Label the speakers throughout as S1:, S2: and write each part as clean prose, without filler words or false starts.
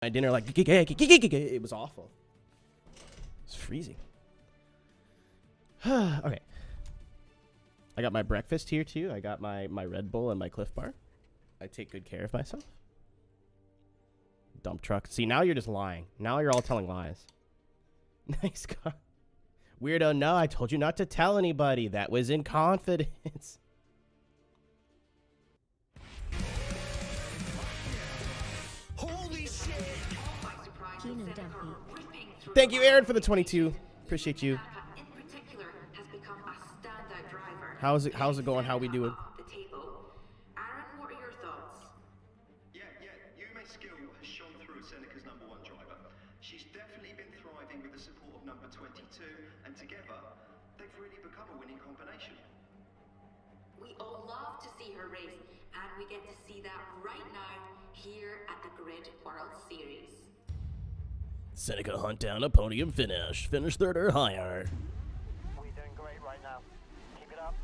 S1: my dinner like it was awful. It's freezing. Okay. I got my breakfast here too. I got my Red Bull and my Cliff Bar. I take good care of myself. Dump truck. See, now you're just lying. Now you're all telling lies. Nice car. Weirdo, no, I told you not to tell anybody. That was in confidence.
S2: Holy shit!
S1: Thank you, Aaron, for the 22. Appreciate you. How's it going? How we doing?
S3: Aaron, what are your thoughts?
S2: Yeah, Yume's skill has shone through as Seneca's #1 driver. She's definitely been thriving with the support of number 22, and together, they've really become a winning combination.
S3: We all love to see her race, and we get to see that right now here at the Grid World Series.
S1: Seneca hunt down a podium finish. Finish third or higher.
S4: We're doing great right now. Keep it up.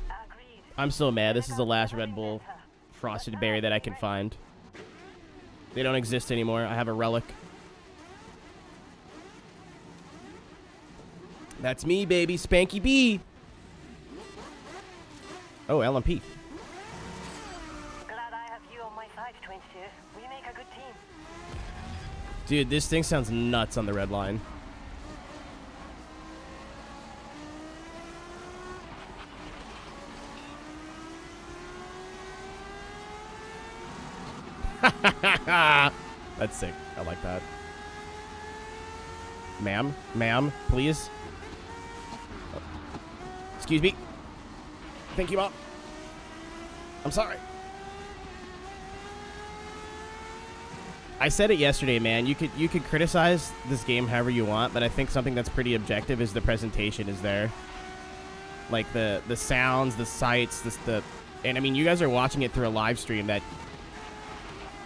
S4: Agreed.
S1: I'm so mad. This is the last Red Bull frosted berry that I can find. They don't exist anymore. I have a relic. That's me, baby. Spanky B. Oh, LMP.
S4: Glad I have you on my side, 22. We make a good team.
S1: Dude, this thing sounds nuts on the red line. That's sick. I like that. Ma'am, please. Oh. Excuse me. Thank you, Mom. I'm sorry. I said it yesterday, man. You could criticize this game however you want, but I think something that's pretty objective is the presentation is there. Like the sounds, the sights, and I mean, you guys are watching it through a live stream that,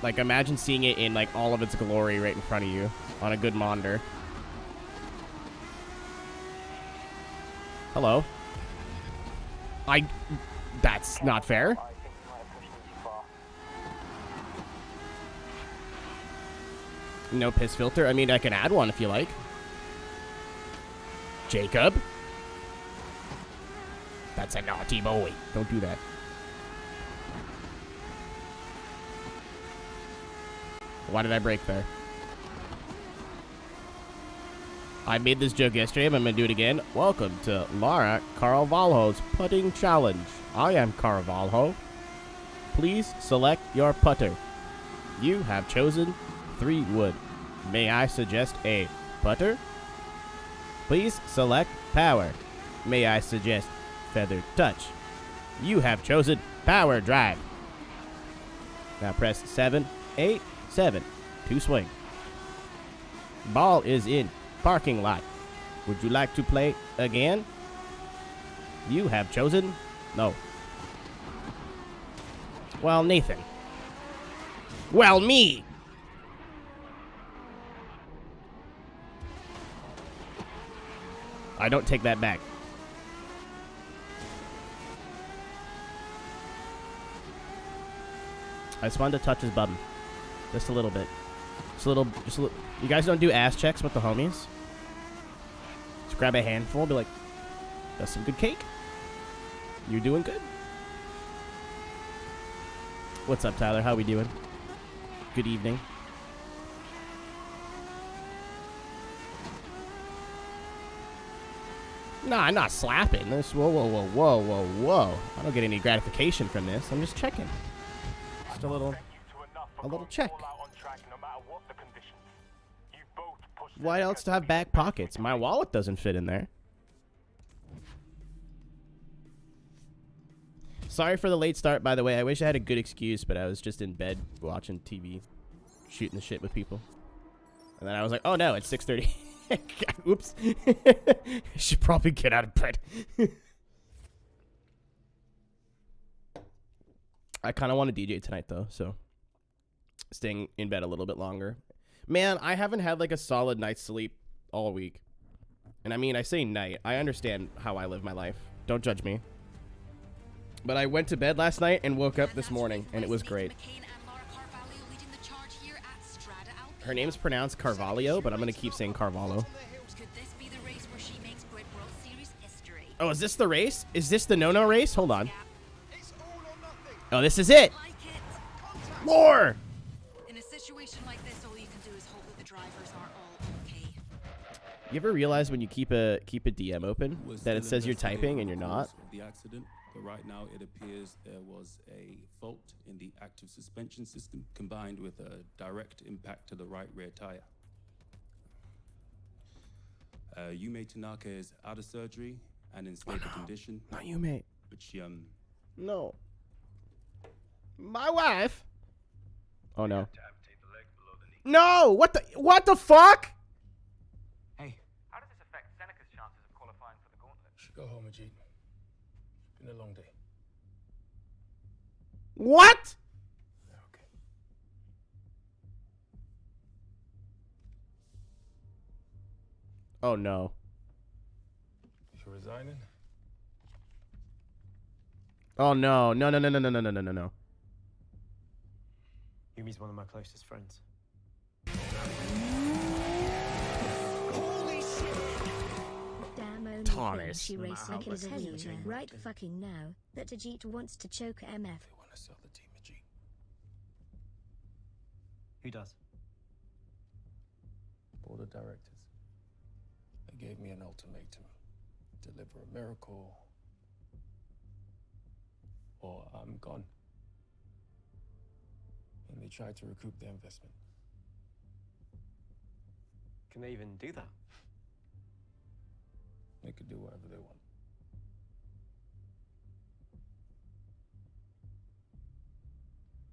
S1: like, imagine seeing it in like all of its glory right in front of you on a good monitor. Hello. That's not fair.
S4: I think you might have pushed them too far.
S1: No piss filter. I mean, I can add one if you like. Jacob. That's a naughty boy. Don't do that. Why did I break there? I made this joke yesterday, but I'm going to do it again. Welcome to Lara Carvalho's Putting Challenge. I am Carvalho. Please select your putter. You have chosen 3 wood. May I suggest a putter? Please select power. May I suggest feather touch? You have chosen power drive. Now press 7, 8, 7 to swing. Ball is in parking lot. Would you like to play again? You have chosen no. Well, Nathan. Well, me. I don't take that back. I just wanted to touch his bum. Just a little bit. Just a little. You guys don't do ass checks with the homies? Just grab a handful and be like, that's some good cake. You're doing good. What's up, Tyler? How we doing? Good evening. Nah, I'm not slapping this. Whoa. I don't get any gratification from this. I'm just checking. Just a little check. Why else to have back pockets? My wallet doesn't fit in there. Sorry for the late start, by the way. I wish I had a good excuse, but I was just in bed watching TV, shooting the shit with people. And then I was like, oh no, it's 6:30. Oops. I should probably get out of bed. I kind of want to DJ tonight, though, so staying in bed a little bit longer. Man, I haven't had like a solid night's sleep all week. And I mean, I say night. I understand how I live my life. Don't judge me. But I went to bed last night and woke up this morning, and it was great. Her name's pronounced Carvalho, but I'm gonna keep saying Carvalho.
S5: Could this be the race where she makes Grid World Series history?
S1: Oh, is this the race? Is this the no-no race? Hold on.
S2: It's all or nothing.
S1: Oh, this is it.
S5: Like it.
S1: More.
S5: In a situation like this, all you can do is hope that the drivers are all okay.
S1: You ever realize when you keep a DM open that it says you're typing and you're not?
S6: The accident, but right now it appears there was a fault in the active suspension system combined with a direct impact to the right rear tire. Yume Tanaka is out of surgery and in stable condition,
S1: Not you, mate.
S6: but she
S1: No. My wife. Oh no. No. What the fuck?
S7: Hey,
S4: How does this affect Seneca's chances of qualifying for the gauntlet?
S7: should go home, Ajit. Been a long day.
S1: What?
S7: Okay.
S1: Oh no.
S7: You're resigning?
S1: Oh no. No. No. No. No. No. No. No. No. No.
S7: Yumi's one of my closest friends.
S8: Damn, only
S1: Thomas.
S8: thing she
S7: No
S8: raced
S7: matter
S8: like
S7: how
S8: is
S7: much
S8: telling
S7: you
S8: you
S7: change
S8: right
S7: everything.
S8: fucking now that Ajit wants to choke MF.
S7: They want to sell the team, Ajit. Who does? Board of directors. They gave me an ultimatum. Deliver a miracle, or I'm gone. And they tried to recoup their investment. Can they even do that? They could do whatever they want.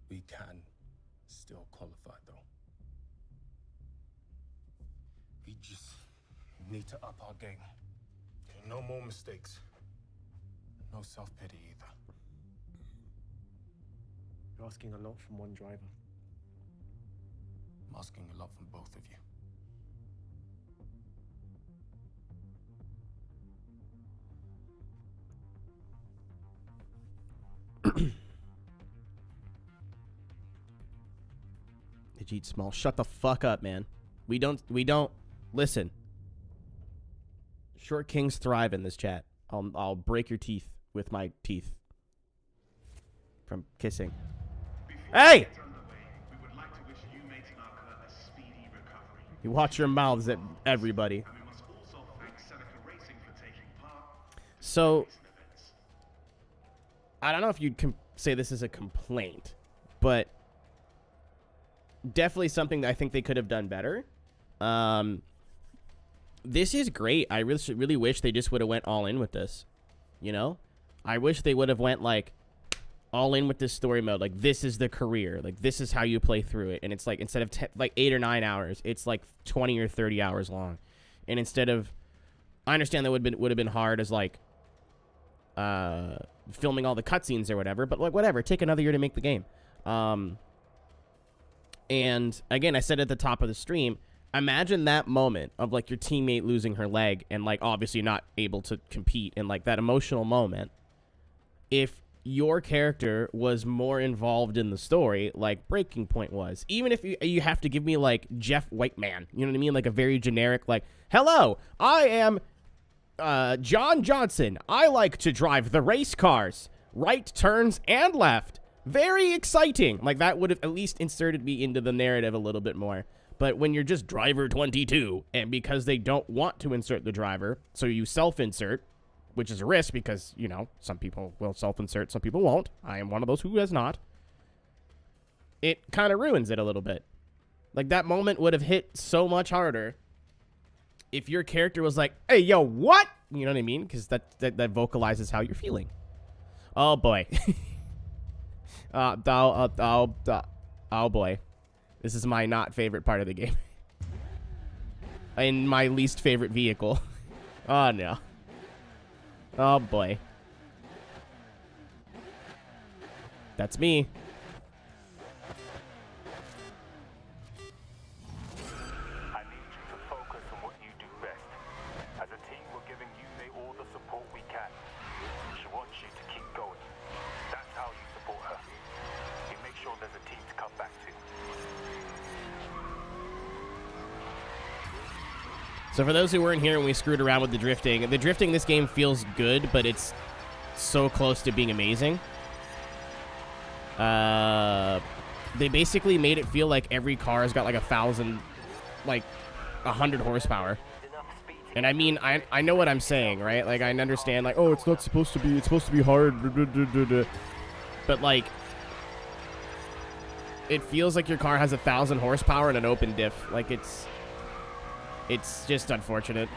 S7: We can still qualify, though. We just need to up our game. No more mistakes. No self-pity either. You're asking a lot from one driver. I'm asking a lot from both of you.
S1: Ajit Small, shut the fuck up, man. We don't listen. Short kings thrive in this chat. I'll break your teeth with my teeth from kissing. Hey!
S2: We would like to wish Yume Tanaka a speedy recovery.
S1: You watch your mouths at everybody.
S2: And we must also thank Seneca Racing for taking part
S1: So,
S2: in events.
S1: I don't know if you'd say this is a complaint, but definitely something that I think they could have done better. This is great. I really wish they just would have went all in with this. You know, I wish they would have went like all in with this story mode. Like, this is the career. Like, this is how you play through it. And it's like, instead of like 8 or 9 hours, it's like 20 or 30 hours long. And instead of, I understand that would have been hard as like filming all the cutscenes or whatever, but like whatever, take another year to make the game. And again, I said at the top of the stream, imagine that moment of like your teammate losing her leg and like obviously not able to compete, and like that emotional moment. If your character was more involved in the story, like Breaking Point was, even if you have to give me like Jeff Whiteman, you know what I mean? Like a very generic, like, hello, I am John Johnson. I like to drive the race cars, right turns and left. Very exciting. Like, that would have at least inserted me into the narrative a little bit more. But when you're just driver 22, and because they don't want to insert the driver, so you self-insert, which is a risk because, you know, some people will self-insert, some people won't. I am one of those who has not. It kind of ruins it a little bit. Like, that moment would have hit so much harder if your character was like, hey, yo, what? You know what I mean? Because that vocalizes how you're feeling. Oh, boy. Oh boy, this is my not favorite part of the game. In my least favorite vehicle. Oh no. Oh boy. That's me.
S4: I need you to focus on what you do best. As a team, we're giving Yume all the support we can. She wants you to keep going. That's how you support her. You make sure there's a team to come back to.
S1: So for those who weren't here when we screwed around with the drifting in this game feels good, but it's so close to being amazing. They basically made it feel like every car has got like 100 horsepower. And I mean, I know what I'm saying, right? Like, I understand, like, oh, it's supposed to be hard. But, like, it feels like your car has 1,000 horsepower and an open diff. Like, it's just unfortunate.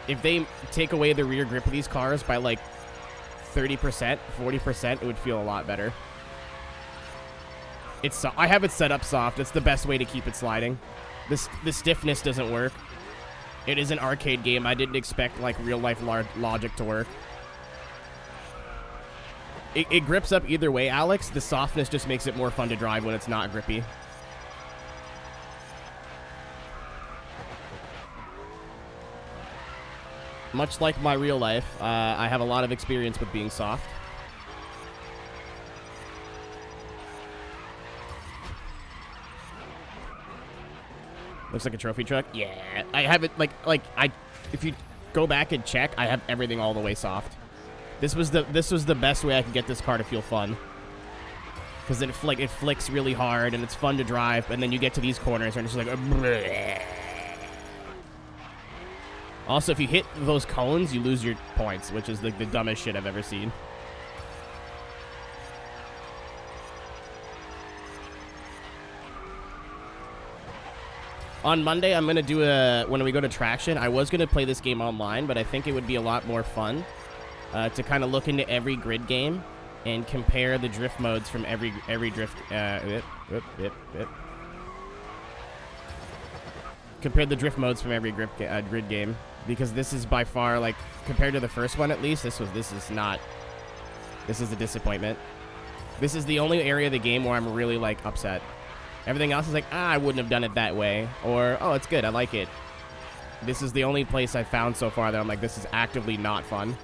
S1: If they take away the rear grip of these cars by, like, 30%, 40%, it would feel a lot better. I have it set up soft. It's the best way to keep it sliding. The stiffness doesn't work. It is an arcade game. I didn't expect, like, real-life logic to work. It grips up either way, Alex. The softness just makes it more fun to drive when it's not grippy. Much like my real life, I have a lot of experience with being soft. Looks like a trophy truck. Yeah, I have it if you go back and check, I have everything all the way soft. This was the best way I could get this car to feel fun. Because it flicks really hard and it's fun to drive, and then you get to these corners and it's just like bleh. Also, if you hit those cones, you lose your points, which is like the dumbest shit I've ever seen. On Monday, I'm going to do when we go to Traction, I was going to play this game online, but I think it would be a lot more fun to kind of look into every grid game and compare the drift modes from every drift. Compare the drift modes from every grid game, because this is by far, like, compared to the first one at least, this is a disappointment. This is the only area of the game where I'm really, like, upset. Everything else is like, I wouldn't have done it that way. Or, oh, it's good, I like it. This is the only place I've found so far that I'm like, this is actively not fun.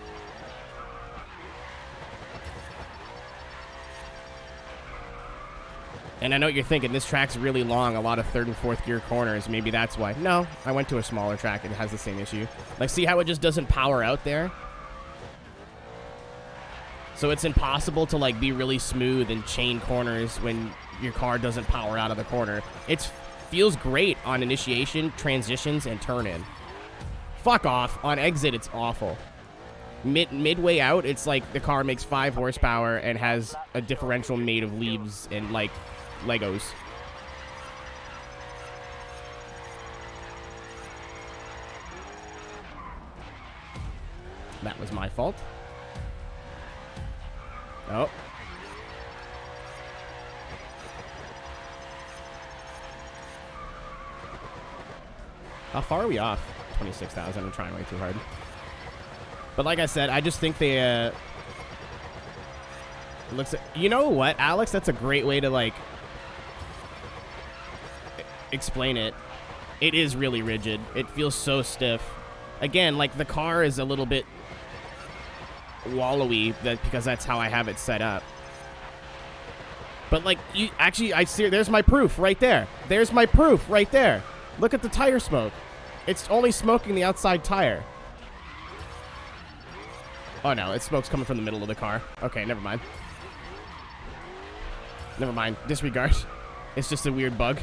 S1: And I know what you're thinking, this track's really long, a lot of third and fourth gear corners. Maybe that's why. No, I went to a smaller track and it has the same issue. Like, see how it just doesn't power out there? So it's impossible to, like, be really smooth and chain corners when your car doesn't power out of the corner. It feels great on initiation, transitions, and turn-in. Fuck off. On exit, it's awful. Midway out, it's like the car makes 5 horsepower and has a differential made of leaves and, like, Legos. That was my fault. Oh. How far are we off? 26,000. I'm trying way too hard. But like I said, I just think they, it looks at, you know what, Alex? That's a great way to, like, explain it. It is really rigid. It feels so stiff. Again, like, the car is a little bit wallowy because that's how I have it set up. But, like, you actually, I see, there's my proof right there. There's my proof right there. Look at the tire smoke. It's only smoking the outside tire. Oh, no, it's smoke's coming from the middle of the car. Okay, never mind. Never mind. Disregard. It's just a weird bug.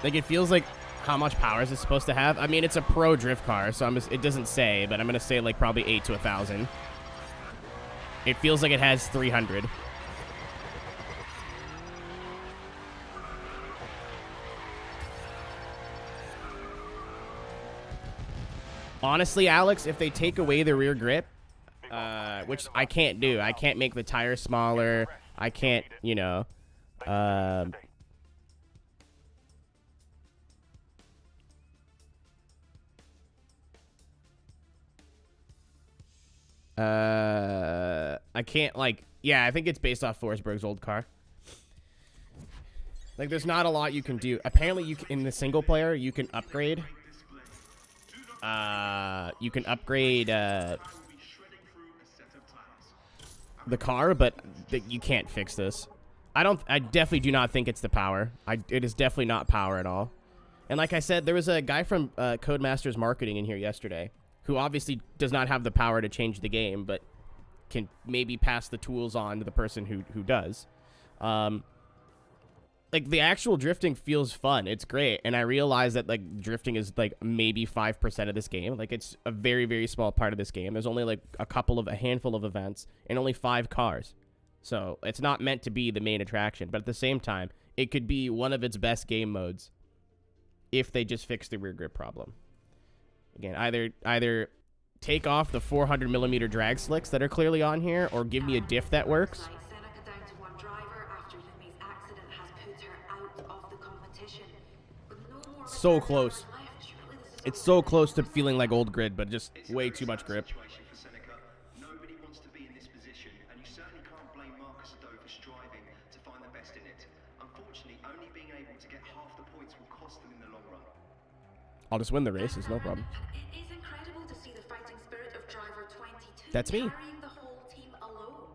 S1: Like, it feels like how much power is it supposed to have? I mean, it's a pro drift car, so it doesn't say, but I'm going to say, like, probably 8 to 1,000. It feels like it has 300. Honestly, Alex, if they take away the rear grip, which I can't do. I can't make the tire smaller. I can't, you know, I can't, like, yeah, I think it's based off Forsberg's old car. Like, there's not a lot you can do. Apparently, in the single player, you can upgrade. You can upgrade, the car, but you can't fix this. I definitely do not think it's the power. It is definitely not power at all. And like I said, there was a guy from Codemasters Marketing in here yesterday who obviously does not have the power to change the game, but can maybe pass the tools on to the person who does. Like, the actual drifting feels fun. It's great. And I realize that, like, drifting is, like, maybe 5% of this game. Like, it's a very, very small part of this game. There's only, like, a handful of events and only 5 cars. So, it's not meant to be the main attraction. But at the same time, it could be one of its best game modes if they just fix the rear grip problem. Again, either take off the 400mm drag slicks that are clearly on here, or give me a diff that works. So close. It's so close to feeling like old grid, but just way too much grip.
S2: Nobody wants to be in this position, and you certainly can't blame Marcus Ado for striving to find the best in it. Unfortunately, only being able to get half the points will cost them in the long run.
S1: I'll just win the races, no problem.
S3: It is incredible to see the fighting spirit of driver 22
S1: That's me.
S3: carrying the whole team alone.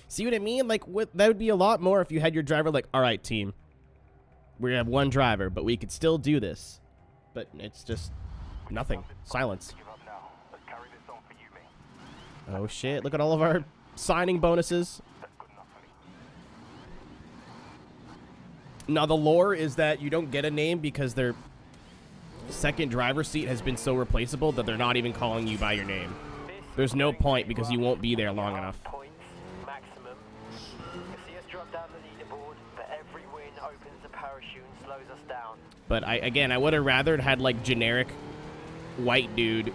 S1: See what I mean? Like, that would be a lot more if you had your driver like, all right, team, we're gonna have one driver, but we could still do this. But it's just nothing. Silence. Oh shit, look at all of our signing bonuses. Now the lore is that you don't get a name because their second driver seat has been so replaceable that they're not even calling you by your name. There's no point because you won't be there long enough.
S9: Maximum. You see us drop down the leaderboard, but every win opens a parachute and slows us down.
S1: But I would have rather had like generic white dude.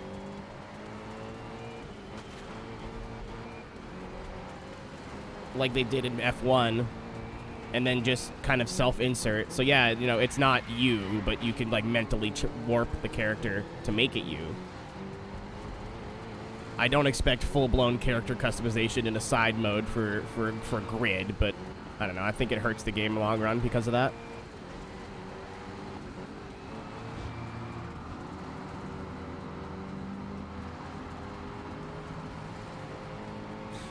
S1: Like they did in F1, and then just kind of self-insert. So yeah, you know, it's not you, but you can like mentally warp the character to make it you. I don't expect full-blown character customization in a side mode for grid, but I don't know. I think it hurts the game in the long run because of that.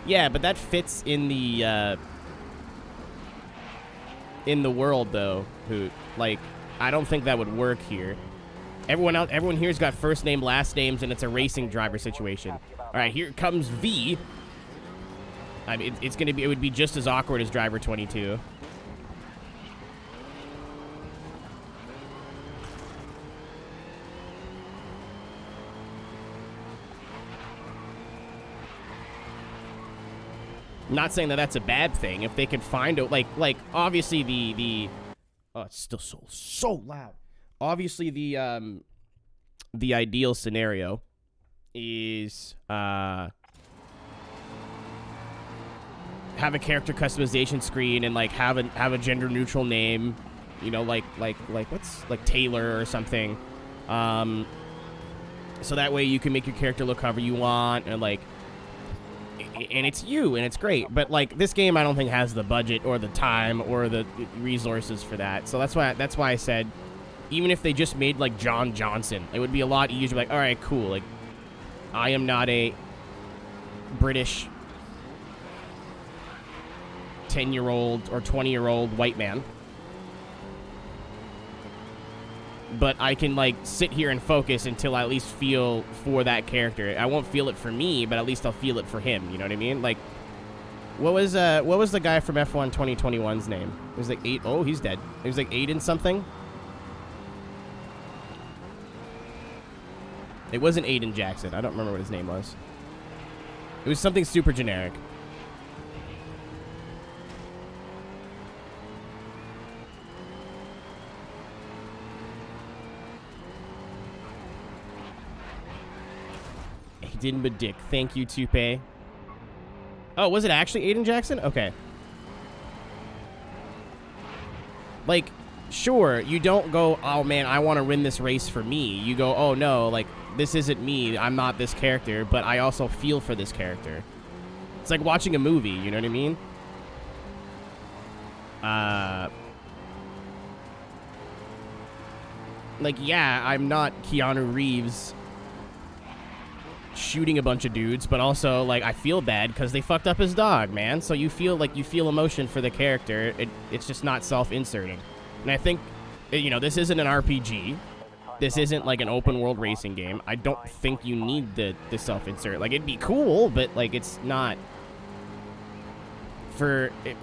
S1: Yeah, but that fits in the world though. Like, I don't think that would work here. Everyone here's got first name, last names, and it's a racing driver situation. All right, here comes V. I mean, it would be just as awkward as driver 22. I'm not saying that that's a bad thing. If they could find a like obviously the oh, it's still so loud. Obviously the ideal scenario is have a character customization screen and like have a gender neutral name, you know, like what's like Taylor or something. So that way you can make your character look however you want, and like, and it's you, and it's great. But like, this game I don't think has the budget or the time or the resources for that. So that's why I said, even if they just made like John Johnson, it would be a lot easier. Like, all right, cool. Like, I am not a British 10-year-old or 20-year-old white man, but I can like sit here and focus until I at least feel for that character. I won't feel it for me, but at least I'll feel it for him. You know what I mean? Like, what was the guy from F1 2021's name? It was like oh, he's dead. It was like Aiden something. It wasn't Aiden Jackson. I don't remember what his name was. It was something super generic. Aiden Badick. Thank you, Tupe. Oh, was it actually Aiden Jackson? Okay. Like, sure, you don't go, oh man, I want to win this race for me. You go, oh no, like, this isn't me. I'm not this character, but I also feel for this character. It's like watching a movie, you know what I mean? Like, yeah, I'm not Keanu Reeves shooting a bunch of dudes, but also, like, I feel bad because they fucked up his dog, man. So you feel emotion for the character. It's just not self-inserting. And I think, you know, this isn't an RPG. This isn't, like, an open-world racing game. I don't think you need the self-insert. Like, it'd be cool, but, like, it's not...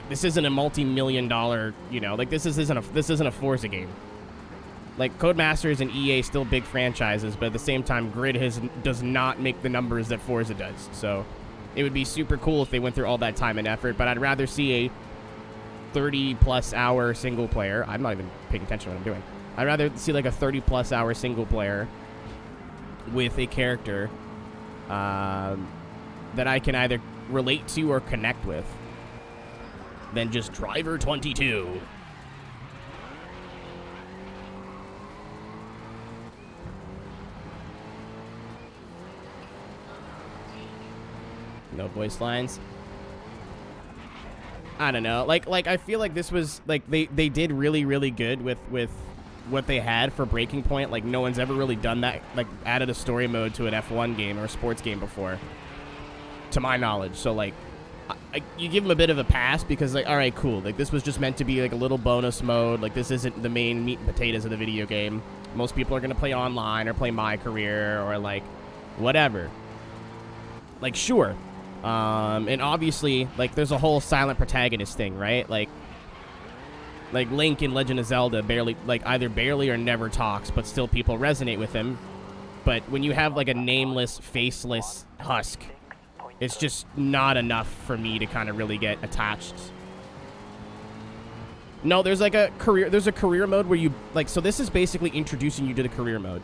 S1: This isn't a multi-million-dollar, you know, like, this isn't a Forza game. Like, Codemasters and EA still big franchises, but at the same time, Grid does not make the numbers that Forza does. So, it would be super cool if they went through all that time and effort, but I'd rather see a 30-plus hour single player. I'm not even paying attention to what I'm doing. I'd rather see, like, a 30-plus hour single player with a character that I can either relate to or connect with than just Driver 22. No voice lines. I don't know. Like I feel like this was, like, they did really, really good with what they had for Breaking Point. Like, no one's ever really done that, like, added a story mode to an F1 game or a sports game before, to my knowledge. So, like, you give them a bit of a pass because, like, all right, cool. Like, this was just meant to be, like, a little bonus mode. Like, this isn't the main meat and potatoes of the video game. Most people are going to play online or play My Career or, like, whatever. Like, sure. And obviously, like, there's a whole silent protagonist thing, right? Like Link in Legend of Zelda either barely or never talks, but still people resonate with him. But when you have, like, a nameless, faceless husk, it's just not enough for me to kind of really get attached. No, there's a career mode where you, like, so this is basically introducing you to the career mode.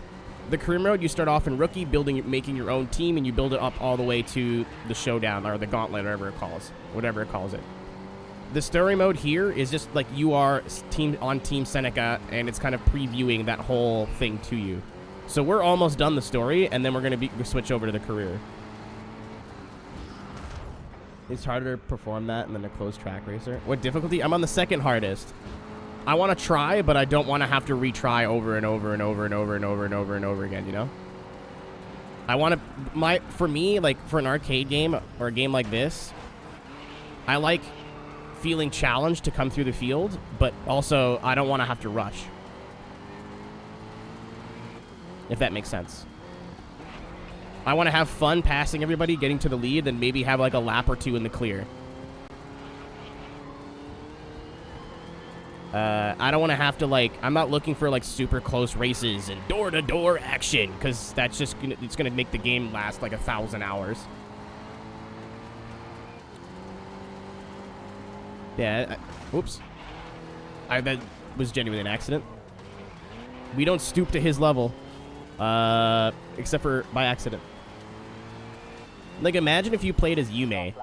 S1: The career mode, you start off in rookie, making your own team, and you build it up all the way to the showdown, or the gauntlet, whatever it calls it. The story mode here is just, like, you are on Team Seneca, and it's kind of previewing that whole thing to you. So we're almost done the story, and then we're going to switch over to the career. It's harder to perform that than a closed track racer. What difficulty? I'm on the second hardest. I want to try, but I don't want to have to retry over and over and over and over and over and over and over again, you know? I want to... For me, like, for an arcade game or a game like this, I like feeling challenged to come through the field, but also I don't want to have to rush. If that makes sense. I want to have fun passing everybody, getting to the lead, then maybe have, like, a lap or two in the clear. I don't want to have to, like, I'm not looking for, like, super close races and door-to-door action, because that's just it's gonna make the game last, like, 1,000 hours. Yeah, oops. That was genuinely an accident. We don't stoop to his level, except for by accident. Like, imagine if you played as Yume.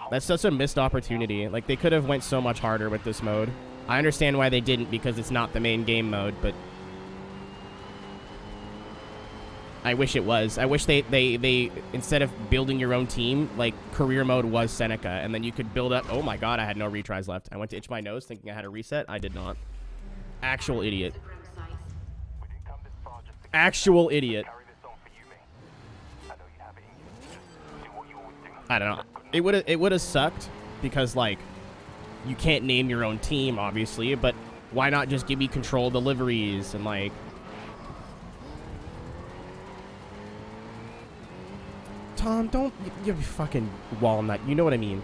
S1: That's such a missed opportunity. Like, they could have went so much harder with this mode. I understand why they didn't, because it's not the main game mode, but I wish it was. I wish they instead of building your own team, like, career mode was Seneca, and then you could build up. Oh my god, I had no retries left. I went to itch my nose thinking I had a reset. I did not. Actual idiot. Actual idiot. I don't know. It would have sucked because, like, you can't name your own team, obviously, but why not just give me control deliveries and, like... Tom, don't... You fucking walnut. You know what I mean.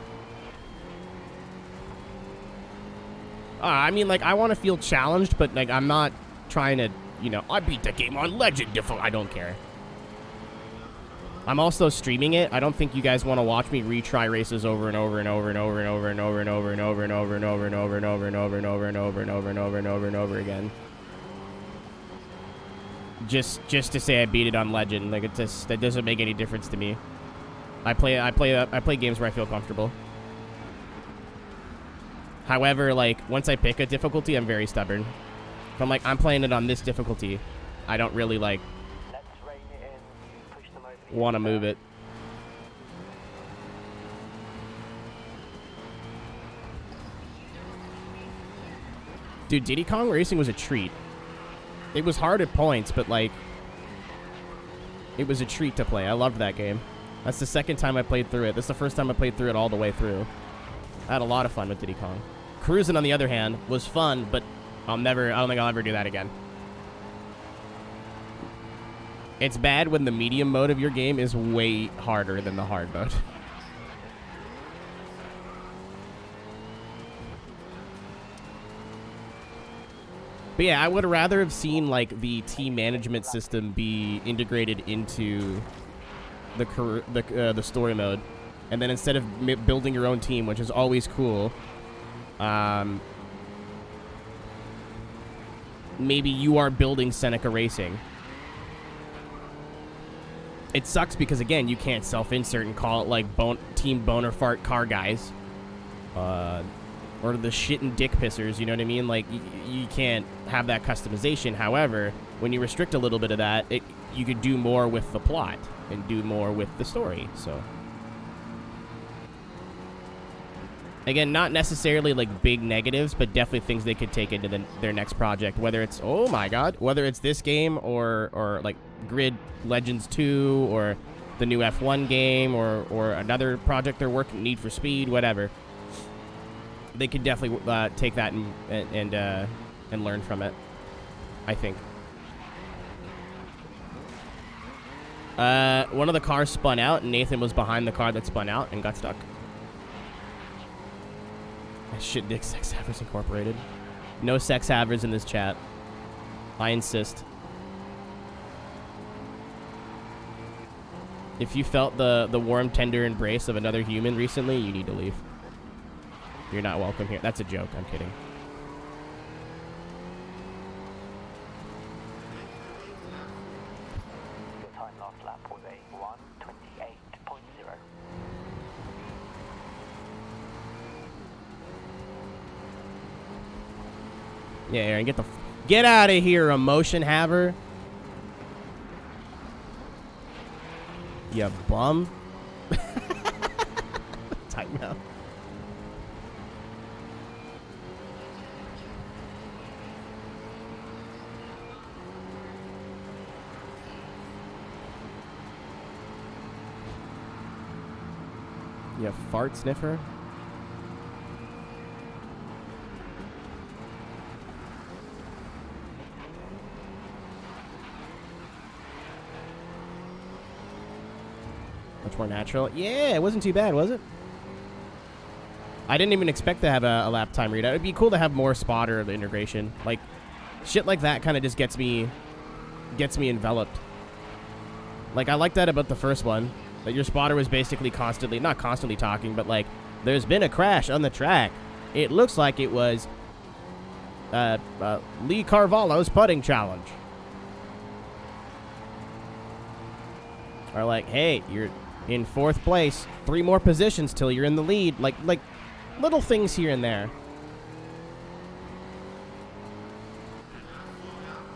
S1: I mean, like, I want to feel challenged, but, like, I'm not trying to, you know... I beat the game on Legend. I don't care. I'm also streaming it. I don't think you guys want to watch me retry races over and over and over and over and over and over and over and over and over and over and over and over and over and over and over and over and over and over and over again. Just to say I beat it on Legend, like, it just that doesn't make any difference to me. I play games where I feel comfortable. However, like, once I pick a difficulty, I'm very stubborn. If I'm like, I'm playing it on this difficulty, I don't really, like, want to move it. Dude, Diddy Kong Racing was a treat. It was hard at points, but, like, it was a treat to play. I loved that game. That's the second time I played through it. This is the first time I played through it all the way through. I had a lot of fun with Diddy Kong. Cruising, on the other hand, was fun, but I don't think I'll ever do that again. It's bad when the medium mode of your game is way harder than the hard mode. But yeah, I would rather have seen like the team management system be integrated into the story mode, and then instead of building your own team, which is always cool, maybe you are building Seneca Racing. It sucks because, again, you can't self-insert and call it, like, Team Boner Fart Car Guys. Or the shit and dick pissers, you know what I mean? Like, you can't have that customization. However, when you restrict a little bit of that, you could do more with the plot and do more with the story, so... Again, not necessarily like big negatives, but definitely things they could take into their next project. Whether it's, oh my god, whether it's this game or like Grid Legends 2 or the new F1 game or another project they're working, Need for Speed, whatever. They could definitely take that and learn from it, I think. One of the cars spun out, and Nathan was behind the car that spun out and got stuck. Shit, dick, sex havers incorporated. No sex havers in this chat. I insist. If you felt the warm, tender embrace of another human recently, you need to leave. You're not welcome here. That's a joke. I'm kidding.
S9: Your time last lap was a 1:28.0.
S1: Yeah, Aaron, get out of here, emotion haver. You bum. Tighten up. You fart sniffer. Much more natural. Yeah, it wasn't too bad, was it? I didn't even expect to have a lap time readout. It'd be cool to have more spotter integration. Like, shit like that kind of just gets me enveloped. Like, I like that about the first one. That your spotter was basically not constantly talking, but like, there's been a crash on the track. It looks like it was Lee Carvalho's putting challenge. Or like, hey, you're in 4th place, 3 more positions till you're in the lead. Like little things here and there.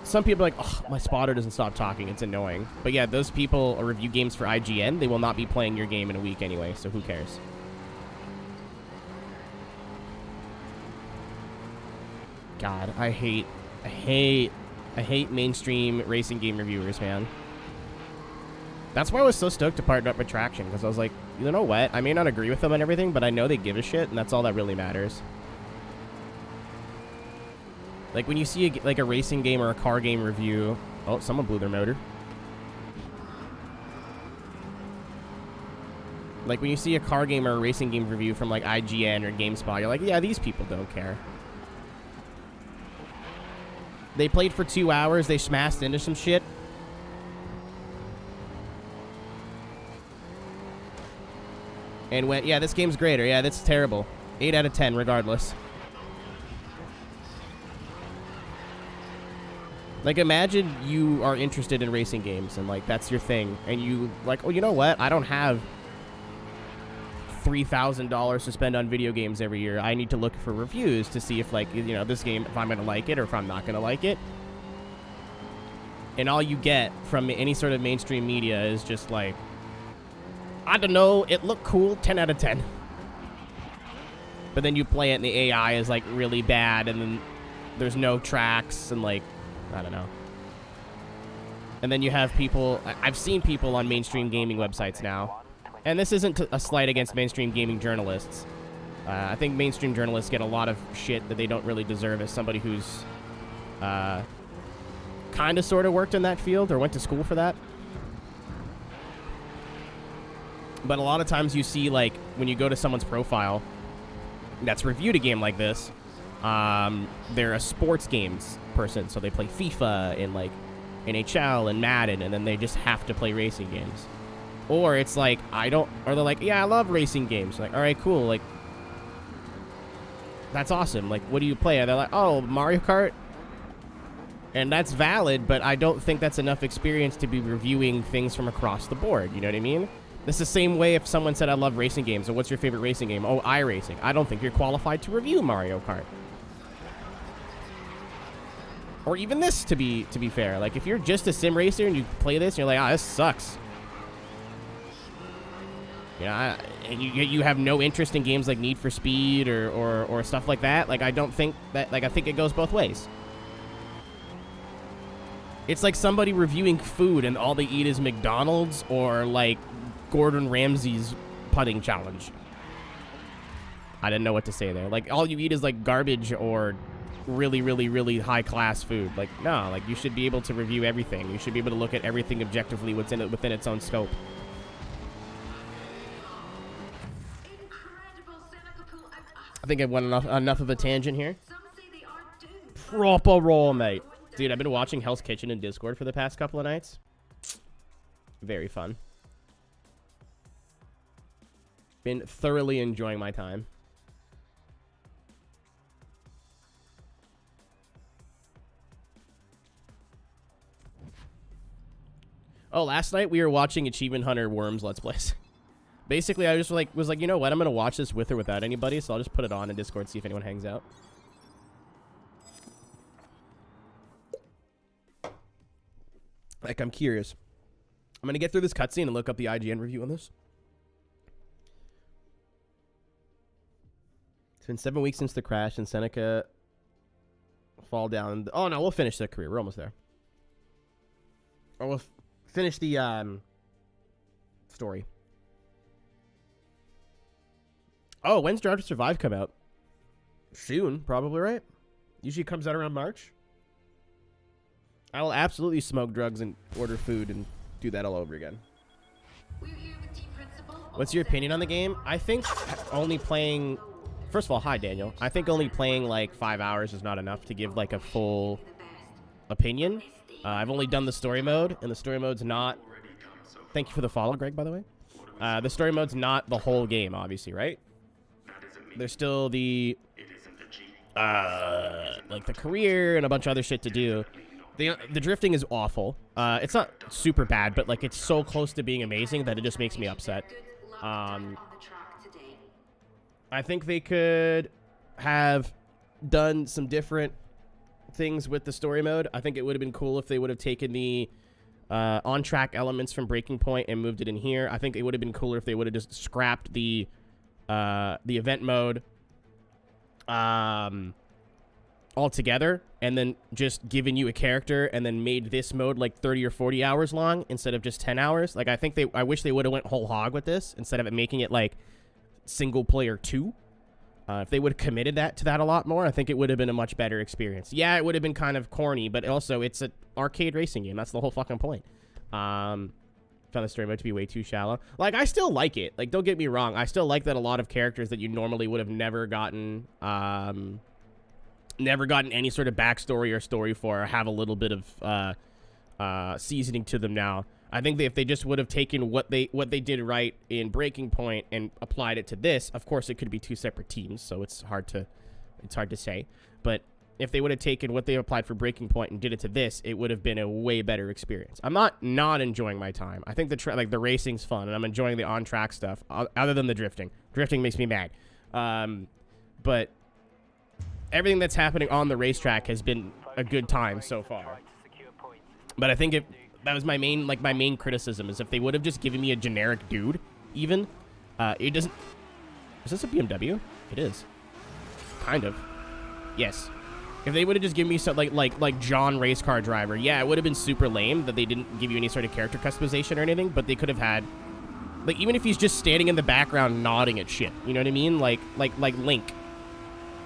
S1: Some people are like, oh, my spotter doesn't stop talking. It's annoying. But yeah, those people review games for IGN. They will not be playing your game in a week anyway, so who cares? God, I hate mainstream racing game reviewers, man. That's why I was so stoked to partner up with Traction, because I was like, you know what? I may not agree with them on everything, but I know they give a shit, and that's all that really matters. Like, when you see a racing game or a car game review... Oh, someone blew their motor. Like, when you see a car game or a racing game review from, like, IGN or GameSpot, you're like, yeah, these people don't care. They played for 2 hours, they smashed into some shit. And went, yeah, this game's great, or yeah, that's terrible. 8 out of 10, regardless. Like, imagine you are interested in racing games, and, like, that's your thing. And you, like, oh, you know what? I don't have $3,000 to spend on video games every year. I need to look for reviews to see if, like, you know, this game, if I'm going to like it or if I'm not going to like it. And all you get from any sort of mainstream media is just, like, I don't know, it looked cool, 10 out of 10. But then you play it and the AI is, like, really bad, and then there's no tracks, and, like, I don't know. And then you have people, I've seen people on mainstream gaming websites now and this isn't a slight against mainstream gaming journalists. I think mainstream journalists get a lot of shit that they don't really deserve as somebody who's kind of sort of worked in that field or went to school for that. But a lot of times you see, like, when you go to someone's profile that's reviewed a game like this, they're a sports games person, so they play FIFA and, like, NHL and Madden, and then they just have to play racing games. Or it's like, or they're like, yeah, I love racing games. Like, all right, cool, like, that's awesome. Like, what do you play? And they're like, oh, Mario Kart? And that's valid, but I don't think that's enough experience to be reviewing things from across the board, you know what I mean? It's the same way if someone said, I love racing games, or what's your favorite racing game? Oh, iRacing. I don't think you're qualified to review Mario Kart. Or even this, to be fair. Like, if you're just a sim racer and you play this and you're like, ah, this sucks. You know, and you have no interest in games like Need for Speed or stuff like that. Like, I don't think that, like, I think it goes both ways. It's like somebody reviewing food and all they eat is McDonald's or, like, Gordon Ramsay's putting challenge. I didn't know what to say there. Like, all you eat is, like, garbage or really, really, really high-class food. Like, no, like, you should be able to review everything. You should be able to look at everything objectively within its own scope. I think I went enough of a tangent here. Proper raw, mate. Dude, I've been watching Hell's Kitchen in Discord for the past couple of nights. Very fun. Been thoroughly enjoying my time. Oh, last night we were watching Achievement Hunter Worms Let's Plays. Basically, I just was like, you know what? I'm going to watch this with or without anybody, so I'll just put it on in Discord, see if anyone hangs out. Like, I'm curious. I'm going to get through this cutscene and look up the IGN review on this. It's been 7 weeks since the crash, and Seneca fall down. Oh, no, we'll finish their career. We're almost there. Or we'll finish the story. Oh, when's Drive to Survive come out? Soon, probably, right? Usually comes out around March. I will absolutely smoke drugs and order food and do that all over again. What's your opinion on the game? I think only playing... First of all, hi, Daniel. I think only playing, like, 5 hours is not enough to give, like, a full opinion. I've only done the story mode, and the story mode's not... Thank you for the follow, Greg, by the way. The story mode's not the whole game, obviously, right? There's still the... like, the career and a bunch of other shit to do. The drifting is awful. It's not super bad, but, like, it's so close to being amazing that it just makes me upset. I think they could have done some different things with the story mode. I think it would have been cool if they would have taken the on-track elements from Breaking Point and moved it in here. I think it would have been cooler if they would have just scrapped the event mode altogether and then just given you a character and then made this mode like 30 or 40 hours long instead of just 10 hours. Like, I wish they would have went whole hog with this instead of it making it like single player 2. If they would have committed to that a lot more, I think it would have been a much better experience. Yeah, it would have been kind of corny, but also it's an arcade racing game. That's the whole fucking point. Found the story mode to be way too shallow. Like, I still like it. Like, don't get me wrong. I still like that a lot of characters that you normally would have never gotten any sort of backstory or story for have a little bit of seasoning to them now. I think that if they just would have taken what they did right in Breaking Point and applied it to this, of course it could be two separate teams, so it's hard to say. But if they would have taken what they applied for Breaking Point and did it to this, it would have been a way better experience. I'm not enjoying my time. I think the racing's fun, and I'm enjoying the on-track stuff, other than the drifting. Drifting makes me mad. But everything that's happening on the racetrack has been a good time so far. But I think that was my main criticism, is if they would have just given me a generic dude, even, it doesn't... Is this a BMW? It is. Kind of. Yes. If they would have just given me something like John race car driver, yeah, it would have been super lame that they didn't give you any sort of character customization or anything, but they could have had Like, even if he's just standing in the background nodding at shit. You know what I mean? Like Link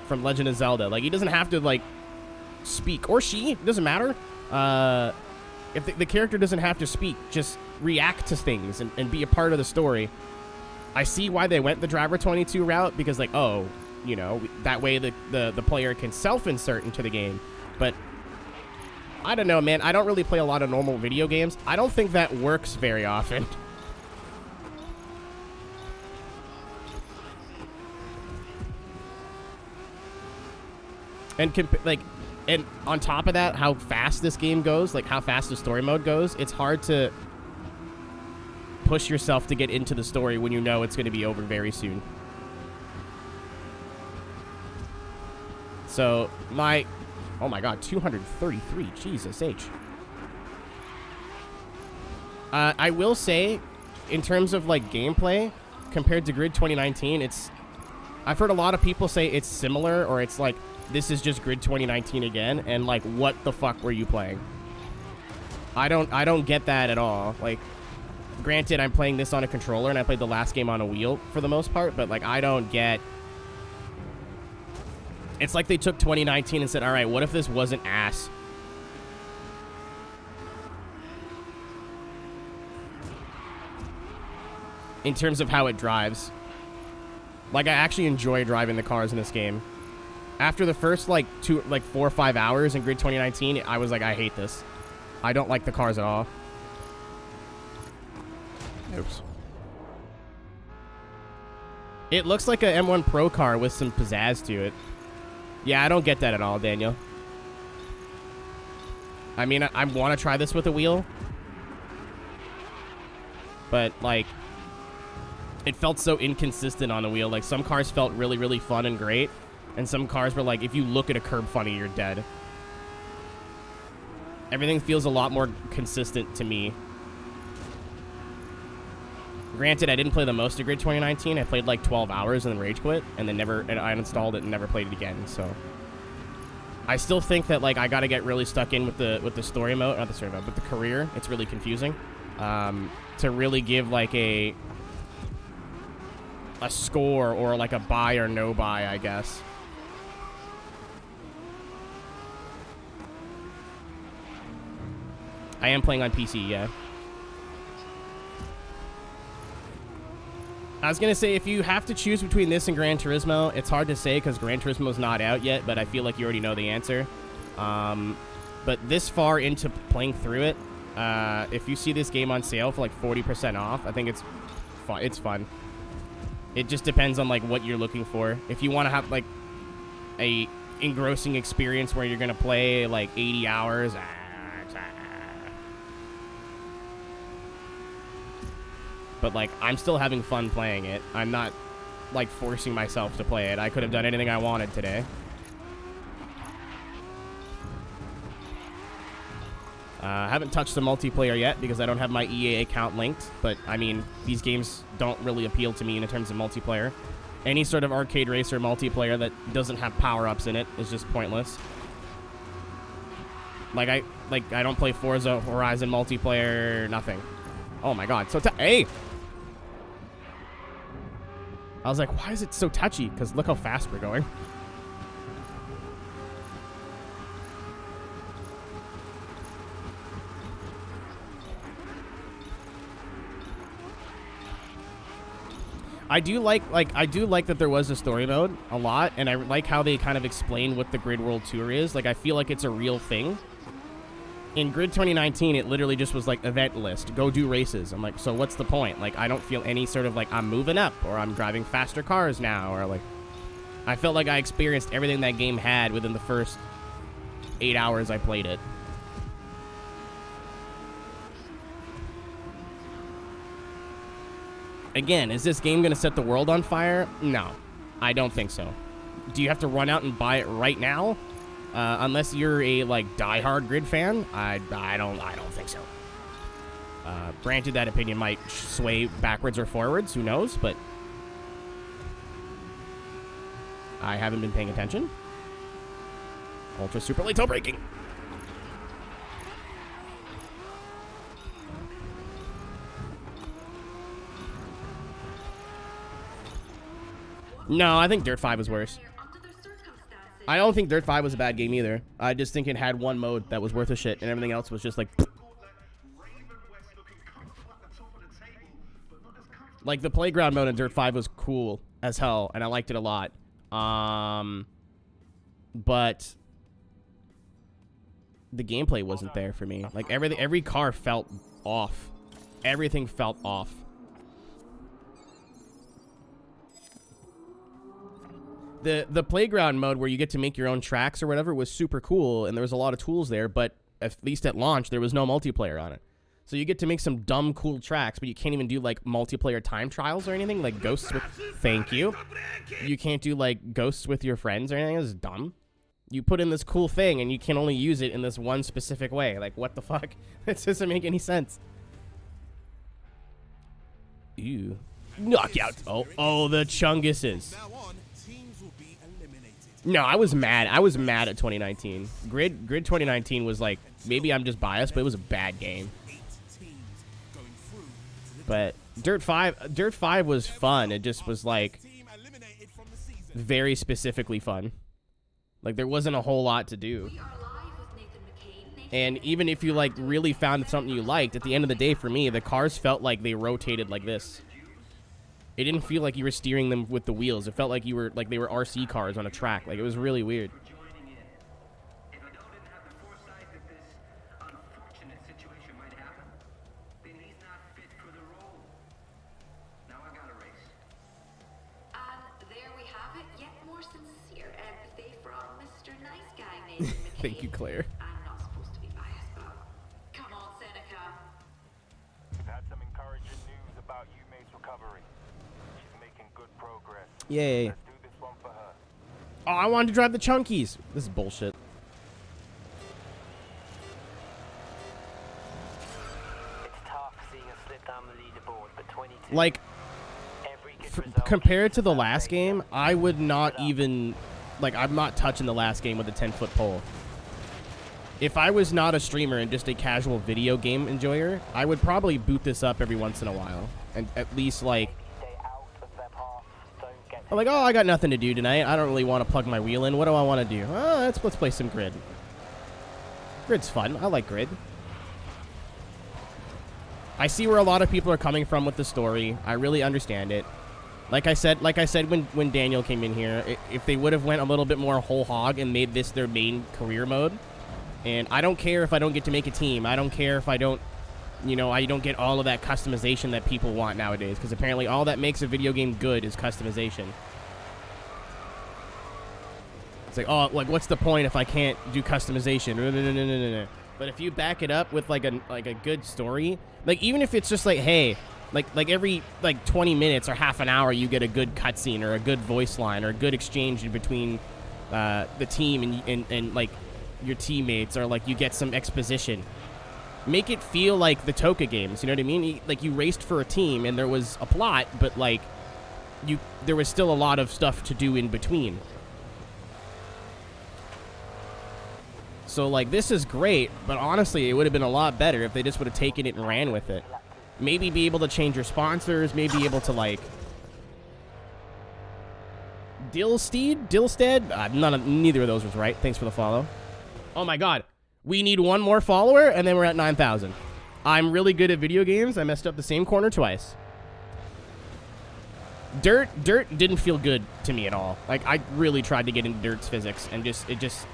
S1: from Legend of Zelda. Like, he doesn't have to, like, speak. Or she. It doesn't matter. If the character doesn't have to speak, just react to things and be a part of the story. I see why they went the driver 22 route, because, like, oh, you know, that way the player can self-insert into the game. But I don't know, man. I don't really play a lot of normal video games. I don't think that works very often. And on top of that, how fast this game goes, like how fast the story mode goes, it's hard to push yourself to get into the story when you know it's going to be over very soon. So, oh my god, 233, Jesus H. I will say, in terms of, like, gameplay, compared to Grid 2019, I've heard a lot of people say it's similar, or it's like, this is just Grid 2019 again, and, like, what the fuck were you playing? I don't get that at all. Like, granted, I'm playing this on a controller, and I played the last game on a wheel for the most part, but, like, I don't get... It's like they took 2019 and said, all right, what if this wasn't ass? In terms of how it drives. Like, I actually enjoy driving the cars in this game. After the first, 4 or 5 hours in Grid 2019, I was like, I hate this. I don't like the cars at all. Oops. It looks like a M1 Pro car with some pizzazz to it. Yeah, I don't get that at all, Daniel. I mean, I want to try this with a wheel. But, like, it felt so inconsistent on the wheel. Like, some cars felt really, really fun and great. And some cars were like, if you look at a curb funny, you're dead. Everything feels a lot more consistent to me. Granted, I didn't play the most of Grid 2019. I played like 12 hours and then rage quit, and then I uninstalled it and never played it again. So I still think that, like, I got to get really stuck in with the story mode, not the story mode, but the career. It's really confusing to really give like a score or like a buy or no buy, I guess. I am playing on PC, yeah. I was going to say, if you have to choose between this and Gran Turismo, it's hard to say because Gran Turismo's not out yet, but I feel like you already know the answer. But this far into playing through it, if you see this game on sale for like 40% off, I think it's fun. It just depends on like what you're looking for. If you want to have like a engrossing experience where you're going to play like 80 hours... But, like, I'm still having fun playing it. I'm not, like, forcing myself to play it. I could have done anything I wanted today. I haven't touched the multiplayer yet because I don't have my EA account linked. But, I mean, these games don't really appeal to me in terms of multiplayer. Any sort of arcade racer multiplayer that doesn't have power-ups in it is just pointless. Like, I don't play Forza Horizon multiplayer, nothing. Oh, my God. So, hey! I was like, why is it so touchy? Because look how fast we're going. I do like that there was a story mode a lot, and I like how they kind of explain what the Grid World Tour is. Like, I feel like it's a real thing. In Grid 2019, it literally just was like event list, go do races. I'm like, so what's the point? Like, I don't feel any sort of like I'm moving up or I'm driving faster cars now, or like I felt like I experienced everything that game had within the first 8 hours I played it. Again, is this game going to set the world on fire? No, I don't think so. Do you have to run out and buy it right now? Unless you're a, like, diehard Grid fan, I don't think so. Granted, that opinion might sway backwards or forwards, who knows, but I haven't been paying attention. Ultra super late toe braking. No, I think Dirt 5 was worse.
S3: Under the circumstances.
S1: I don't think Dirt 5 was a bad game either. I just think it had one mode that was worth a shit, and everything else was just like... Like, the playground mode in Dirt 5 was cool as hell, and I liked it a lot. But the gameplay wasn't there for me. Like, every car felt off. Everything felt off. The playground mode where you get to make your own tracks or whatever was super cool, and there was a lot of tools there, but at least at launch, there was no multiplayer on it. So you get to make some dumb, cool tracks, but you can't even do, like, multiplayer time trials or anything, like ghosts with... Thank you. You can't do, like, ghosts with your friends or anything. It's dumb. You put in this cool thing, and you can only use it in this one specific way. Like, what the fuck? It doesn't make any sense. Ew. Knockout. Oh, the Chunguses. No, I was mad. I was mad at 2019. Grid 2019 was like, maybe I'm just biased, but it was a bad game. But Dirt 5 was fun. It just was like very specifically fun. Like there wasn't a whole lot to do. And even if you like really found something you liked, at the end of the day for me, the cars felt like they rotated like this. It didn't feel like you were steering them with the wheels. It felt like you were like they were RC cars on a track. Like it was really weird. Thank you, Claire.
S3: I'm not supposed to be biased, but come on, Seneca.
S4: We've had some encouraging news about Yume's recovery. She's making good progress.
S1: Yay.
S4: Let's do this one for her.
S1: Oh, I wanted to drive the Chunkies. This is bullshit.
S9: It's tough seeing a slip down the leaderboard, but 22.
S1: Like, compared to the last game, I would not even... Like, I'm not touching the last game with a 10-foot pole. If I was not a streamer and just a casual video game enjoyer, I would probably boot this up every once in a while. And at least, like... I'm like, oh, I got nothing to do tonight. I don't really want to plug my wheel in. What do I want to do? Oh, let's play some Grid. Grid's fun. I like Grid. I see where a lot of people are coming from with the story. I really understand it. Like I said when Daniel came in here, if they would have went a little bit more whole hog and made this their main career mode, and I don't care if I don't get to make a team. I don't care if I don't, you know, I don't get all of that customization that people want nowadays, because apparently all that makes a video game good is customization. It's like, oh, like what's the point if I can't do customization? No. But if you back it up with like a good story, like even if it's just like, hey, like every like 20 minutes or half an hour you get a good cutscene or a good voice line or a good exchange between the team and like your teammates, or like you get some exposition. Make it feel like the Toka games, you know what I mean? Like you raced for a team and there was a plot, but like there was still a lot of stuff to do in between. So like this is great, but honestly it would have been a lot better if they just would have taken it and ran with it. Maybe be able to change your sponsors, maybe be able to like Dilstead? Neither of those was right. Thanks for the follow. Oh my god. We need one more follower and then we're at 9,000. I'm really good at video games. I messed up the same corner twice. Dirt didn't feel good to me at all. Like I really tried to get into Dirt's physics and it just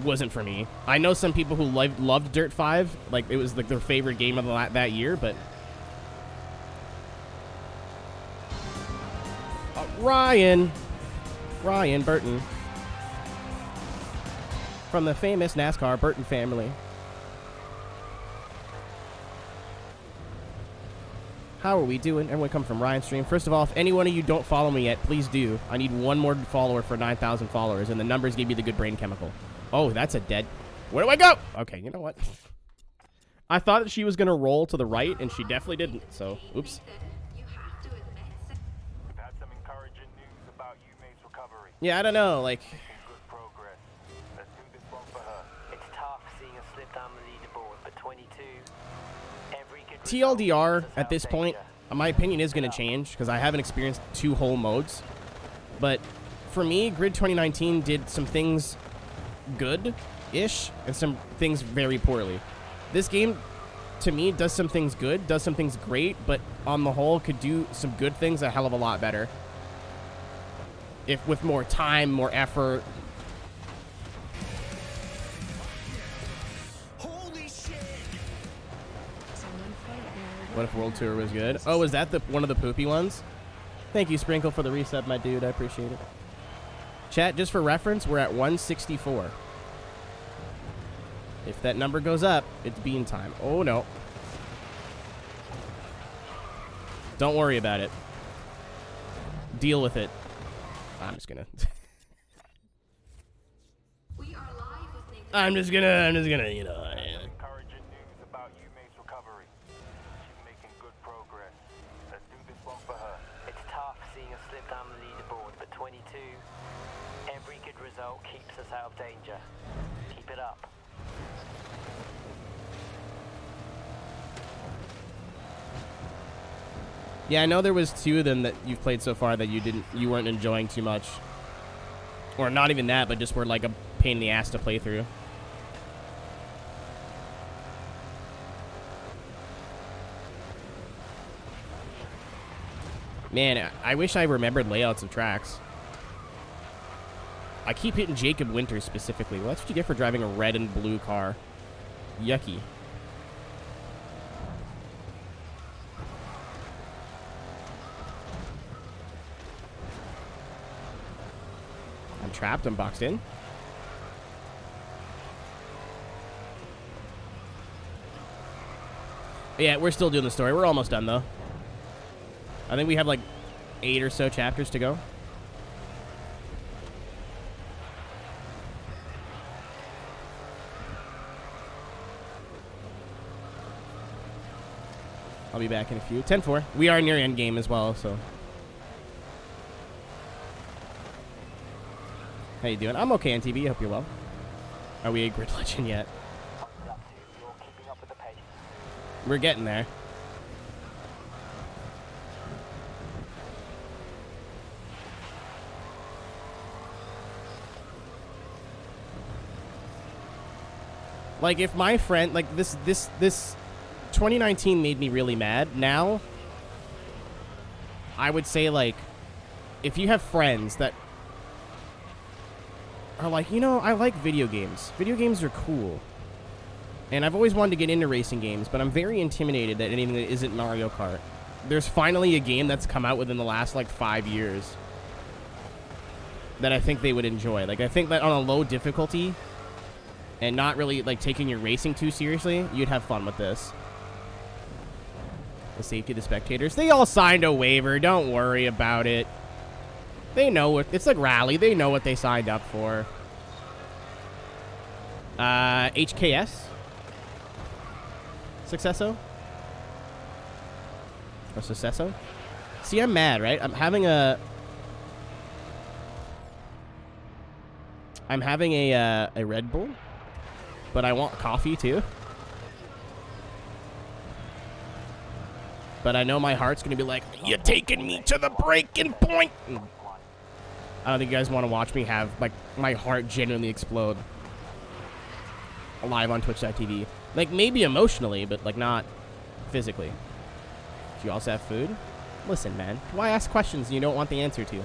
S1: wasn't for me. I know some people who loved Dirt 5, like it was like their favorite game of that year, but Ryan Burton from the famous NASCAR Burton family. How are we doing? Everyone come from Ryan's stream. First of all, if any one of you don't follow me yet, please do. I need one more follower for 9,000 followers, and the numbers give you the good brain chemical. Oh, that's a dead... Where do I go? Okay, you know what? I thought that she was going to roll to the right, and she definitely didn't, so... Oops.
S4: We've had some encouraging news about Yume's recovery.
S1: Yeah, I don't know, like...
S4: Good progress. Let's do this one for her.
S9: It's tough seeing a slip down the leaderboard, but 22. Every good
S1: TLDR, at this point, My opinion is going to change because I haven't experienced 2 whole modes. But for me, Grid 2019 did some things good-ish and some things very poorly. This game, to me, does some things good, does some things great, but on the whole could do some good things a hell of a lot better. If with more time, more effort. What if World Tour was good? Oh, was that one of the poopy ones? Thank you, Sprinkle, for the reset, my dude. I appreciate it. Chat, just for reference, we're at 164. If that number goes up, it's bean time. Oh, no. Don't worry about it. Deal with it. I'm just gonna... I'm just gonna, you know...
S4: Encouraging news about Yume's recovery. She's making good progress. Let's do this one for her.
S9: It's tough seeing us slip down the leaderboard, but 22, every good result keeps us out of danger. Keep it up.
S1: Yeah, I know there was 2 of them that you've played so far that you weren't enjoying too much. Or not even that, but just were like a pain in the ass to play through. Man, I wish I remembered layouts of tracks. I keep hitting Jacob Winters specifically. Well, that's what you get for driving a red and blue car. Yucky. I'm trapped. I'm boxed in. Yeah, we're still doing the story. We're almost done, though. I think we have like 8 or so chapters to go. I'll be back in a few. 10-4. We are near end game as well, so. How you doing? I'm okay, NTV. Hope you're well. Are we a Grid Legend yet? We're getting there. Like, if my friend, like, this 2019 made me really mad. Now, I would say, like, if you have friends that are like, you know, I like video games. Video games are cool. And I've always wanted to get into racing games, but I'm very intimidated that anything that isn't Mario Kart. There's finally a game that's come out within the last, like, 5 years that I think they would enjoy. Like, I think that on a low difficulty and not really, like, taking your racing too seriously, you'd have fun with this. The safety of the spectators. They all signed a waiver. Don't worry about it. They know what... It's like Rally. They know what they signed up for. HKS? Successo? Or Successo? See, I'm mad, right? I'm having a Red Bull, but I want coffee too. But I know my heart's gonna be like, you're taking me to the breaking point. I don't think you guys want to watch me have, like, my heart genuinely explode live on Twitch.tv. Like, maybe emotionally, but, like, not physically. Do you also have food? Listen, man. Why ask questions you don't want the answer to?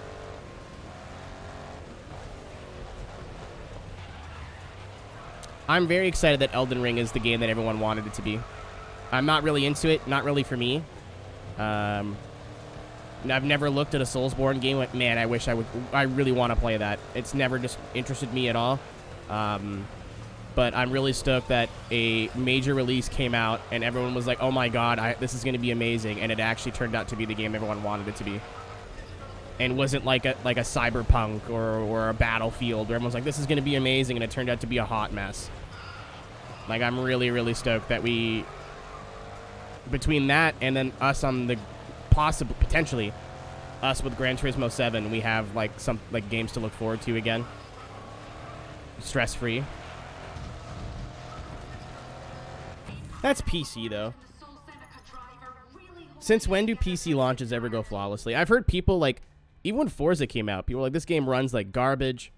S1: I'm very excited that Elden Ring is the game that everyone wanted it to be. I'm not really into it. Not really for me. I've never looked at a Soulsborne game like, man, I wish I would. I really want to play that. It's never just interested me at all. But I'm really stoked that a major release came out and everyone was like, oh my god, this is going to be amazing. And it actually turned out to be the game everyone wanted it to be. And wasn't like a Cyberpunk or a Battlefield where everyone's like, this is going to be amazing. And it turned out to be a hot mess. Like, I'm really, really stoked that we... Between that and then us on the... Potentially, us with Gran Turismo 7, we have, like, some, like, games to look forward to again. Stress-free. That's PC, though. Since when do PC launches ever go flawlessly? I've heard people like, even when Forza came out, people were like, this game runs like garbage.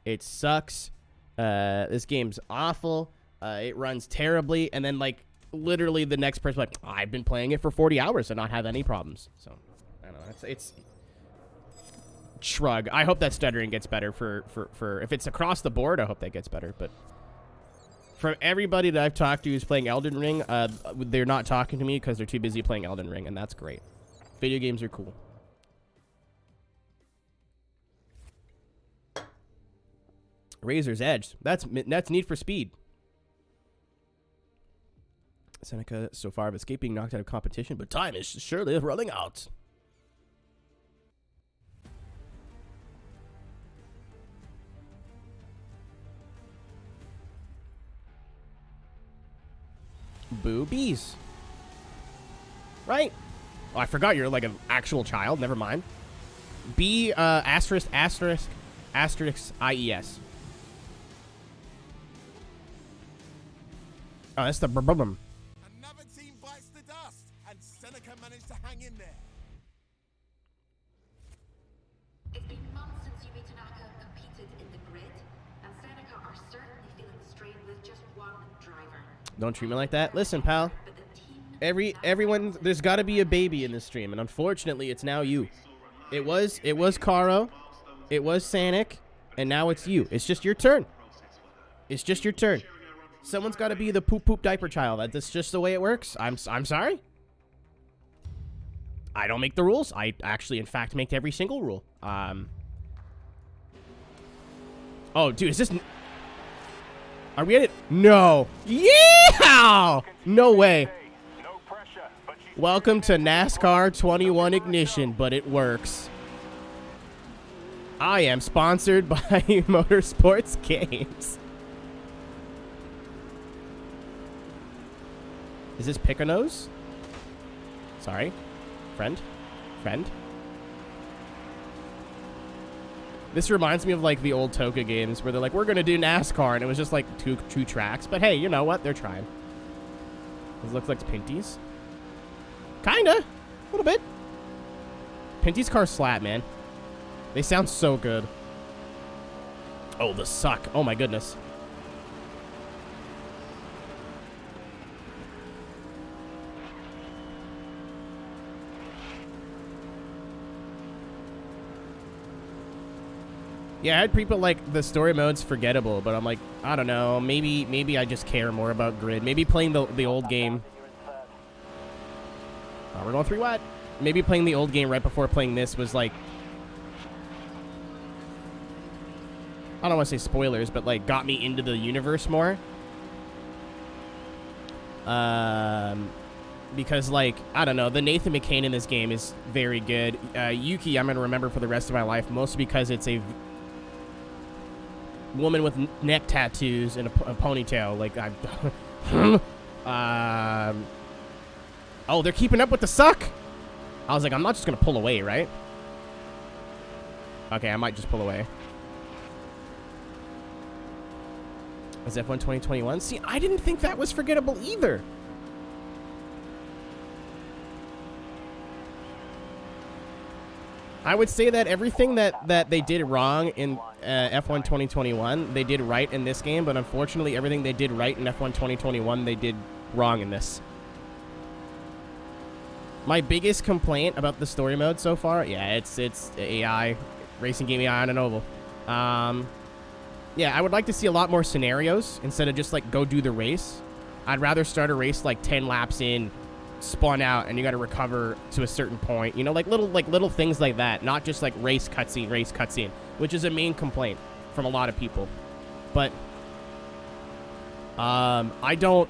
S1: It sucks. This game's awful. It runs terribly. And then like literally the next person like, I've been playing it for 40 hours and not have any problems. So I don't know. It's shrug. I hope that stuttering gets better for if it's across the board. I hope that gets better. But from everybody that I've talked to who's playing Elden Ring, they're not talking to me because they're too busy playing Elden Ring, and that's great. Video games are cool. Razor's Edge. That's Need for Speed. Seneca so far of escaping knocked out of competition, but time is surely running out. Boobies. Right? Oh, I forgot you're like an actual child. Never mind. B asterisk asterisk asterisk IES. Oh, that's the problem.
S10: Another team bites the dust, and Seneca managed to hang in there.
S3: It's been months since Yumi Tanaka competed in the grid, and Seneca are certainly feeling the strain with just one driver.
S1: Don't treat me like that. Listen, pal. Everyone, there's got to be a baby in this stream, and unfortunately, it's now you. It was Caro, it was Sanic, and now it's you. It's just your turn. It's just your turn. Someone's got to be the poop diaper child. That's just the way it works. I'm sorry. I don't make the rules. I actually, in fact, make every single rule. Oh, dude, is this? Are we at it? No. Yeah! No way. Welcome to NASCAR 21 Ignition, but it works. I am sponsored by Motorsports Games. Is this Picanos? Sorry. Friend? This reminds me of like the old Toka games where they're like, we're going to do NASCAR, and it was just like two tracks. But hey, you know what? They're trying. This looks like Pinty's. Kinda. A little bit. Pinty's cars slap, man. They sound so good. Oh, the suck. Oh my goodness. Yeah, I had people like the story mode's forgettable, but I'm like, I don't know. Maybe I just care more about grid. Maybe playing the old game. Oh, we're going 3 wide. Maybe playing the old game right before playing this was like, I don't want to say spoilers, but like got me into the universe more. Because like, I don't know, the Nathan McCain in this game is very good. Yuki, I'm going to remember for the rest of my life, mostly because it's a woman with neck tattoos and a ponytail. Like, oh, they're keeping up with the suck. I was like, I'm not just going to pull away, right? Okay, I might just pull away. Is F1 2021? See, I didn't think that was forgettable either. I would say that everything that they did wrong in F1 2021, they did right in this game, but unfortunately everything they did right in F1 2021, they did wrong in this. My biggest complaint about the story mode so far, yeah, it's AI, racing game AI on an oval. Yeah, I would like to see a lot more scenarios instead of just like go do the race. I'd rather start a race like 10 laps in, spawn out, and you got to recover to a certain point. You know, like little things like that, not just like race cutscene, which is a main complaint from a lot of people. But I don't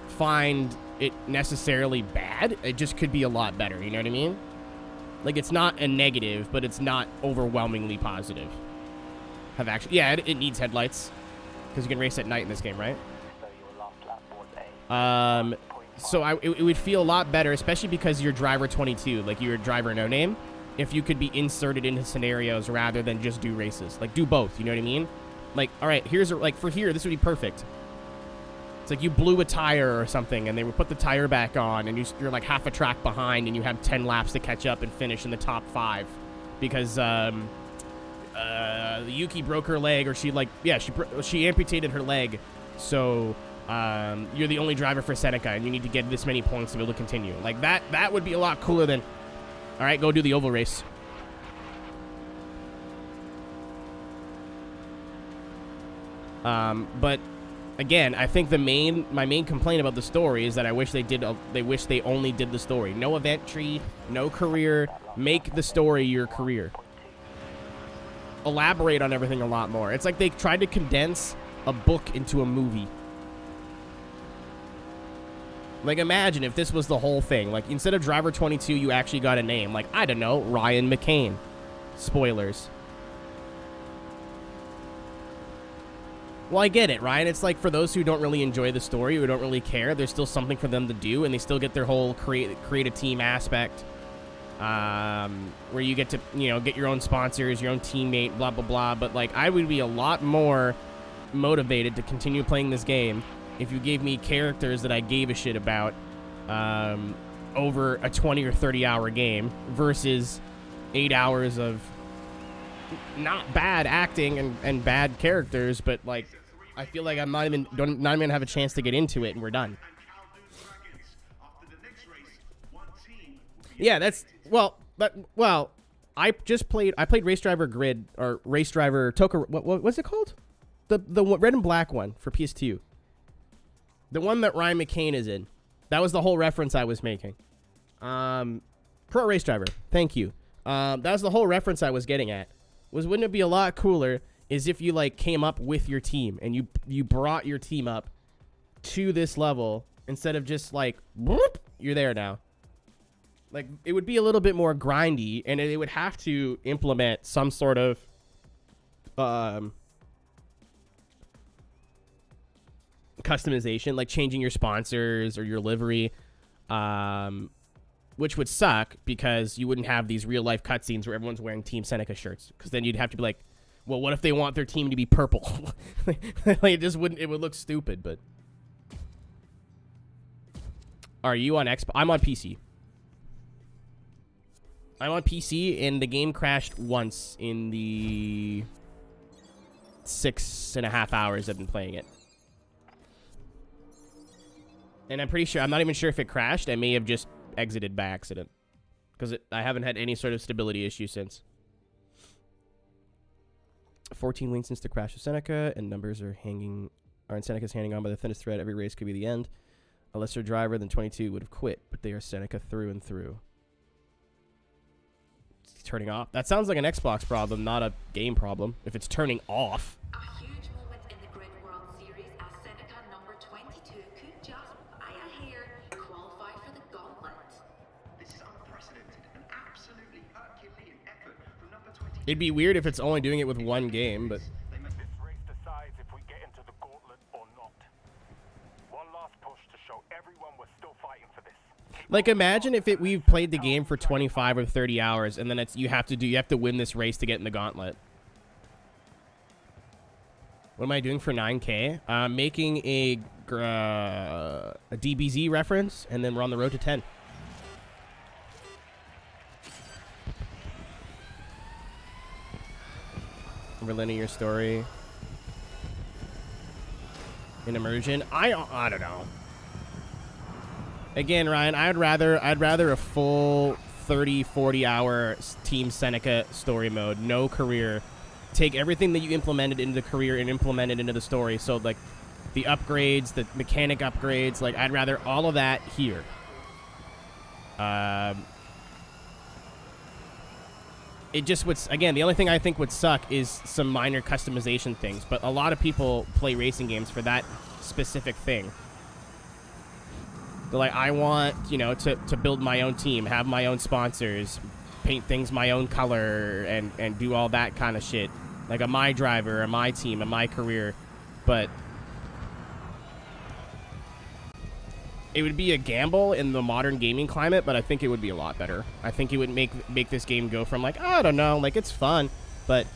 S1: find it necessarily bad. It just could be a lot better. You know what I mean? Like, it's not a negative, but it's not overwhelmingly positive. Have actually, yeah, it needs headlights because you can race at night in this game, right? So it would feel a lot better, especially because you're driver 22, like you're driver no name, if you could be inserted into scenarios rather than just do races. Like, do both, you know what I mean? Like, all right, here's like for here, this would be perfect. It's like you blew a tire or something, and they would put the tire back on, and you're like half a track behind, and you have 10 laps to catch up and finish in the top 5 because Yuki broke her leg, or she amputated her leg. So you're the only driver for Seneca, and you need to get this many points to be able to continue. Like that would be a lot cooler than, all right, go do the oval race. But again, I think my main complaint about the story is that I wish they only did the story. No event tree, no career. Make the story your career. Elaborate on everything a lot more. It's like they tried to condense a book into a movie. Like, imagine if this was the whole thing. Like, instead of Driver 22, you actually got a name. Like, I don't know, Ryan McCain. Spoilers. Well, I get it, Ryan. It's like, for those who don't really enjoy the story, who don't really care, there's still something for them to do, and they still get their whole create a team aspect, where you get to, get your own sponsors, your own teammate, blah, blah, blah. But, like, I would be a lot more motivated to continue playing this game if you gave me characters that I gave a shit about over a 20 or 30 hour game versus 8 hours of not bad acting and bad characters, but like I feel like I'm not even gonna have a chance to get into it, and we're done. Yeah, that's I played Race Driver Grid, or Race Driver Toka. What's it called? The red and black one for PS2. The one that Ryan McCain is in. That was the whole reference I was making. Pro Race Driver. Thank you. That was the whole reference I was getting at. Wouldn't it be a lot cooler is if you like came up with your team and you brought your team up to this level instead of just like whoop, you're there now. Like, it would be a little bit more grindy, and it would have to implement some sort of customization, like changing your sponsors or your livery, which would suck because you wouldn't have these real life cutscenes where everyone's wearing Team Seneca shirts, because then you'd have to be like, well, what if they want their team to be purple? Like, it would look stupid. But are you on Xbox? I'm on PC. And the game crashed once in the 6.5 hours I've been playing it. And I'm not even sure if it crashed. I may have just exited by accident, because I haven't had any sort of stability issue since. 14 weeks since the crash of Seneca, and numbers are in Seneca's hanging on by the thinnest thread. Every race could be the end. A lesser driver than 22 would have quit, but they are Seneca through and through. It's turning off. That sounds like an Xbox problem, not a game problem. If it's turning off.
S3: A huge moment in the Grid World Series as Seneca number 22 could just by a hair qualify for the gauntlet.
S2: This is unprecedented, an absolutely Herculean effort from number 22.
S1: It'd be weird if it's only doing it with one game, but
S4: This race decides if we get into the gauntlet or not. One last push to show everyone we're still fighting for this.
S1: like, imagine if we've played the game for 25 or 30 hours, and then you have to win this race to get in the gauntlet. What am I doing for 9K? Making a DBZ reference, and then we're on the road to 10. Linear story. In immersion. I don't know. Again, Ryan, I'd rather a full 30-40 hour Team Seneca story mode, no career. Take everything that you implemented into the career and implement it into the story. So, like, the upgrades, the mechanic upgrades, like, I'd rather all of that here. It just would, again, the only thing I think would suck is some minor customization things, but a lot of people play racing games for that specific thing. They're like, I want, to build my own team, have my own sponsors, paint things my own color, and do all that kind of shit. Like a my driver, a my team, a my career. But it would be a gamble in the modern gaming climate, but I think it would be a lot better. I think it would make this game go from, like, I don't know, like, it's fun, but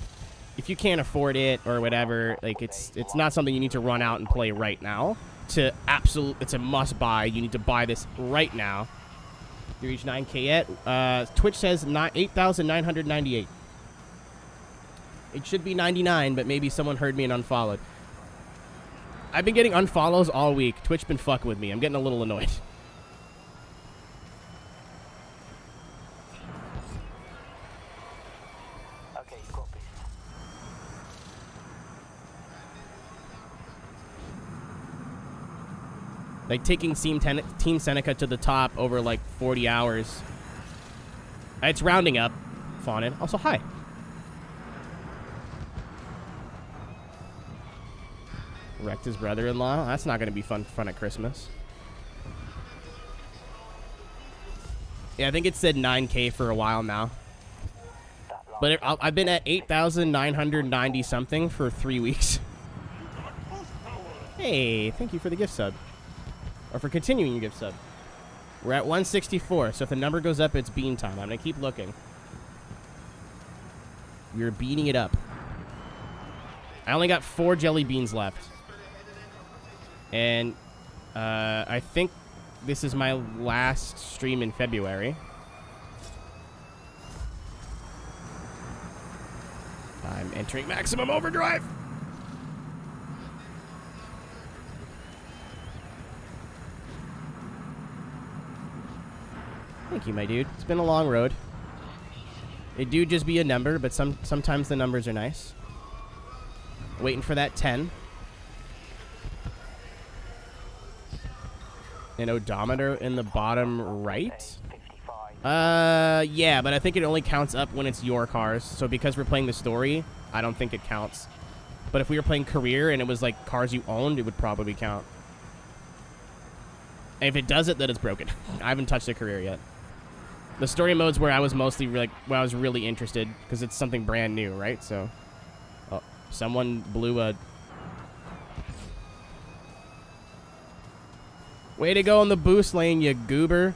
S1: if you can't afford it or whatever, like, it's not something you need to run out and play right now. it's a must buy. You need to buy this right now. You reach 9K yet? Twitch says 8,998. It should be 99, but maybe someone heard me and unfollowed. I've been getting unfollows all week. Twitch been fucking with me. I'm getting a little annoyed.
S9: Okay, copy.
S1: Like taking Team Seneca to the top over like 40 hours. It's rounding up. Fawnin. Also, hi. Wrecked his brother-in-law. That's not going to be fun at Christmas. Yeah, I think it said 9K for a while now. But I've been at 8,990 something for 3 weeks. Hey, thank you for the gift sub. Or for continuing your gift sub. We're at 164, so if the number goes up, it's bean time. I'm going to keep looking. We're beating it up. I only got 4 jelly beans left. And I think this is my last stream in February. I'm entering maximum overdrive. Thank you, my dude. It's been a long road. It do just be a number, but sometimes the numbers are nice. Waiting for that 10. An odometer in the bottom right? Yeah, but I think it only counts up when it's your cars. So because we're playing the story, I don't think it counts. But if we were playing career and it was like cars you owned, it would probably count. And if it does it, then it's broken. I haven't touched a career yet. The story mode's where I was mostly like, where I was really interested because it's something brand new, right? So, oh, someone blew a... Way to go in the boost lane, you goober.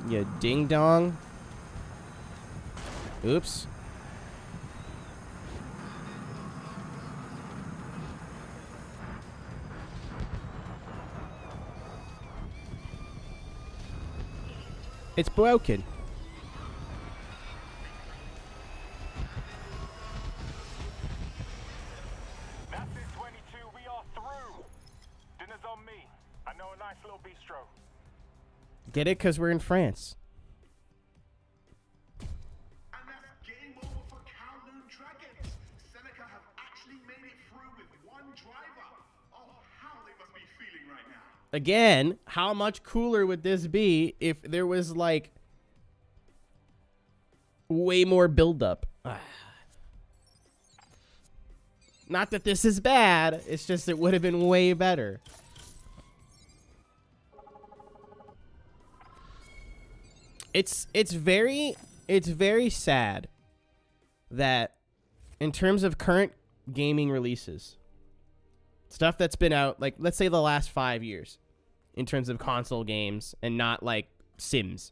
S1: You ding-dong. Oops. It's broken.
S4: That's it, 22. We are through. Dinner's on me. I know a nice little bistro.
S1: Get it? Because we're in France.
S2: And that's game over for Kowloon Dragons. Seneca have actually made it through with one driver. Oh, how they must be feeling right now.
S1: Again, how much cooler would this be if there was, like, way more buildup? Not that this is bad. It's just it would have been way better. It's very sad that in terms of current gaming releases, stuff that's been out, like, let's say the last 5 years in terms of console games and not like Sims,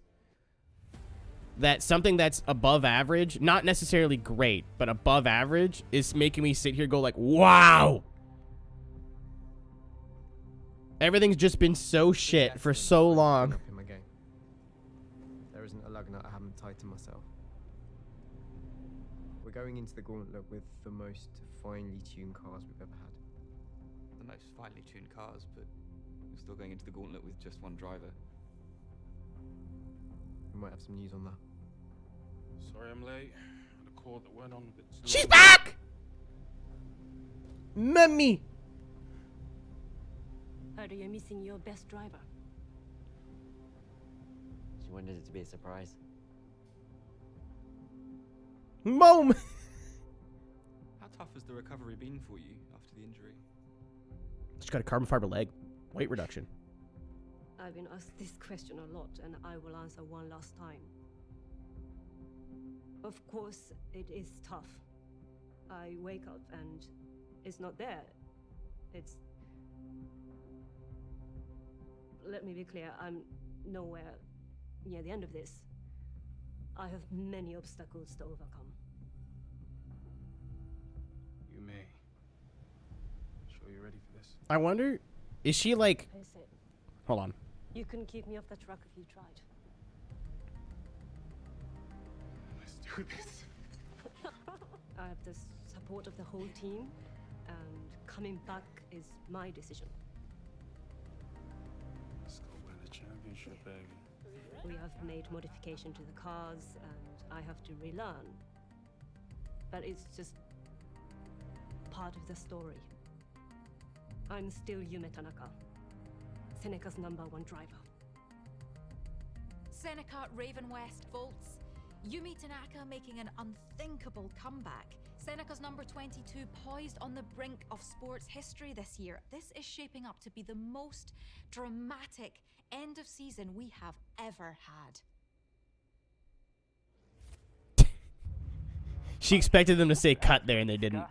S1: that something that's above average, not necessarily great, but above average, is making me sit here and go like, wow. Everything's just been so shit for so long.
S11: There isn't a lug nut I haven't tied to myself. We're going into the gauntlet with the most finely tuned cars we've ever had.
S12: The most finely tuned cars, but we're still going into the gauntlet with just one driver.
S11: We might have some news on that.
S7: Sorry I'm late. Had a call that went on a bit too
S1: She's
S7: long.
S1: back! Mummy!
S13: Heard you're missing your best driver.
S14: She wanted it to be a surprise.
S1: Mom!
S12: How tough has the recovery been for you after the injury?
S1: Just got a carbon fiber leg. Weight reduction.
S13: I've been asked this question a lot, and I will answer one last time. Of course, it is tough. I wake up and it's not there. It's... Let me be clear, I'm nowhere near the end of this. I have many obstacles to overcome.
S7: You may. Sure you're ready for this?
S1: I wonder, is she like...
S13: Face it.
S1: Hold on.
S13: You couldn't keep me off the truck if you tried.
S7: Let's do this.
S13: I have the support of the whole team, and coming back is my decision.
S7: Let's go win the championship, baby.
S13: We have made modification to the cars, and I have to relearn. But it's just part of the story. I'm still Yume Tanaka, Seneca's #1 driver.
S5: Seneca, Raven West, Volts. Yumi Tanaka making an unthinkable comeback. Seneca's number 22 poised on the brink of sports history this year. This is shaping up to be the most dramatic end of season we have ever had.
S1: She expected them to say cut there and they didn't.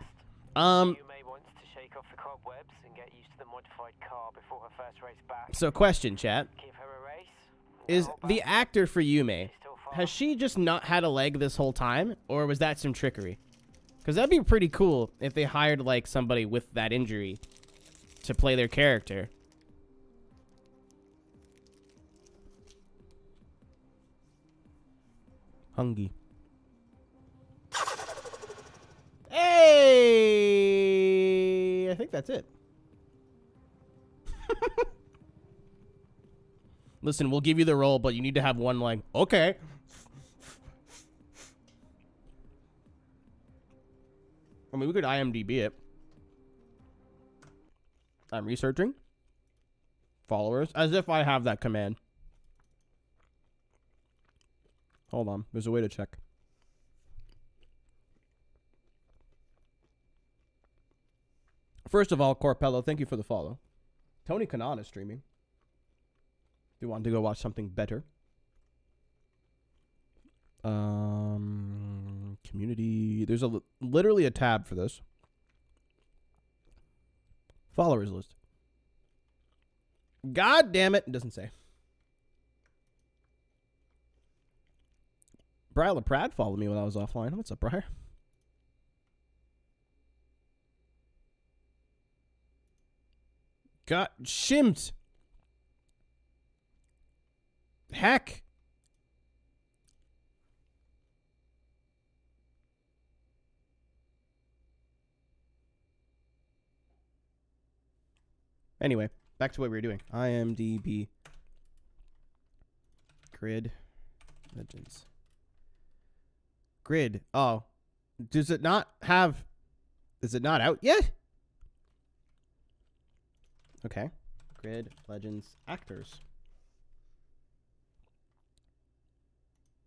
S9: Yume wants to shake off the cobwebs and get used to the modified car before her first race back.
S1: So question, chat.
S9: Give her a race.
S1: Is the actor for Yume, has she just not had a leg this whole time? Or was that some trickery? Because that'd be pretty cool if they hired like somebody with that injury to play their character. Hungry. Hey! I think that's it. Listen, we'll give you the role, but you need to have one leg. Okay. I mean, we could IMDb it. I'm researching. Followers. As if I have that command. Hold on. There's a way to check. First of all, Corpello, thank you for the follow. Tony Kanan is streaming. Do you want to go watch something better? Community. There's literally a tab for this. Followers list. God damn it. It doesn't say. Briar LaPrade followed me when I was offline. What's up, Briar? Got shimped. Heck. Anyway, back to what we were doing. IMDb. Grid. Legends. Grid. Oh. Does it not have... Is it not out yet? Okay. Grid. Legends. Actors.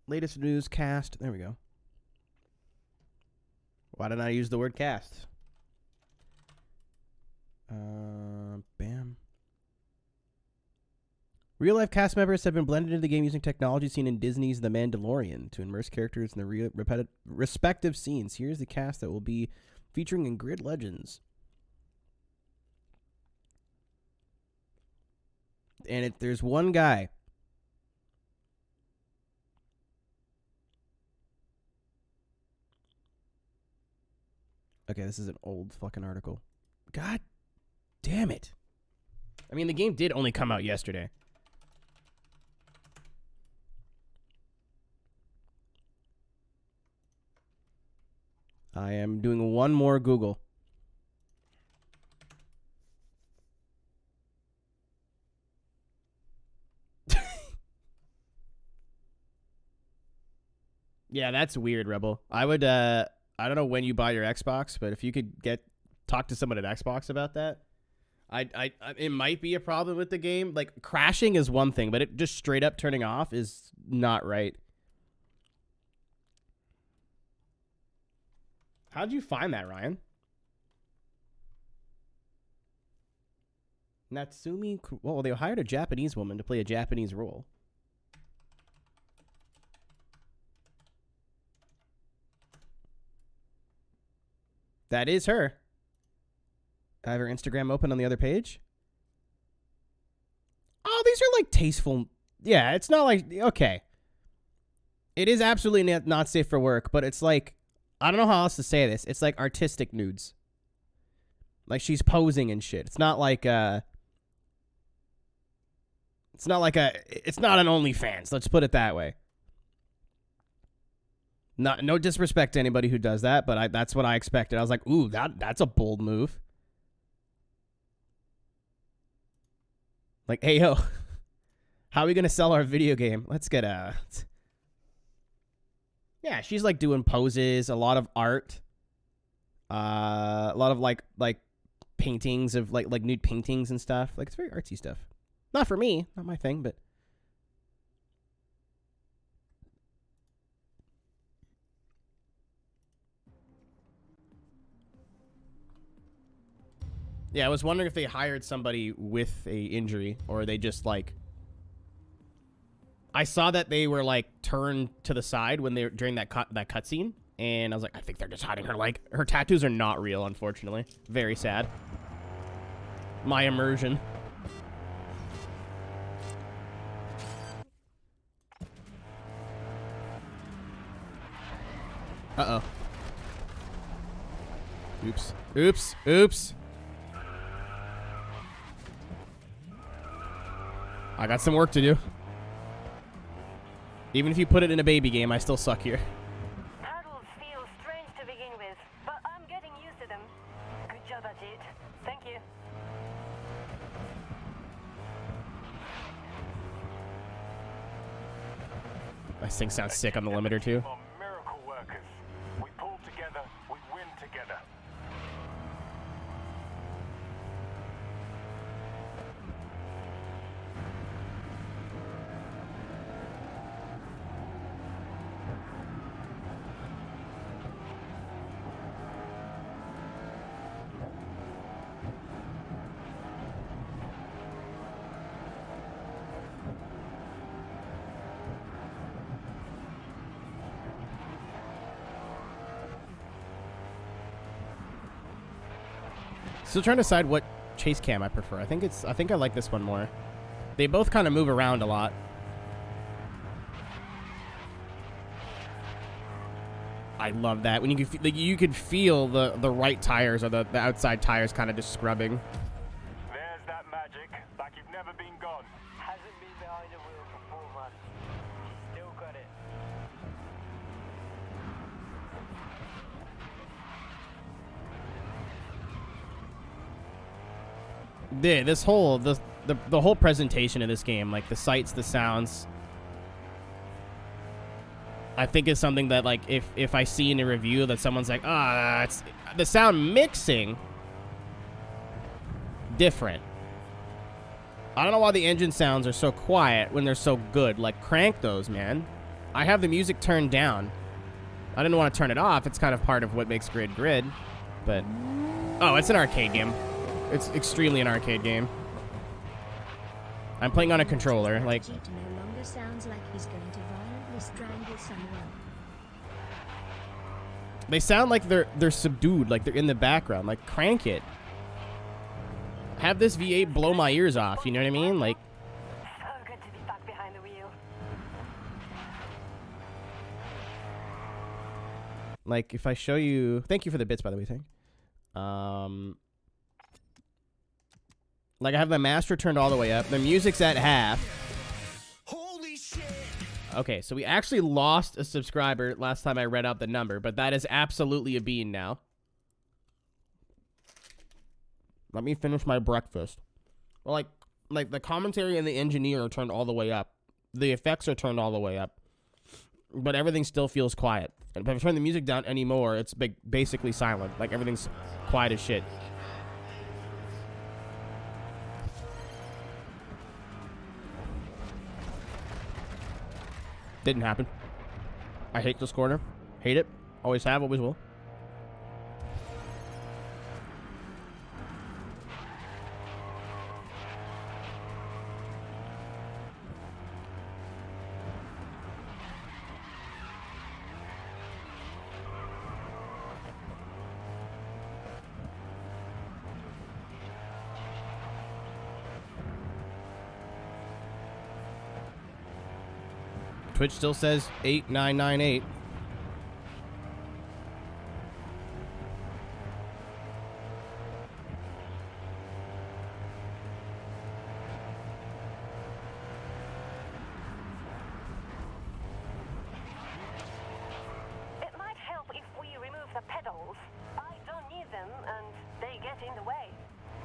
S1: Latest newscast. There we go. Why didn't I use the word cast? Bam. Real-life cast members have been blended into the game using technology seen in Disney's The Mandalorian to immerse characters in the respective scenes. Here's the cast that will be featuring in Grid Legends. And there's one guy. Okay, this is an old fucking article. God damn it. I mean, the game did only come out yesterday. I am doing one more Google. Yeah, that's weird, Rebel. I would, I don't know when you buy your Xbox, but if you could talk to someone at Xbox about that, it might be a problem with the game. Like, crashing is one thing, but it just straight up turning off is not right. How'd you find that, Ryan? Natsumi... Well, they hired a Japanese woman to play a Japanese role. That is her. I have her Instagram open on the other page. Oh, these are like tasteful. Yeah, it's not like... Okay. It is absolutely not safe for work, but it's like... I don't know how else to say this. It's like artistic nudes. Like, she's posing and shit. It's not like it's not an OnlyFans. Let's put it that way. No disrespect to anybody who does that, but that's what I expected. I was like, ooh, that's a bold move. Like, hey, yo, how are we going to sell our video game? Let's get a... Yeah, she's, like, doing poses, a lot of art. A lot of, like paintings of, like nude paintings and stuff. Like, it's very artsy stuff. Not for me. Not my thing, but... Yeah, I was wondering if they hired somebody with a injury or they just like... I saw that they were like turned to the side when they were during that cutscene, and I was like, I think they're just hiding her leg. Her tattoos are not real, unfortunately. Very sad. My immersion. Uh-oh. Oops. Oops. Oops. I got some work to do. Even if you put it in a baby game, I still suck here.
S15: Paddles feel strange to begin with, but I'm getting used to them. Good job, Ajit. Thank you.
S1: This thing sounds sick on the limiter, too.
S4: Miracle workers. We pull together, we win together.
S1: Still trying to decide what chase cam I prefer. I think I like this one more. They both kind of move around a lot. I love that when you can feel the right tires or the outside tires kind of just scrubbing.
S4: There's that magic, like you've never been gone.
S9: Hasn't been behind the wheel for 4 months. Still got it.
S1: This whole the whole presentation of this game, like the sights, the sounds, I think is something that like if I see in a review that someone's like, it's the sound mixing different. I don't know why the engine sounds are so quiet when they're so good. Like, crank those, man. I have the music turned down. I didn't want to turn it off. It's kind of part of what makes Grid, but oh, it's an arcade game. It's extremely an arcade game. I'm playing on a controller. Like,
S8: Ajit no longer sounds like he's going to violently strangle someone.
S1: They sound like they're subdued, like they're in the background. Like, crank it. Have this V8 blow my ears off. You know what I mean? Like.
S15: So good to be back behind the wheel.
S1: Like, if I show you... Thank you for the bits, by the way, thing. Like, I have my master turned all the way up. The music's at half.
S10: Holy shit!
S1: Okay, so we actually lost a subscriber last time I read out the number, but that is absolutely a bean now. Let me finish my breakfast. Well, like the commentary and the engineer are turned all the way up. The effects are turned all the way up. But everything still feels quiet. And if I turn the music down anymore, it's basically silent. Like, everything's quiet as shit. Didn't happen. I hate this corner. Hate it. Always have, always will. Twitch still says 8998.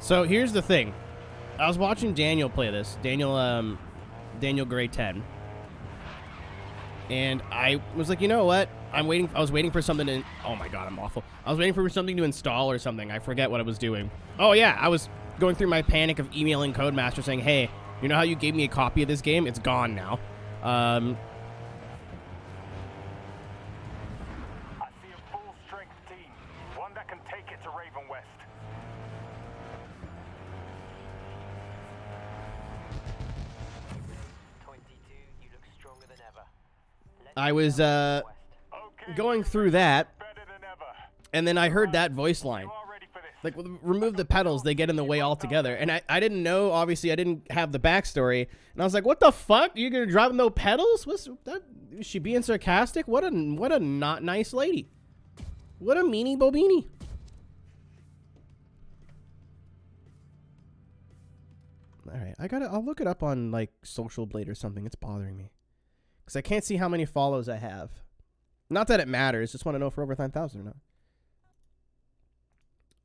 S1: So here's the thing. I was watching Daniel play this. Daniel Gray 10. And I was like, you know what? I was waiting for something to... Oh my god, I'm awful. I was waiting for something to install or something. I forget what I was doing. Oh yeah, I was going through my panic of emailing Codemaster saying, hey, you know how you gave me a copy of this game? It's gone now.
S4: I see a full-strength team. One that can take it to Raven West.
S1: I was going through that, and then I heard that voice line. Like, remove the pedals, they get in the way altogether. And I didn't know, obviously, I didn't have the backstory. And I was like, what the fuck? You're going to drive with no pedals? What's that? Is she being sarcastic? What a not nice lady. What a meanie bobini. All right, I'll look it up on, like, Social Blade or something. It's bothering me. Because I can't see how many follows I have. Not that it matters. Just want to know if we're over 9,000 or not.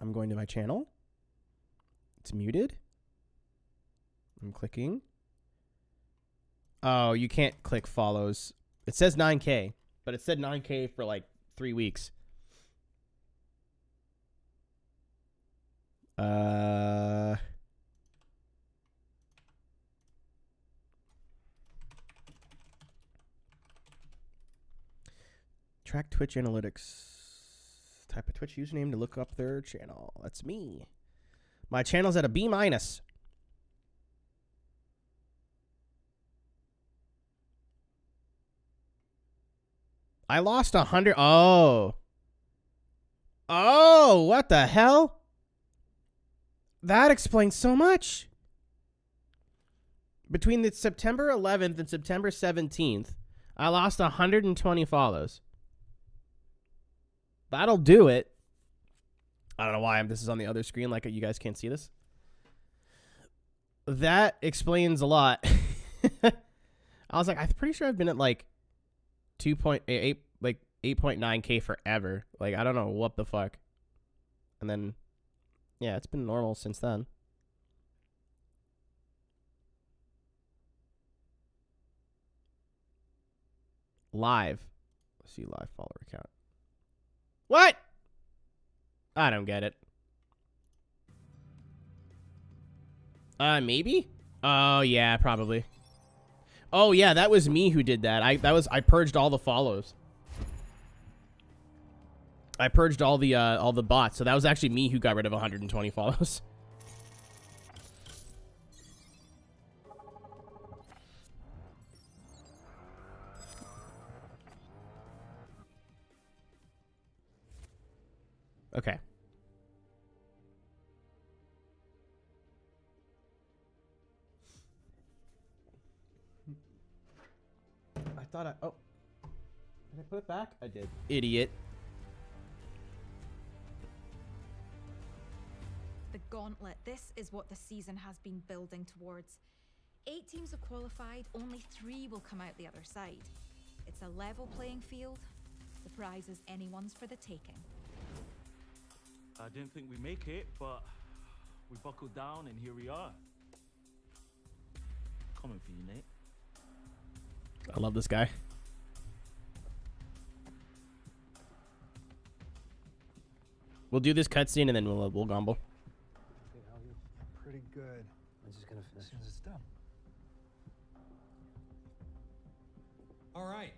S1: I'm going to my channel. It's muted. I'm clicking. Oh, you can't click follows. It says 9K, but it said 9K for like 3 weeks. Track Twitch analytics. Type a Twitch username to look up their channel. That's me. My channel's at a B-. I lost 100. Oh. Oh, what the hell? That explains so much. Between the September 11th and September 17th, I lost 120 follows. That'll do it. I don't know why this is on the other screen, like you guys can't see this. That explains a lot. I was like, I'm pretty sure I've been at like 2.8, like 8.9K forever. Like, I don't know what the fuck. And then, yeah, it's been normal since then. Live. Let's see, live follower count. What? I don't get it. Maybe? Oh, yeah, probably. Oh, yeah, that was me who did that. I purged all the follows. I purged all the bots, so that was actually me who got rid of 120 follows. Okay. I thought oh. Did I put it back? I did. Idiot.
S5: The gauntlet. This is what the season has been building towards. 8 teams have qualified, only 3 will come out the other side. It's a level playing field. The prize is anyone's for the taking.
S16: I didn't think we'd make it, but we buckled down and here we are. Coming for you, Nate.
S1: I love this guy. We'll do this cutscene and then we'll gombo.
S17: Pretty good.
S14: I'm just gonna finish.
S17: As soon as it's done. All right.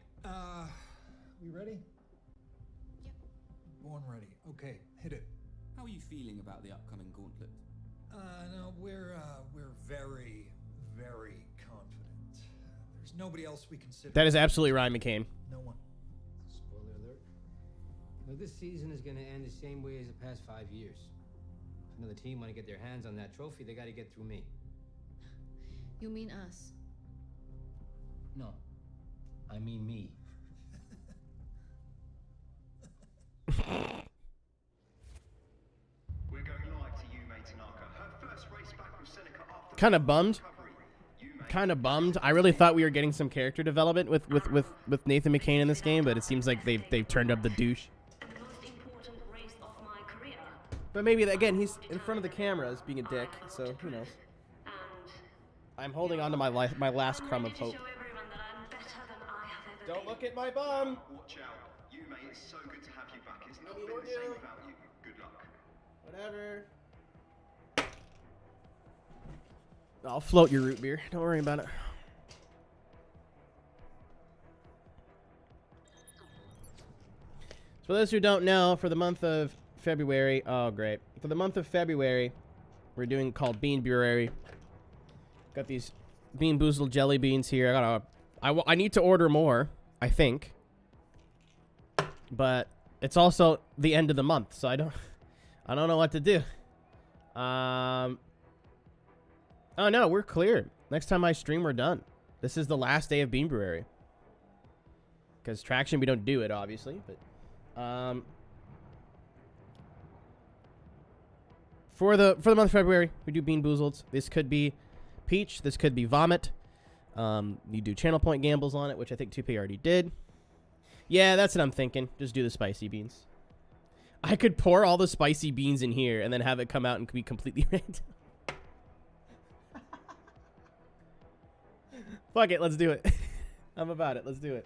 S17: We ready?
S5: Yep.
S17: Born ready. Okay, hit it.
S18: How are you feeling about the upcoming gauntlet?
S17: No, we're very, very confident. There's nobody else we consider.
S1: That is absolutely Ryan McCain.
S17: No one.
S19: Spoiler alert. Now, this season is going to end the same way as the past 5 years. If another team want to get their hands on that trophy, they got to get through me.
S20: You mean us?
S19: No, I mean me.
S2: We're going live to Yume Tanaka. Her first race back with Seneca after
S1: Kind of bummed. Kind of bummed. I really thought we were getting some character development with Nathan McCain in this game, but it seems like they've turned up the douche.
S15: The most important race of my career.
S1: But maybe, again, he's in front of the camera as being a dick, so who knows. I'm holding on to my last crumb of hope. Don't look at my bum!
S2: Watch out. You, mate, it's so good to have you back. It's not been the same without you. Good luck.
S1: Whatever. I'll float your root beer. Don't worry about it. So for those who don't know, for the month of February, oh great. For the month of February, we're doing called Bean Burery. Got these Bean Boozled jelly beans here. I need to order more, I think. But it's also the end of the month, so I don't know what to do. Oh no, we're clear. Next time I stream, we're done. This is the last day of Bean Brewery. Because Traction, we don't do it, obviously. But for the month of February, we do Bean Boozled. This could be Peach. This could be Vomit. You do channel point gambles on it, which I think 2P already did. Yeah, that's what I'm thinking. Just do the spicy beans. I could pour all the spicy beans in here and then have it come out and be completely random. Fuck it, let's do it. I'm about it. Let's do it.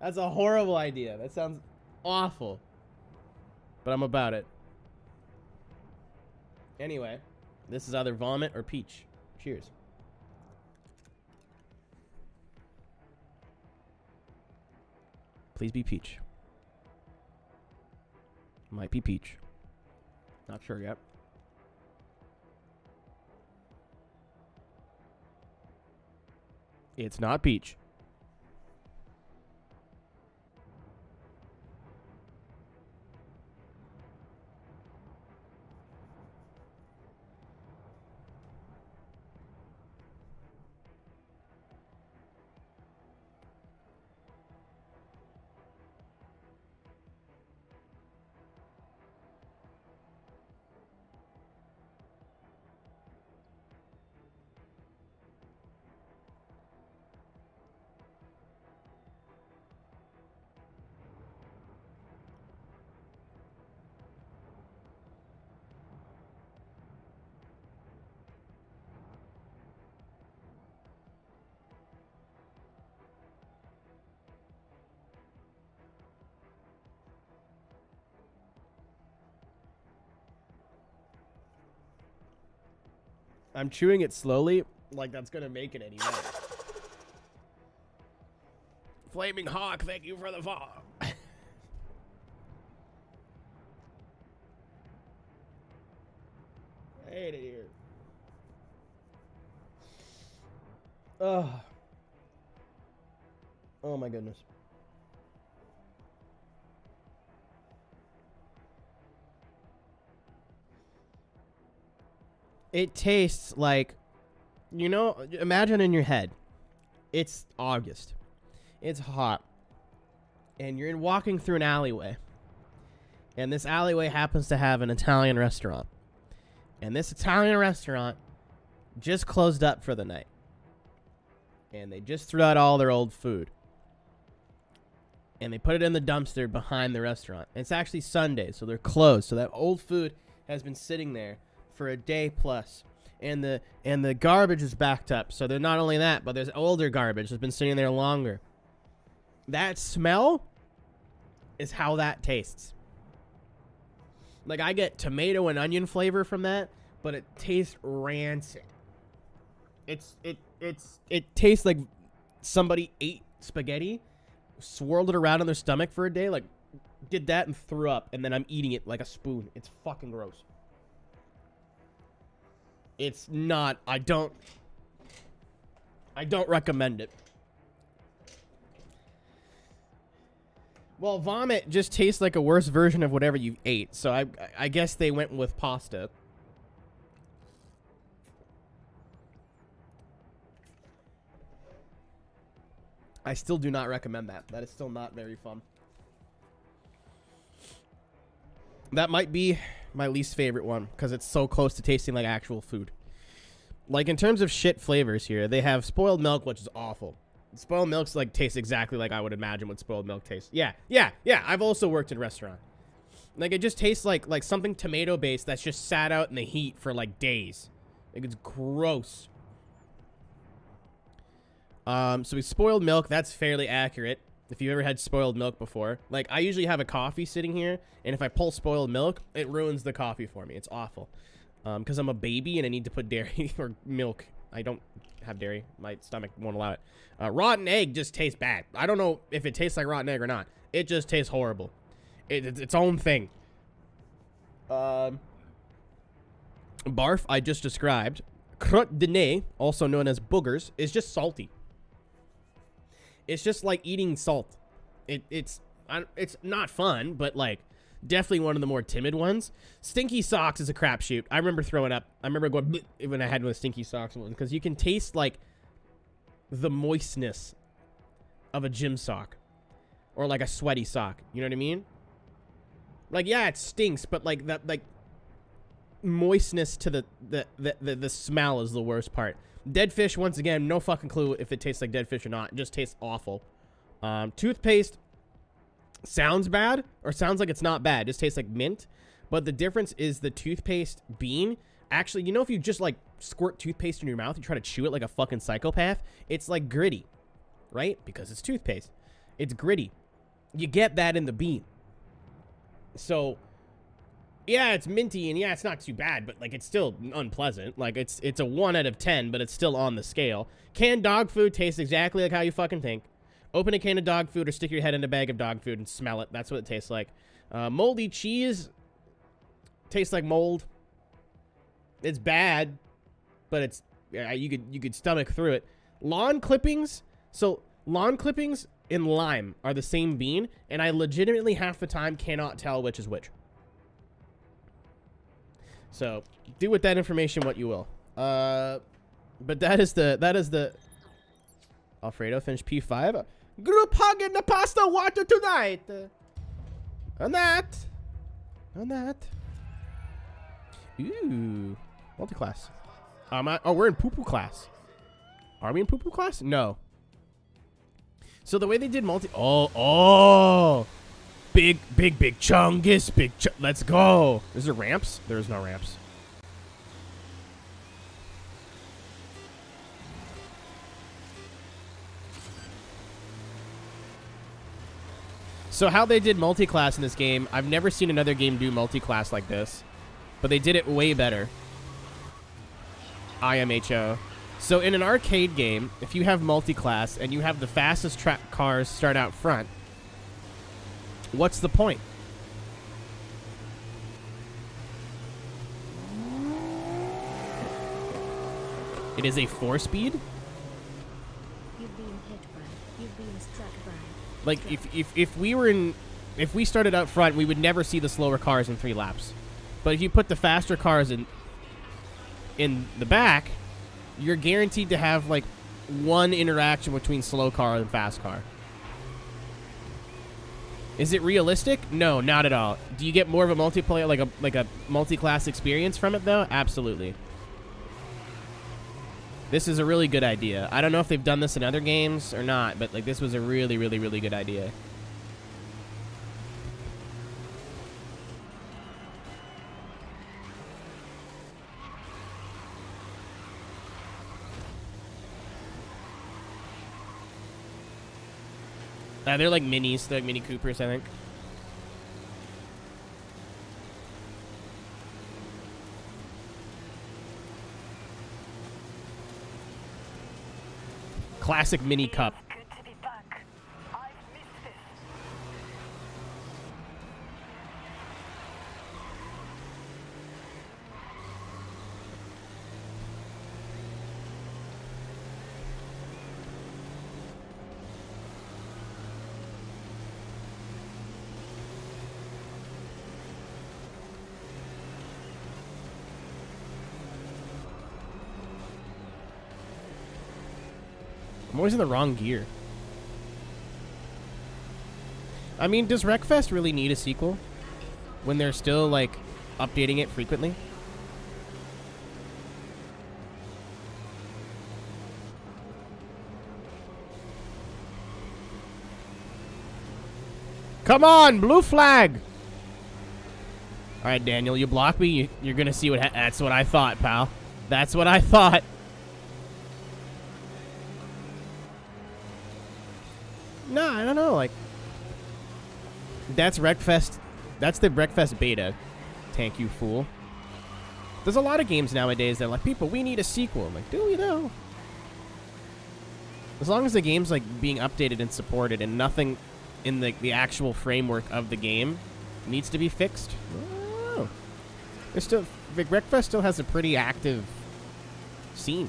S1: That's a horrible idea. That sounds awful. But I'm about it. Anyway, this is either Vomit or Peach. Cheers. Please be Peach. Might be Peach. Not sure yet. It's not Peach. I'm chewing it slowly, like that's gonna make it any better. Flaming Hawk, thank you for the follow. I hate it here. Ugh. Oh my goodness. It tastes like, you know, imagine in your head, it's August, it's hot, and you're walking through an alleyway, and this alleyway happens to have an Italian restaurant, and this Italian restaurant just closed up for the night, and they just threw out all their old food, and they put it in the dumpster behind the restaurant. It's actually Sunday, so they're closed, so that old food has been sitting there for a day plus, and the garbage is backed up, so they're not only that, but there's older garbage that's been sitting there longer. That smell is how that tastes. Like, I get tomato and onion flavor from that, but it tastes rancid. It tastes like somebody ate spaghetti, swirled it around in their stomach for a day, like did that and threw up, and then I'm eating it like a spoon. It's fucking gross. It's not, I don't recommend it. Well, Vomit just tastes like a worse version of whatever you ate, so I guess they went with pasta. I still do not recommend that. That is still not very fun. That might be my least favorite one because it's so close to tasting like actual food. Like, in terms of shit flavors here, they have spoiled milk, which is awful. Spoiled milk's like tastes exactly like I would imagine what spoiled milk tastes. Yeah. I've also worked in a restaurant. Like, it just tastes like something tomato-based that's just sat out in the heat for, like, days. Like, it's gross. So we spoiled milk. That's fairly accurate. If you've ever had spoiled milk before. Like, I usually have a coffee sitting here, and if I pull spoiled milk, it ruins the coffee for me. It's awful. Because I'm a baby and I need to put dairy or milk. I don't have dairy. My stomach won't allow it. Rotten egg just tastes bad. I don't know if it tastes like rotten egg or not. It just tastes horrible. It's its own thing. Barf, I just described. Crotte de nez, also known as boogers, is just salty. It's just like eating salt. It's not fun, but like definitely one of the more timid ones. Stinky socks is a crapshoot. I remember throwing up. I remember going bleh when I had one of the stinky socks ones because you can taste like the moistness of a gym sock or like a sweaty sock. You know what I mean? Like, yeah, it stinks, but like that, like moistness to the smell is the worst part. Dead fish, once again, no fucking clue if it tastes like dead fish or not. It just tastes awful. Toothpaste sounds bad, or sounds like it's not bad. It just tastes like mint. But the difference is the toothpaste bean. Actually, you know, if you just like squirt toothpaste in your mouth and try to chew it like a fucking psychopath, it's like gritty, right? Because it's toothpaste. It's gritty. You get that in the bean. So yeah, it's minty, and yeah, it's not too bad, but like it's still unpleasant. Like it's a 1 out of 10, but it's still on the scale. Canned dog food tastes exactly like how you fucking think. Open a can of dog food or stick your head in a bag of dog food and smell it. That's what it tastes like. Moldy cheese tastes like mold. It's bad, but it's you could stomach through it. Lawn clippings. So lawn clippings and lime are the same bean, and I legitimately half the time cannot tell which is which. So do with that information what you will. But that is the Alfredo finished P5. Group hug in the pasta water tonight. On that. Ooh, multi-class. Oh, we're in poo-poo class. Are we in poo-poo class? No. So the way they did big chungus, let's go. Is there ramps? There's no ramps. So how they did multi-class in this game, I've never seen another game do multi-class like this, but they did it way better. IMHO. So in an arcade game, if you have multi-class and you have the fastest track cars start out front, what's the point? It is a 4-speed?
S8: You've been hit by. You've been struck by.
S1: Like if we started out front, we would never see the slower cars in 3 laps. But if you put the faster cars in the back, you're guaranteed to have like 1 interaction between slow car and fast car. Is it realistic? No, not at all. Do you get more of a multiplayer, like a multi-class experience from it though? Absolutely. This is a really good idea. I don't know if they've done this in other games or not, but like this was a really, really, really good idea. They're like minis. They're like Mini Coopers, I think. Classic Mini Cup. I'm always in the wrong gear. I mean, does Wreckfest really need a sequel when they're still, like, updating it frequently? Come on, blue flag! right, Daniel, you block me, you're gonna see what that's what I thought, pal. That's what I thought. No, I don't know, like... That's Wreckfest. That's the Wreckfest beta. Tank, you fool. There's a lot of games nowadays that are like, people, we need a sequel. I'm like, do we though? As long as the game's like being updated and supported and nothing in the actual framework of the game needs to be fixed. Oh. There's still... Wreckfest still has a pretty active scene.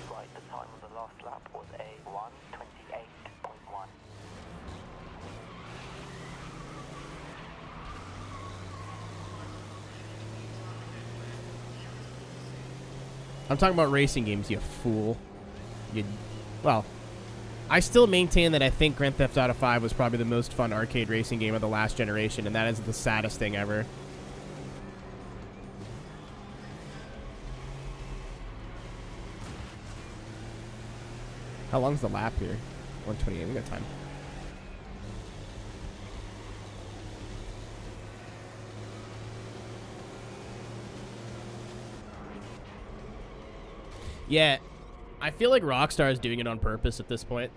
S9: Right, the time on the last lap was a 1:28.1.
S1: I'm talking about racing games, you fool. Well, I still maintain that I think Grand Theft Auto 5 was probably the most fun arcade racing game of the last generation, and that is the saddest thing ever. How long's the lap here? 128. We got time. Yeah, I feel like Rockstar is doing it on purpose at this point.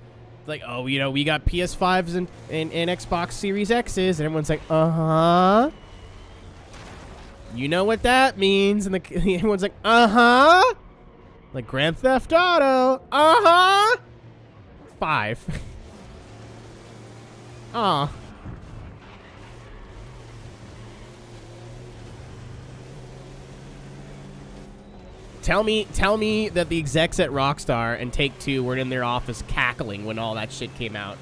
S1: Like, oh, you know, we got PS5s and Xbox Series X's, and everyone's like, uh-huh. You know what that means? And everyone's like, uh-huh. Like Grand Theft Auto, uh-huh. 5. Aw. Tell me that the execs at Rockstar and Take-Two were in their office cackling when all that shit came out.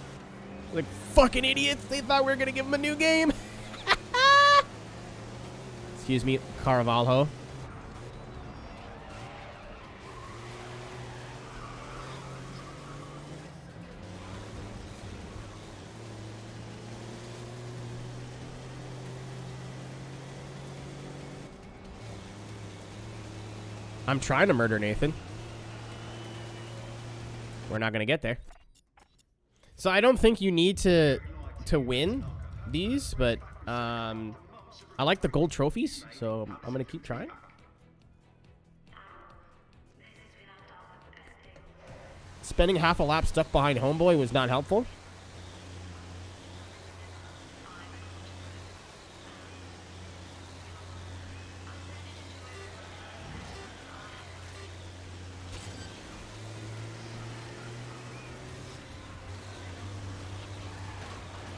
S1: Like, fucking idiots, they thought we were gonna give them a new game. Excuse me, Carvalho. I'm trying to murder Nathan. We're not going to get there. So I don't think you need to win these, but I like the gold trophies, so I'm going to keep trying. Spending half a lap stuck behind Homeboy was not helpful.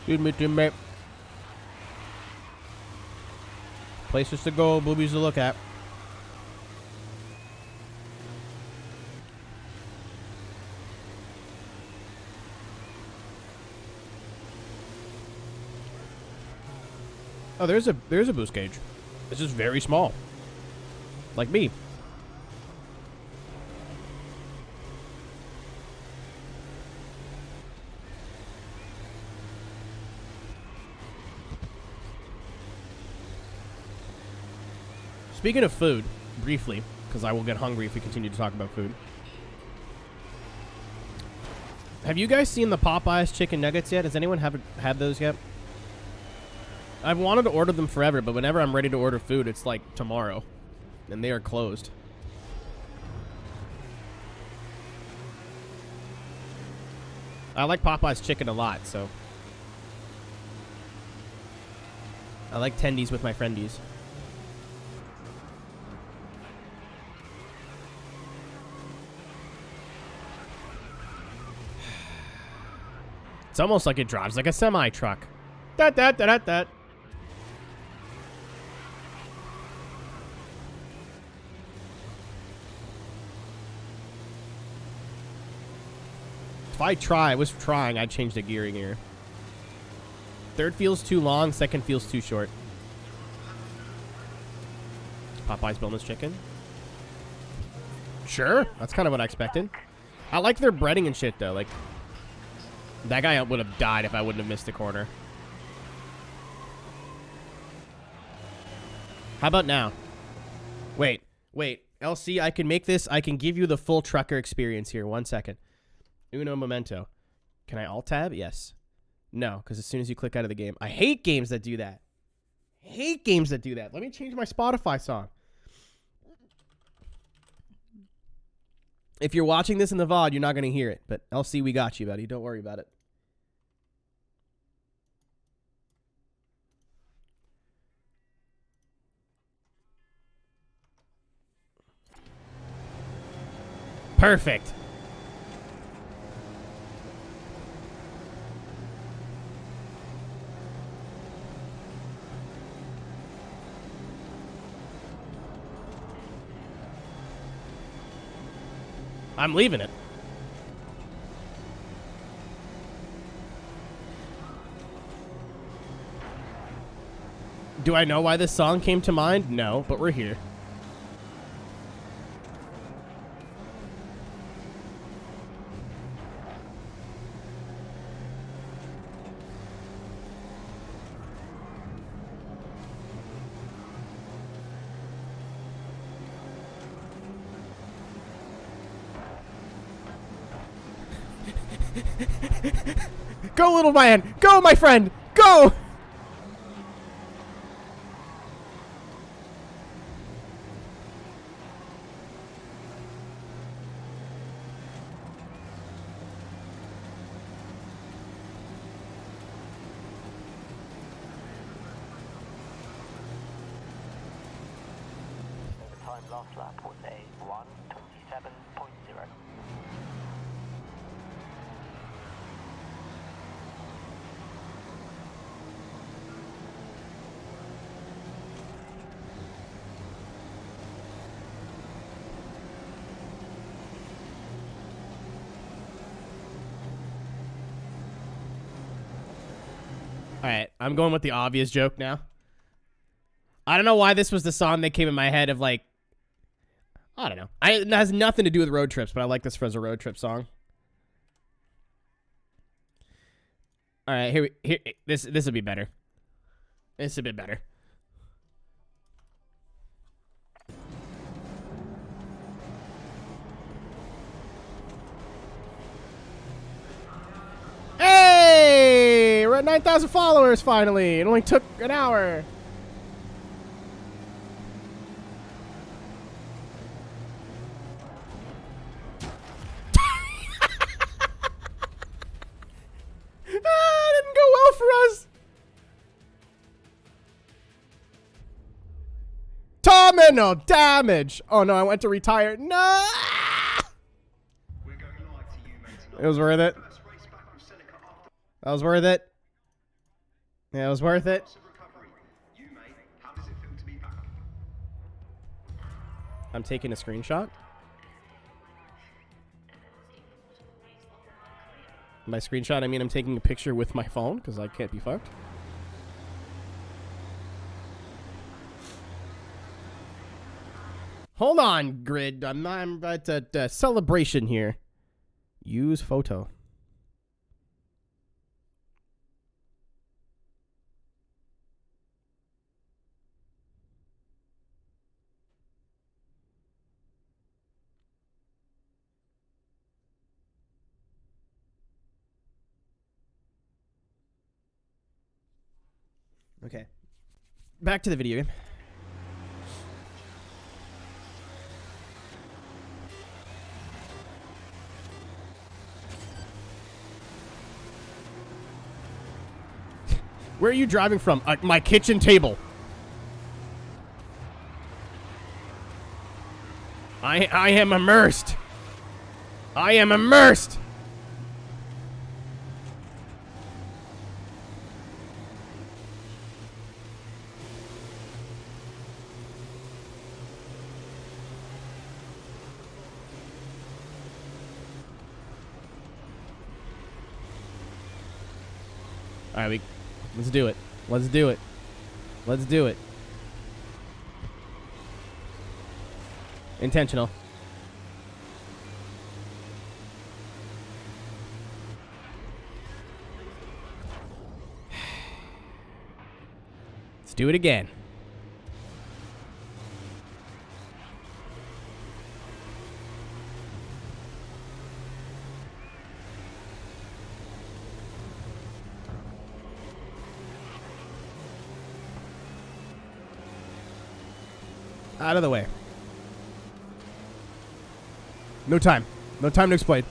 S1: Excuse me, teammate. Places to go, boobies to look at. Oh, there's a boost cage. It's just very small. Like me. Speaking of food, briefly, because I will get hungry if we continue to talk about food. Have you guys seen the Popeyes chicken nuggets yet? Has anyone had those yet? I've wanted to order them forever, but whenever I'm ready to order food, it's like tomorrow. And they are closed. I like Popeyes chicken a lot, so. I like tendies with my friendies. It's almost like it drives like a semi-truck. That. If I was trying, I'd change the gearing here. Third feels too long, second feels too short. Popeye's boneless chicken. Sure, that's kind of what I expected. I like their breading and shit, though. Like, that guy would have died if I wouldn't have missed the corner. How about now? Wait. LC, I can make this. I can give you the full trucker experience here. 1 second. Uno momento. Can I alt-tab? Yes. No, because as soon as you click out of the game. I hate games that do that. Hate games that do that. Let me change my Spotify song. If you're watching this in the VOD, you're not going to hear it. But LC, we got you, buddy. Don't worry about it. Perfect. I'm leaving it. Do I know why this song came to mind? No, but we're here. Go, little man! Go, my friend! Go!
S9: The time last lap was a 1:27.0.
S1: Alright, I'm going with the obvious joke now. I don't know why this was the song that came in my head of like, I don't know. It has nothing to do with road trips, but I like this as a road trip song. Alright, here this will be better. This is a bit better. Hey! We're at 9,000 followers finally. It only took an hour. Didn't go well for us. Terminal damage. Oh no, I went to retire. No. It was worth it. That was worth it. Yeah, it was worth it. I'm taking a screenshot. By screenshot, I mean I'm taking a picture with my phone because I can't be fucked. Hold on, Grid. I'm at a celebration here. Use photo. Okay. Back to the video game. Where are you driving from? My kitchen table. I am immersed. I am immersed. All right, let's do it. Let's do it. Let's do it. Intentional. Let's do it again. Out of the way. No time. No time to explain.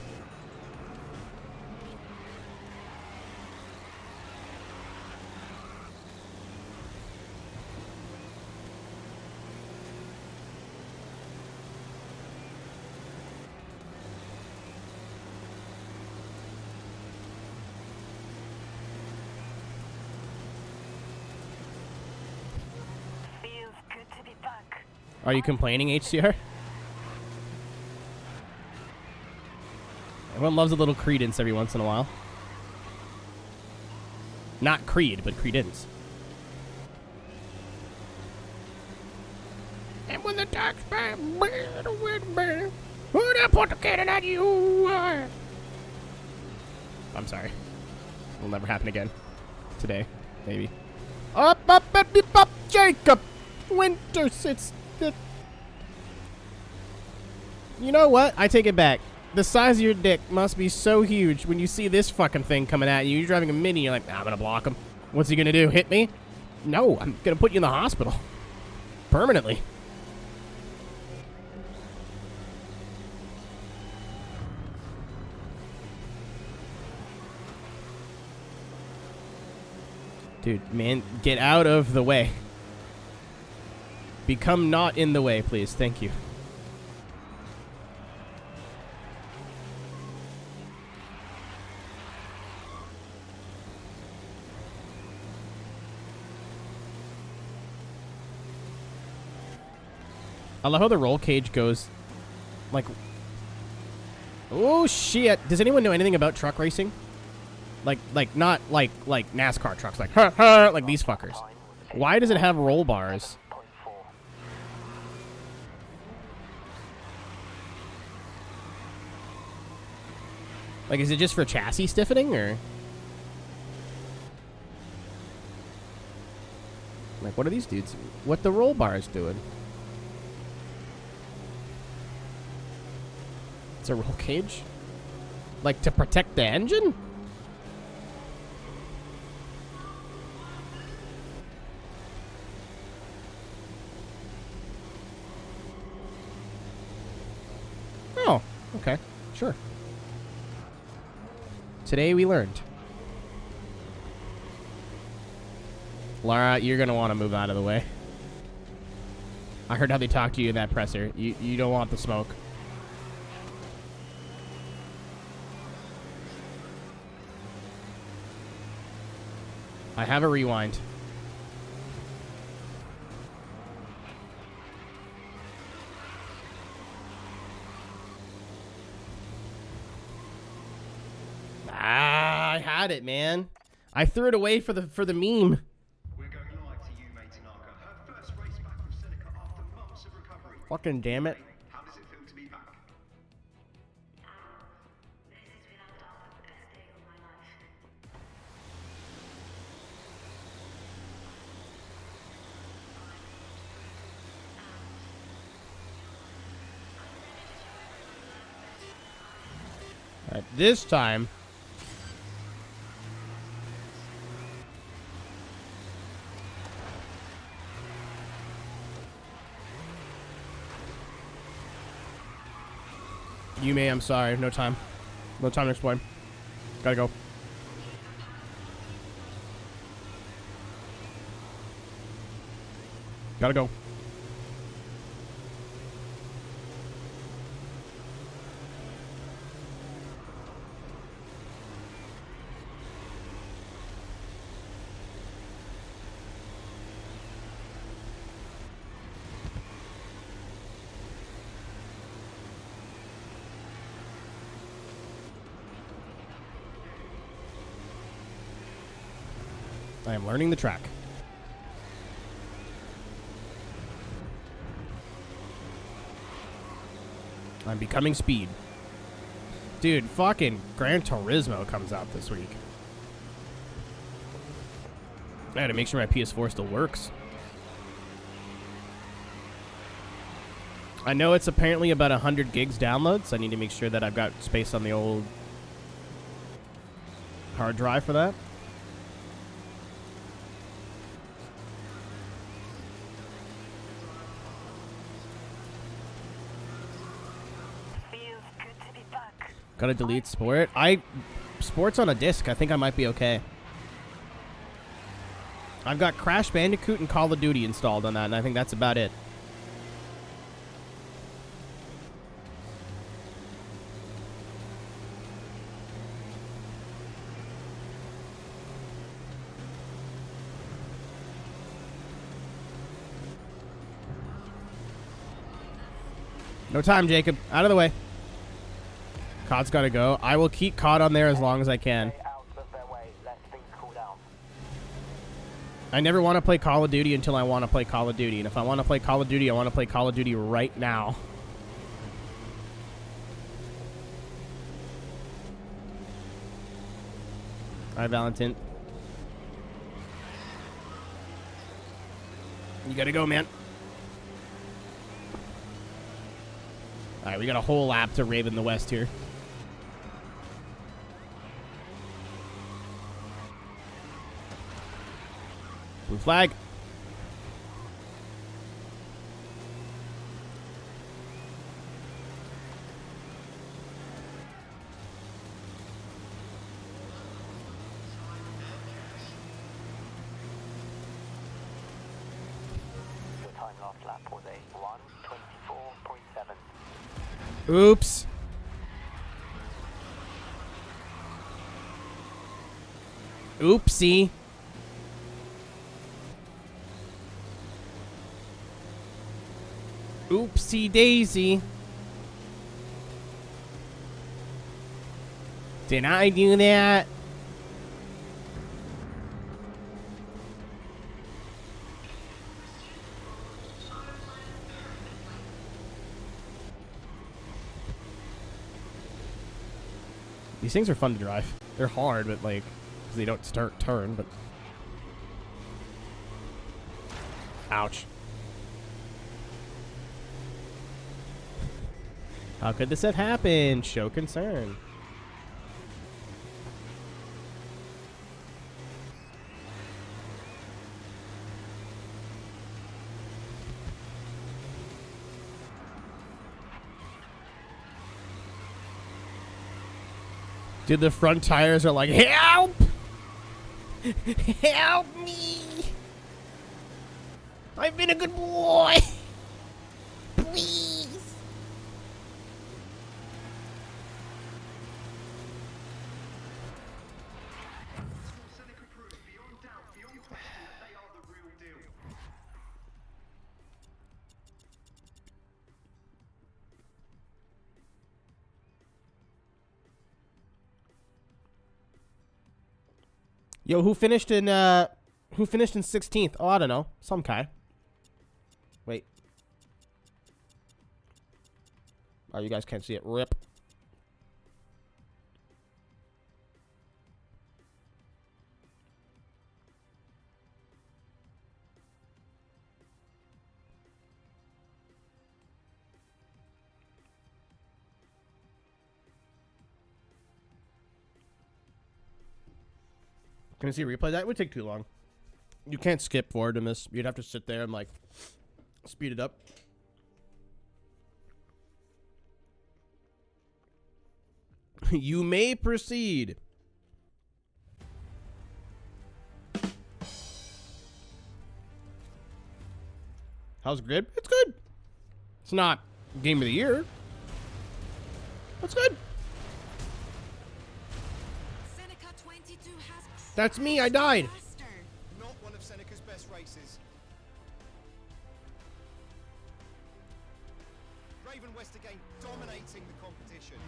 S15: Feels good to be back.
S1: Are you complaining, HCR? Everyone loves a little credence every once in a while. Not Creed, but credence. And when the dark's bad, who that put the cannon at you? I'm sorry. It'll never happen again. Today, maybe. Up, Jacob! Winter sits. You know what? I take it back. The size of your dick must be so huge when you see this fucking thing coming at you. You're driving a Mini, you're like, nah, I'm gonna block him. What's he gonna do? Hit me? No, I'm gonna put you in the hospital. Permanently. Dude, man, get out of the way. Become not in the way, please. Thank you. I love how the roll cage goes, like, oh shit. Does anyone know anything about truck racing? Like not like NASCAR trucks, like, like these fuckers. Why does it have roll bars? Like, is it just for chassis stiffening, or? Like, what are these dudes? What the roll bars doing? It's a roll cage? Like, to protect the engine? Oh, okay. Sure. Today we learned. Lara, you're gonna want to move out of the way. I heard how they talk to you in that presser. You don't want the smoke. I have a rewind. Ah, I had it, man. I threw it away for the meme.
S2: We're going live to you, mate Tanaka. Her first race back with Seneca after months of recovery.
S1: Fucking damn it.
S2: How does it feel to be back?
S1: Alright, this time. You may, I'm sorry. No time. No time to explain. Gotta go. Gotta go. I am learning the track. I'm becoming speed. Dude, fucking Gran Turismo comes out this week. I gotta make sure my PS4 still works. I know it's apparently about 100 gigs download, so I need to make sure that I've got space on the old hard drive for that. Gotta delete sport. Sport's on a disc. I think I might be okay. I've got Crash Bandicoot and Call of Duty installed on that, and I think that's about it. No time, Jacob. Out of the way. COD's gotta go. I will keep COD on there as long as I can. I never want to play Call of Duty until I want to play Call of Duty. And if I want to play Call of Duty, I want to play Call of Duty right now. Hi, Valentin. You gotta go, man. Alright, we got a whole lap to Raven the West here. Blue flag.
S9: Your time last lap was a 1:24.7.
S1: Oops. Oopsie. Oopsie daisy. Did I do that? These things are fun to drive. They're hard, but like, 'cause they don't turn, but. Ouch. How could this have happened? Show concern. Dude, the front tires are like, help! Help me! I've been a good boy! Please! Yo, who finished in 16th? Oh, I don't know. Some guy. Wait. Oh, you guys can't see it. Rip. Can I see a replay? That would take too long. You can't skip forward in this. You'd have to sit there and like speed it up. You may proceed. How's Grid? It's good. It's not game of the year. That's good. That's me, I died.
S10: Not one of Seneca's best races. Raven West again dominating the competition.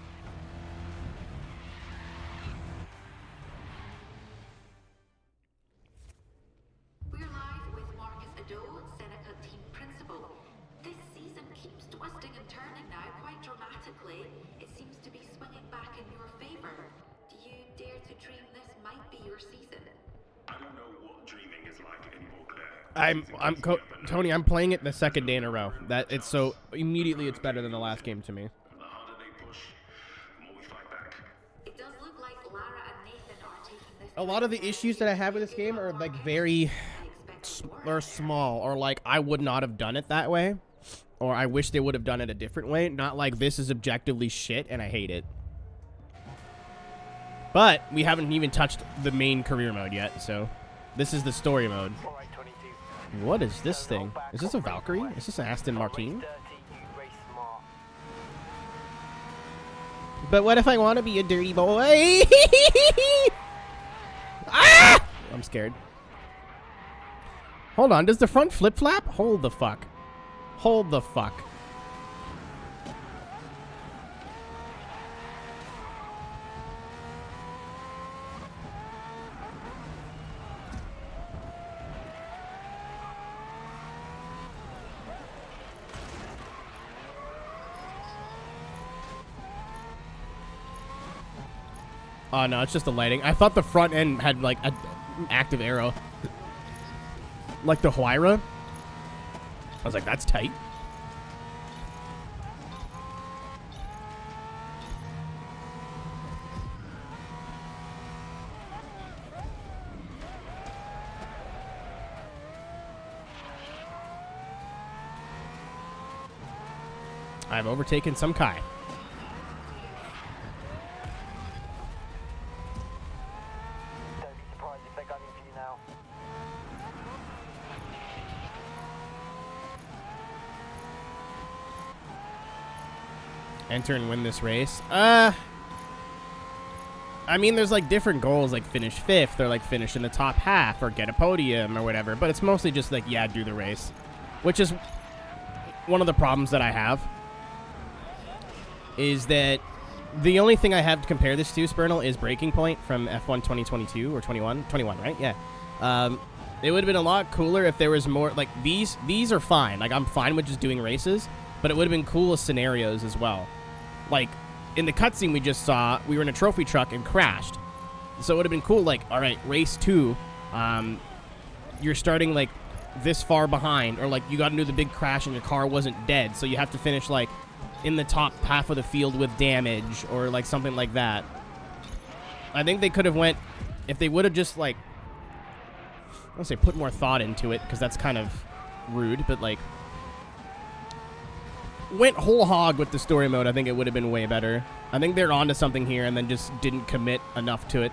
S3: We're live with Marcus Ado, Seneca team principal. This season keeps twisting and turning now quite dramatically. It seems to be swinging back in your favor. Do you dare to dream this might be your season?
S2: I don't know what dreaming is like anymore, Claire.
S1: Tony, I'm playing it the second day in a row. That it's so immediately it's better than the last game to me.
S2: The harder they push, the more we fight back.
S3: It does look like Lara and Nathan are taking this.
S1: A lot of the issues that I have with this game are like very small, or like I would not have done it that way, or I wish they would have done it a different way. Not like this is objectively shit and I hate it. But we haven't even touched the main career mode yet, so this is the story mode. What is this thing? Is this a Valkyrie? Is this an Aston Martin? But what if I want to be a dirty boy? Ah! I'm scared. Hold on, does the front flip-flap? Hold the fuck. Hold the fuck. Oh, no, it's just the lighting. I thought the front end had, like, an active arrow. Like the Huayra. I was like, that's tight. I've overtaken some Kai. Enter and win this race. I mean, there's like different goals, like finish 5th or like finish in the top half or get a podium or whatever. But it's mostly just like, yeah, do the race, which is one of the problems that I have. Is that the only thing I have to compare this to, Spurnal, is Breaking Point from F1 2022 or 21, right? Yeah. It would have been a lot cooler if there was more like these are fine. Like I'm fine with just doing races, but it would have been cool with scenarios as well. Like, in the cutscene we just saw, we were in a trophy truck and crashed. So it would have been cool, like, all right, race 2, you're starting, like, this far behind. Or, like, you got into the big crash and your car wasn't dead. So you have to finish, like, in the top half of the field with damage. Or, like, something like that. I think they could have went, if they would have just, like, I don't say put more thought into it, because that's kind of rude, but, like, went whole hog with the story mode, I think it would have been way better. I think they're onto something here and then just didn't commit enough to it.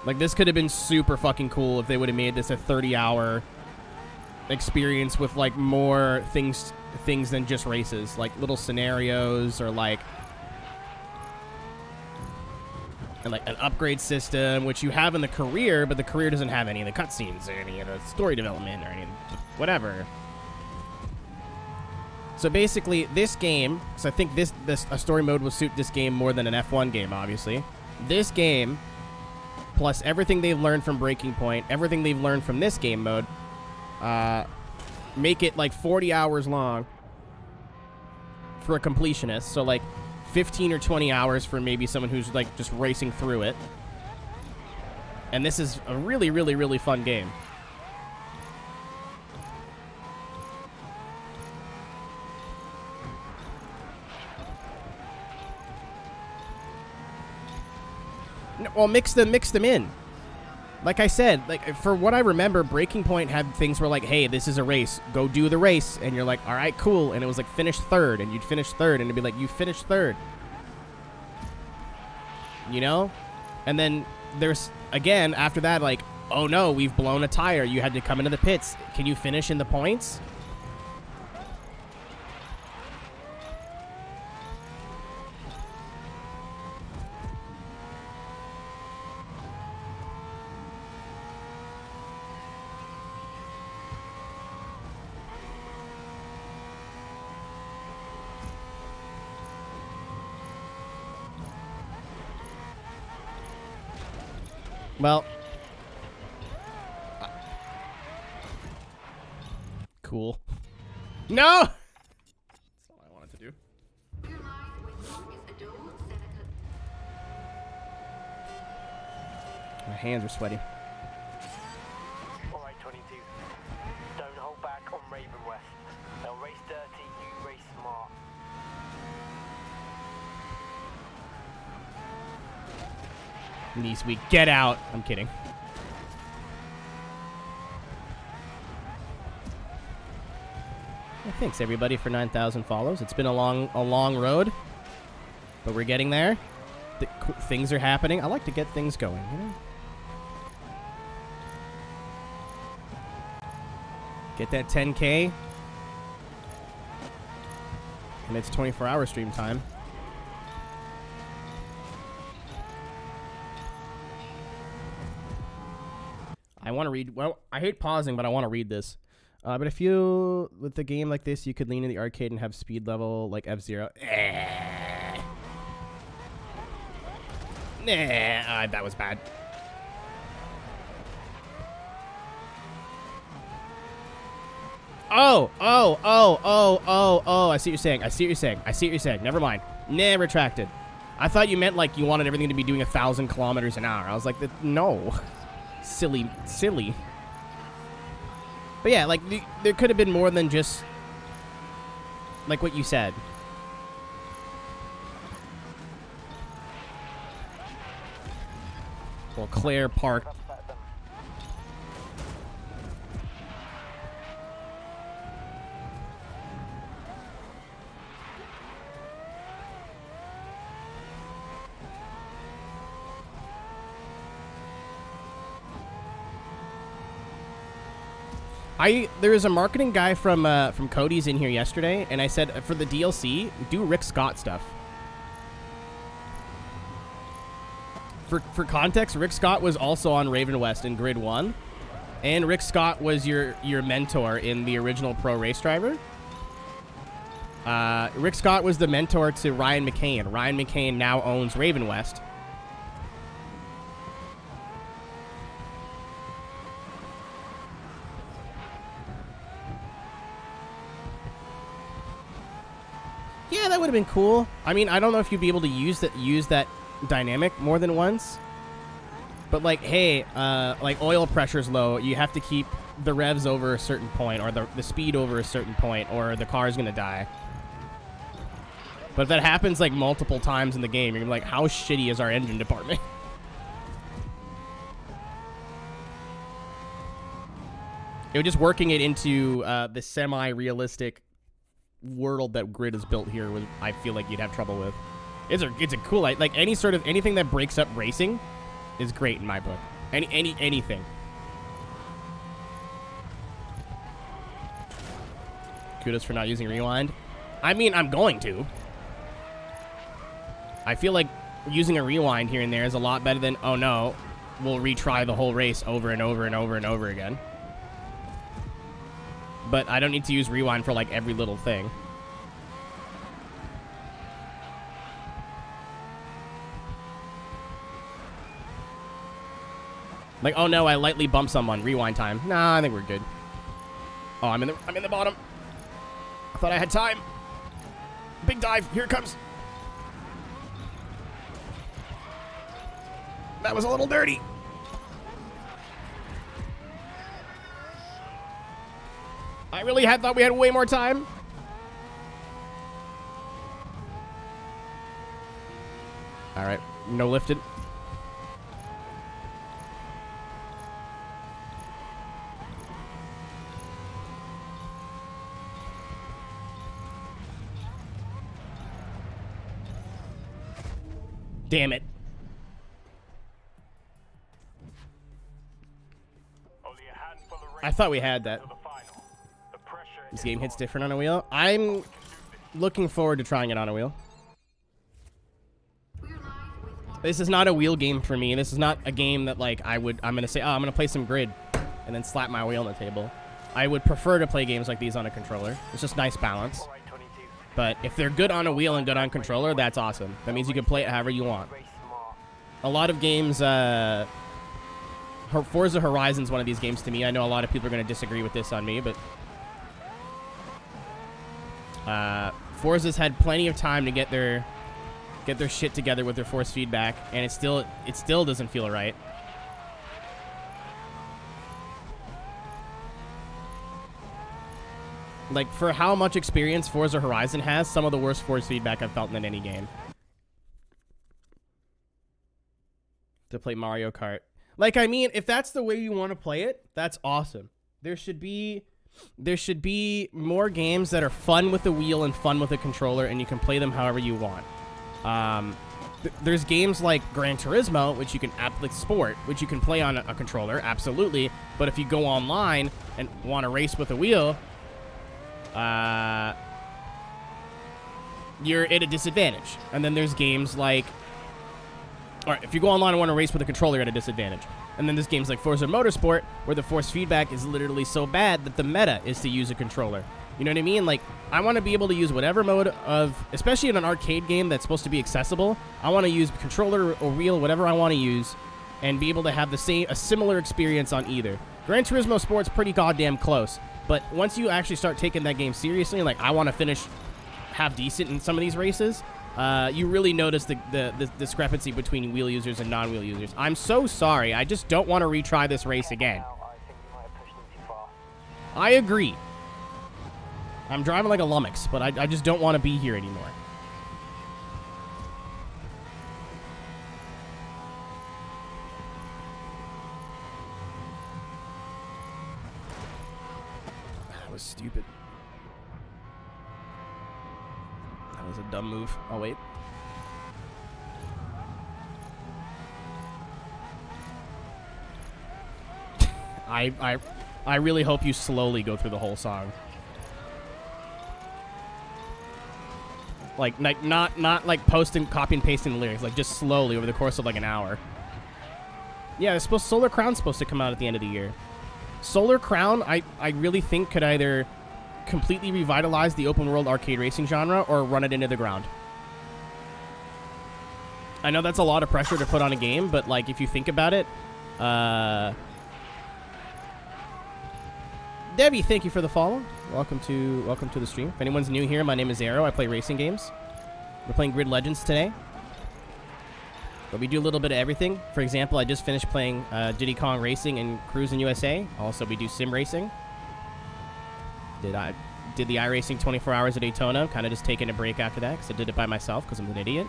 S1: Like, this could have been super fucking cool if they would have made this a 30-hour experience with, like, more things than just races. Like, little scenarios or, like, and, like, an upgrade system, which you have in the career, but the career doesn't have any of the cutscenes or any of the story development or any of the whatever. So basically, this game, so I think a story mode will suit this game more than an F1 game, obviously. This game, plus everything they've learned from Breaking Point, everything they've learned from this game mode, make it like 40 hours long for a completionist. So like 15 or 20 hours for maybe someone who's like just racing through it. And this is a really, really, really fun game. Well, mix them in. Like I said, like for what I remember, Breaking Point had things where like, hey, this is a race. Go do the race. And you're like, all right, cool. And it was like finish 3rd. And you'd finish 3rd. And it'd be like, you finished 3rd. You know? And then there's, again, after that, like, oh no, we've blown a tire. You had to come into the pits. Can you finish in the points? Well, cool. No! That's not what I wanted to do. My hands are sweaty.
S9: Alright, 22. Don't hold back on Raven West. They'll race dirty, you race smart.
S1: Knees weak. Get out. I'm kidding. Well, thanks everybody for 9,000 follows. It's been a long road. But we're getting there. Things are happening. I like to get things going, you know? Get that 10K. And it's 24-hour stream time. I want to read. Well, I hate pausing, but I want to read this. But if you, with a game like this, you could lean in the arcade and have speed level like F-Zero. Nah, that was bad. Oh, I see what you're saying. I see what you're saying. I see what you're saying. Never mind. Nah, retracted. I thought you meant like you wanted everything to be doing 1,000 kilometers an hour. I was like, no. Silly. But yeah, like, there could have been more than just, like, what you said. Well, Claire Park. There was a marketing guy from Cody's in here yesterday, and I said for the DLC, do Rick Scott stuff. For context, Rick Scott was also on Raven West in Grid 1, and Rick Scott was your mentor in the original Pro Race Driver. Rick Scott was the mentor to Ryan McCain. Ryan McCain now owns Raven West. Yeah, that would have been cool. I mean, I don't know if you'd be able to use that dynamic more than once. But like, hey, like oil pressure's low, you have to keep the revs over a certain point, or the speed over a certain point, or the car's gonna die. But if that happens like multiple times in the game, you're gonna be like, how shitty is our engine department? It was just working it into the semi-realistic world that Grid has built here, I feel like you'd have trouble with. It's a cool, like anything that breaks up racing is great in my book. Anything. Kudos for not using rewind. I mean, I'm going to. I feel like using a rewind here and there is a lot better than, oh no, we'll retry the whole race over and over and over and over again. But I don't need to use rewind for like every little thing. Like, oh no, I lightly bumped someone. Rewind time. Nah, I think we're good. Oh, I'm in the bottom. I thought I had time. Big dive. Here it comes. That was a little dirty. I really thought we had way more time. All right, no lifted. Damn it. I thought we had that. This game hits different on a wheel. I'm looking forward to trying it on a wheel. This is not a wheel game for me. This is not a game that like I'm gonna say, oh, I'm gonna play some Grid and then slap my wheel on the table. I would prefer to play games like these on a controller. It's just nice balance. But if they're good on a wheel and good on controller, that's awesome. That means you can play it however you want. A lot of games, Forza Horizon's one of these games to me. I know a lot of people are going to disagree with this on me, but Forza's had plenty of time to get their shit together with their force feedback, and it still doesn't feel right. Like, for how much experience Forza Horizon has, some of the worst force feedback I've felt in any game. To play Mario Kart. Like, I mean, if that's the way you want to play it, that's awesome. There should be more games that are fun with the wheel and fun with the controller, and you can play them however you want. There's games like Gran Turismo, which you can like Sport, which you can play on a controller, absolutely. But if you go online and want to race with a wheel, you're at a disadvantage. And then there's games like, all right, if you go online and want to race with a controller, you're at a disadvantage. And then there's games like Forza Motorsport, where the force feedback is literally so bad that the meta is to use a controller. You know what I mean? Like, I want to be able to use whatever mode of, especially in an arcade game that's supposed to be accessible, I want to use controller or wheel, whatever I want to use, and be able to have a similar experience on either. Gran Turismo Sport's pretty goddamn close, but once you actually start taking that game seriously, like, I want to finish half decent in some of these races, you really notice the discrepancy between wheel users and non-wheel users. I'm so sorry. I just don't want to retry this race again. I agree. I'm driving like a lummox, but I just don't want to be here anymore. That was stupid. That was a dumb move. Oh, wait. I really hope you slowly go through the whole song. Like not like copy and pasting the lyrics, like just slowly over the course of like an hour. Yeah, Solar Crown's supposed to come out at the end of the year. Solar Crown, I really think could either completely revitalize the open world arcade racing genre or run it into the ground. I know that's a lot of pressure to put on a game, but like if you think about it, Debbie, thank you for the follow. Welcome to the stream. If anyone's new here, my name is Aero. I play racing games. We're playing Grid Legends today, but we do a little bit of everything. For example, I just finished playing Diddy Kong Racing and Cruis'n USA. Also, we do sim racing. Did the iRacing 24 hours at Daytona. Kind of just taking a break after that because I did it by myself because I'm an idiot.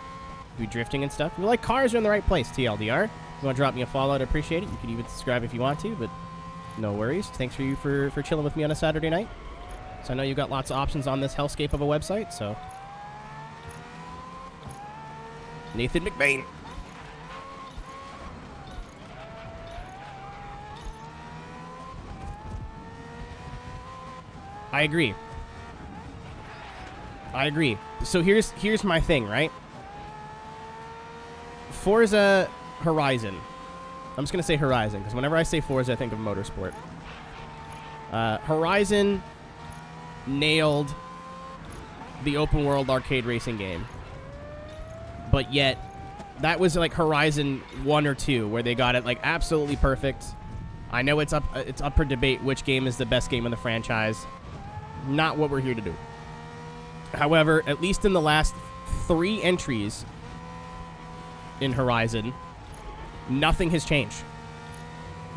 S1: Do drifting and stuff. We like cars are in the right place. TLDR. If you want to drop me a follow, I'd appreciate it. You can even subscribe if you want to, but no worries. Thanks for chilling with me on a Saturday night. So I know you've got lots of options on this hellscape of a website, so. Nathan McBain. I agree. So here's my thing, right? Forza Horizon. I'm just going to say Horizon, because whenever I say Forza, I think of motorsport. Horizon nailed the open world arcade racing game. But yet, that was like Horizon 1 or 2, where they got it like absolutely perfect. I know it's up for debate which game is the best game in the franchise. Not what we're here to do. However, at least in the last 3 entries in Horizon, nothing has changed.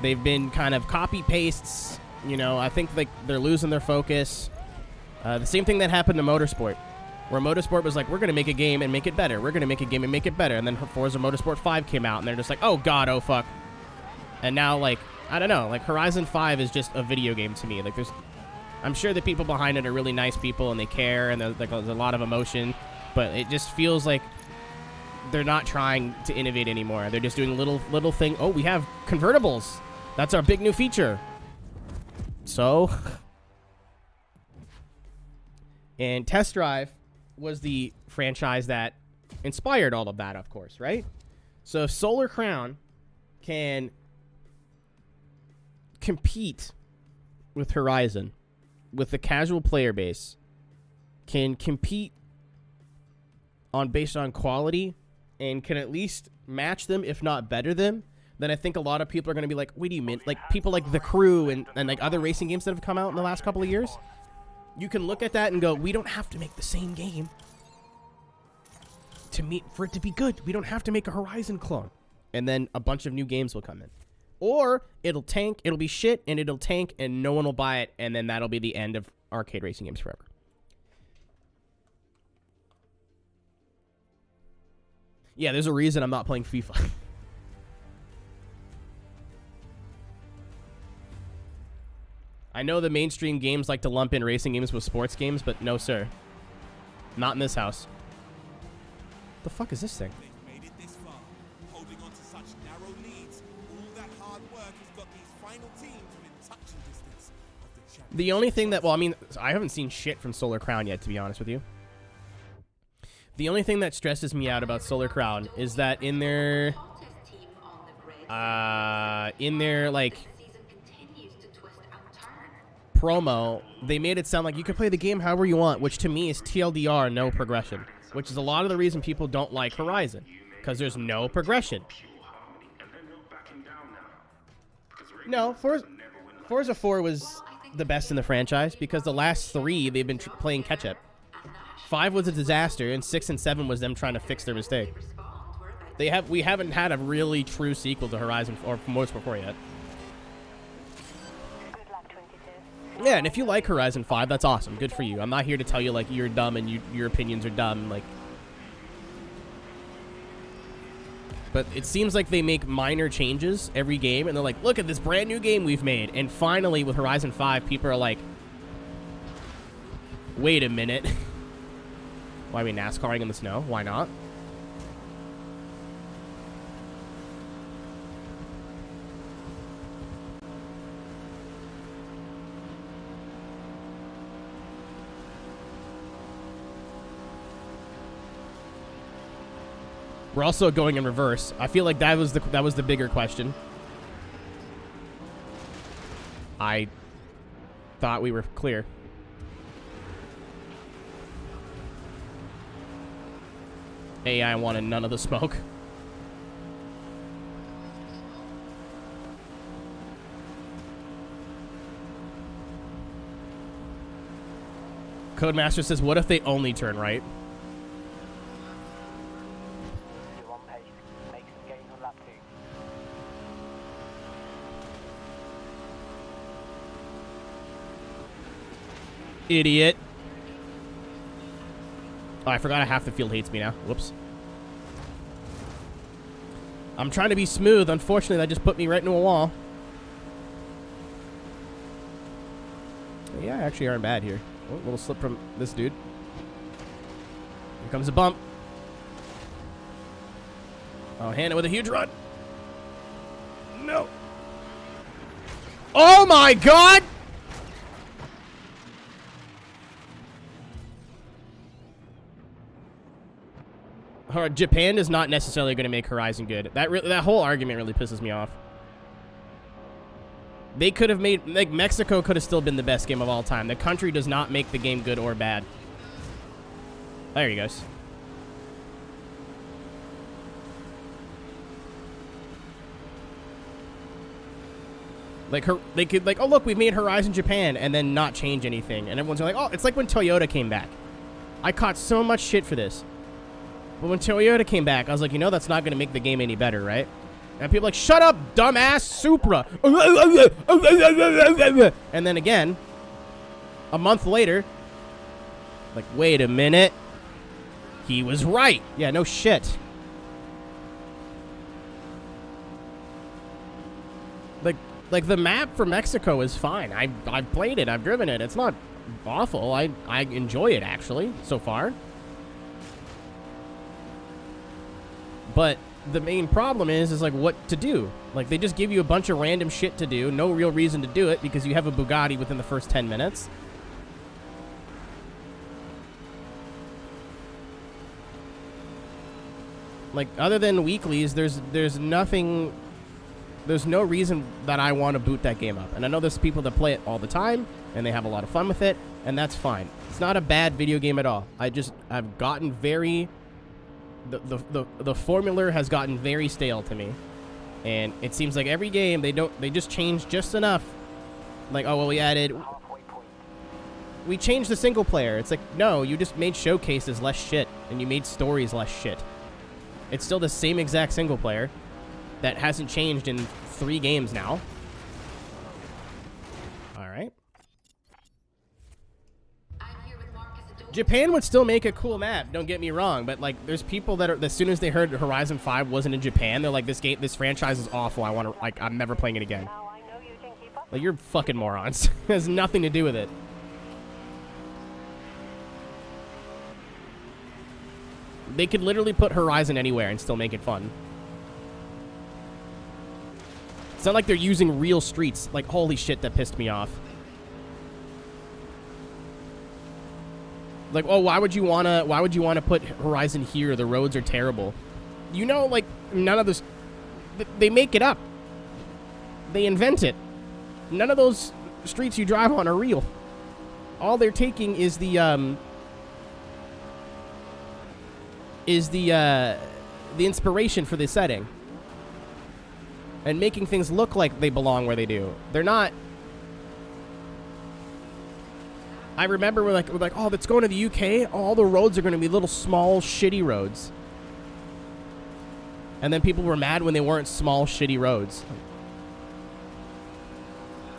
S1: They've been kind of copy pastes. You know, I think like they're losing their focus. The same thing that happened to Motorsport, where Motorsport was like, we're going to make a game and make it better. We're going to make a game and make it better. And then Forza Motorsport 5 came out, and they're just like, oh, God, oh, fuck. And now, like, I don't know. Like, Horizon 5 is just a video game to me. Like, I'm sure the people behind it are really nice people, and they care, and there's a lot of emotion. But it just feels like they're not trying to innovate anymore. They're just doing little thing. Oh, we have convertibles. That's our big new feature. So, and Test Drive was the franchise that inspired all of that, of course, right? So if Solar Crown can compete with Horizon, with the casual player base, can compete based on quality, and can at least match them, if not better them, then I think a lot of people are going to be like, wait, do you mean? Like, people like The Crew and like other racing games that have come out in the last couple of years, you can look at that and go, we don't have to make the same game for it to be good. We don't have to make a Horizon clone. And then a bunch of new games will come in. Or it'll tank, it'll be shit, and it'll tank, and no one will buy it, and then that'll be the end of arcade racing games forever. Yeah, there's a reason I'm not playing FIFA. I know the mainstream games like to lump in racing games with sports games, but no, sir. Not in this house. The fuck is this thing?
S10: They've made it this far, holding on to such narrow leads. All that hard work has got these final teams within touching distance of the champion.
S1: The only thing that, well, I mean, I haven't seen shit from Solar Crown yet, to be honest with you. The only thing that stresses me out about Solar Crown is that in their like promo, they made it sound like you can play the game however you want, which to me is TLDR, no progression, which is a lot of the reason people don't like Horizon, because there's no progression. No, Forza 4 was the best in the franchise because the last 3 they've been playing catch up. 5 was a disaster, and 6 and 7 was them trying to fix their mistake. We haven't had a really true sequel to Horizon or Motorsport 4 yet. Yeah, and if you like Horizon 5, that's awesome. Good for you. I'm not here to tell you like you're dumb and your opinions are dumb. Like, but it seems like they make minor changes every game, and they're like, "Look at this brand new game we've made." And finally, with Horizon 5, people are like, "Wait a minute." Why are we NASCARing in the snow? Why not? We're also going in reverse. I feel like that was the bigger question. I thought we were clear. AI wanted none of the smoke. Codemaster says, what if they only turn right?
S9: You're on pace. Make some gains on lap 2.
S1: Idiot. Oh, I forgot half the field hates me now. Whoops. I'm trying to be smooth. Unfortunately, that just put me right into a wall. Yeah, I actually aren't bad here. Oh, little slip from this dude. Here comes a bump. Oh, Hannah with a huge run. No. Oh my god! Japan is not necessarily going to make Horizon good. That whole argument really pisses me off. They could have made, like, Mexico could have still been the best game of all time. The country does not make the game good or bad. There he goes. Like, they could, like, oh, look, we've made Horizon Japan, and then not change anything. And everyone's like, oh, it's like when Toyota came back. I caught so much shit for this. But when Toyota came back, I was like, you know, that's not going to make the game any better, right? And people are like, shut up, dumbass Supra. And then again, a month later, like, wait a minute. He was right. Yeah, no shit. Like the map for Mexico is fine. I've played it. I've driven it. It's not awful. I enjoy it, actually, so far. But the main problem is like what to do. Like, they just give you a bunch of random shit to do. No real reason to do it because you have a Bugatti within the first 10 minutes. Like, other than weeklies, there's nothing... There's no reason that I want to boot that game up. And I know there's people that play it all the time, and they have a lot of fun with it, and that's fine. It's not a bad video game at all. I've gotten very... The formula has gotten very stale to me. And it seems like every game, they just change just enough. Like, oh, well, we changed the single player. It's like, no, you just made showcases less shit, and you made stories less shit. It's still the same exact single player that hasn't changed in 3 games now. All right. Japan would still make a cool map, don't get me wrong, but like there's people that are, as soon as they heard Horizon 5 wasn't in Japan, they're like, this franchise is awful. I'm never playing it again. Like, you're fucking morons. It has nothing to do with it. They could literally put Horizon anywhere and still make it fun. It's not like they're using real streets. Like, holy shit, that pissed me off. Like, oh, why would you wanna put Horizon here? The roads are terrible. You know, like, none of this... They make it up. They invent it. None of those streets you drive on are real. All they're taking is the inspiration for the setting. And making things look like they belong where they do. They're not... I remember we're like, oh, let's go to the UK. All the roads are going to be little small, shitty roads. And then people were mad when they weren't small, shitty roads.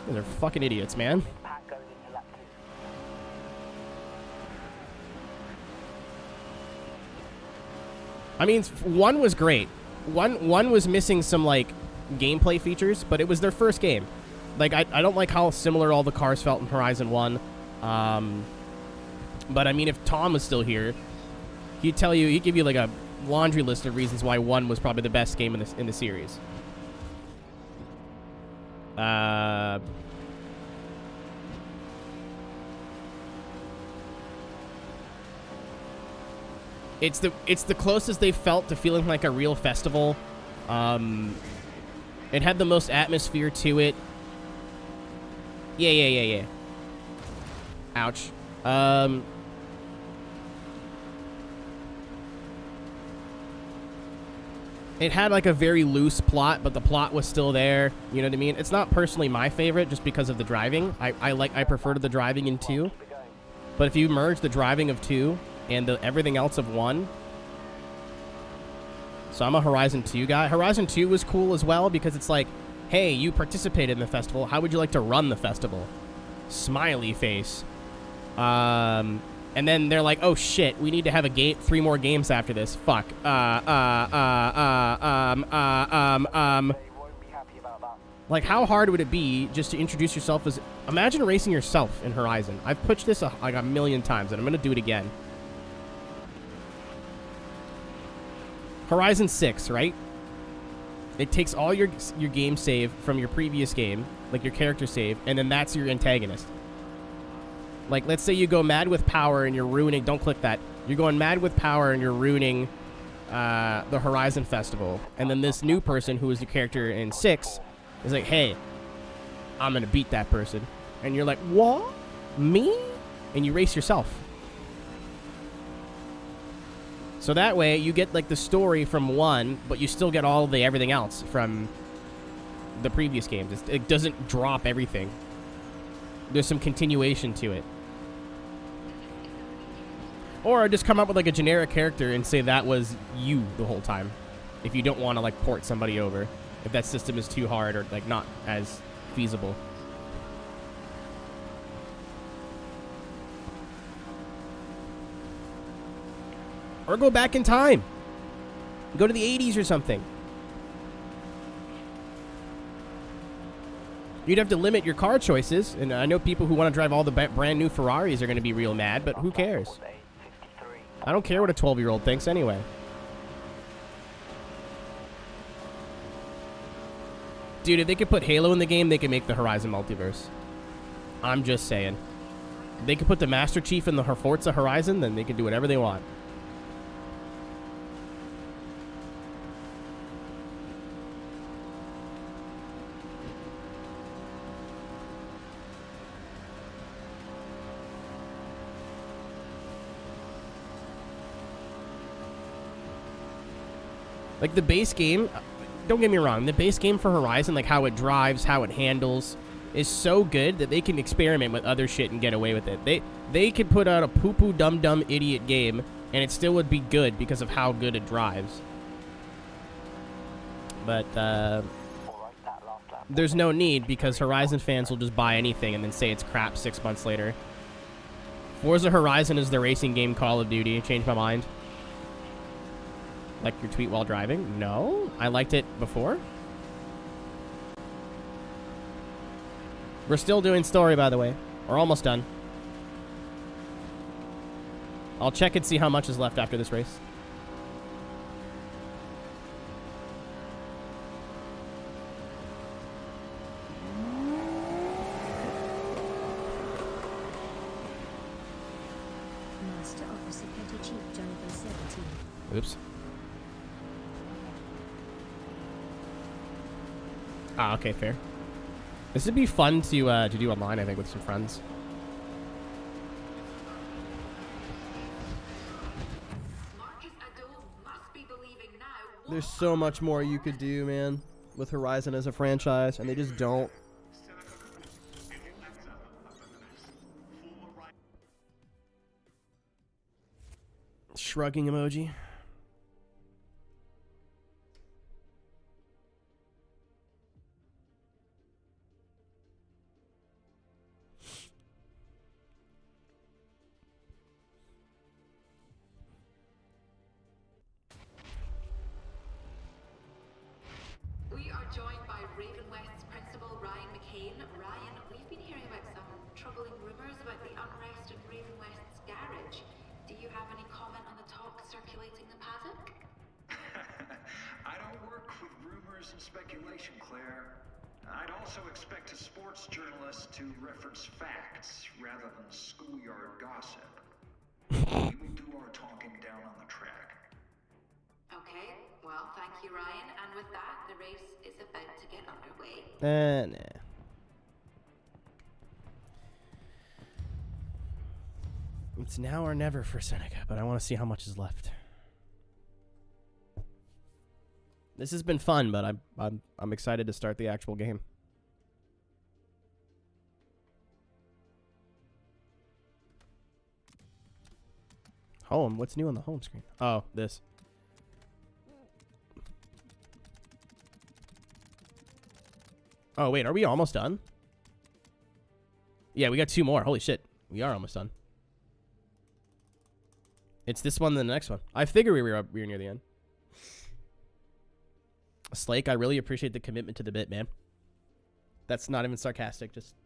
S1: They're fucking idiots, man. I mean, 1 was great. One was missing some, like, gameplay features, but it was their first game. Like, I don't like how similar all the cars felt in Horizon 1. But I mean, if Tom was still here, he'd give you like a laundry list of reasons why 1 was probably the best game in the series. It's the closest they felt to feeling like a real festival. It had the most atmosphere to it. Yeah. Ouch. It had like a very loose plot, but the plot was still there. You know what I mean? It's not personally my favorite just because of the driving. I prefer to the driving in 2. But if you merge the driving of 2 and everything else of 1, so I'm a Horizon 2 guy. Horizon 2 was cool as well because it's like, hey, you participated in the festival. How would you like to run the festival? Smiley face. And then they're like, oh shit, we need to have 3 more games after this. Fuck. Like, how hard would it be just to introduce yourself as... Imagine racing yourself in Horizon. I've pitched this like a million times, and I'm gonna do it again. Horizon 6, right? It takes all your game save from your previous game, like your character save, and then that's your antagonist. Like, let's say you go mad with power and you're ruining... Don't click that. You're going mad with power and you're ruining the Horizon Festival. And then this new person, who is the character in 6, is like, hey, I'm going to beat that person. And you're like, what? Me? And you race yourself. So that way, you get, like, the story from 1, but you still get all the everything else from the previous games. It doesn't drop everything. There's some continuation to it. Or just come up with like a generic character and say that was you the whole time. If you don't want to like port somebody over. If that system is too hard or like not as feasible. Or go back in time. Go to the 80s or something. You'd have to limit your car choices, and I know people who want to drive all the brand new Ferraris are going to be real mad, but who cares? I don't care what a 12-year-old thinks anyway. Dude, if they could put Halo in the game, they could make the Horizon multiverse. I'm just saying. If they could put the Master Chief in the Forza Horizon, then they can do whatever they want. Like, the base game, don't get me wrong, the base game for Horizon, like how it drives, how it handles, is so good that they can experiment with other shit and get away with it. They could put out a poo-poo dumb idiot game, and it still would be good because of how good it drives. But, there's no need because Horizon fans will just buy anything and then say it's crap 6 months later. Forza Horizon is the racing game Call of Duty. Changed my mind. Like your tweet while driving? No, I liked it before. We're still doing story, by the way. We're almost done. I'll check and see how much is left after this race.
S8: wants to offer Seneca cheap Jonathan 17.
S1: Oops. Ah, okay, fair. This would be fun to do online, I think, with some friends.
S2: There's so much more you could do, man, with Horizon as a franchise, and they just don't.
S1: Shrugging emoji.
S3: We are joined by Raven West's principal, Ryan McCain. Ryan, we've been hearing about some troubling rumours about the unrest in Raven West's garage. Do you have any comment on the talk circulating the paddock?
S2: I don't work with rumors and speculation, Claire. I'd also expect a sports journalist to reference facts rather than schoolyard gossip. We will do our talking down on the track.
S3: Okay, well, thank you, Ryan. And with that, the race is about to get underway.
S1: Nah. It's now or never for Seneca, but I want to see how much is left. This has been fun, but I'm excited to start the actual game. Home? What's new on the home screen? Oh, this. Oh, wait, are we almost done? Yeah, we got 2 more. Holy shit. We are almost done. It's this one and the next one. I figured we were near the end. Slake, I really appreciate the commitment to the bit, man. That's not even sarcastic. Just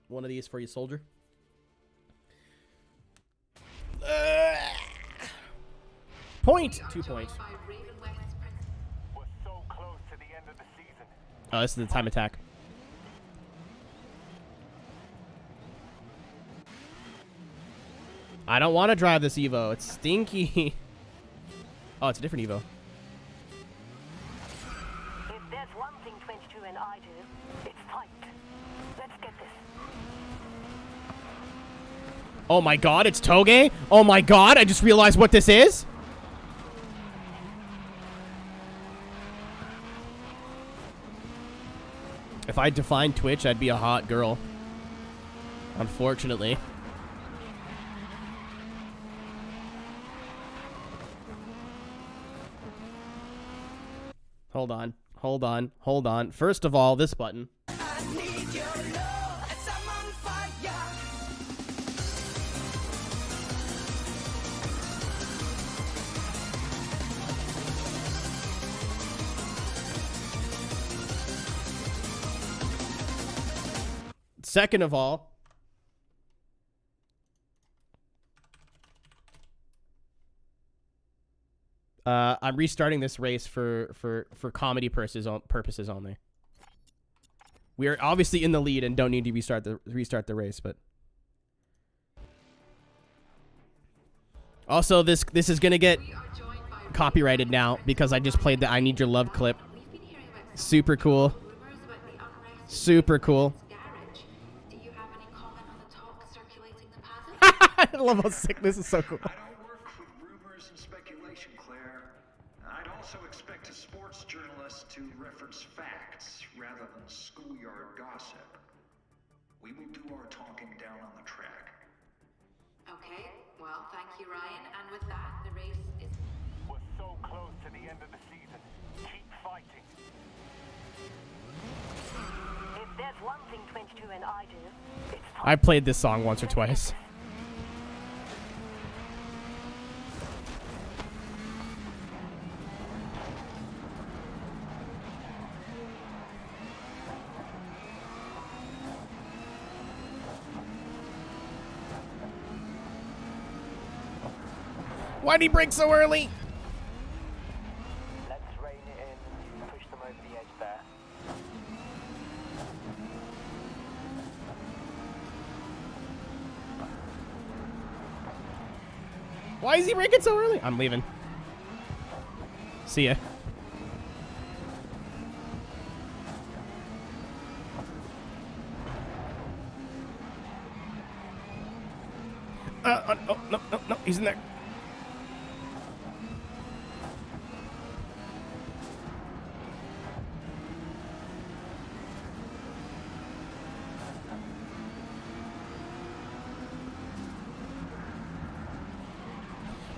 S1: one of these for you, soldier. Point! 2 points.
S4: We're so close to the end of the season.
S1: Oh, this is the time attack. I don't want to drive this Evo. It's stinky. Oh, it's a different Evo.
S15: If there's one thing 22 and I do, it's fight. Let's get this.
S1: Oh my god, it's Toge? Oh my god, I just realized what this is? If I defined Twitch, I'd be a hot girl. Unfortunately. Hold on, hold on, hold on. First of all, this button.
S21: I need your love as I'm on fire.
S1: Second of all, I'm restarting this race for comedy purposes only. We are obviously in the lead and don't need to restart the race, but also this is gonna get copyrighted now because I just played the "I Need Your Love" clip. Super cool. Super cool. I love how sick this is. So cool.
S2: I don't work with rumors and speculation, Claire. I'd also expect a sports journalist to reference facts rather than schoolyard gossip. We will do our talking down on the track.
S3: Okay, well, thank you, Ryan. And with that, the race is...
S4: We're so close to the end of the season. Keep fighting.
S15: If there's one thing 22 and I do, it's fight.
S1: I played this song once or twice. Why'd he break so early?
S9: Let's rein it in, push them over the edge there.
S1: Why is he braking so early? I'm leaving. See ya. Oh, no, he's in there.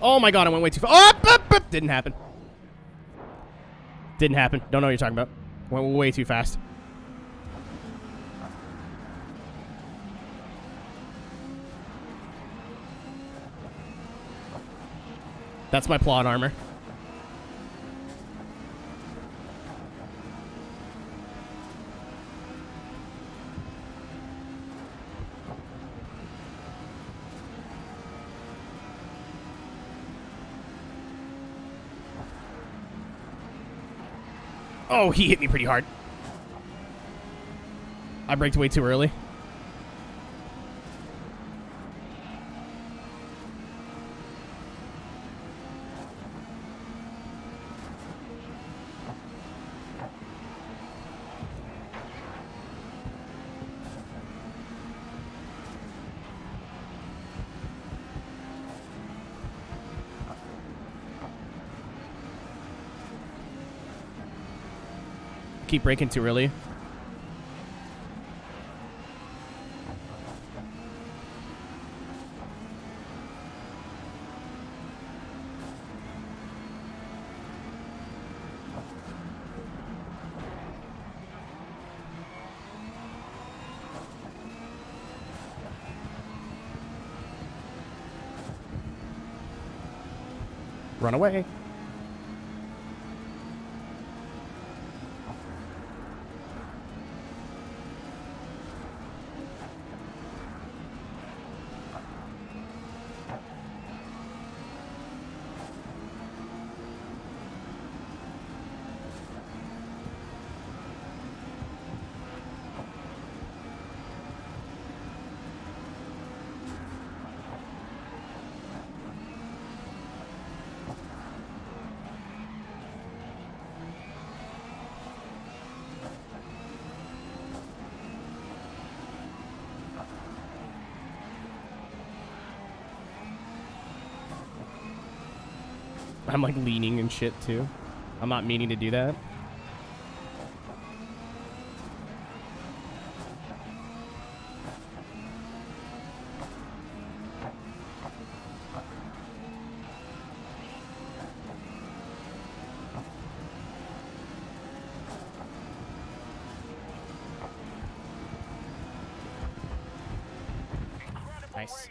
S1: Oh my god, I went way too far. Oh, didn't happen. Didn't happen. Don't know what you're talking about. Went way too fast. That's my plot armor. Oh, he hit me pretty hard. I braked way too early. Keep braking too early. Run away. I'm like leaning and shit too. I'm not meaning to do that. Nice.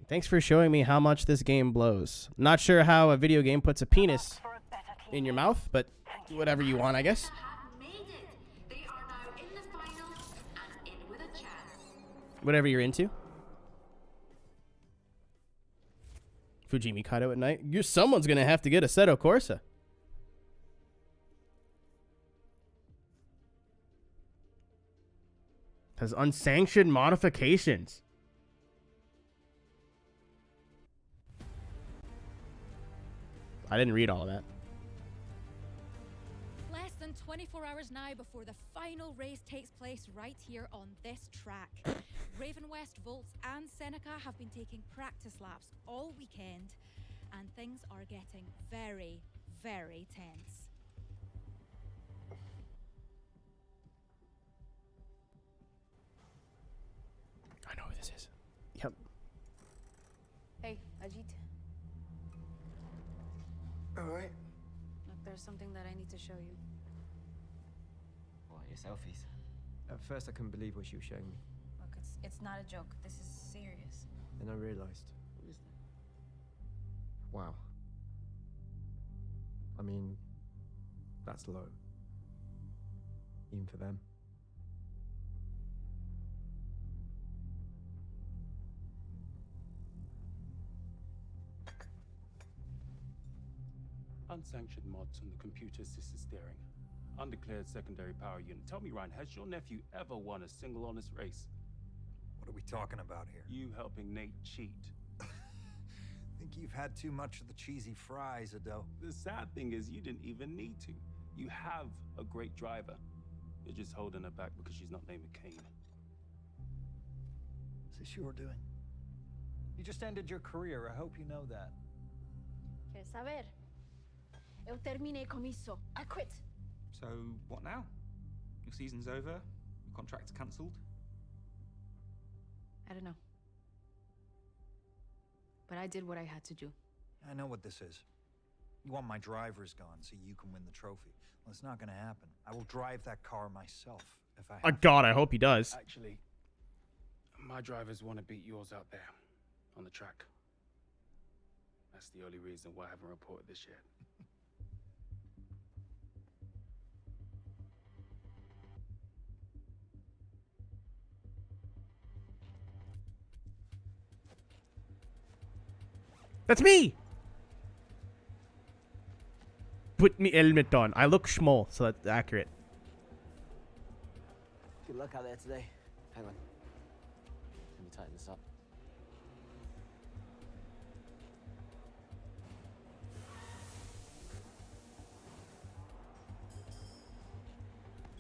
S1: Thanks for showing me how much this game blows. Not sure how a video game puts a penis in your mouth, but do whatever you want, I guess. Whatever you're into. Fujimi Kaido at night. Someone's gonna have to get Assetto Corsa. Has unsanctioned modifications. I didn't read all of that.
S5: Less than 24 hours now before the final race takes place right here on this track. Raven West, Volts and Seneca have been taking practice laps all weekend, and things are getting very, very tense.
S1: I know who this is. Yep.
S6: Hey, Ajit.
S11: Alright.
S6: Look, there's something that I need to show you.
S14: What, your selfies?
S11: At first I couldn't believe what she was showing me.
S6: Look, it's not a joke. This is serious.
S11: Then I realized.
S14: What is that?
S11: Wow. I mean, that's low. Even for them.
S7: Unsanctioned mods on the computer-assisted steering. Undeclared secondary power unit. Tell me, Ryan, has your nephew ever won a single honest race?
S2: What are we talking about here?
S7: You helping Nate cheat.
S2: Think you've had too much of the cheesy fries, Adele.
S7: The sad thing is you didn't even need to. You have a great driver. You're just holding her back because she's not named McCain.
S2: Is this your doing? You just ended your career. I hope you know that.
S6: ¿Quieres saber? Eu terminei com isso. I quit.
S14: So, what now? Your season's over? Your contract's cancelled?
S6: I don't know. But I did what I had to do.
S2: I know what this is. You want my drivers gone so you can win the trophy. Well, it's not going to happen. I will drive that car myself if I have
S1: Oh, God, I hope he does.
S7: Actually, my drivers want to beat yours out there on the track. That's the only reason why I haven't reported this yet.
S1: That's me! Put me helmet on. I look small, so that's accurate.
S12: Good luck out there today. Hang on. Let me tighten this up.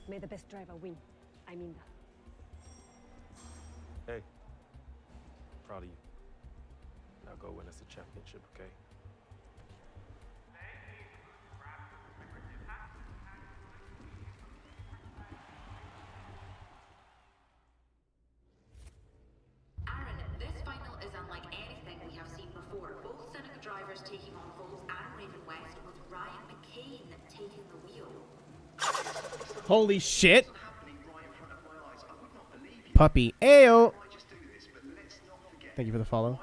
S13: May the best driver win. I mean that.
S7: Hey, proud of you. Now go win us the championship, okay?
S3: Aaron, this final is unlike anything we have seen before. Both Seneca drivers taking on Foles and Raven West, with Ryan McCain taking the wheel.
S1: Holy shit! Puppy. Ayo! Thank you for the follow.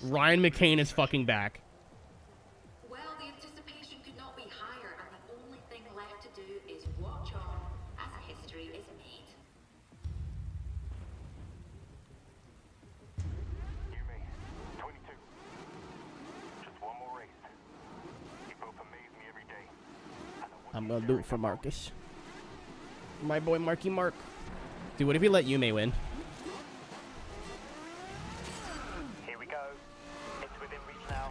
S1: Ryan McCain is fucking back.
S3: Well, the anticipation could not be higher, and the only thing left to do is watch on as history is made.
S4: Yumi, 22. Just one more race. You both amaze me every day.
S1: I'm gonna do it for Marcus. My boy Marky Mark. Dude, what if you let Yume win?
S9: Here we go. It's within reach now.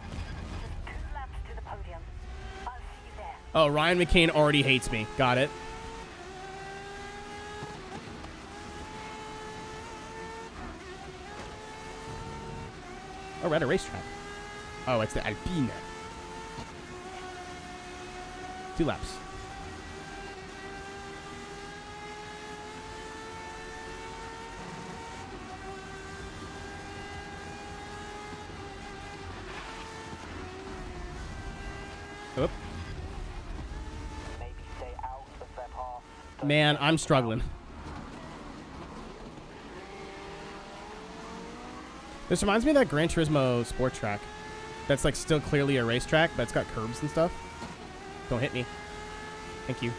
S15: 2 laps to the podium. I'll see you there.
S1: Oh, Ryan McCain already hates me. Got it. Oh, we're at a racetrack. Oh, it's the Alpine. 2 laps. Oop.
S9: Maybe stay out of their path.
S1: Man, I'm struggling. This reminds me of that Gran Turismo sport track. That's like still clearly a racetrack, but it's got curbs and stuff. Don't hit me. Thank you.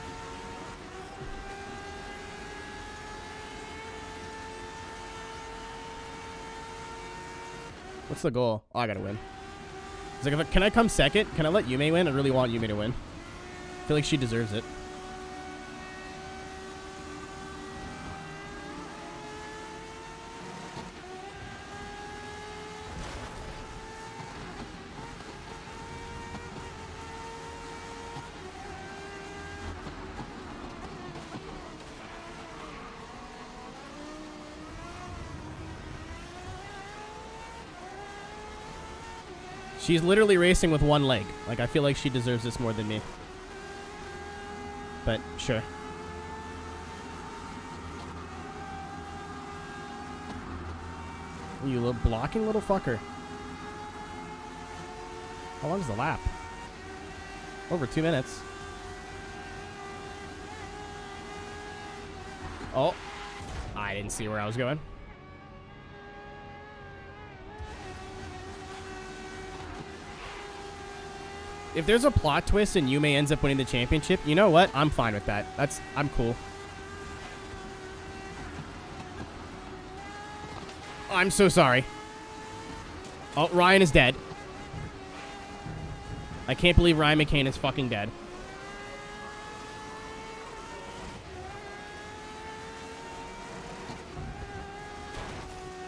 S1: What's the goal? Oh, I gotta win. It's like, can I come second? Can I let Yume win? I really want Yume to win. I feel like she deserves it. She's literally racing with one leg. Like, I feel like she deserves this more than me. But, sure. You little blocking little fucker. How long is the lap? Over 2 minutes. Oh. I didn't see where I was going. If there's a plot twist and Yume ends up winning the championship, you know what? I'm fine with that. I'm cool. I'm so sorry. Oh, Ryan is dead. I can't believe Ryan McCain is fucking dead.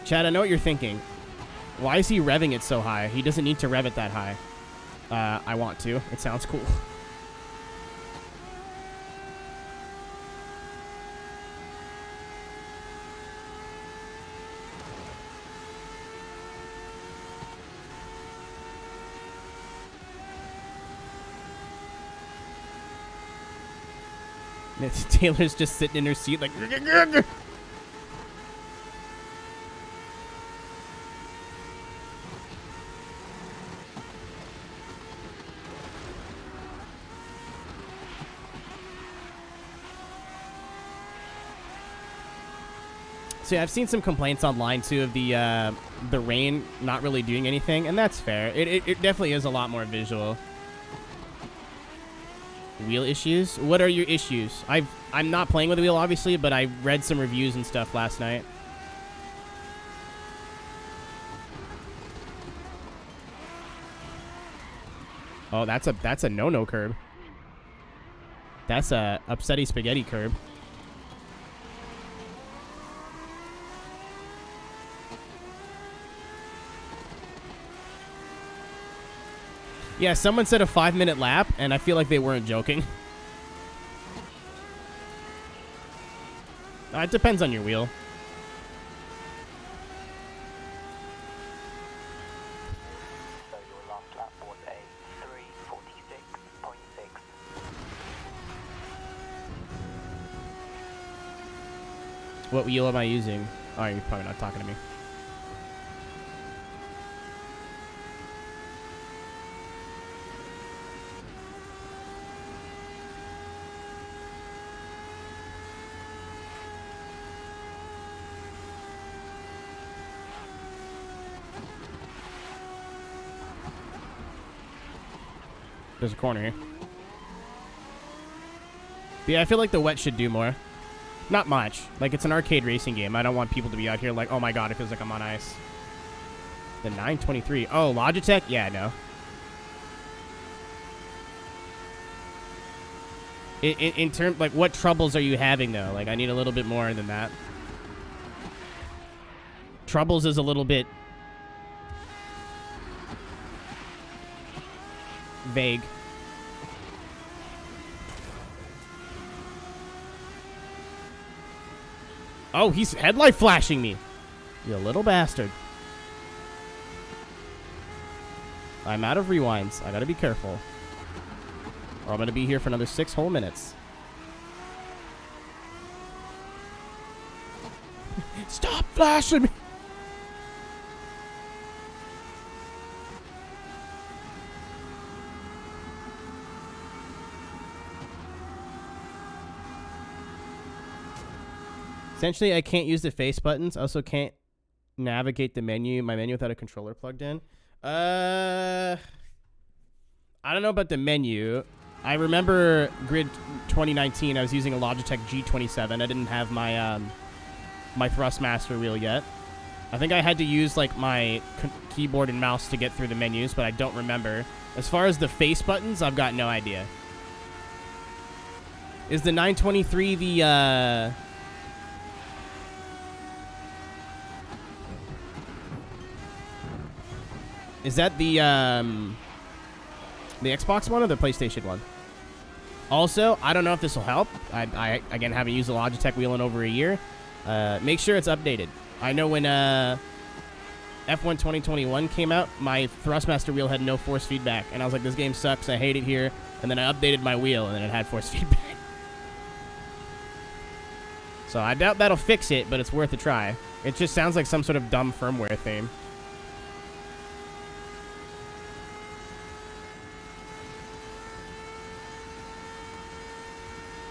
S1: Chad, I know what you're thinking. Why is he revving it so high? He doesn't need to rev it that high. I want to. It sounds cool. Taylor's just sitting in her seat like... So yeah, I've seen some complaints online too of the rain not really doing anything, and that's fair. It definitely is a lot more visual. Wheel issues? What are your issues? I'm not playing with the wheel obviously, but I read some reviews and stuff last night. Oh, that's a no-no curb. That's a upsetty spaghetti curb. Yeah, someone said a 5-minute lap, and I feel like they weren't joking. It depends on your wheel.
S9: So your last lap was a 3:46.6.
S1: What wheel am I using? Oh, you're probably not talking to me. There's a corner here. But yeah, I feel like the wet should do more. Not much. Like, it's an arcade racing game. I don't want people to be out here like, oh my god, it feels like I'm on ice. The 923. Oh, Logitech? Yeah, I know. In terms, like, what troubles are you having, though? Like, I need a little bit more than that. Troubles is a little bit... vague. Oh, he's headlight flashing me. You little bastard. I'm out of rewinds. I gotta be careful. Or I'm gonna be here for another 6 whole minutes. Stop flashing me! Essentially, I can't use the face buttons. I also can't navigate the menu, my menu without a controller plugged in. I don't know about the menu. I remember Grid 2019, I was using a Logitech G27. I didn't have my my Thrustmaster wheel yet. I think I had to use like my keyboard and mouse to get through the menus, but I don't remember. As far as the face buttons, I've got no idea. Is the 923 the is that the Xbox one or the PlayStation one? Also, I don't know if this will help. I again haven't used a Logitech wheel in over a year. Make sure it's updated. I know when F1 2021 came out, my Thrustmaster wheel had no force feedback, and I was like, this game sucks, I hate it here. And then I updated my wheel, and then it had force feedback. So I doubt that'll fix it, but it's worth a try. It just sounds like some sort of dumb firmware theme.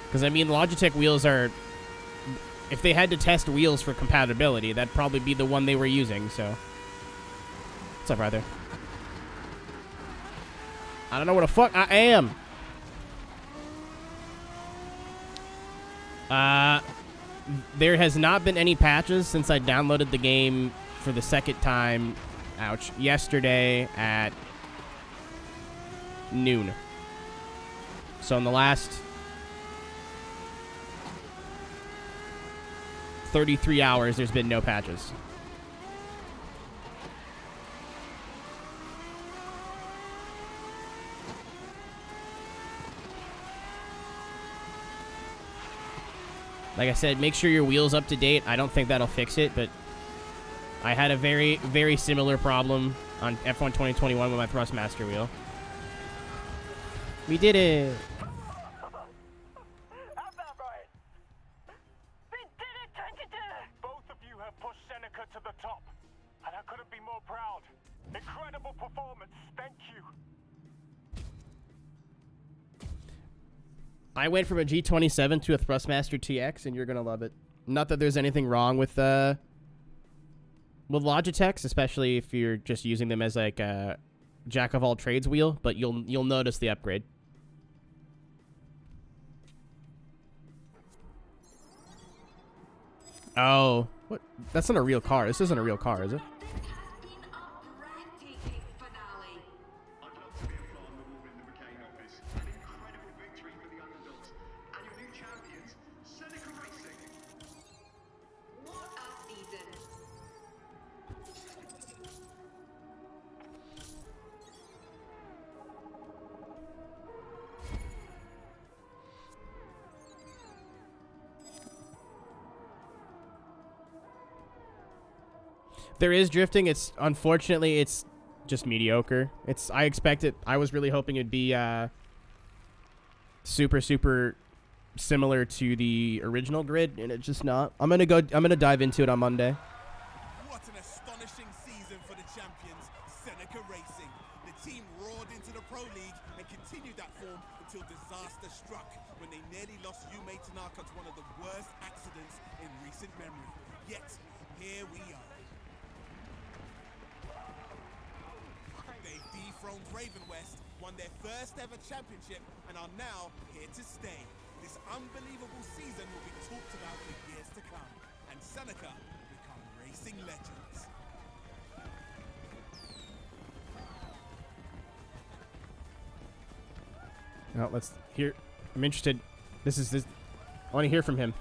S1: Because, I mean, Logitech wheels are... If they had to test wheels for compatibility, that'd probably be the one they were using, so... What's up, brother? I don't know where the fuck I am! There has not been any patches since I downloaded the game for the second time, ouch, yesterday at noon. So in the last 33 hours, there's been no patches. Like I said, make sure your wheel's up to date. I don't think that'll fix it, but I had a very, very similar problem on F1 2021 with my Thrustmaster wheel. We did it!
S4: Both of you have pushed Seneca to the top, and I couldn't be more proud. Incredible performance. Thank you.
S1: I went from a G27 to a Thrustmaster TX, and you're gonna love it. Not that there's anything wrong with Logitechs, especially if you're just using them as like a jack of all trades wheel, but you'll notice the upgrade. Oh, what? That's not a real car. This isn't a real car, is it? There is drifting. It's unfortunately it's just mediocre. I expect it. I was really hoping it'd be super similar to the original grid, and it's just not. I'm gonna dive into it on Monday.
S10: What an astonishing season for the champions, Seneca Racing. The team roared into the Pro League and continued that form until disaster struck when they nearly lost Yume Tanaka to one of the worst accidents in recent memory. Yet, here we are. They've dethroned Raven West, won their first ever championship, and are now here to stay. This unbelievable season will be talked about for years to come, and Seneca become racing legends.
S1: Now let's hear. I'm interested. This. I want to hear from him.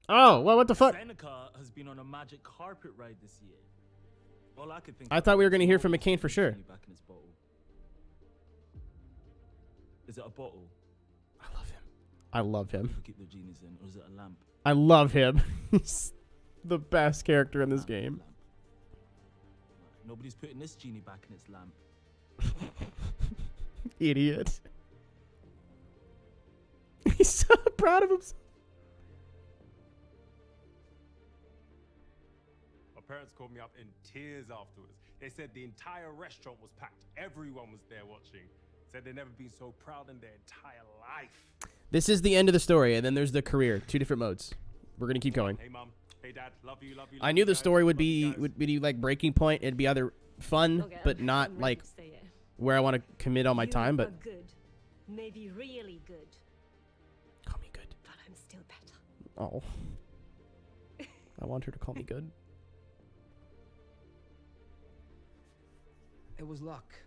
S1: Oh, well, what the fuck?
S16: Seneca has been on a magic carpet ride this year. All I could think
S1: I thought we were going to hear from McCain for sure.
S16: back in his bottle. Is it a bottle?
S1: I love him.
S16: To keep the genies in, or is it a lamp?
S1: I love him. He's the best character in this game.
S16: Nobody's putting this genie back in its lamp.
S1: Idiot. He's so proud of himself.
S22: My parents called me up in tears afterwards. They said the entire restaurant was packed. Everyone was there watching. Said they'd never been so proud in their entire life.
S1: This is the end of the story, and then there's the career. 2 different modes. We're gonna keep going.
S22: Hey mom, hey dad, love you, love you.
S1: I knew the story would be like breaking point. It'd be either fun, but not like where I want to commit all my time. But
S13: good, maybe really good.
S1: Call me good.
S13: But I'm still better.
S1: Oh, I want her to call me good.
S19: It was luck.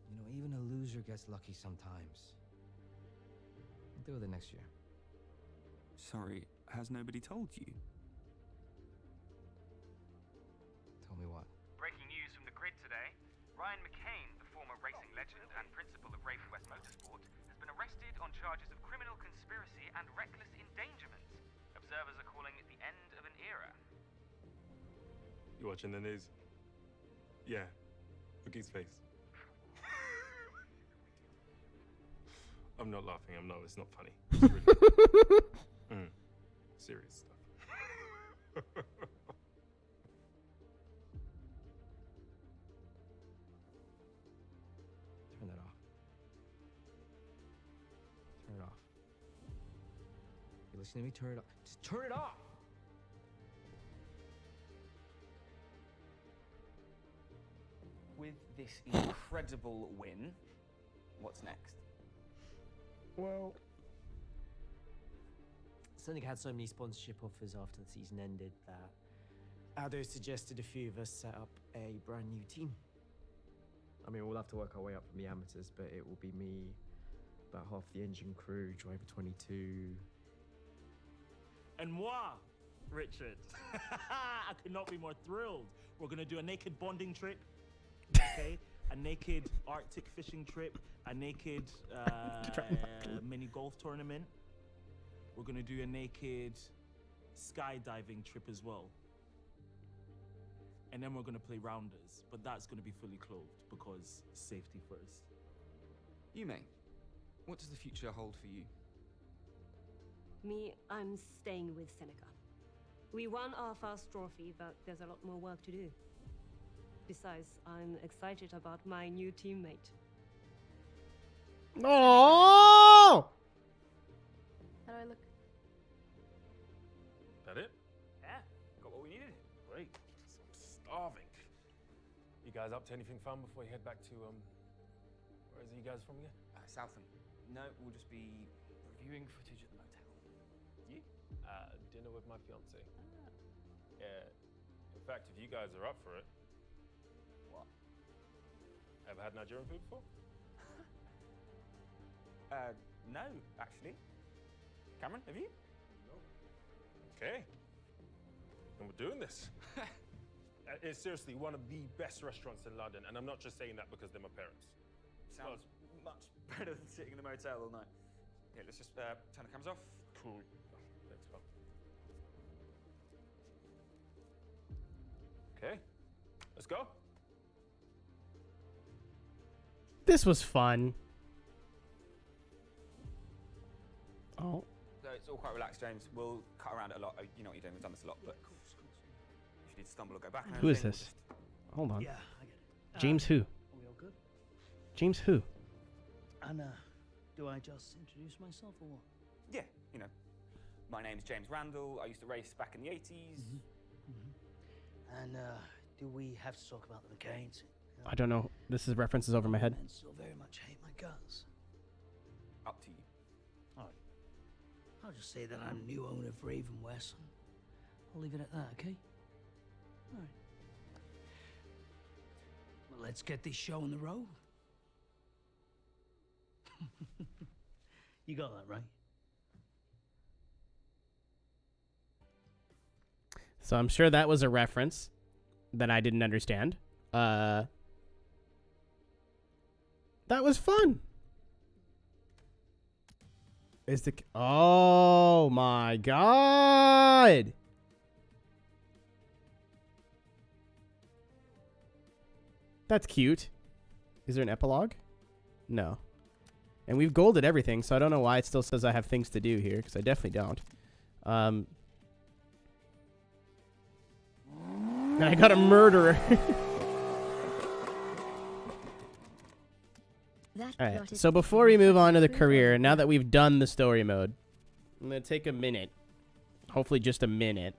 S19: You know, even a loser gets lucky sometimes. I'll do it next year.
S14: Sorry, has nobody told you?
S19: Tell me what?
S23: Breaking news from the grid today. Ryan McCain, the former racing legend and principal of Raven West Motorsport, has been arrested on charges of criminal conspiracy and reckless endangerment. Observers are calling it the end of an era.
S22: You watching the news? Yeah. Look at his face. I'm not laughing. I'm not. It's not funny. It's really serious stuff.
S19: Turn that off. Turn it off. You listen to me? Turn it off. Just turn it off!
S24: With this incredible win, what's next?
S19: Well, Sonic had so many sponsorship offers after the season ended that Aldo suggested a few of us set up a brand new team. I mean, we'll have to work our way up from the amateurs, but it will be me, about half the engine crew, driver 22.
S16: And moi, Richard. I could not be more thrilled. We're going to do a naked bonding trip. Okay? a naked Arctic fishing trip, a naked mini golf tournament. We're gonna do a naked skydiving trip as well. And then we're gonna play rounders, but that's gonna be fully clothed because safety first.
S14: Yume, what does the future hold for you?
S13: Me, I'm staying with Seneca. We won our first trophy, but there's a lot more work to do. Besides, I'm excited about my new teammate.
S1: Oh!
S6: How do I look?
S22: That it?
S24: Yeah, got what we needed.
S22: Great. I'm starving. You guys up to anything fun before you head back to, where is it you guys from again?
S24: Southam. No, we'll just be reviewing footage at the motel. You?
S22: Dinner with my fiance. Yeah. In fact, if you guys are up for it.
S24: What?
S22: Ever had Nigerian food before?
S24: No, actually. Cameron, have you?
S22: No. Okay. And we're doing this. It's seriously one of the best restaurants in London, and I'm not just saying that because they're my parents.
S24: Sounds much better than sitting in the motel all night. Yeah, let's just turn the cameras off.
S22: Cool. Thanks, pal. Okay. Let's go.
S1: This was fun. Oh.
S24: So it's all quite relaxed, James. We'll cut around it a lot. You know what you're doing. We've done this a lot, but if you need to stumble or go back.
S1: Who is this? Hold on.
S8: Yeah, I get it.
S1: James who?
S8: Are we all good?
S1: James who?
S8: And do I just introduce myself or what?
S24: Yeah, you know, my name's James Randall. I used to race back in the 80s.
S8: And do we have to talk about the McCains?
S1: I don't know. This is references over my head.
S8: Men still very much hate my guts.
S24: Up to you.
S8: All right. I'll just say that I'm new owner of Raven West. I'll leave it at that, okay? All right. Well, let's get this show on the road. You got that right.
S1: So I'm sure that was a reference that I didn't understand. That was fun. Is the oh my god. That's cute. Is there an epilogue? No. And we've golded everything, so I don't know why it still says I have things to do here, because I definitely don't. And I got a murderer. Alright, so before we move on to the career, now that we've done the story mode, I'm going to take a minute. Hopefully just a minute.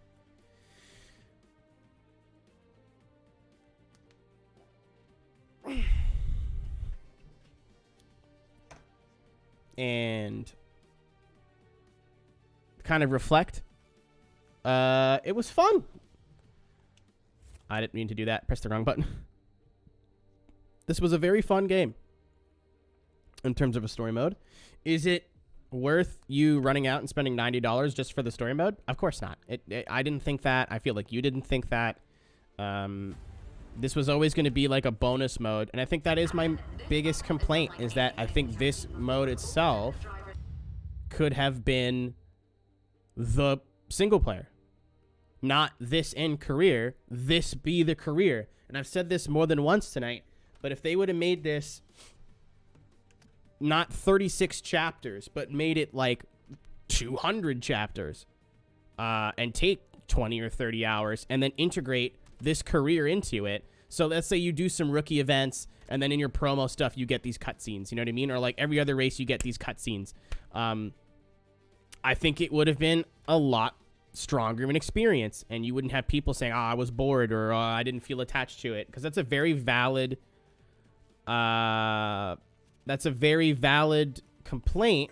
S1: And kind of reflect. It was fun. I didn't mean to do that. Press the wrong button. This was a very fun game. In terms of a story mode. Is it worth you running out and spending $90 just for the story mode? Of course not. I didn't think that. I feel like you didn't think that. This was always going to be like a bonus mode. And I think that is my biggest complaint, is that I think this mode itself could have been the single player. Not this end career. This be the career. And I've said this more than once tonight. But if they would have made this not 36 chapters, but made it like 200 chapters, and take 20 or 30 hours and then integrate this career into it. So let's say you do some rookie events and then in your promo stuff, you get these cutscenes, you know what I mean? Or like every other race, you get these cutscenes. I think it would have been a lot stronger of an experience, and you wouldn't have people saying, I was bored, or I didn't feel attached to it. Because that's a very valid, complaint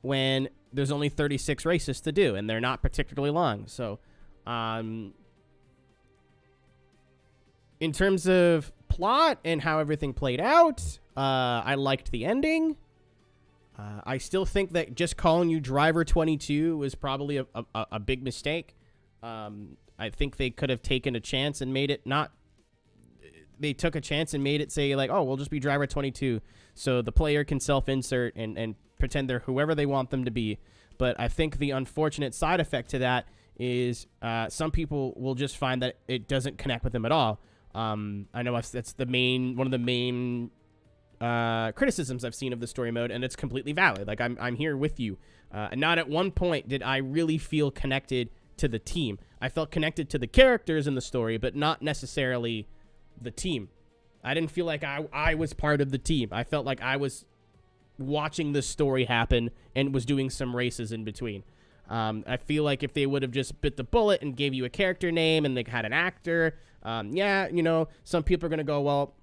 S1: when there's only 36 races to do and they're not particularly long. So, in terms of plot and how everything played out, I liked the ending. I still think that just calling you Driver 22 was probably a big mistake. I think they could have taken a chance and made it not they took a chance and made it say like, oh, we'll just be driver 22, so the player can self-insert and pretend they're whoever they want them to be. But I think the unfortunate side effect to that is some people will just find that it doesn't connect with them at all. I know that's one of the main criticisms I've seen of the story mode, and it's completely valid. Like I'm here with you. Not at one point did I really feel connected to the team. I felt connected to the characters in the story, but not necessarily the team. I didn't feel like I was part of the team. I felt like I was watching the story happen and was doing some races in between. I feel like if they would have just bit the bullet and gave you a character name and they had an actor, some people are gonna go, well,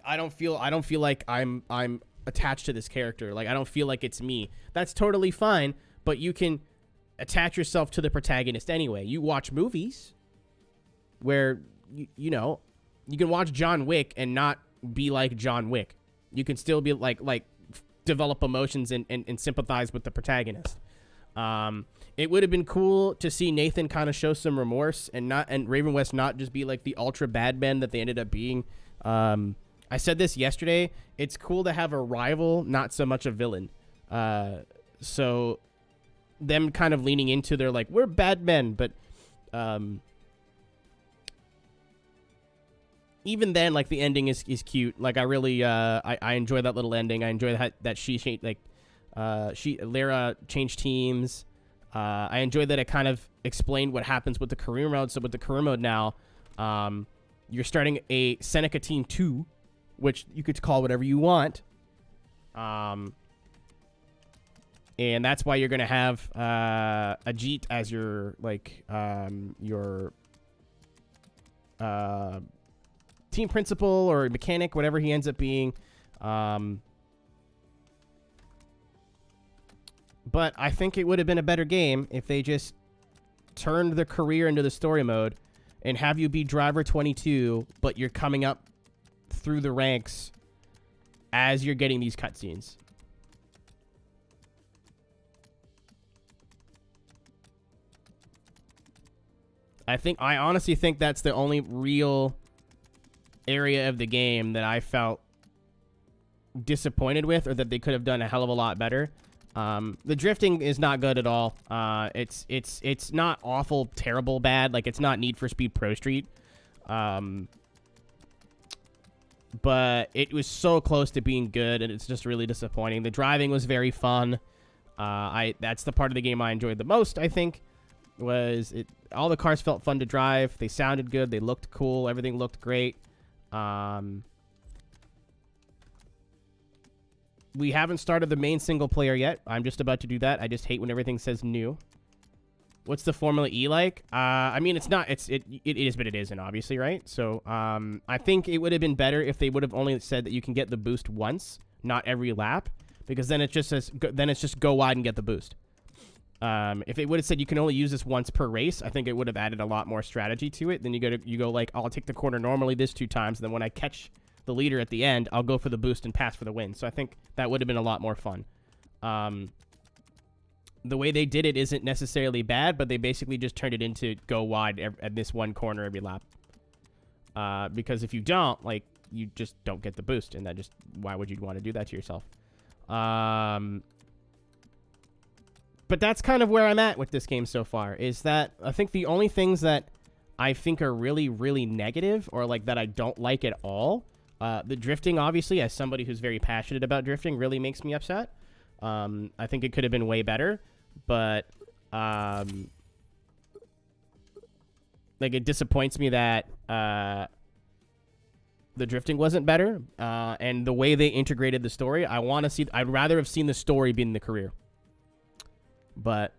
S1: I don't feel like I'm attached to this character. Like I don't feel like it's me. That's totally fine, but you can attach yourself to the protagonist anyway. You watch movies where you can watch John Wick and not be like John Wick. You can still be like develop emotions and sympathize with the protagonist. It would have been cool to see Nathan kind of show some remorse and Raven West not just be like the ultra bad men that they ended up being. I said this yesterday. It's cool to have a rival, not so much a villain. So them kind of leaning into their like, we're bad men, but even then, like the ending is cute. Like I really I enjoy that little ending. I enjoy that Lara changed teams. I enjoy that it kind of explained what happens with the career mode. So with the career mode now, you're starting a Seneca Team 2, which you could call whatever you want. And that's why you're going to have Ajit as your team principal or mechanic, whatever he ends up being. But I think it would have been a better game if they just turned the career into the story mode and have you be driver 22, but you're coming up through the ranks as you're getting these cutscenes. I honestly think that's the only real area of the game that I felt disappointed with, or that they could have done a hell of a lot better. The drifting is not good at all. It's not awful, terrible bad. Like it's not Need for Speed Pro Street. But it was so close to being good, and it's just really disappointing. The driving was very fun. That's the part of the game I enjoyed the most, I think. All the cars felt fun to drive. They sounded good. They looked cool. Everything looked great. We haven't started the main single player yet. I'm just about to do that. I just hate when everything says new. What's the Formula E like? I mean, it is, but it isn't, obviously, right? So, I think it would have been better if they would have only said that you can get the boost once, not every lap, because then it just says, go wide and get the boost. If it would have said you can only use this once per race, I think it would have added a lot more strategy to it. Then you go like, I'll take the corner normally this 2 times, and then when I catch the leader at the end, I'll go for the boost and pass for the win. So I think that would have been a lot more fun. The way they did it isn't necessarily bad, but they basically just turned it into go wide at this one corner every lap. Because if you don't, like, you just don't get the boost, and why would you want to do that to yourself? But that's kind of where I'm at with this game so far, is that I think the only things that I think are really, really negative, or like that I don't like at all, the drifting, obviously, as somebody who's very passionate about drifting, really makes me upset. I think it could have been way better, but it disappoints me that the drifting wasn't better, and the way they integrated the story, I'd rather have seen the story be in the career. But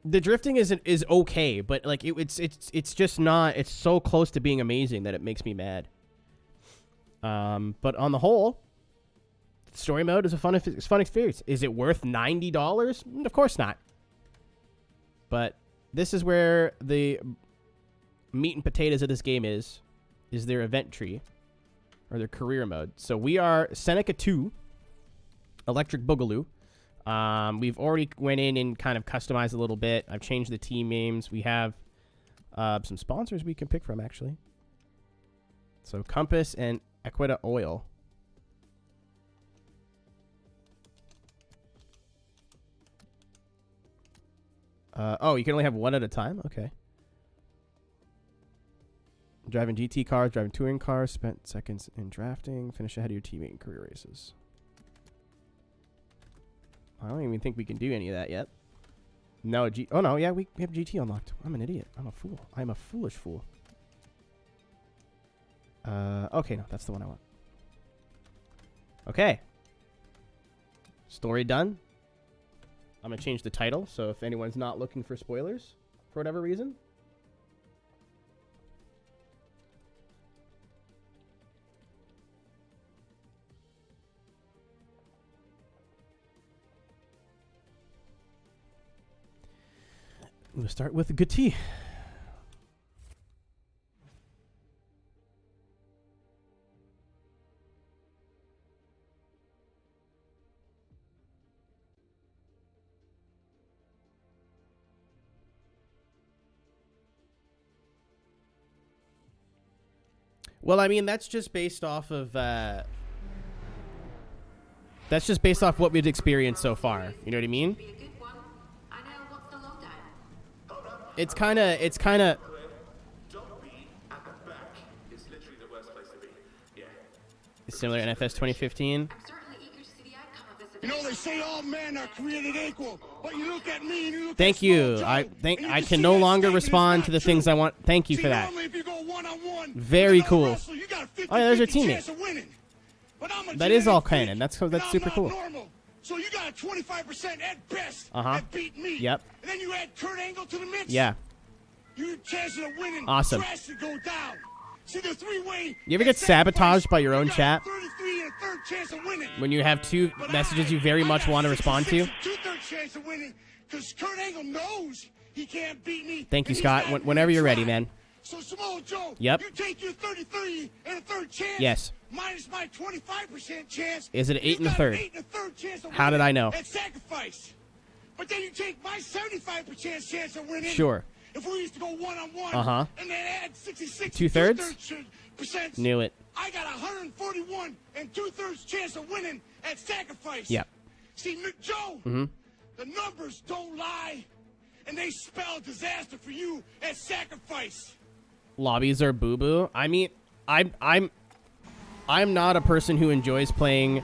S1: the drifting is okay, but like it's just not. It's so close to being amazing that it makes me mad. But on the whole, story mode is a fun experience. Is it worth $90? Of course not. But this is where the meat and potatoes of this game is their event tree, or their career mode. So we are Seneca 2. Electric Boogaloo. We've already went in and kind of customized a little bit. I've changed the team names. We have Some sponsors we can pick from, actually. So Compass and Equita Oil. Oh, you can only have one at a time? Okay. Driving GT cars, driving touring cars, spent seconds in drafting, finish ahead of your teammate in career races. I don't even think we can do any of that yet. No, oh no, yeah, we have GT unlocked. I'm an idiot. I'm a fool. I'm a foolish fool. Okay, no, that's the one I want. Okay. Story done. I'm going to change the title, so if anyone's not looking for spoilers, for whatever reason. We'll start with a good tea. Well, I mean, that's just based off of what we've experienced so far. You know what I mean? It's kind of
S2: Don't be at the back. It's literally the worst place to be. Yeah.
S1: similar to NFS 2015.
S10: You know, they say all men are created equal, but you look at me and you look
S1: Thank
S10: at
S1: you.
S10: Small
S1: I
S10: Joe,
S1: think
S10: and you
S1: I
S10: can
S1: can
S10: see
S1: no
S10: that
S1: longer
S10: statement is
S1: respond
S10: not
S1: to the
S10: true.
S1: things I want. Thank you
S10: See,
S1: for that.
S10: normally if you go one-on-one
S1: Very
S10: with
S1: cool.
S10: another wrestler, you got a 50-50
S1: Oh, yeah, there's your teammate.
S10: chance of winning. But I'm a
S1: That is all
S10: genetic
S1: canon.
S10: freak,
S1: That's
S10: and
S1: super
S10: I'm
S1: cool.
S10: not normal. So you got a 25% at best
S1: Uh-huh.
S10: at beating me.
S1: Yep.
S10: And then you add Kurt Angle to the mix.
S1: Yeah.
S10: Your chances of winning
S1: Awesome.
S10: drastically go down. See, the three-way.
S1: You ever get sabotaged by your own chat
S10: 33 and a third chance of winning.
S1: when you have two messages you very much want to respond to?
S10: Two-thirds chance of winning because Kurt Angle knows he can't beat me.
S1: Thank you,
S10: and he's
S1: Scott.
S10: not
S1: Whenever
S10: gonna
S1: you're ready,
S10: try.
S1: man.
S10: So, Samoa Joe,
S1: Yep.
S10: you take your 33 and a third chance.
S1: Yes.
S10: Minus my 25% chance.
S1: Is it an 8 and a
S10: you got
S1: third?
S10: 8 and a third chance of
S1: How did
S10: winning
S1: I know?
S10: at sacrifice. But then you take my 75% chance of winning.
S1: Sure.
S10: If we used to go one-on-one,
S1: Uh-huh.
S10: and then add 66
S1: Two-thirds?
S10: percent.
S1: Knew it.
S10: I got 141 and two-thirds chance of winning at sacrifice.
S1: Yep.
S10: See, Joe,
S1: Mm-hmm.
S10: the numbers don't lie, and they spell disaster for you at sacrifice.
S1: Lobbies are boo-boo. I mean, I'm not a person who enjoys playing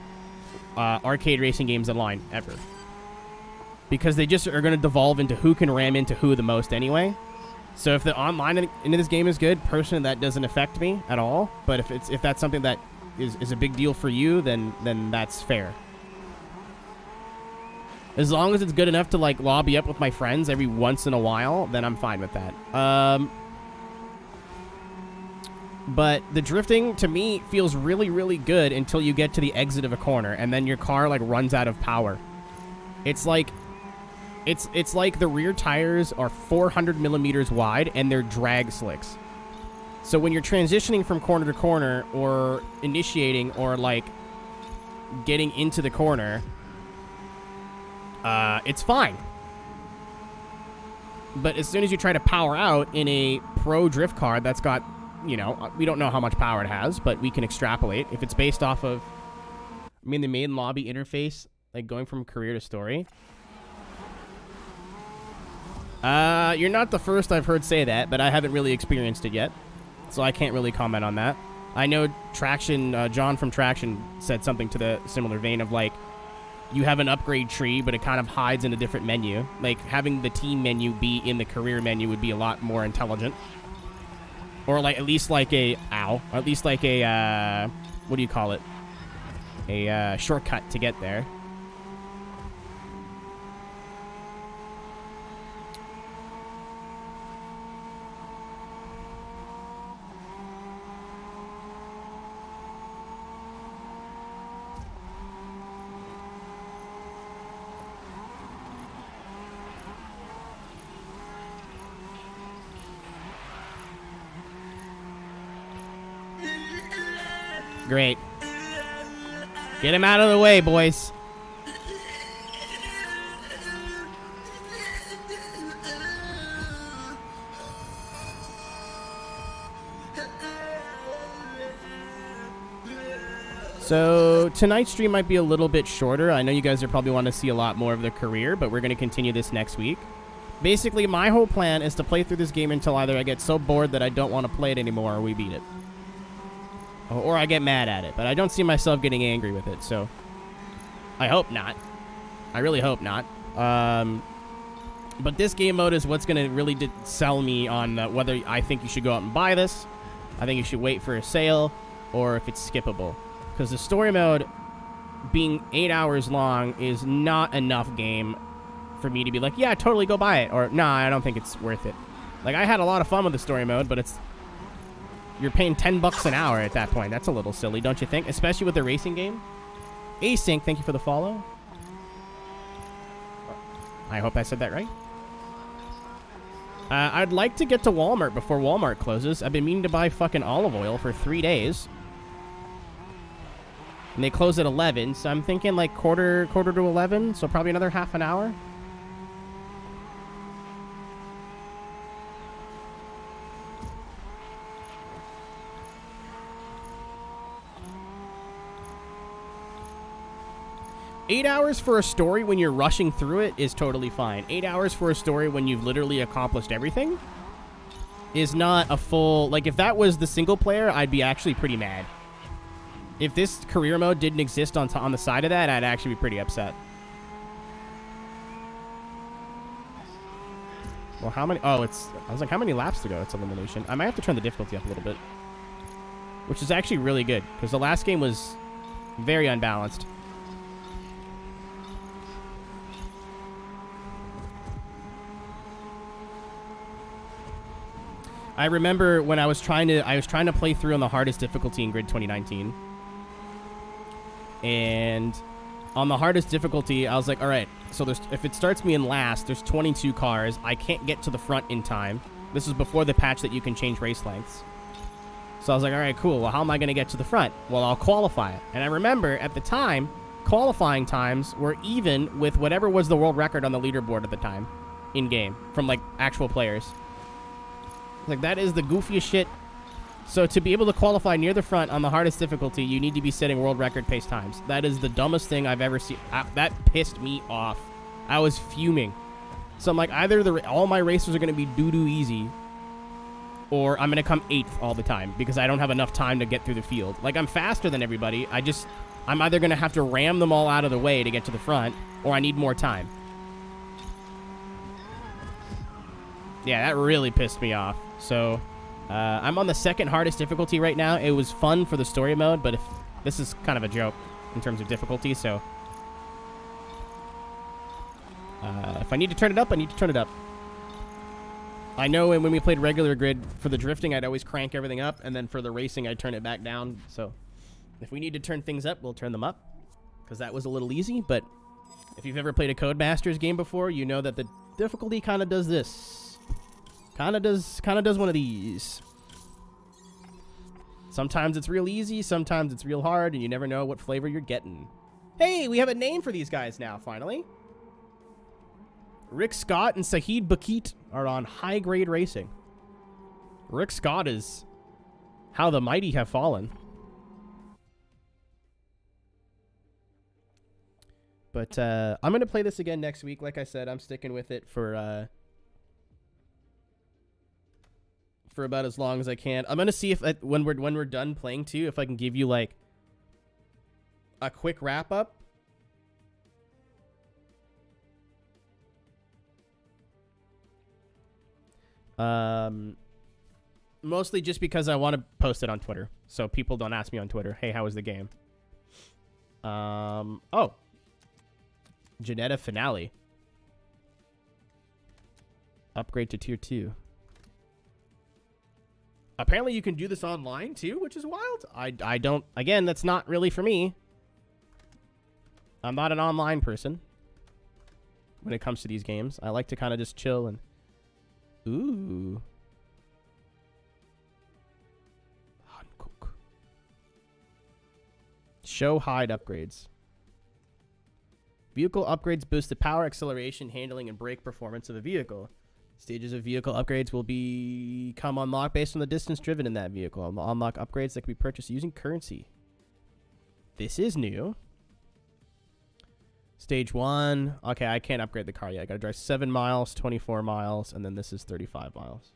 S1: arcade racing games online ever, because they just are going to devolve into who can ram into who the most anyway. So if the online into this game is good, personally that doesn't affect me at all. But if that's something that is a big deal for you, then that's fair. As long as it's good enough to like lobby up with my friends every once in a while, then I'm fine with that. But the drifting to me feels really, really good until you get to the exit of a corner and then your car like runs out of power. It's like the rear tires are 400 millimeters wide and they're drag slicks. So when you're transitioning from corner to corner or initiating or like getting into the corner, it's fine. But as soon as you try to power out in a pro drift car that's got, you know, we don't know how much power it has, but we can extrapolate. If it's based off of, I mean, the main lobby interface, like going from career to story. You're not the first I've heard say that, but I haven't really experienced it yet, so I can't really comment on that. I know Traction, John from Traction said something to the similar vein of like, you have an upgrade tree, but it kind of hides in a different menu. Like having the team menu be in the career menu would be a lot more intelligent. Or like at least like a what do you call it? A shortcut to get there. Great. Get him out of the way, boys. So tonight's stream might be a little bit shorter. I know you guys are probably want to see a lot more of the career, but we're going to continue this next week. Basically, my whole plan is to play through this game until either I get so bored that I don't want to play it anymore or we beat it. Or I get mad at it, but I don't see myself getting angry with it, so I hope not. I really hope not. But this game mode is what's going to really sell me on whether I think you should go out and buy this, I think you should wait for a sale, or if it's skippable. Because the story mode being 8 hours long is not enough game for me to be like, yeah, totally go buy it. Or, nah, I don't think it's worth it. Like, I had a lot of fun with the story mode, but you're paying $10 an hour at that point. That's a little silly, don't you think? Especially with the racing game. Async, thank you for the follow. I hope I said that right. I'd like to get to Walmart before Walmart closes. I've been meaning to buy fucking olive oil for 3 days. And they close at 11, so I'm thinking like quarter to 11, so probably another half an hour. $8 hours for a story when you're rushing through it is totally fine. 8 hours for a story when you've literally accomplished everything is not a full... Like, if that was the single player, I'd be actually pretty mad. If this career mode didn't exist on the side of that, I'd actually be pretty upset. Well, how many... Oh, it's... I was like, how many laps to go? It's elimination. I might have to turn the difficulty up a little bit. Which is actually really good, because the last game was very unbalanced. I remember when I was trying to play through on the hardest difficulty in Grid 2019. And on the hardest difficulty, I was like, all right, so if it starts me in last, there's 22 cars. I can't get to the front in time. This is before the patch that you can change race lengths. So I was like, all right, cool. Well, how am I going to get to the front? Well, I'll qualify it. And I remember at the time, qualifying times were even with whatever was the world record on the leaderboard at the time in game from like actual players. Like, that is the goofiest shit. So to be able to qualify near the front on the hardest difficulty, you need to be setting world record pace times. That is the dumbest thing I've ever seen. That pissed me off. I was fuming. So I'm like, either all my races are going to be doo-doo easy, or I'm going to come 8th all the time because I don't have enough time to get through the field. Like, I'm faster than everybody. I'm either going to have to ram them all out of the way to get to the front, or I need more time. Yeah, that really pissed me off. So... I'm on the second hardest difficulty right now. It was fun for the story mode, but this is kind of a joke in terms of difficulty, so... if I need to turn it up, I need to turn it up. I know when we played regular grid, for the drifting, I'd always crank everything up, and then for the racing, I'd turn it back down. So if we need to turn things up, we'll turn them up, because that was a little easy, but if you've ever played a Codemasters game before, you know that the difficulty kind of does this. Kind of does one of these. Sometimes it's real easy, sometimes it's real hard, and you never know what flavor you're getting. Hey, we have a name for these guys now, finally. Rick Scott and Sahid Bakit are on High Grade Racing. Rick Scott is How the Mighty Have Fallen. But I'm going to play this again next week. Like I said, I'm sticking with it for about as long as I can. I'm gonna see if when we're done playing too, if I can give you like a quick wrap up. Mostly just because I want to post it on Twitter, so people don't ask me on Twitter, hey, how was the game? Oh, Janetta finale. Upgrade to tier 2. Apparently you can do this online too, which is wild. I don't... Again, that's not really for me. I'm not an online person when it comes to these games. I like to kind of just chill and... Ooh. Hankook. Show hide upgrades. Vehicle upgrades boost the power, acceleration, handling, and brake performance of the vehicle. Stages of vehicle upgrades will become unlocked based on the distance driven in that vehicle. Unlock upgrades that can be purchased using currency. This is new. Stage 1. Okay, I can't upgrade the car yet. I gotta drive 7 miles, 24 miles, and then this is 35 miles.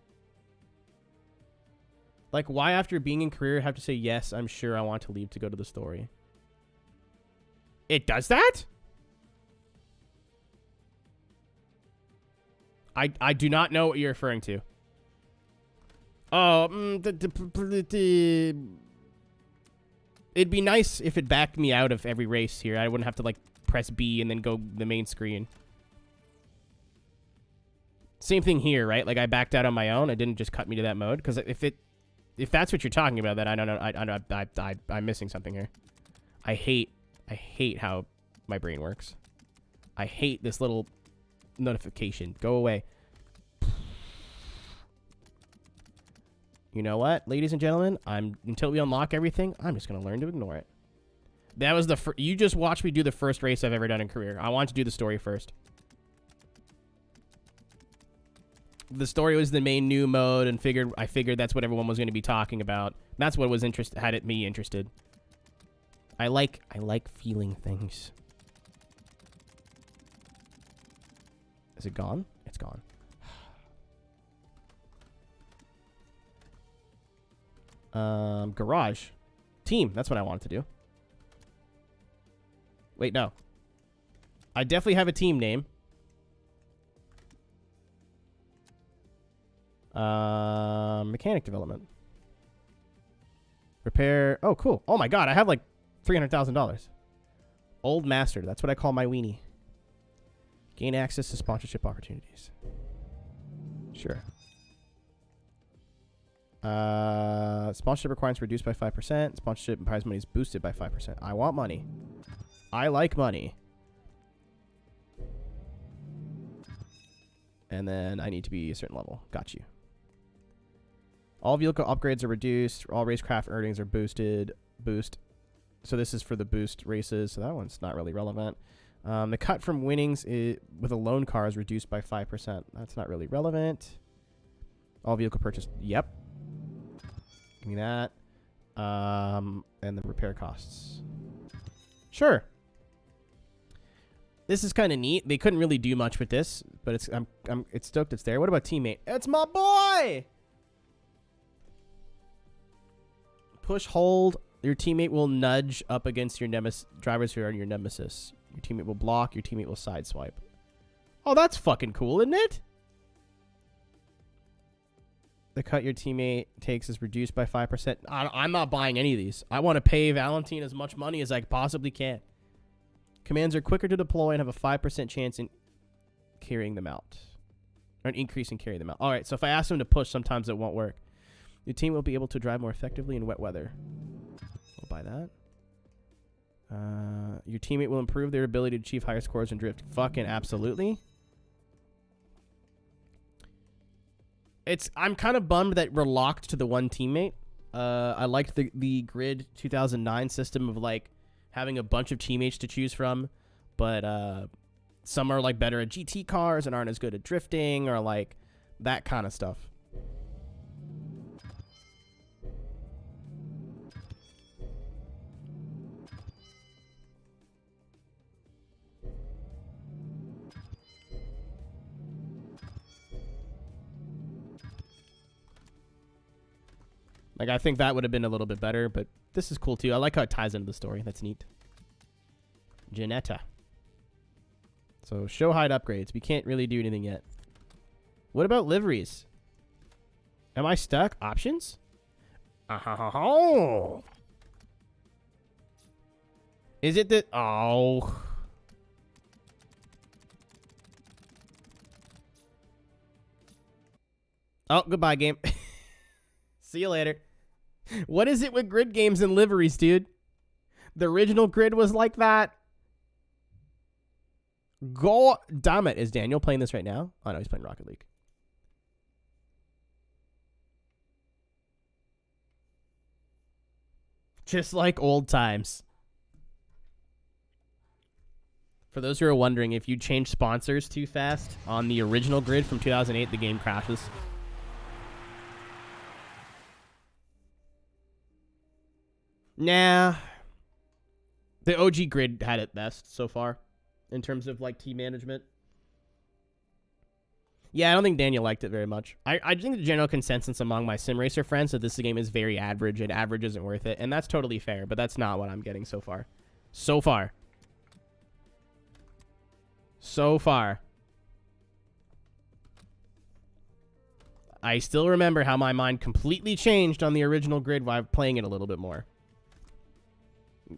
S1: Like, why after being in career have to say, yes, I'm sure I want to leave to go to the story? It does that? I do not know what you're referring to. Oh, it'd be nice if it backed me out of every race here. I wouldn't have to, like, press B and then go the main screen. Same thing here, right? Like, I backed out on my own. It didn't just cut me to that mode. Because if that's what you're talking about, then I don't know. I'm missing something here. I hate how my brain works. I hate this little notification. Go away. You know what, ladies and gentlemen? Until we unlock everything, I'm just gonna learn to ignore it. That was you just watched me do the first race I've ever done in career. I want to do the story first. The story was the main new mode, and I figured that's what everyone was going to be talking about. That's what was had me interested. I like feeling things. Is it gone? It's gone. Garage. Team. That's what I wanted to do. Wait, no. I definitely have a team name. Mechanic development. Repair. Oh, cool. Oh my god, I have like $300,000. Old master. That's what I call my weenie. Gain access to sponsorship opportunities. Sure. Sponsorship requirements reduced by 5%. Sponsorship and prize money is boosted by 5%. I want money. I like money. And then I need to be a certain level. Got you. All vehicle upgrades are reduced. All racecraft earnings are boosted. Boost. So this is for the boost races. So that one's not really relevant. The cut from winnings with a loan car is reduced by 5%. That's not really relevant. All vehicle purchase. Yep. Give me that. And the repair costs. Sure. This is kind of neat. They couldn't really do much with this, but it's stoked it's there. What about teammate? It's my boy. Push hold. Your teammate will nudge up against your drivers who are your nemesis. Your teammate will block. Your teammate will sideswipe. Oh, that's fucking cool, isn't it? The cut your teammate takes is reduced by 5%. I'm not buying any of these. I want to pay Valentine as much money as I possibly can. Commands are quicker to deploy and have a 5% chance in carrying them out. Or an increase in carrying them out. All right, so if I ask them to push, sometimes it won't work. Your team will be able to drive more effectively in wet weather. We'll buy that. Your teammate will improve their ability to achieve higher scores and drift. Fucking absolutely. I'm kind of bummed that we're locked to the one teammate. I liked the Grid 2009 system of like having a bunch of teammates to choose from, but some are like better at GT cars and aren't as good at drifting or like that kind of stuff. Like, I think that would have been a little bit better, but this is cool, too. I like how it ties into the story. That's neat. Janetta. So, show hide upgrades. We can't really do anything yet. What about liveries? Am I stuck? Options? Oh. Is it that... Oh. Oh, goodbye, game. See you later. What is it with grid games and liveries, dude? The original Grid was like that. God damn it. Is Daniel playing this right now? Oh, no, he's playing Rocket League. Just like old times. For those who are wondering, if you change sponsors too fast on the original Grid from 2008, the game crashes. Nah. The OG grid had it best so far in terms of like team management. Yeah, I don't think Daniel liked it very much. I think the general consensus among my sim racer friends that this game is very average and average isn't worth it, and that's totally fair, but that's not what I'm getting so far. So far. I still remember how my mind completely changed on the original grid while playing it a little bit more.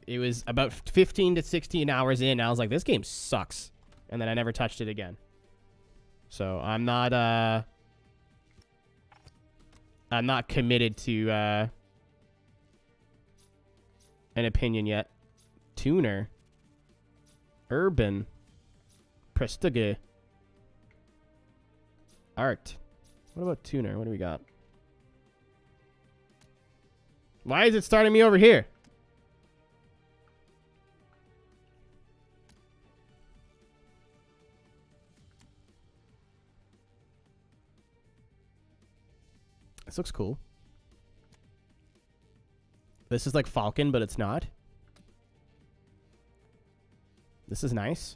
S1: It was about 15 to 16 hours in, and I was like, this game sucks. And then I never touched it again. So I'm not committed to an opinion yet. Tuner. Urban. Prestige. Art. What about tuner? What do we got? Why is it starting me over here? This looks cool. This is like Falcon, but it's not. This is nice.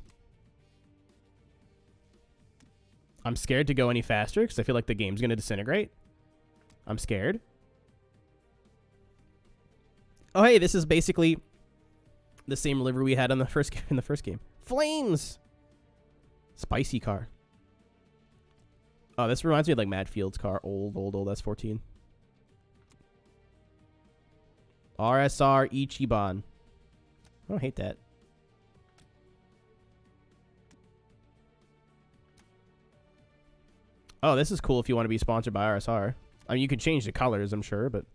S1: I'm scared to go any faster because I feel like the game's going to disintegrate. I'm scared. Oh, hey, this is basically the same livery we had on the first game. Flames! Spicy car. Oh, this reminds me of like Matt Field's car. Old S14. RSR Ichiban. I don't hate that. Oh, this is cool if you want to be sponsored by RSR. I mean, you could change the colors, I'm sure, but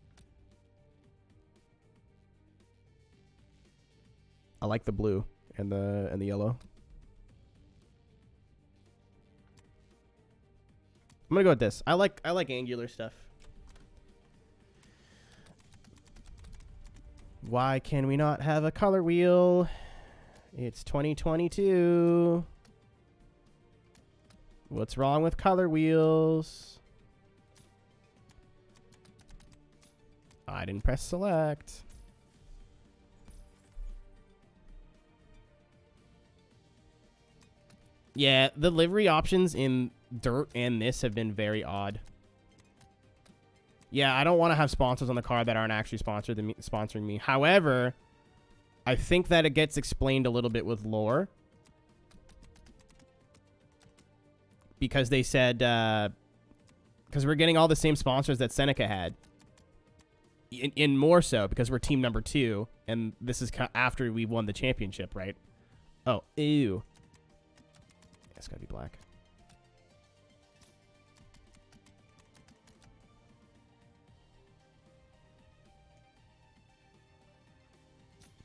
S1: I like the blue and the yellow. I'm gonna go with this. I like angular stuff. Why can we not have a color wheel? It's 2022. What's wrong with color wheels? I didn't press select. Yeah, the livery options in Dirt and this have been very odd. Yeah, I don't want to have sponsors on the car that aren't actually sponsoring me. However, I think that it gets explained a little bit with lore. Because they said, because we're getting all the same sponsors that Seneca had. In more so, because we're team number 2, and this is after we won the championship, right? Oh, ew. It's gotta be black.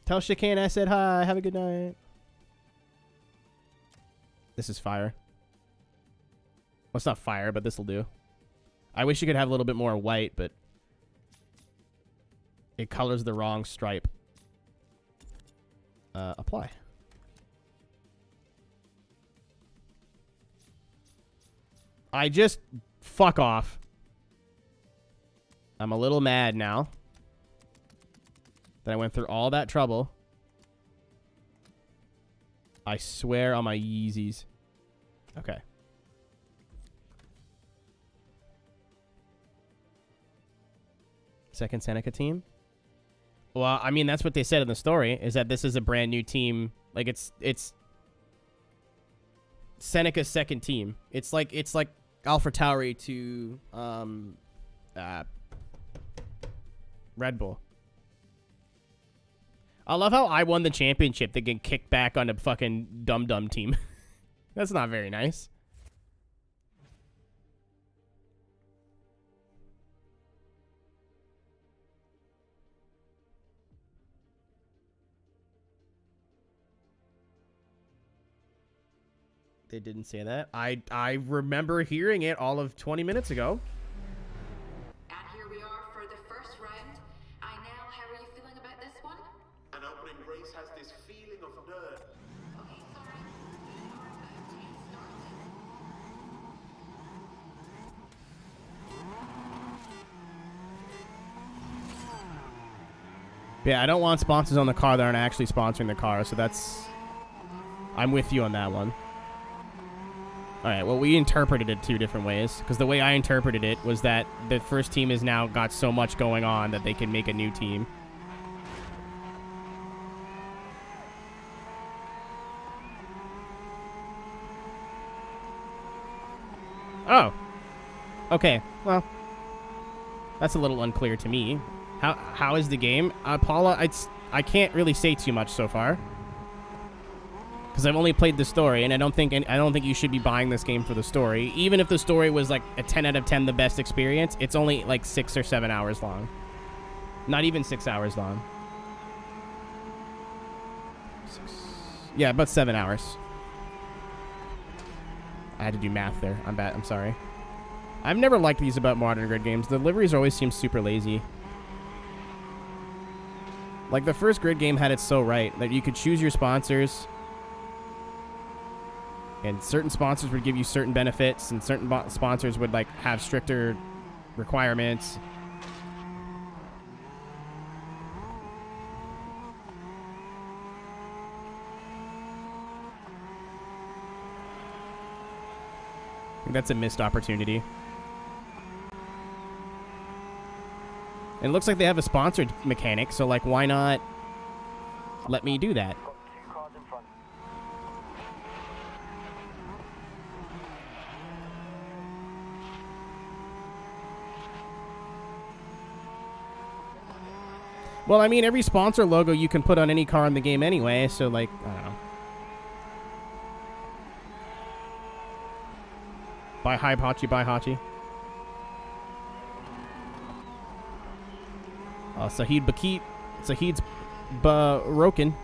S1: Tell Chicane I said hi. Have a good night. This is fire. Well, it's not fire, but this will do. I wish you could have a little bit more white, but it colors the wrong stripe. Apply. I just... Fuck off. I'm a little mad now that I went through all that trouble. I swear on my Yeezys. Okay. Second Seneca team? Well, I mean, that's what they said in the story, is that this is a brand new team. Like, it's Seneca's second team. It's like AlphaTauri to Red Bull. I love how I won the championship. They get kicked back on a fucking dum-dum team. That's not very nice. They didn't say that. I remember hearing it all of 20 minutes ago.
S3: And here we are for the first round. Inel, how are you feeling about this one?
S17: An opening race has this feeling of nerve.
S3: Okay, sorry. We are about to get started.
S1: Yeah, I don't want sponsors on the car that aren't actually sponsoring the car, so that's... I'm with you on that one. Alright, well, we interpreted it 2 different ways, because the way I interpreted it was that the first team has now got so much going on that they can make a new team. Oh. Okay, well, that's a little unclear to me. How is the game? Paula, I can't really say too much so far. Because I've only played the story, and I don't think you should be buying this game for the story. Even if the story was like a 10 out of 10 the best experience, it's only like 6 or 7 hours long. Not even 6 hours long. Yeah, about 7 hours. I had to do math there. I'm sorry. I've never liked these about modern grid games. The deliveries always seem super lazy. Like, the first grid game had it so right that you could choose your sponsors, and certain sponsors would give you certain benefits, and certain sponsors would, like, have stricter requirements. I think that's a missed opportunity. And it looks like they have a sponsored mechanic, so, like, why not let me do that? Well, I mean, every sponsor logo you can put on any car in the game anyway, so, like, I don't know. Buy Hachi, buy Hachi. Sahid's broken.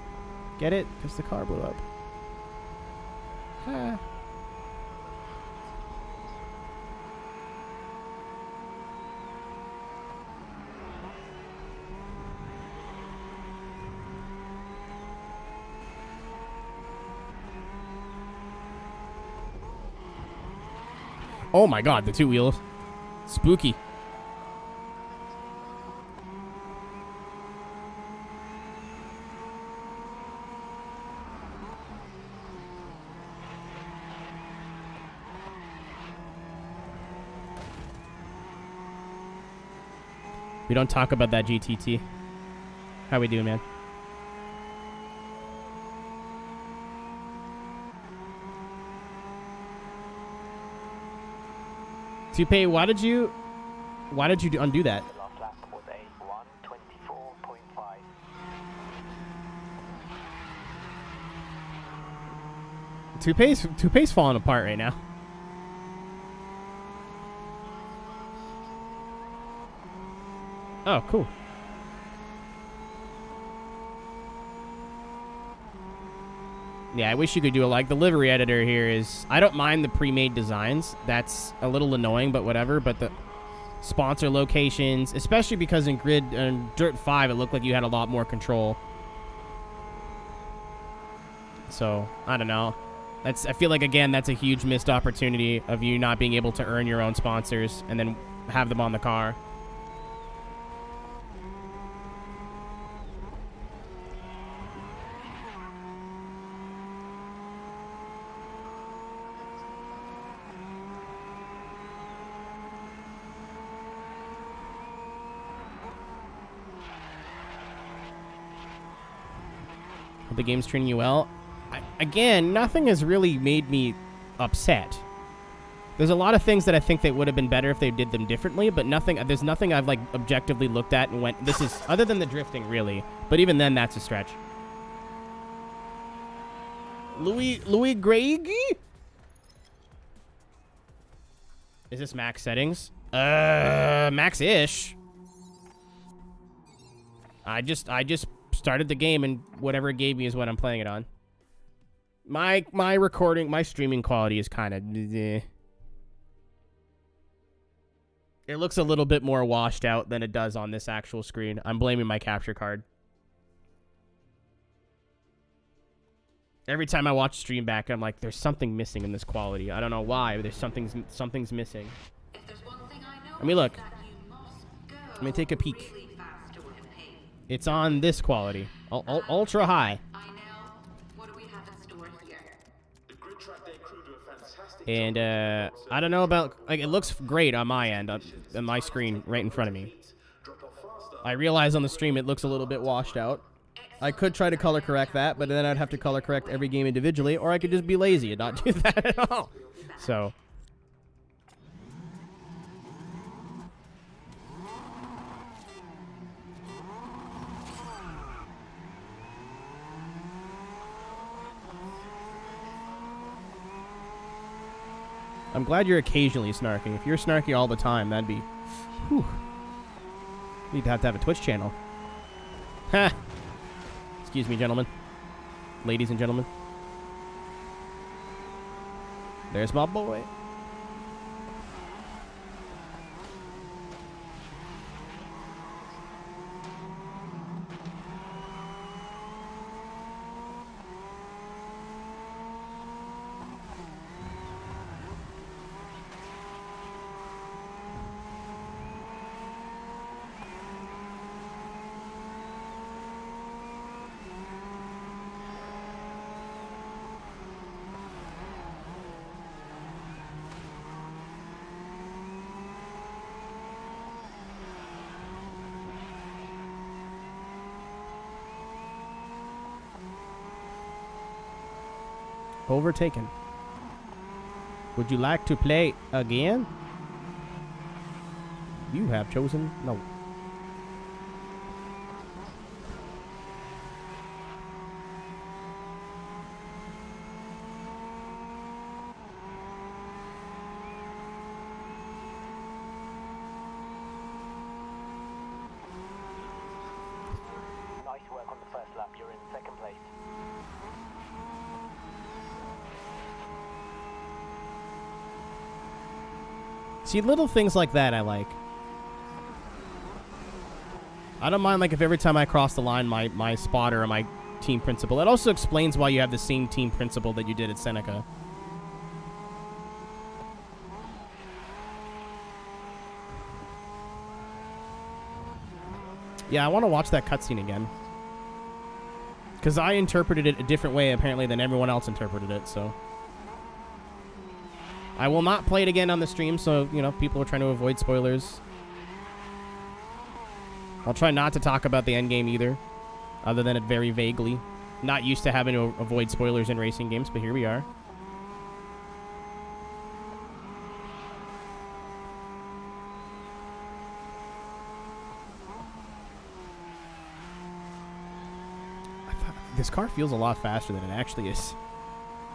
S1: Get it? Because the car blew up. Ah. Oh my god, the 2 wheels. Spooky. We don't talk about that GTT. How we doing, man? Toupee, why did you undo that?
S9: The last lap was a 1:24.5.
S1: Toupee's falling apart right now. Oh, cool. Yeah, I wish you could do it. Like, the livery editor here is... I don't mind the pre-made designs. That's a little annoying, but whatever. But the sponsor locations, especially because in Grid and Dirt 5, it looked like you had a lot more control. So, I don't know. I feel like, again, that's a huge missed opportunity of you not being able to earn your own sponsors and then have them on the car. The game's treating you well. Again, nothing has really made me upset. There's a lot of things that I think that would have been better if they did them differently, but there's nothing I've, like, objectively looked at and went, this is, other than the drifting, really. But even then, that's a stretch. Louis Greggy? Is this max settings? Max-ish. I just started the game, and whatever it gave me is what I'm playing it on. My streaming quality is kind of... It looks a little bit more washed out than it does on this actual screen. I'm blaming my capture card. Every time I watch stream back, I'm like, there's something missing in this quality. I don't know why, but something's missing.
S3: If there's one thing I know,
S1: Let me look.
S3: that you must go
S1: Let me take a peek.
S3: really fast to win a pay.
S1: It's on this quality. Ultra high.
S3: I know. What do we have in store here?
S17: The Grid Track Day crew do a fantastic
S1: And,
S17: job.
S1: I don't know about... Like, it looks great on my end, on my screen right in front of me. I realize on the stream it looks a little bit washed out. I could try to color correct that, but then I'd have to color correct every game individually, or I could just be lazy and not do that at all. So... I'm glad you're occasionally snarky. If you're snarky all the time, that'd be... Whew. You'd have to have a Twitch channel. Ha! Excuse me, gentlemen. Ladies and gentlemen. There's my boy. Overtaken. Would you like to play again? You have chosen no.
S9: Nice work on the first lap. You're in second place.
S1: See, little things like that I like. I don't mind, like, if every time I cross the line, my spotter or my team principal. It also explains why you have the same team principal that you did at Seneca. Yeah, I want to watch that cutscene again. Because I interpreted it a different way, apparently, than everyone else interpreted it, so... I will not play it again on the stream, so, you know, people are trying to avoid spoilers. I'll try not to talk about the endgame either, other than it very vaguely. Not used to having to avoid spoilers in racing games, but here we are. This car feels a lot faster than it actually is.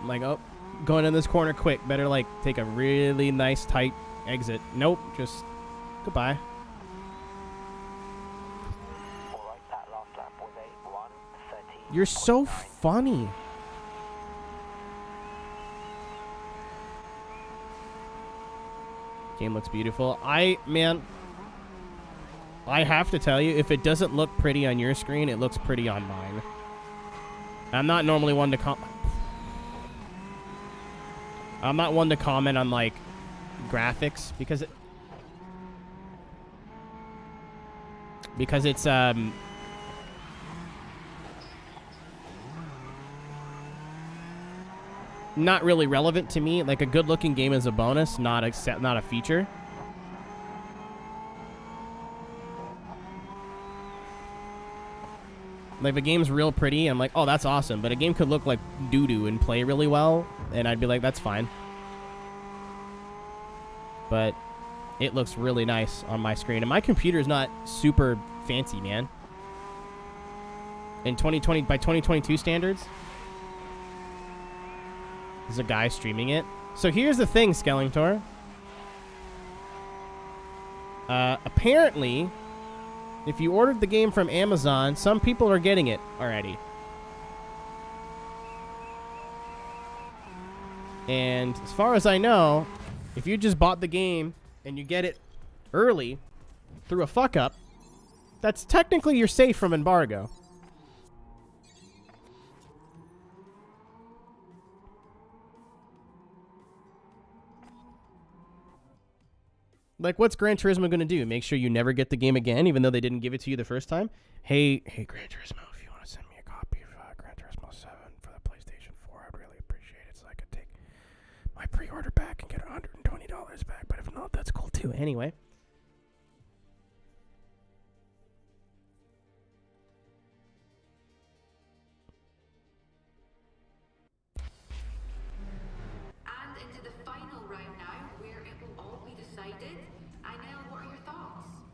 S1: I'm like, oh... Going in this corner quick. Better, like, take a really nice, tight exit. Nope. Just goodbye.
S9: Alright, that last lap was a 1:13.
S1: You're so funny. Game looks beautiful. Man, I have to tell you, if it doesn't look pretty on your screen, it looks pretty on mine. I'm not normally one to I'm not one to comment on, like, graphics because it's not really relevant to me. Like, a good-looking game is a bonus, not a feature. Like, if a game's real pretty, I'm like, oh, that's awesome. But a game could look like doo-doo and play really well, and I'd be like, that's fine. But it looks really nice on my screen. And my computer's not super fancy, man. In 2020, by 2022 standards. There's a guy streaming it. So here's the thing, Skellingtor. Apparently... if you ordered the game from Amazon, some people are getting it already. And as far as I know, if you just bought the game and you get it early through a fuck-up, that's technically you're safe from embargo. Like, what's Gran Turismo going to do? Make sure you never get the game again, even though they didn't give it to you the first time? Hey, Gran Turismo, if you want to send me a copy of Gran Turismo 7 for the PlayStation 4, I'd really appreciate it so I could take my pre-order back and get $120 back. But if not, that's cool too. Anyway.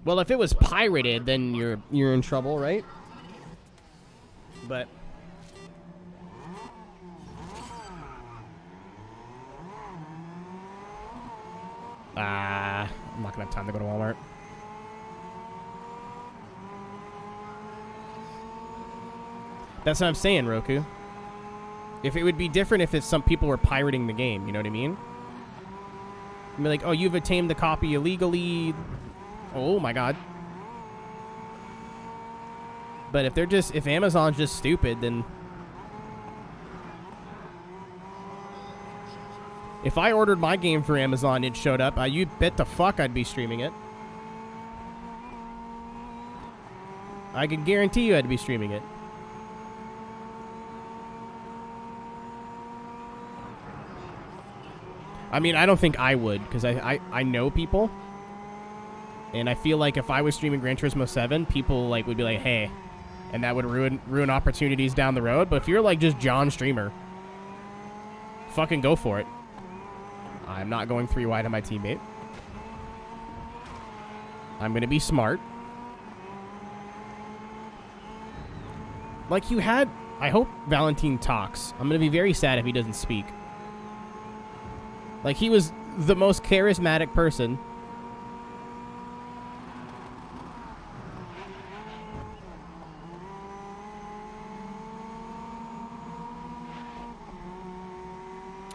S1: Well, if it was pirated, then you're in trouble, right? But I'm not gonna have time to go to Walmart. That's what I'm saying, Roku. If it would be different if some people were pirating the game, you know what I mean? I'd be like, oh, you've obtained the copy illegally. Oh my god. But if Amazon's just stupid, then if I ordered my game for Amazon, it showed up, you bet the fuck I'd be streaming it. I can guarantee you I'd be streaming it. I mean, I don't think I would, because I know people. And I feel like if I was streaming Gran Turismo 7, people like would be like, hey. And that would ruin opportunities down the road. But if you're like just John Streamer, fucking go for it. I'm not going 3 wide on my teammate. I'm going to be smart. Like you had... I hope Valentine talks. I'm going to be very sad if he doesn't speak. Like he was the most charismatic person.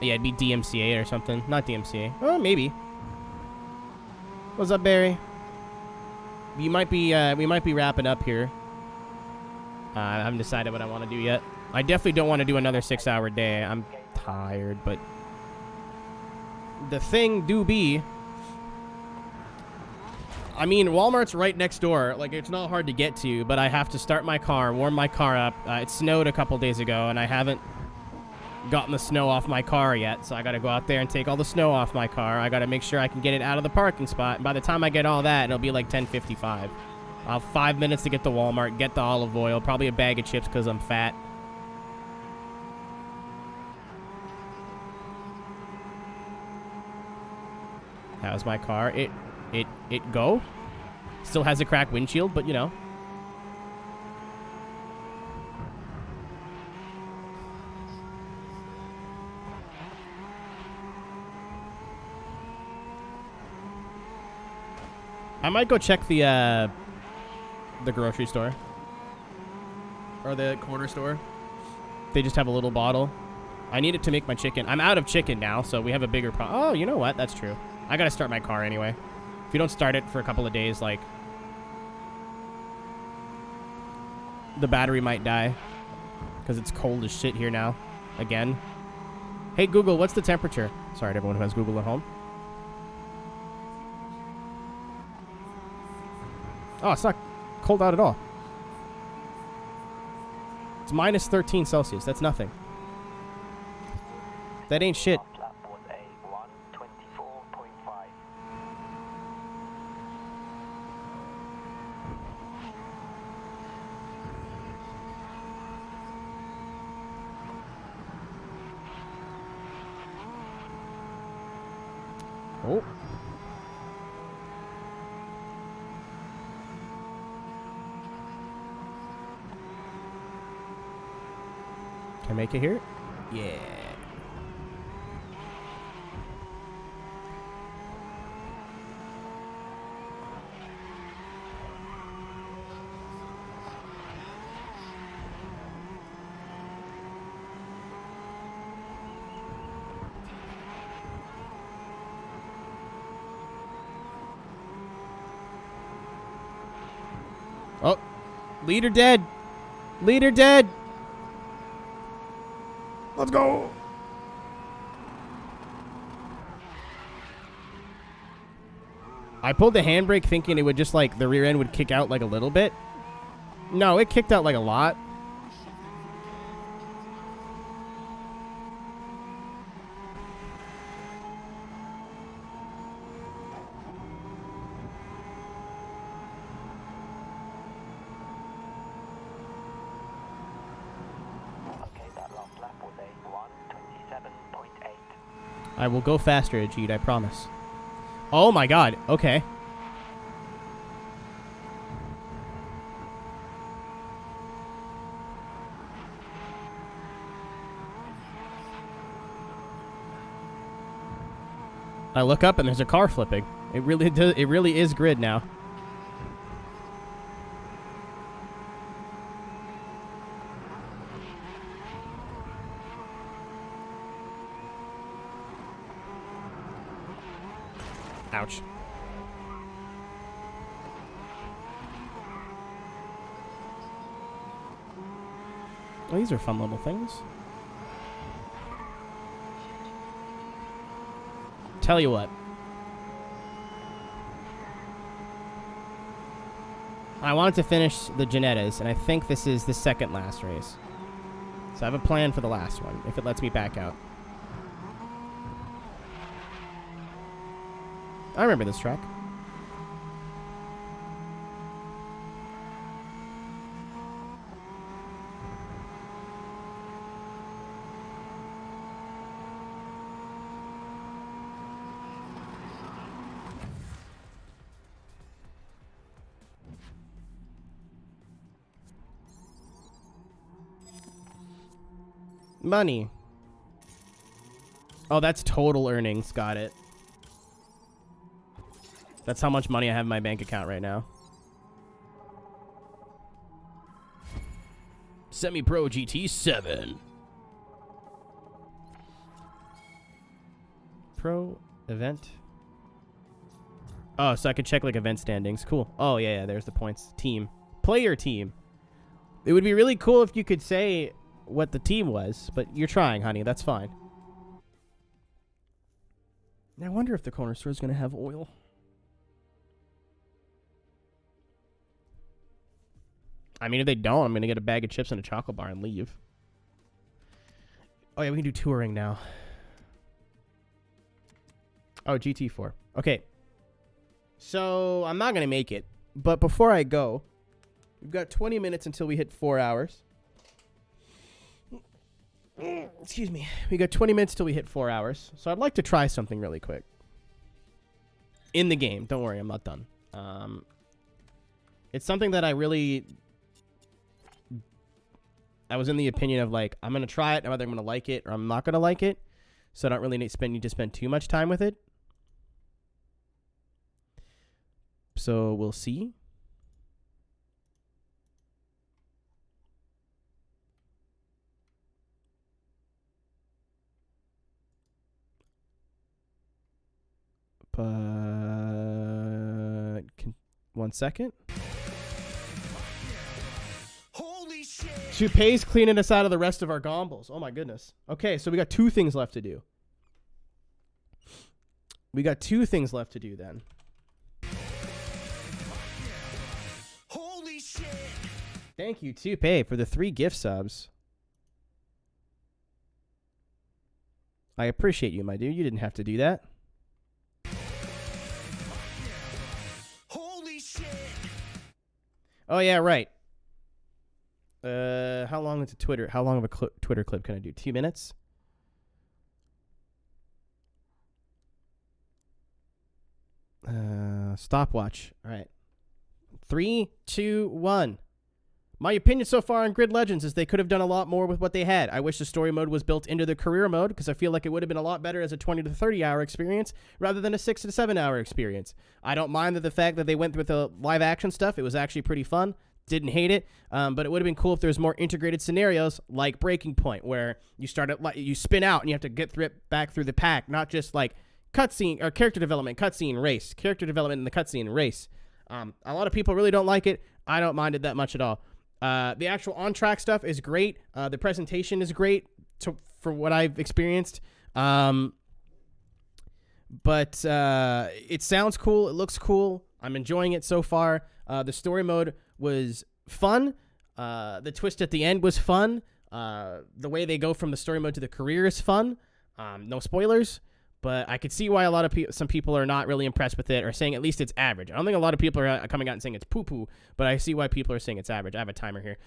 S1: Yeah, it'd be DMCA or something. Not DMCA. Oh, maybe. What's up, Barry? We might be wrapping up here. I haven't decided what I want to do yet. I definitely don't want to do another 6-hour day. I'm tired, but the thing do be, I mean, Walmart's right next door. Like, it's not hard to get to, but I have to start my car, warm my car up. It snowed a couple days ago, and I haven't gotten the snow off my car yet, so I gotta go out there and take all the snow off my car. I gotta make sure I can get it out of the parking spot, and by the time I get all that, it'll be like 10:55. I'll have 5 minutes to get to Walmart, get the olive oil, probably a bag of chips because I'm fat. How's my car? It go? Still has a cracked windshield, but you know. I might go check the grocery store. Or the corner store. They just have a little bottle. I need it to make my chicken. I'm out of chicken now, so we have a bigger problem. Oh, you know what? That's true. I gotta start my car anyway. If you don't start it for a couple of days, like, the battery might die. Because it's cold as shit here now. Again. Hey, Google, what's the temperature? Sorry to everyone who has Google at home. Oh, it's not cold out at all. It's minus 13 Celsius. That's nothing. That ain't shit. Oh. Can I make it here? Yeah. Oh, leader dead. Leader dead. Let's go. I pulled the handbrake thinking it would just like the rear end would kick out like a little bit. No, it kicked out like a lot. I will go faster, Ajit, I promise. Oh my god, okay. I look up and there's a car flipping. It really is grid now. Ouch. Oh, these are fun little things. Tell you what. I wanted to finish the Ginettas, and I think this is the second last race. So I have a plan for the last one, if it lets me back out. I remember this track. Money. Oh, that's total earnings. Got it. That's how much money I have in my bank account right now. Semi-Pro GT7. Pro event. Oh, so I could check like event standings. Cool. Oh, yeah, there's the points. Team. Player team. It would be really cool if you could say what the team was, but you're trying, honey. That's fine. I wonder if the corner store is going to have oil. I mean, if they don't, I'm going to get a bag of chips and a chocolate bar and leave. Oh, yeah, we can do touring now. Oh, GT4. Okay. So, I'm not going to make it. But before I go, we've got 20 minutes until we hit 4 hours. Excuse me. We got 20 minutes till we hit 4 hours. So, I'd like to try something really quick. In the game. Don't worry, I'm not done. It's something that I was in the opinion of like, I'm going to try it, whether I'm going to like it or I'm not going to like it. So I don't really need to spend too much time with it. So we'll see. But 1 second. Toupé's cleaning us out of the rest of our gombles. Oh my goodness. Okay, so we got 2 things left to do. We got 2 things left to do then. Holy shit! Thank you, Toupé, for the 3 gift subs. I appreciate you, my dude. You didn't have to do that. Holy shit! Oh yeah, right. How long is a Twitter? How long of a Twitter clip can I do? 2 minutes? Stopwatch. All right. 3, 2, 1. My opinion so far on Grid Legends is they could have done a lot more with what they had. I wish the story mode was built into the career mode because I feel like it would have been a lot better as a 20 to 30 hour experience rather than a 6 to 7 hour experience. I don't mind the fact that they went with the live action stuff. It was actually pretty fun. Didn't hate it, but it would have been cool if there was more integrated scenarios like Breaking Point, where you you spin out and you have to get back through the pack, not just like cutscene or character development, cutscene, race, character development in the cutscene, race. A lot of people really don't like it. I don't mind it that much at all. The actual on-track stuff is great. The presentation is great for what I've experienced. But it sounds cool. It looks cool. I'm enjoying it so far. The story mode was fun. The twist at the end was fun. The way they go from the story mode to the career is fun. No spoilers, but I could see why a lot of some people are not really impressed with it or saying at least it's average. I don't think a lot of people are coming out and saying it's poo-poo, but I see why people are saying it's average. I have a timer here.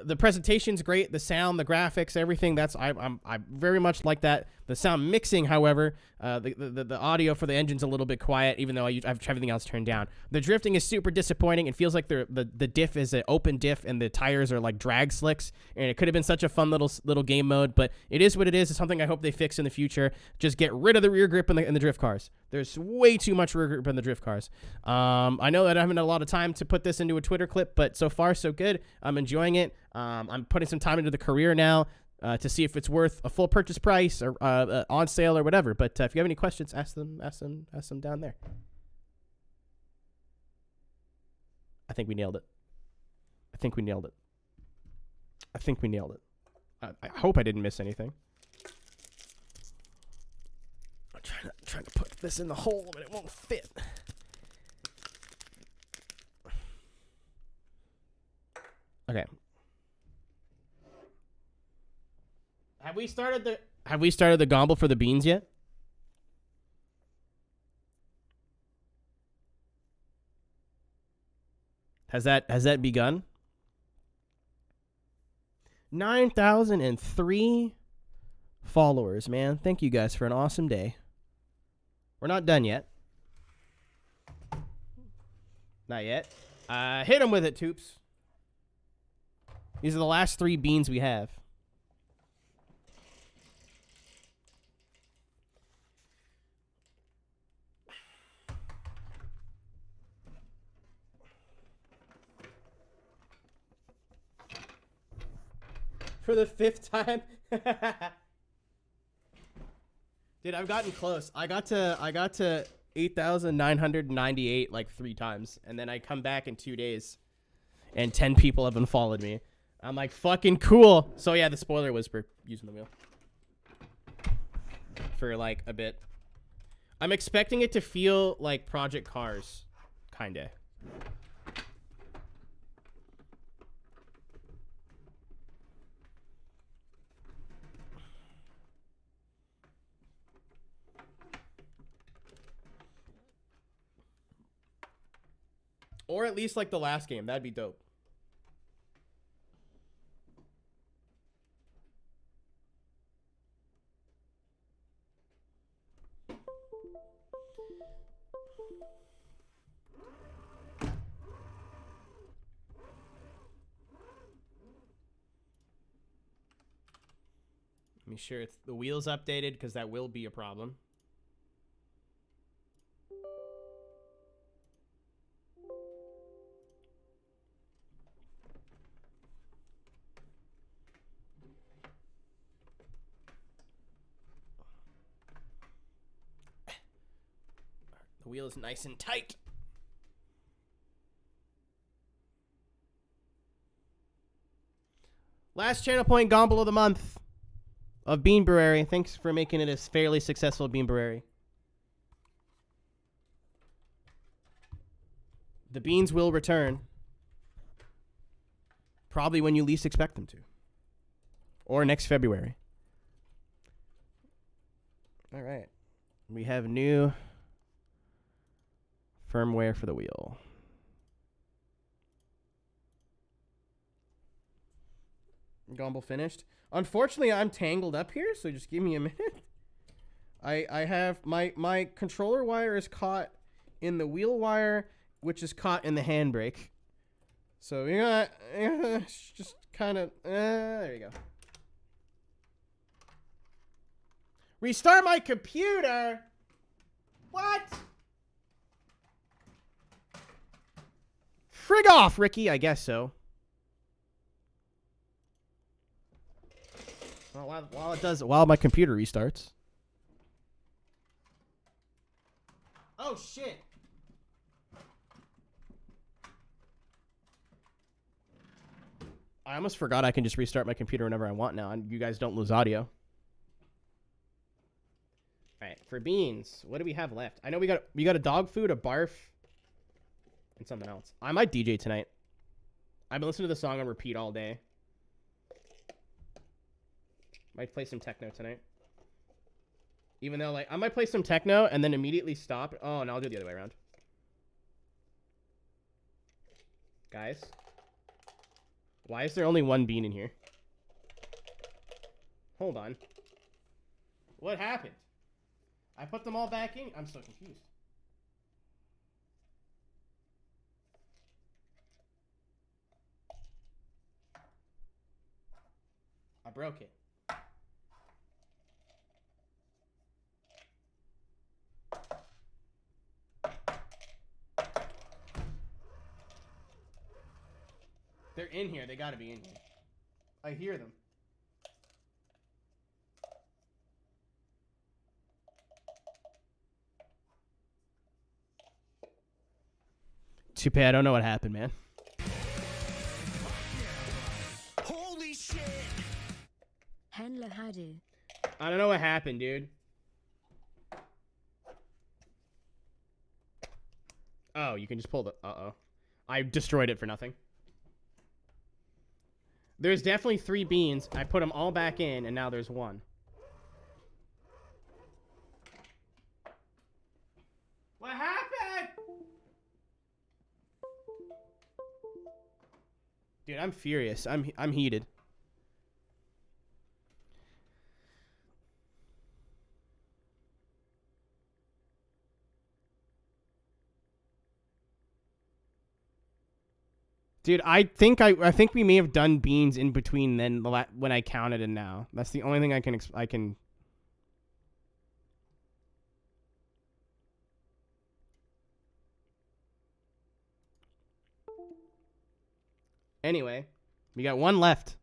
S1: The presentation's great. The sound, the graphics, everything. I very much like that. The sound mixing, however, the audio for the engine's a little bit quiet, even though I have everything else turned down. The drifting is super disappointing. It feels like the diff is an open diff and the tires are like drag slicks. And it could have been such a fun little game mode, but it is what it is. It's something I hope they fix in the future. Just get rid of the rear grip in the drift cars. There's way too much rear grip in the drift cars. I know that I haven't had a lot of time to put this into a Twitter clip, but so far so good. I'm enjoying it. I'm putting some time into the career now to see if it's worth a full purchase price or on sale or whatever. But if you have any questions, ask them down there. I think we nailed it. I hope I didn't miss anything. I'm trying to put this in the hole, but it won't fit. Okay. Have we started the gomble for the beans yet? Has that begun? 9,003 followers, man. Thank you guys for an awesome day. We're not done yet. Not yet. Hit them with it, Toops. These are the last 3 beans we have. For the 5th time? Dude, I've gotten close. I got to 8,998 like 3 times, and then I come back in 2 days, and 10 people have unfollowed me. I'm like, fucking cool. So yeah, the spoiler was for using the wheel for like a bit. I'm expecting it to feel like Project Cars, kinda. Or at least like the last game. That'd be dope. Make sure it's the wheels updated, because that will be a problem. The wheel is nice and tight. Last channel point gomble of the month of Bean Brewery. Thanks for making it a fairly successful Bean Brewery. The beans will return. Probably when you least expect them to. Or next February. All right. We have new firmware for the wheel. Gomble finished. Unfortunately, I'm tangled up here, so just give me a minute. I have my controller wire is caught in the wheel wire, which is caught in the handbrake. So you got just kind of there you go. Restart my computer. What? Frig off, Ricky. I guess so. Well, while my computer restarts. Oh shit. I almost forgot I can just restart my computer whenever I want now, and you guys don't lose audio. For beans, what do we have left? I know we got a dog food, a barf, and something else. I might DJ tonight. I've been listening to the song on repeat all day. Might play some techno tonight. Even though, like, I might play some techno and then immediately stop. Oh, no, I'll do it the other way around. Guys. Why is there only one bean in here? Hold on. What happened? I put them all back in. I'm so confused. I broke it. They're in here. They gotta be in here. I hear them. Too bad. I don't know what happened, man.
S5: Holy shit!
S6: Hello, howdy.
S1: I don't know what happened, dude. Oh, you can just pull the... Uh-oh. I destroyed it for nothing. There's definitely 3 beans. I put them all back in, and now there's 1. What happened? Dude, I'm furious. I'm heated. Dude, I think we may have done beans in between then when I counted and now. That's the only thing I can. Anyway, we got 1 left.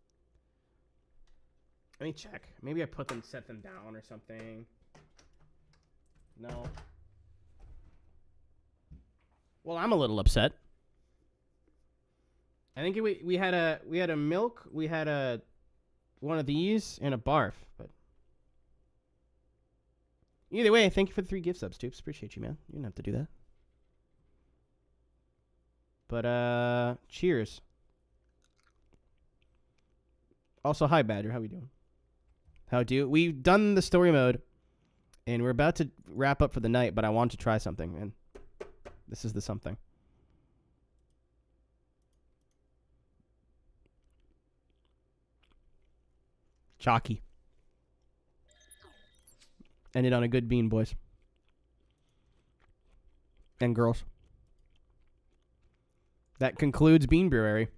S1: Let me check. Maybe I set them down or something. No. Well, I'm a little upset. I think we had a milk, we had a one of these, and a barf. But either way, thank you for the 3 gift subs, Toops. Appreciate you, man. You didn't have to do that. But cheers. Also, hi Badger, how we doing? We've done the story mode, and we're about to wrap up for the night. But I want to try something, and this is the something. Chalky. Ended on a good bean, boys. And girls. That concludes Bean Brewery.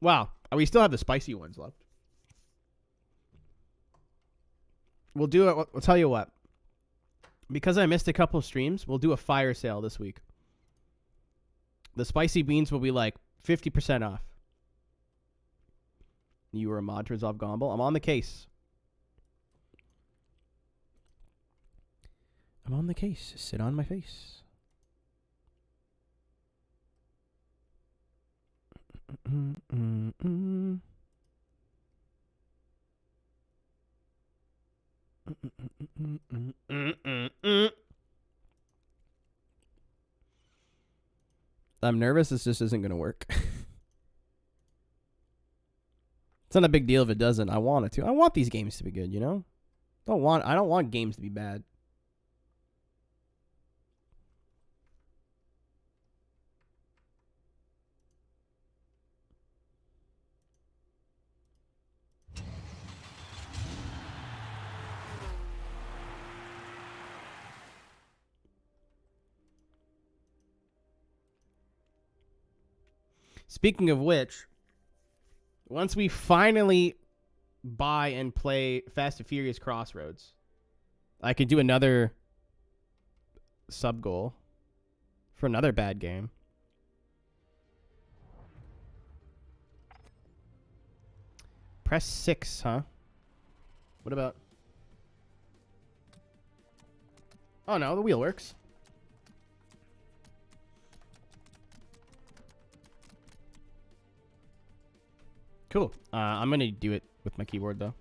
S1: Wow. We still have the spicy ones left. We'll do it. I'll tell you what. Because I missed a couple of streams, we'll do a fire sale this week. The spicy beans will be like 50% off. You were a mod to resolve Gomble. I'm on the case. I'm on the case. Sit on my face. I'm nervous this just isn't going to work. It's not a big deal if it doesn't. I want it to. I want these games to be good, you know? I don't want games to be bad. Speaking of which, once we finally buy and play Fast and Furious Crossroads, I could do another sub goal for another bad game. Press 6, huh? What about... Oh no, the wheel works. Cool. I'm going to do it with my keyboard, though.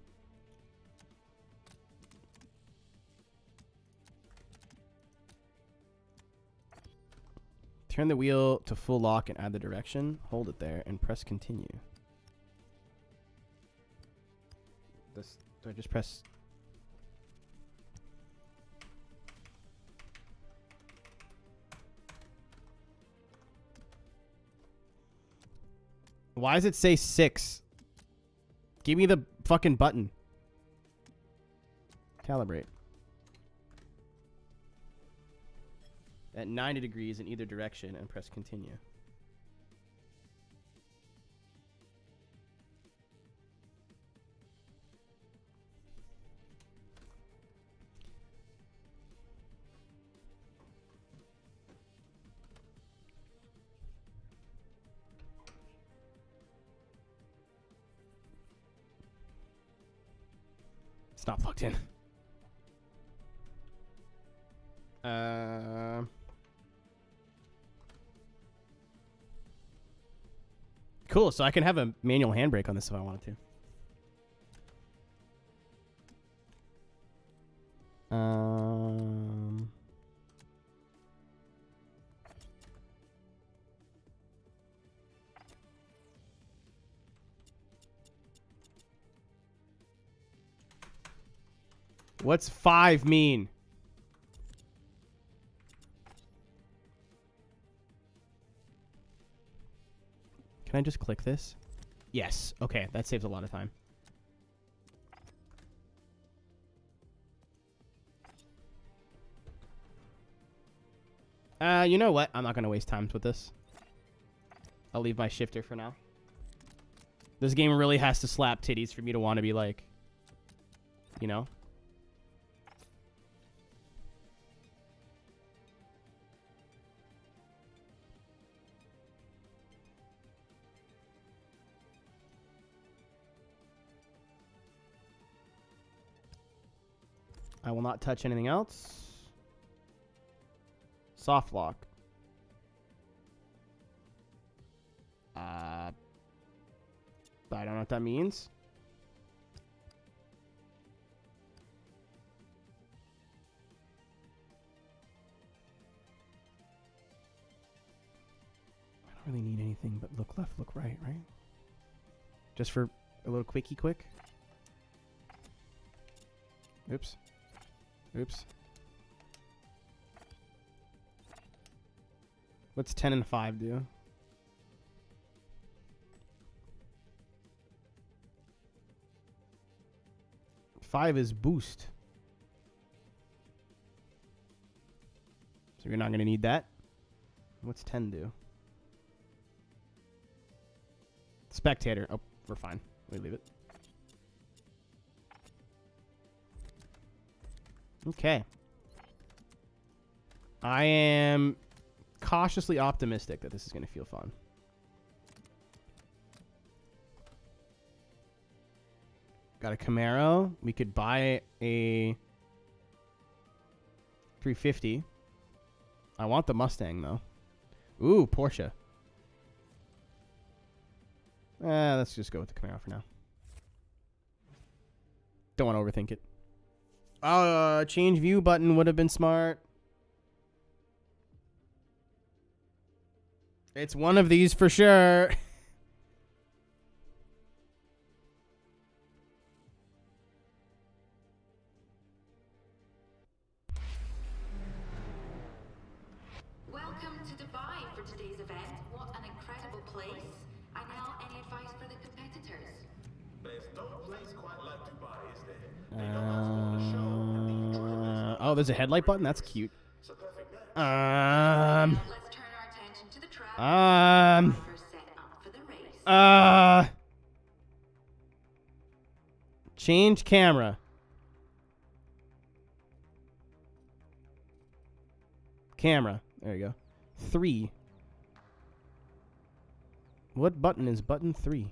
S1: Turn the wheel to full lock and add the direction. Hold it there and press continue. Do I just press... Why does it say 6? Give me the fucking button. Calibrate. At 90 degrees in either direction and press continue. It's not plugged in. Cool, so I can have a manual handbrake on this if I wanted to. What's 5 mean? Can I just click this? Yes. Okay, that saves a lot of time. You know what? I'm not going to waste time with this. I'll leave my shifter for now. This game really has to slap titties for me to want to be like, you know? I will not touch anything else. Soft lock. I don't know what that means. I don't really need anything but look left, look right, right? Just for a little quickie quick. Oops. Oops. What's 10 and 5 do? Five is boost. So you're not going to need that. What's 10 do? Spectator. Oh, we're fine. We leave it. Okay. I am cautiously optimistic that this is going to feel fun. Got a Camaro. We could buy a 350. I want the Mustang, though. Ooh, Porsche. Let's just go with the Camaro for now. Don't want to overthink it. Change view button would have been smart. It's one of these for sure.
S3: Welcome to Dubai for today's event. What an incredible place. Anil, any advice for the competitors?
S17: There's no place quite like Dubai, is there?
S1: Oh, there's a headlight button? That's cute.
S3: Let's turn our attention to the track. Set up for the race.
S1: Change camera. Camera. There you go. 3. What button is button 3?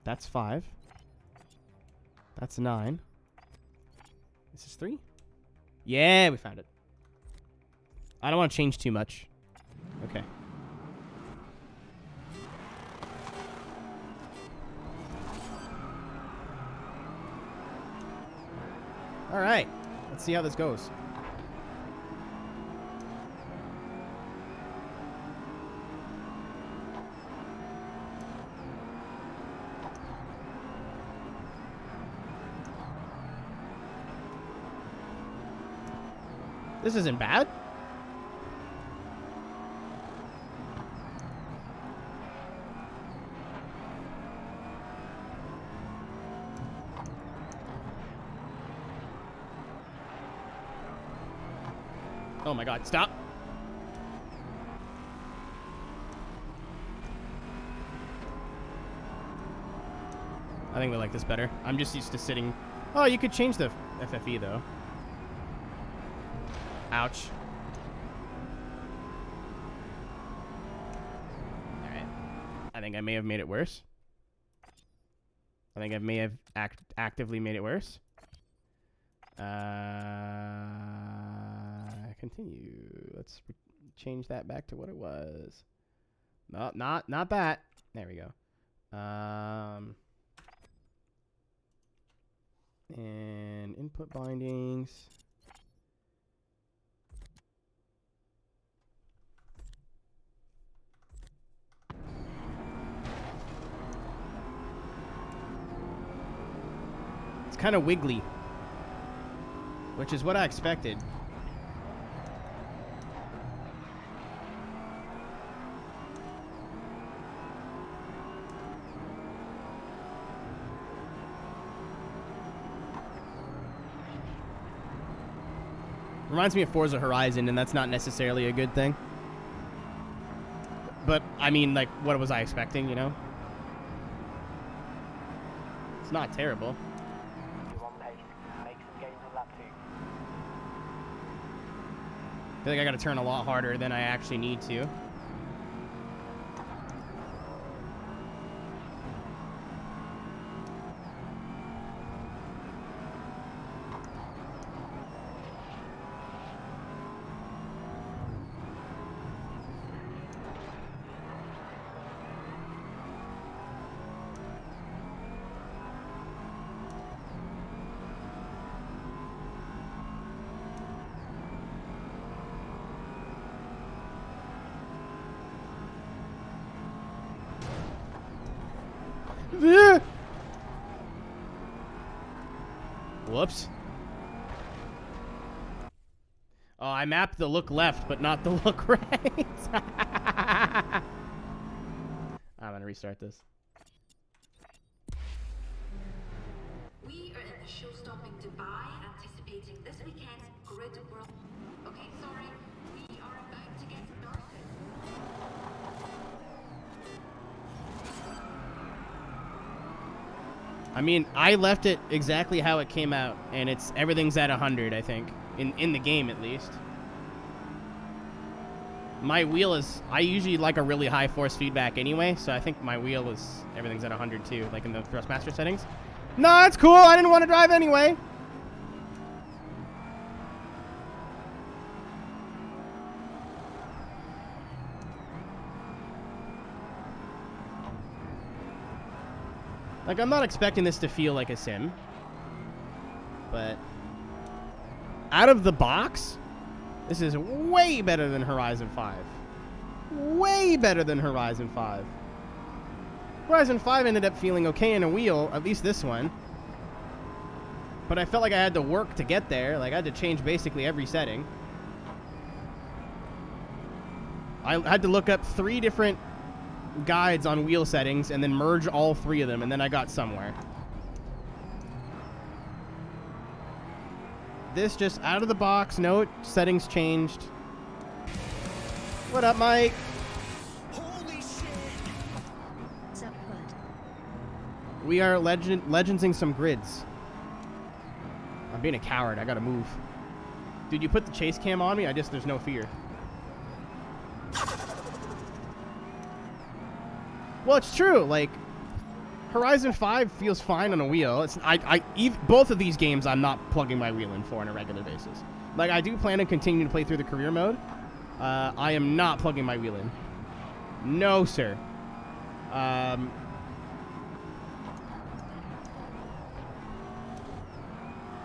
S1: That's 5. That's 9. This is 3? Yeah, we found it. I don't want to change too much. Okay. All right. Let's see how this goes. This isn't bad. Oh my god, stop. I think we like this better. I'm just used to sitting. Oh, you could change the FFE though. Ouch. Alright. I think I may have made it worse. I think I may have actively made it worse. Continue. Let's change that back to what it was. No, not that. There we go. And input bindings. It's kind of wiggly, which is what I expected. Reminds me of Forza Horizon, and that's not necessarily a good thing. But, I mean, like, what was I expecting, you know? It's not terrible.
S9: You're on pace. Make some gains on lap 2.
S1: I feel like I gotta turn a lot harder than I actually need to. Whoops. Oh, I mapped the look left, but not the look right. I'm gonna restart this.
S3: We are in the show-stopping Dubai, anticipating this weekend's Grid World. Okay, sorry, we are about to get started.
S1: I mean, I left it exactly how it came out, and everything's at 100, I think, in the game at least. My wheel is, I usually like a really high force feedback anyway, so I think my wheel is, everything's at 100 too, like in the Thrustmaster settings. No, it's cool, I didn't want to drive anyway. Like, I'm not expecting this to feel like a sim, but out of the box, this is way better than Horizon 5. Way better than Horizon 5. Horizon 5 ended up feeling okay in a wheel, at least this one. But I felt like I had to work to get there. Like, I had to change basically every setting. I had to look up 3 different guides on wheel settings and then merge all 3 of them, and then I got somewhere. This just out of the box, no settings changed. What up, Mike?
S5: Holy shit!
S6: What's up, bud?
S1: We are legendsing some grids. I'm being a coward, I gotta move. Dude, you put the chase cam on me, there's no fear. Well, it's true. Like, Horizon 5 feels fine on a wheel. Both of these games I'm not plugging my wheel in for on a regular basis. Like, I do plan on continuing to play through the career mode. I am not plugging my wheel in. No, sir.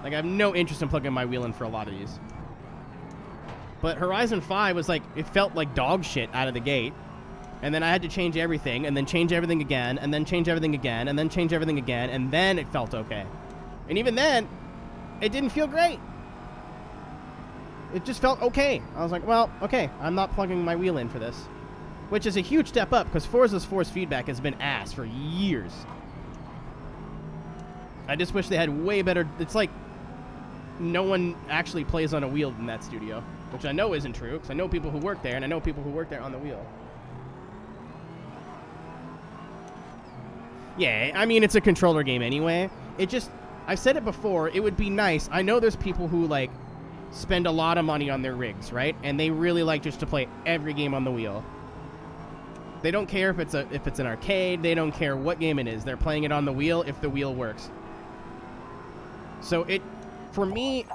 S1: Like, I have no interest in plugging my wheel in for a lot of these. But Horizon 5 was like, it felt like dog shit out of the gate. And then I had to change everything, and then change everything again, and then change everything again, and then change everything again, and then it felt okay. And even then, it didn't feel great. It just felt okay. I was like, well, okay, I'm not plugging my wheel in for this. Which is a huge step up, because Forza's force feedback has been ass for years. I just wish they had way better... It's like no one actually plays on a wheel in that studio, which I know isn't true, because I know people who work there, and I know people who work there on the wheel. Yeah, I mean, it's a controller game anyway. It just... I've said it before, it would be nice. I know there's people who, like, spend a lot of money on their rigs, right? And they really like just to play every game on the wheel. They don't care if it's an arcade. They don't care what game it is. They're playing it on the wheel if the wheel works. So it, for me,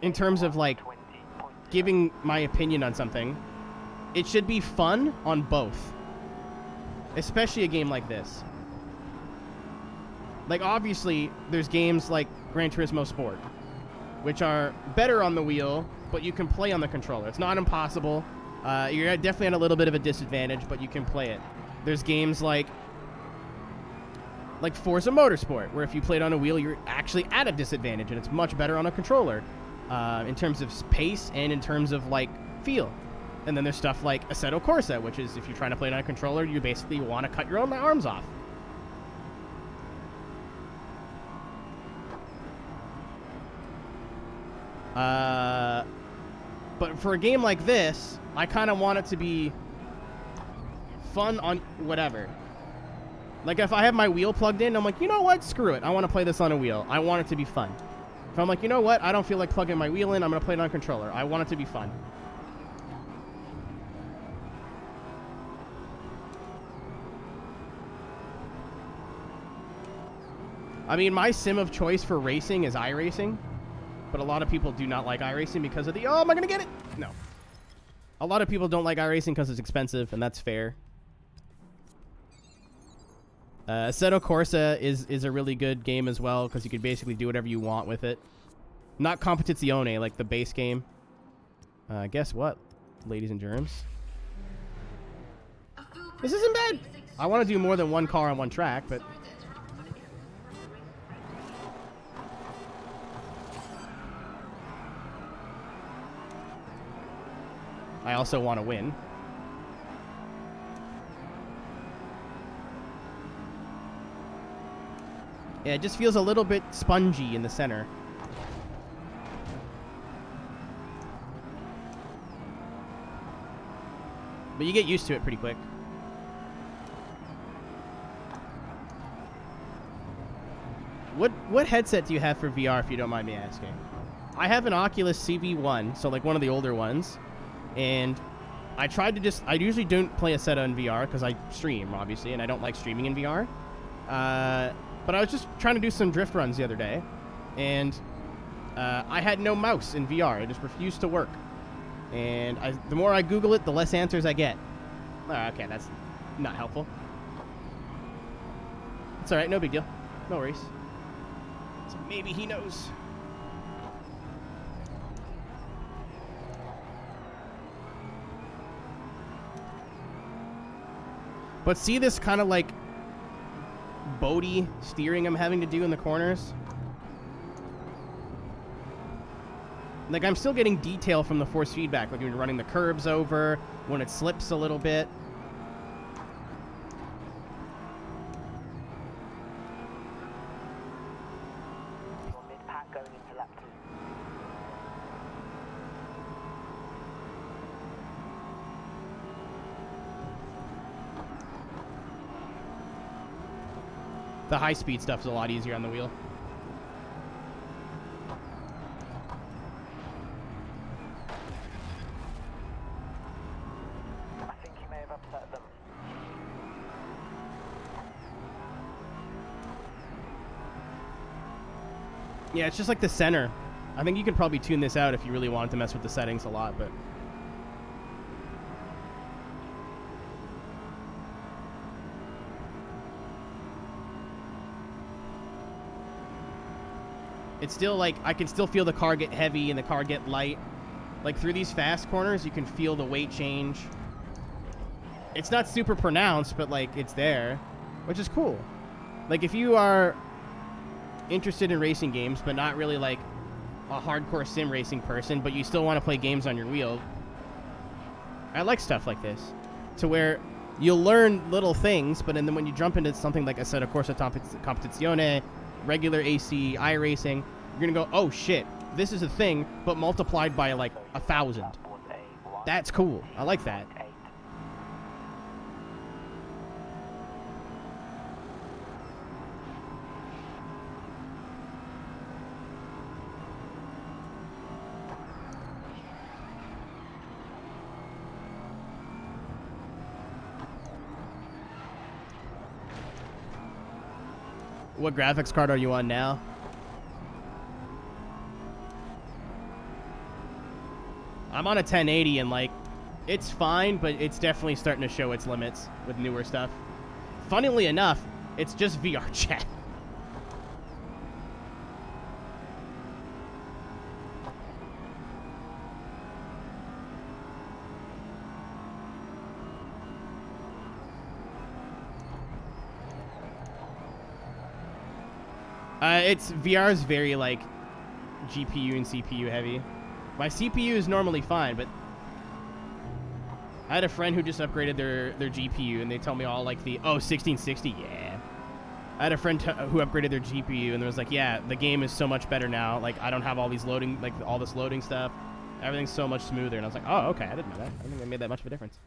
S1: in terms of like giving my opinion on something, it should be fun on both. Especially a game like this. Like, obviously, there's games like Gran Turismo Sport, which are better on the wheel, but you can play on the controller. It's not impossible. You're definitely at a little bit of a disadvantage, but you can play it. There's games like Forza Motorsport, where if you played on a wheel, you're actually at a disadvantage, and it's much better on a controller in terms of pace and in terms of, like, feel. And then there's stuff like Assetto Corsa, which is, if you're trying to play it on a controller, you basically want to cut your own arms off. But for a game like this, I kind of want it to be fun on whatever. Like, if I have my wheel plugged in, I'm like, you know what? Screw it. I want to play this on a wheel. I want it to be fun. If I'm like, you know what? I don't feel like plugging my wheel in. I'm going to play it on a controller. I want it to be fun. I mean, my sim of choice for racing is iRacing. But a lot of people do not like iRacing because of the, oh, am I going to get it? No. A lot of people don't like iRacing because it's expensive, and that's fair. Assetto Corsa is a really good game as well, because you can basically do whatever you want with it. Not Competizione, like the base game. Guess what, ladies and germs? This isn't bad. I want to do more than one car on one track, but... I also want to win. Yeah, it just feels a little bit spongy in the center. But you get used to it pretty quick. What headset do you have for VR, if you don't mind me asking? I have an Oculus CV1, so like one of the older ones. And I tried to just... I usually don't play Assetto in VR because I stream, obviously, and I don't like streaming in VR. But I was just trying to do some drift runs the other day, and I had no mouse in VR. It just refused to work. And the more I Google it, the less answers I get. Okay, that's not helpful. It's alright, no big deal. No worries. So maybe he knows. But see this kind of like boaty steering I'm having to do in the corners? Like, I'm still getting detail from the force feedback, like when you're running the curbs over, when it slips a little bit. The high-speed stuff is a lot easier on the wheel.
S9: I think you may have upset them.
S1: Yeah, it's just like the center. I think you could probably tune this out if you really wanted to mess with the settings a lot, but... It's still like, I can still feel the car get heavy and the car get light. Like through these fast corners, you can feel the weight change. It's not super pronounced, but like it's there, which is cool. Like if you are interested in racing games, but not really like a hardcore sim racing person, but you still want to play games on your wheel, I like stuff like this, to where you'll learn little things, but then when you jump into something like I said, of course, a competizione, regular AC, iRacing, you're gonna go, oh shit, this is a thing, but multiplied by like 1,000. That's cool. I like that. What graphics card are you on now? I'm on a 1080 and like, it's fine, but it's definitely starting to show its limits with newer stuff. Funnily enough, it's just VR chat. VR is very like GPU and CPU heavy. My CPU is normally fine, but I had a friend who just upgraded their GPU and they told me all like the 1660, yeah. I had a friend who upgraded their GPU and was like, yeah, the game is so much better now. Like I don't have all these loading, like all this loading stuff. Everything's so much smoother. And I was like, oh, okay, I didn't know that. I don't think it made that much of a difference.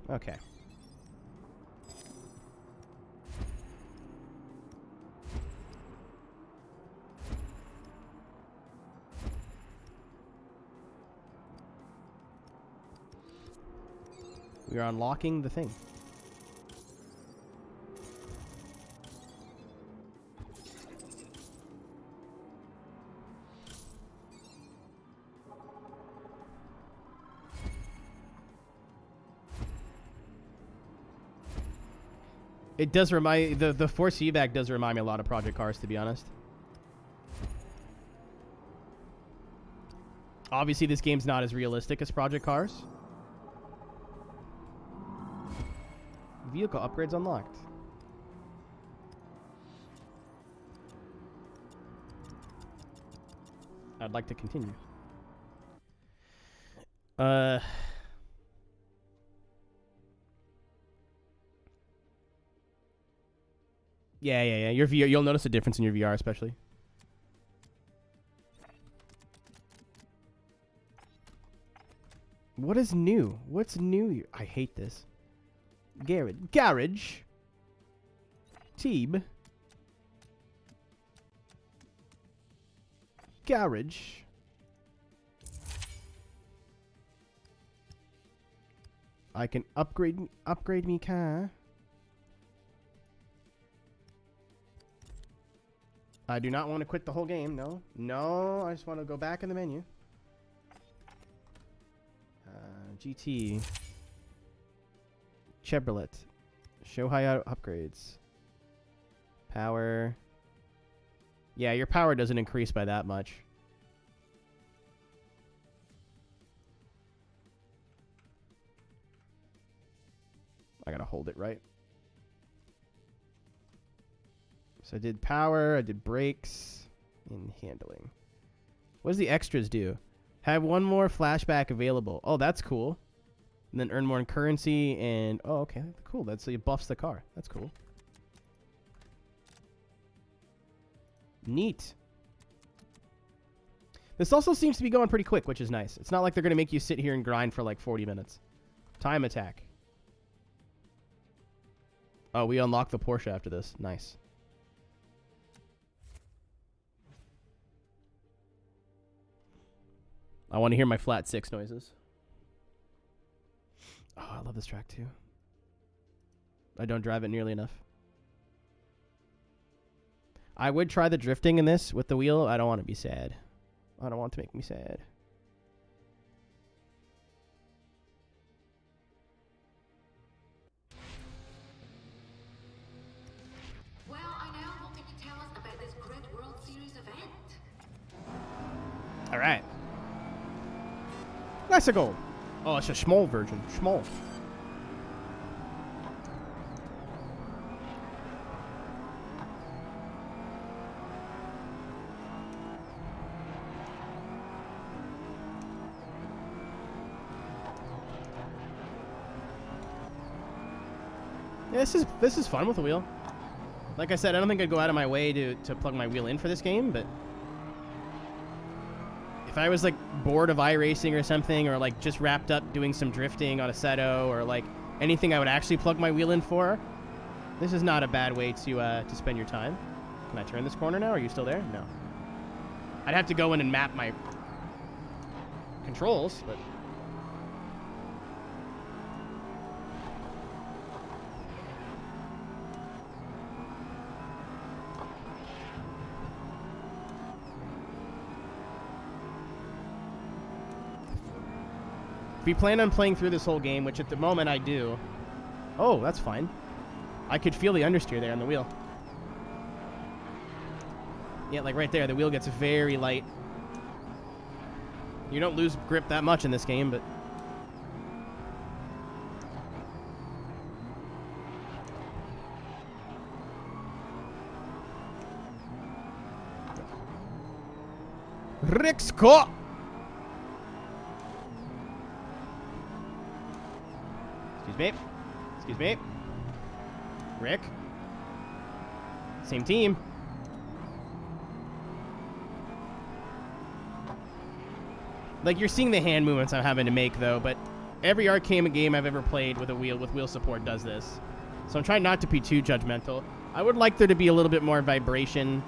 S1: Okay. We are unlocking the thing. It does remind the force feedback does remind me a lot of Project Cars, to be honest. Obviously, this game's not as realistic as Project Cars. Vehicle upgrades unlocked. I'd like to continue. Yeah. Your VR, you'll notice a difference in your VR, especially. What is new? What's new? I hate this. Garage. Teeb. Garage. I can upgrade me car. I do not want to quit the whole game. No. No, I just want to go back in the menu. GT. Chevrolet. Show high upgrades. Power. Yeah, your power doesn't increase by that much. I gotta hold it right. So I did power, I did brakes, and handling. What does the extras do? Have one more flashback available. Oh, that's cool. And then earn more in currency and... Oh, okay. Cool. That's so it buffs the car. That's cool. Neat. This also seems to be going pretty quick, which is nice. It's not like they're going to make you sit here and grind for like 40 minutes. Time attack. Oh, we unlock the Porsche after this. Nice. I want to hear my flat 6 noises. Oh, I love this track too. I don't drive it nearly enough. I would try the drifting in this with the wheel. I don't want to be sad. I don't want it to make me sad.
S3: Well,
S1: Classical. Oh, it's a small version. Small. Yeah, this is fun with a wheel. Like I said, I don't think I'd go out of my way to plug my wheel in for this game, but if I was like bored of iRacing or something, or like just wrapped up doing some drifting on a Seto, or like anything I would actually plug my wheel in for, this is not a bad way to spend your time. Can I turn this corner now? Are you still there? No. I'd have to go in and map my controls, but... If you plan on playing through this whole game, which at the moment I do... Oh, that's fine. I could feel the understeer there on the wheel. Yeah, like right there, the wheel gets very light. You don't lose grip that much in this game, but... Rixco! Excuse me. Excuse me. Rick. Same team. Like, you're seeing the hand movements I'm having to make, though, but every arcade game I've ever played with wheel support does this. So I'm trying not to be too judgmental. I would like there to be a little bit more vibration.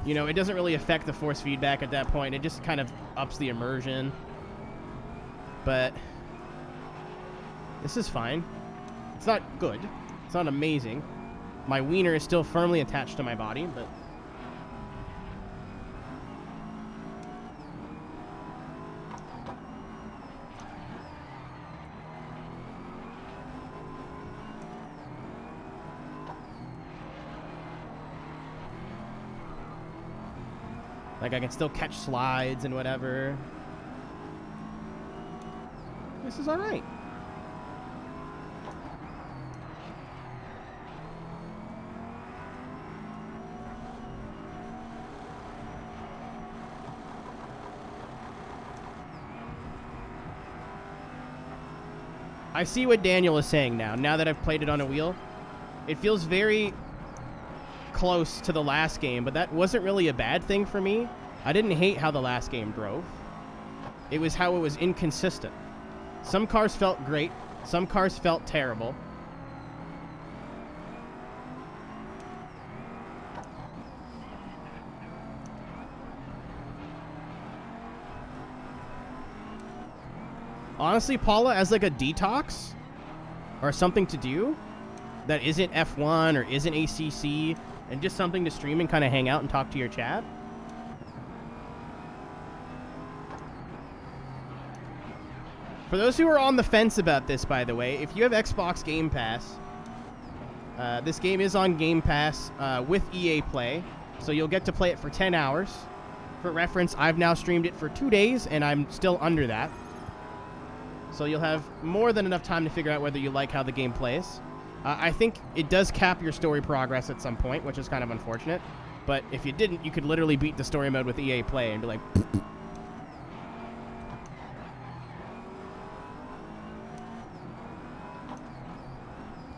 S1: You know, it doesn't really affect the force feedback at that point. It just kind of ups the immersion. But this is fine. It's not good. It's not amazing. My wiener is still firmly attached to my body, but... Like, I can still catch slides and whatever. This is alright. I see what Daniel is saying now that I've played it on a wheel. It feels very close to the last game, but that wasn't really a bad thing for me. I didn't hate how the last game drove. It was how it was inconsistent. Some cars felt great, some cars felt terrible. Honestly, Paula, as like a detox or something to do that isn't F1 or isn't ACC and just something to stream and kind of hang out and talk to your chat. For those who are on the fence about this, by the way, if you have Xbox Game Pass, this game is on Game Pass with EA Play, so you'll get to play it for 10 hours. For reference, I've now streamed it for 2 days, and I'm still under that. So you'll have more than enough time to figure out whether you like how the game plays. I think it does cap your story progress at some point, which is kind of unfortunate. But if you didn't, you could literally beat the story mode with EA Play and be like...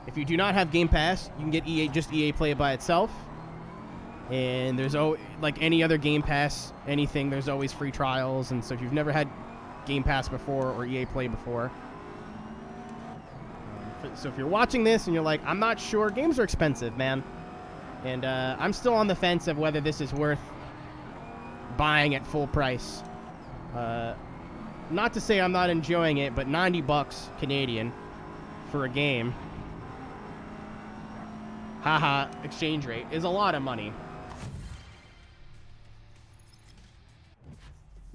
S1: If you do not have Game Pass, you can get EA Play by itself. And there's like any other Game Pass, anything, there's always free trials. And so if you've never had Game Pass before or EA Play before. So if you're watching this and you're like, I'm not sure, games are expensive, man. And I'm still on the fence of whether this is worth buying at full price. Not to say I'm not enjoying it, but $90 Canadian for a game. Haha, exchange rate is a lot of money.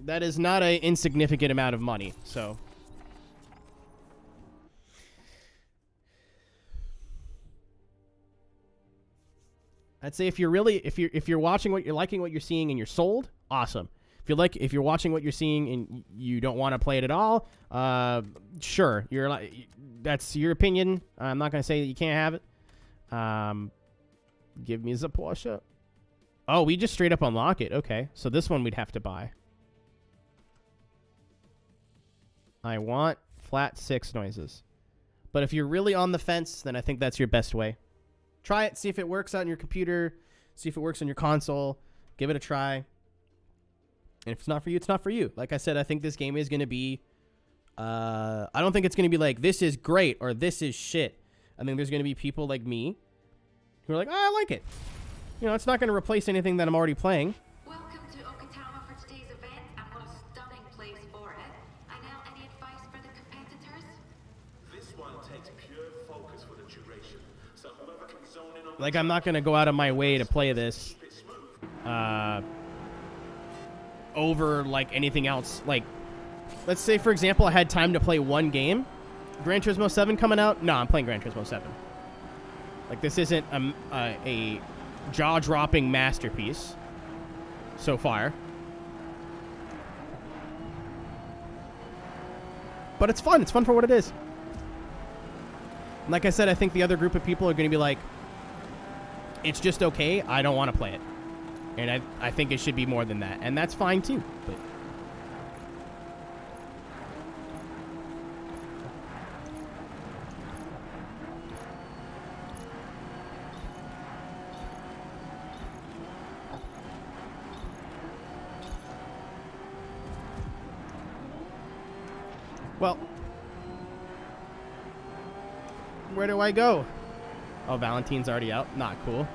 S1: That is not an insignificant amount of money, so. I'd say if you're watching what you're liking what you're seeing and you're sold, awesome. if you're watching what you're seeing and you don't want to play it at all, sure, that's your opinion. I'm not gonna say that you can't have it. Give me the Porsche. Oh, we just straight up unlock it. Okay, so this one we'd have to buy. I want flat 6 noises. But if you're really on the fence, then I think that's your best way. Try it, see if it works on your computer, see if it works on your console. Give it a try. And if it's not for you, it's not for you. Like I said, I think this game is going to be... I don't think it's going to be like, this is great or this is shit. I think there's going to be people like me who are like, oh, I like it. You know, it's not going to replace anything that I'm already playing.
S3: Welcome to Okinawa for today's event, and what a stunning place for it. I know, any advice for the competitors?
S17: This one takes pure focus for the duration. So whoever can zone in on
S1: Like, I'm not going to go out of my way to play this over, like, anything else. Like, let's say, for example, I had time to play one game. Gran Turismo 7 coming out? No, I'm playing Gran Turismo 7. Like, this isn't a jaw-dropping masterpiece so far. But it's fun. It's fun for what it is. And like I said, I think the other group of people are going to be like, it's just okay. I don't want to play it. And I think it should be more than that. And that's fine, too. But well, where do I go? Oh, Valentine's already out? Not cool.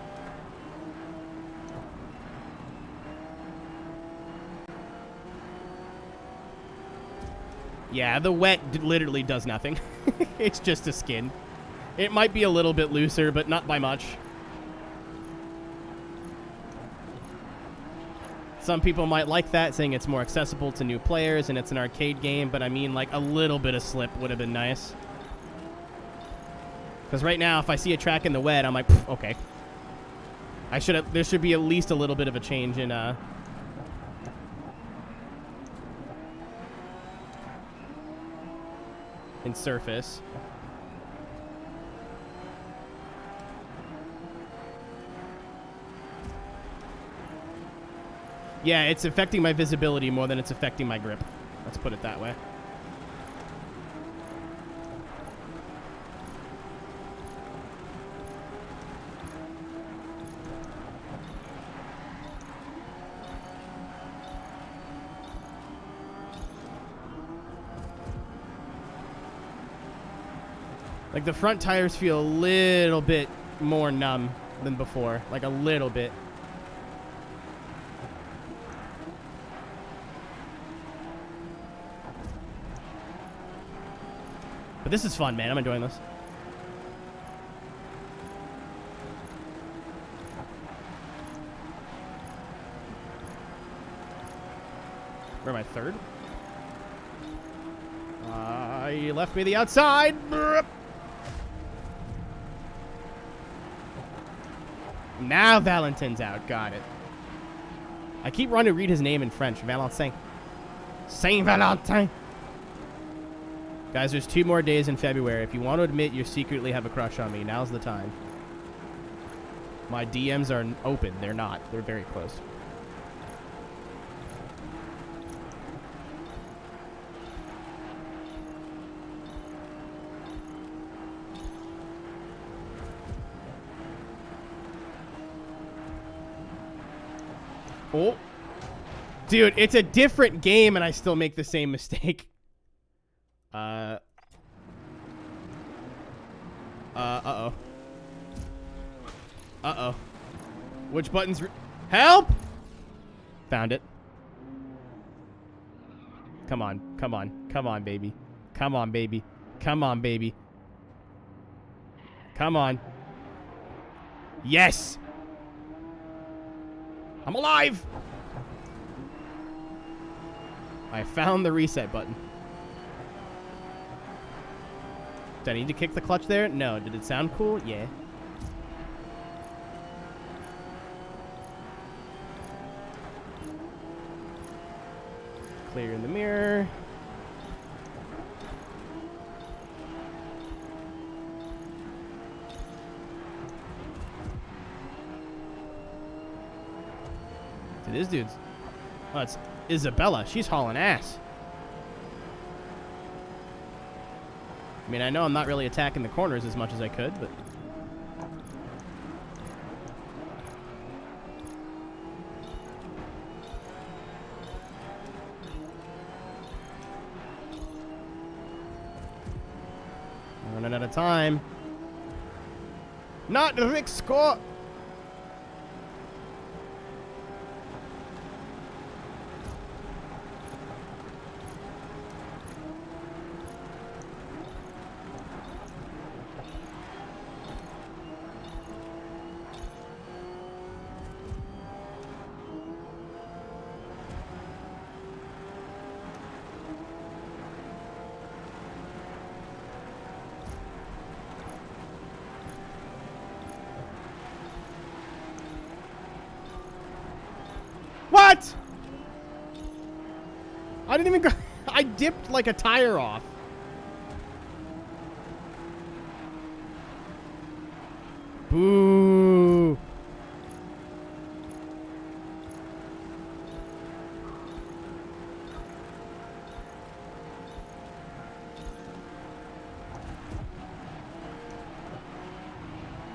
S1: Yeah, the wet literally does nothing. It's just a skin. It might be a little bit looser, but not by much. Some people might like that, saying it's more accessible to new players and it's an arcade game, but I mean, like, a little bit of slip would have been nice. Because right now, if I see a track in the wet, I'm like, okay. There should be at least a little bit of a change in surface. Yeah, it's affecting my visibility more than it's affecting my grip. Let's put it that way. Like, the front tires feel a little bit more numb than before. Like, a little bit. But this is fun, man. I'm enjoying this. Where am I? Third? He left me the outside. Now Valentine's out. Got it. I keep wanting to read his name in French. Valentin. Saint Valentin. Guys, there's 2 more days in February. If you want to admit you secretly have a crush on me, now's the time. My DMs are open. They're not. They're very close. Oh. Dude, it's a different game and I still make the same mistake. Uh-oh. Uh-oh. Which button's... Help! Found it. Come on. Come on. Come on, baby. Come on, baby. Come on, baby. Come on. Yes! I'm alive! I found the reset button. Did I need to kick the clutch there? No. Did it sound cool? Yeah. Clear in the mirror. Dude, this dude's... Oh, it's Isabella. She's hauling ass. I mean, I know I'm not really attacking the corners as much as I could, but... Running out of time. Not Rick Scott! What? I didn't even go. I dipped like a tire off. Boo.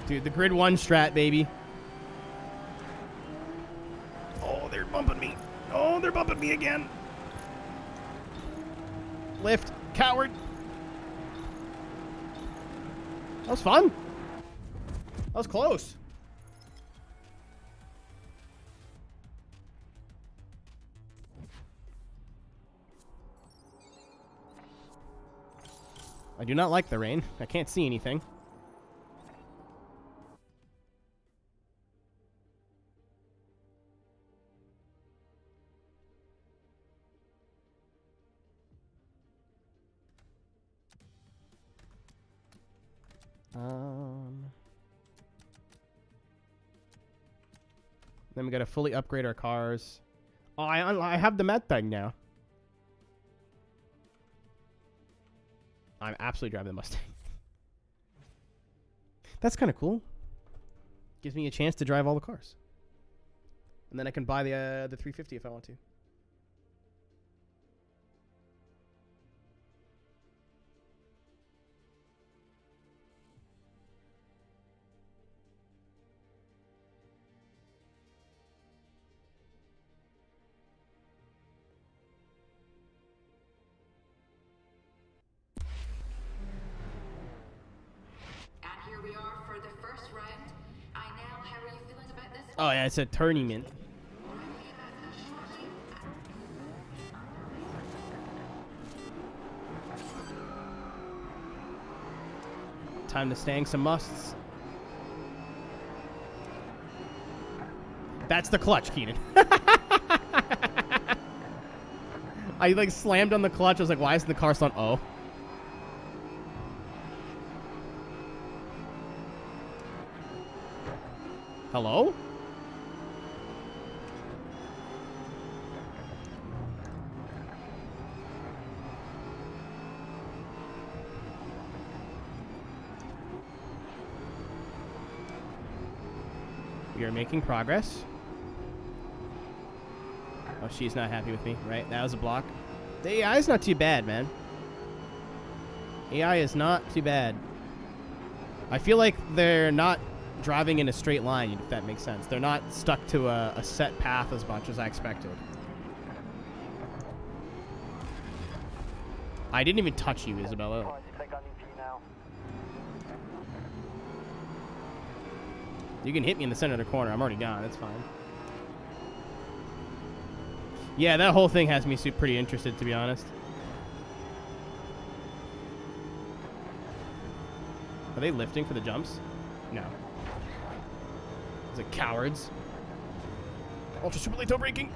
S1: Dude, the grid 1 strat, baby. Oh, they're bumping me. Oh, they're bumping me again. Lift. Coward. That was fun. That was close. I do not like the rain. I can't see anything. Then we gotta fully upgrade our cars. Oh, I have the med thing now. I'm absolutely driving the Mustang. That's kind of cool. Gives me a chance to drive all the cars. And then I can buy the 350 if I want to. Oh yeah, it's a tournament. Time to stang some musts. That's the clutch, Keenan. I like slammed on the clutch. I was like, why isn't the car still on? Oh. Hello? We are making progress. Oh, she's not happy with me, right? That was a block. The AI is not too bad, man. AI is not too bad. I feel like they're not driving in a straight line, if that makes sense. They're not stuck to a set path as much as I expected. I didn't even touch you, Isabella. You can hit me in the center of the corner. I'm already gone. That's fine. Yeah, that whole thing has me pretty interested, to be honest. Are they lifting for the jumps? No. Is it cowards? Ultra super late toe braking.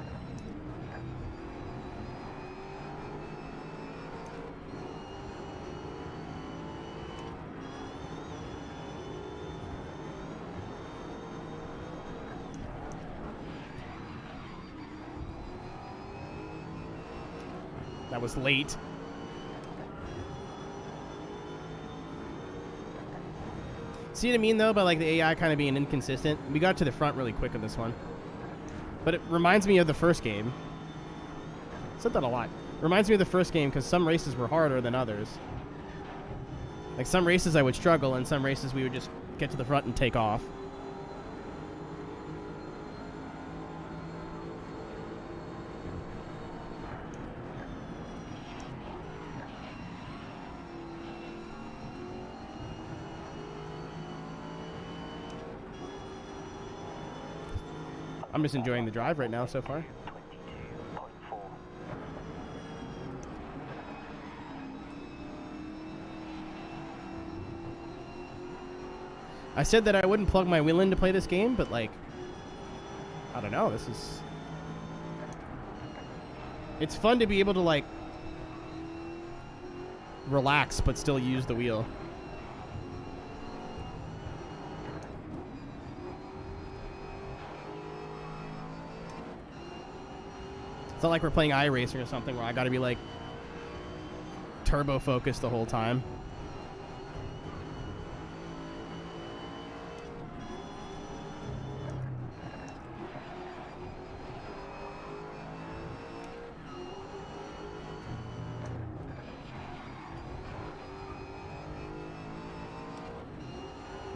S1: That was late. See what I mean, though, by like the AI kind of being inconsistent? We got to the front really quick on this one. But it reminds me of the first game. I said that a lot. Reminds me of the first game because some races were harder than others. Like some races I would struggle, and some races we would just get to the front and take off. I'm just enjoying the drive right now so far. I said that I wouldn't plug my wheel in to play this game, but like, I don't know, this is... It's fun to be able to like, relax but still use the wheel. It's not like we're playing iRacing or something where I gotta be like turbo focused the whole time.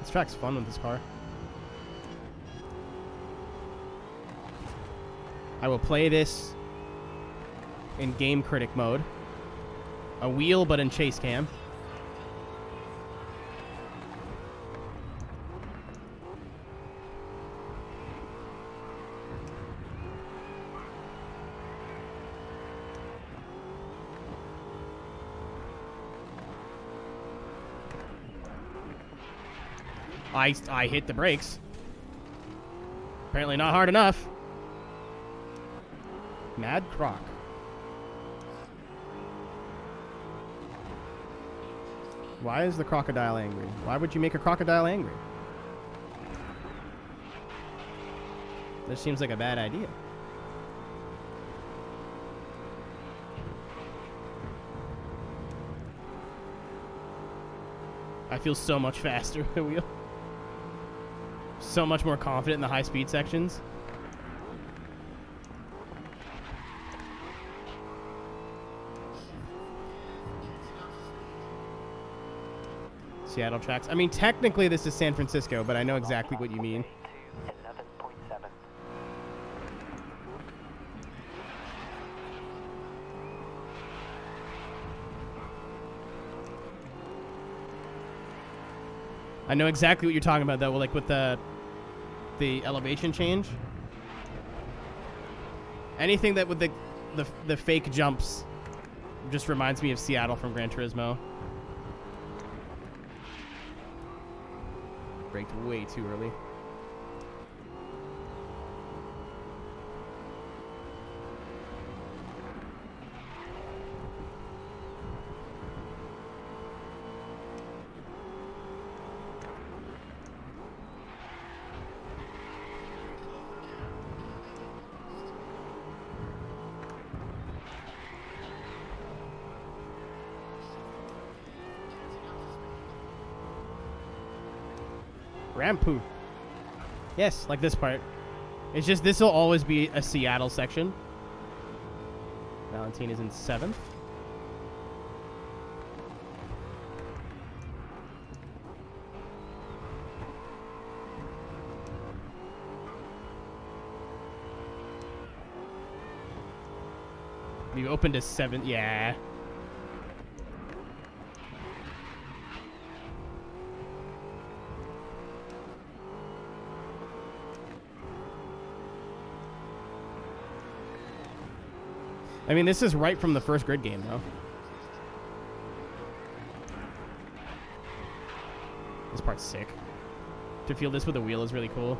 S1: This track's fun with this car. I will play this in game critic mode. A wheel, but in chase cam. I hit the brakes. Apparently not hard enough. Mad Croc. Why is the crocodile angry? Why would you make a crocodile angry? This seems like a bad idea. I feel so much faster with the wheel. So much more confident in the high speed sections. Seattle tracks. I mean, technically this is San Francisco, but I know exactly what you mean. I know exactly what you're talking about, though, like with the elevation change. Anything that with the fake jumps just reminds me of Seattle from Gran Turismo. Braked way too early. Rampu. Yes, like this part. It's just this will always be a Seattle section. Valentine is in 7th. We opened a 7th. Yeah. I mean, this is right from the first grid game, though. This part's sick. To feel this with a wheel is really cool.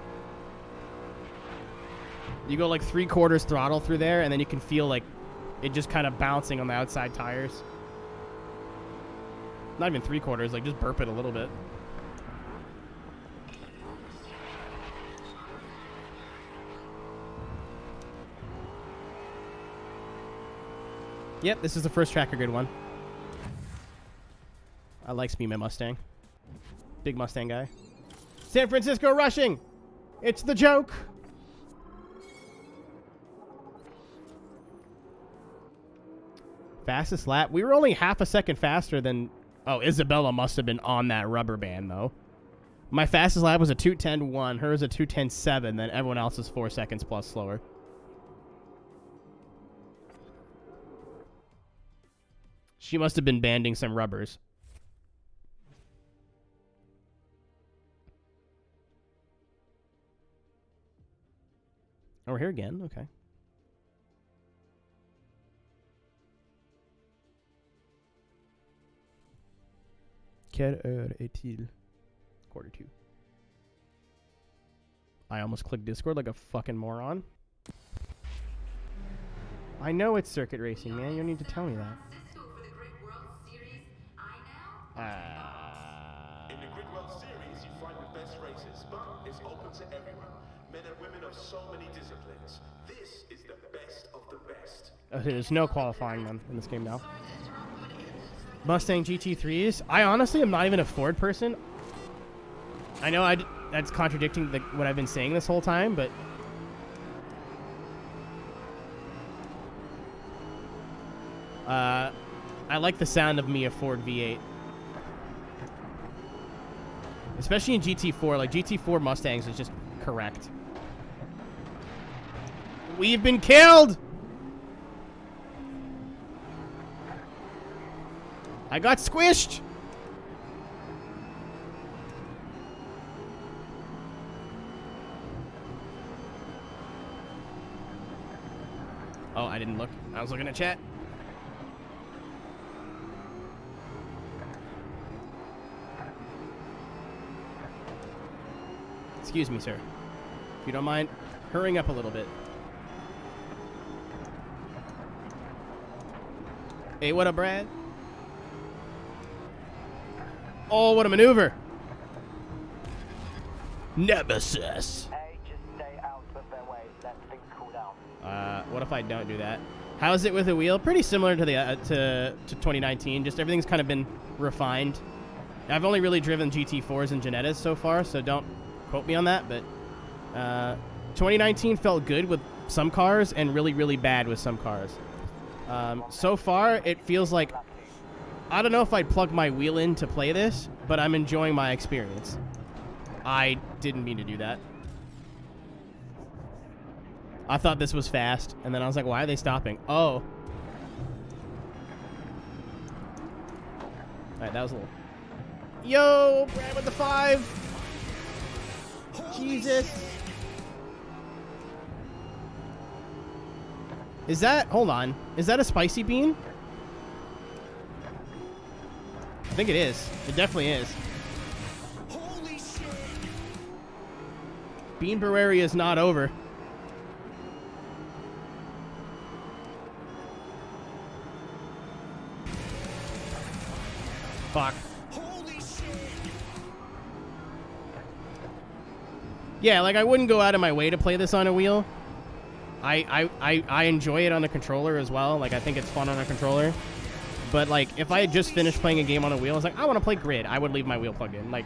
S1: You go like 3/4 throttle through there, and then you can feel like it just kind of bouncing on the outside tires. Not even 3/4, like just burp it a little bit. Yep, this is the first tracker grid one. I like me my Mustang. Big Mustang guy. San Francisco rushing! It's the joke! Fastest lap? We were only half a second faster than... Oh, Isabella must have been on that rubber band, though. My fastest lap was a 2:10.1. Hers a 2:10.7. Then everyone else is 4 seconds plus slower. She must have been banding some rubbers. Oh, we're here again? Okay. Quelle heure est-il? 1:45. I almost clicked Discord like a fucking moron. I know it's circuit racing, man. You don't need to tell me that.
S17: In the Grid World Series, you find the best races, but it's open to everyone. Men and women of so many disciplines. This is the best of the best.
S1: There's no qualifying then in this game now. Mustang GT3s. I honestly am not even a Ford person. I know that's contradicting what I've been saying this whole time, but I like the sound of me a Ford V8. Especially in GT4. Like, GT4 Mustangs is just correct. We've been killed! I got squished! Oh, I didn't look. I was looking at chat. Excuse me, sir. If you don't mind hurrying up a little bit. Hey, what up, Brad? Oh, what a maneuver. Nemesis.
S9: Hey, just stay out of their way. Let things cool down.
S1: What if I don't do that? How's it with the wheel? Pretty similar to the to 2019. Just everything's kind of been refined. I've only really driven GT4s and Janettas so far, so don't quote me on that. But 2019 felt good with some cars and really, really bad with some cars. So far, it feels like I don't know if I'd plug my wheel in to play this, but I'm enjoying my experience. I didn't mean to do that. I thought this was fast, and then I was like, why are they stopping? Oh. Alright, that was a little... Yo, Brad with the 5! Jesus! Is that... Hold on. Is that a spicy bean? I think it is. It definitely is.
S5: Holy shit!
S1: Bean Brewery is not over. Fuck.
S5: Holy shit!
S1: Yeah, like I wouldn't go out of my way to play this on a wheel. I enjoy it on the controller as well. Like I think it's fun on a controller. But like if I had just finished playing a game on a wheel, I was like, I want to play Grid. I would leave my wheel plugged in. Like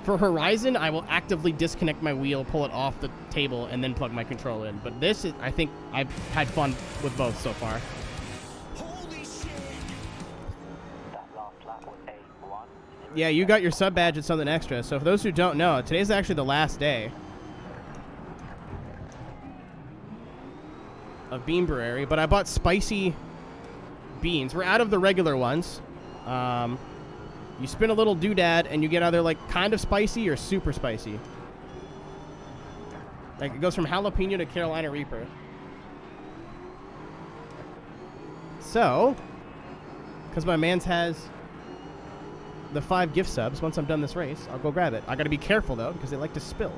S1: for Horizon, I will actively disconnect my wheel, pull it off the table, and then plug my controller in. But this is, I think I've had fun with both so far.
S5: Holy shit!
S9: That last lap was A1.
S1: Yeah, you got your sub badge at something extra. So for those who don't know, today's actually the last day of Bean Brewery, but I bought spicy beans. We're out of the regular ones. You spin a little doodad and you get either like kind of spicy or super spicy. Like it goes from jalapeno to Carolina Reaper. So, because my man's has the 5 gift subs, once I'm done this race, I'll go grab it. I gotta be careful though, because they like to spill.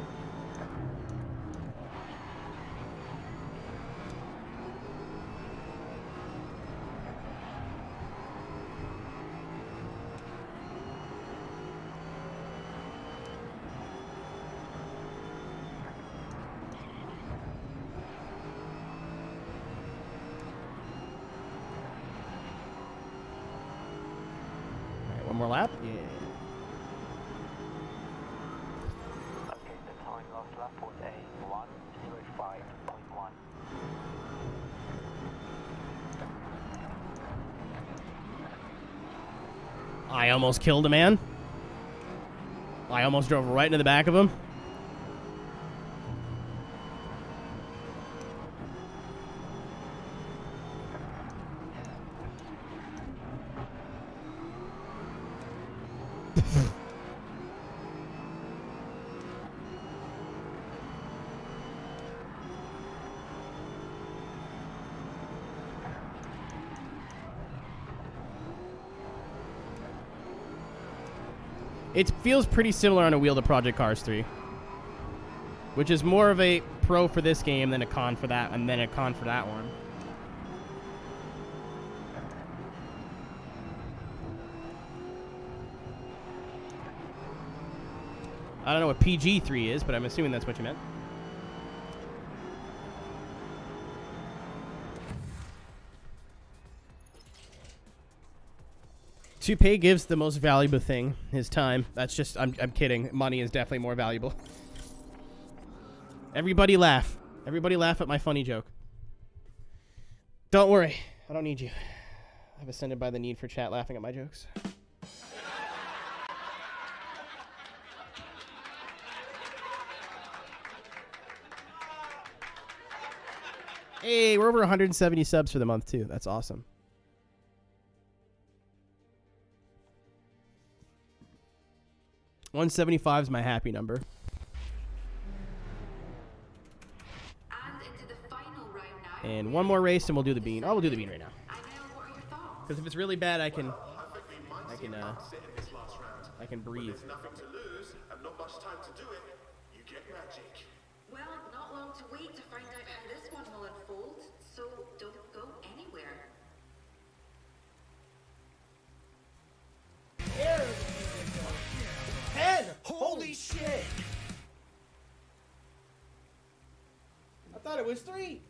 S1: more lap? Yeah.
S9: Okay, the time last lap was a 1:05.1.
S1: I almost killed a man. I almost drove right into the back of him. It feels pretty similar on a wheel to Project Cars 3, which is more of a pro for this game than a con for that, and then a con for that one. I don't know what PG3 is, but I'm assuming that's what you meant. To pay gives the most valuable thing, his time. That's just, I'm kidding. Money is definitely more valuable. Everybody laugh. Everybody laugh at my funny joke. Don't worry. I don't need you. I've ascended by the need for chat laughing at my jokes. Hey, we're over 170 subs for the month, too. That's awesome. $175 is my happy number.
S3: And into the final round now.
S1: And one more race, and we'll do the bean. Oh, we'll do the bean right now. Because if it's really bad, I can breathe.
S17: There's nothing to lose and not much time to do it. You get magic.
S3: Well, not long to wait to find out how this one will unfold, so don't go anywhere.
S8: Holy shit!
S1: I thought it was 3.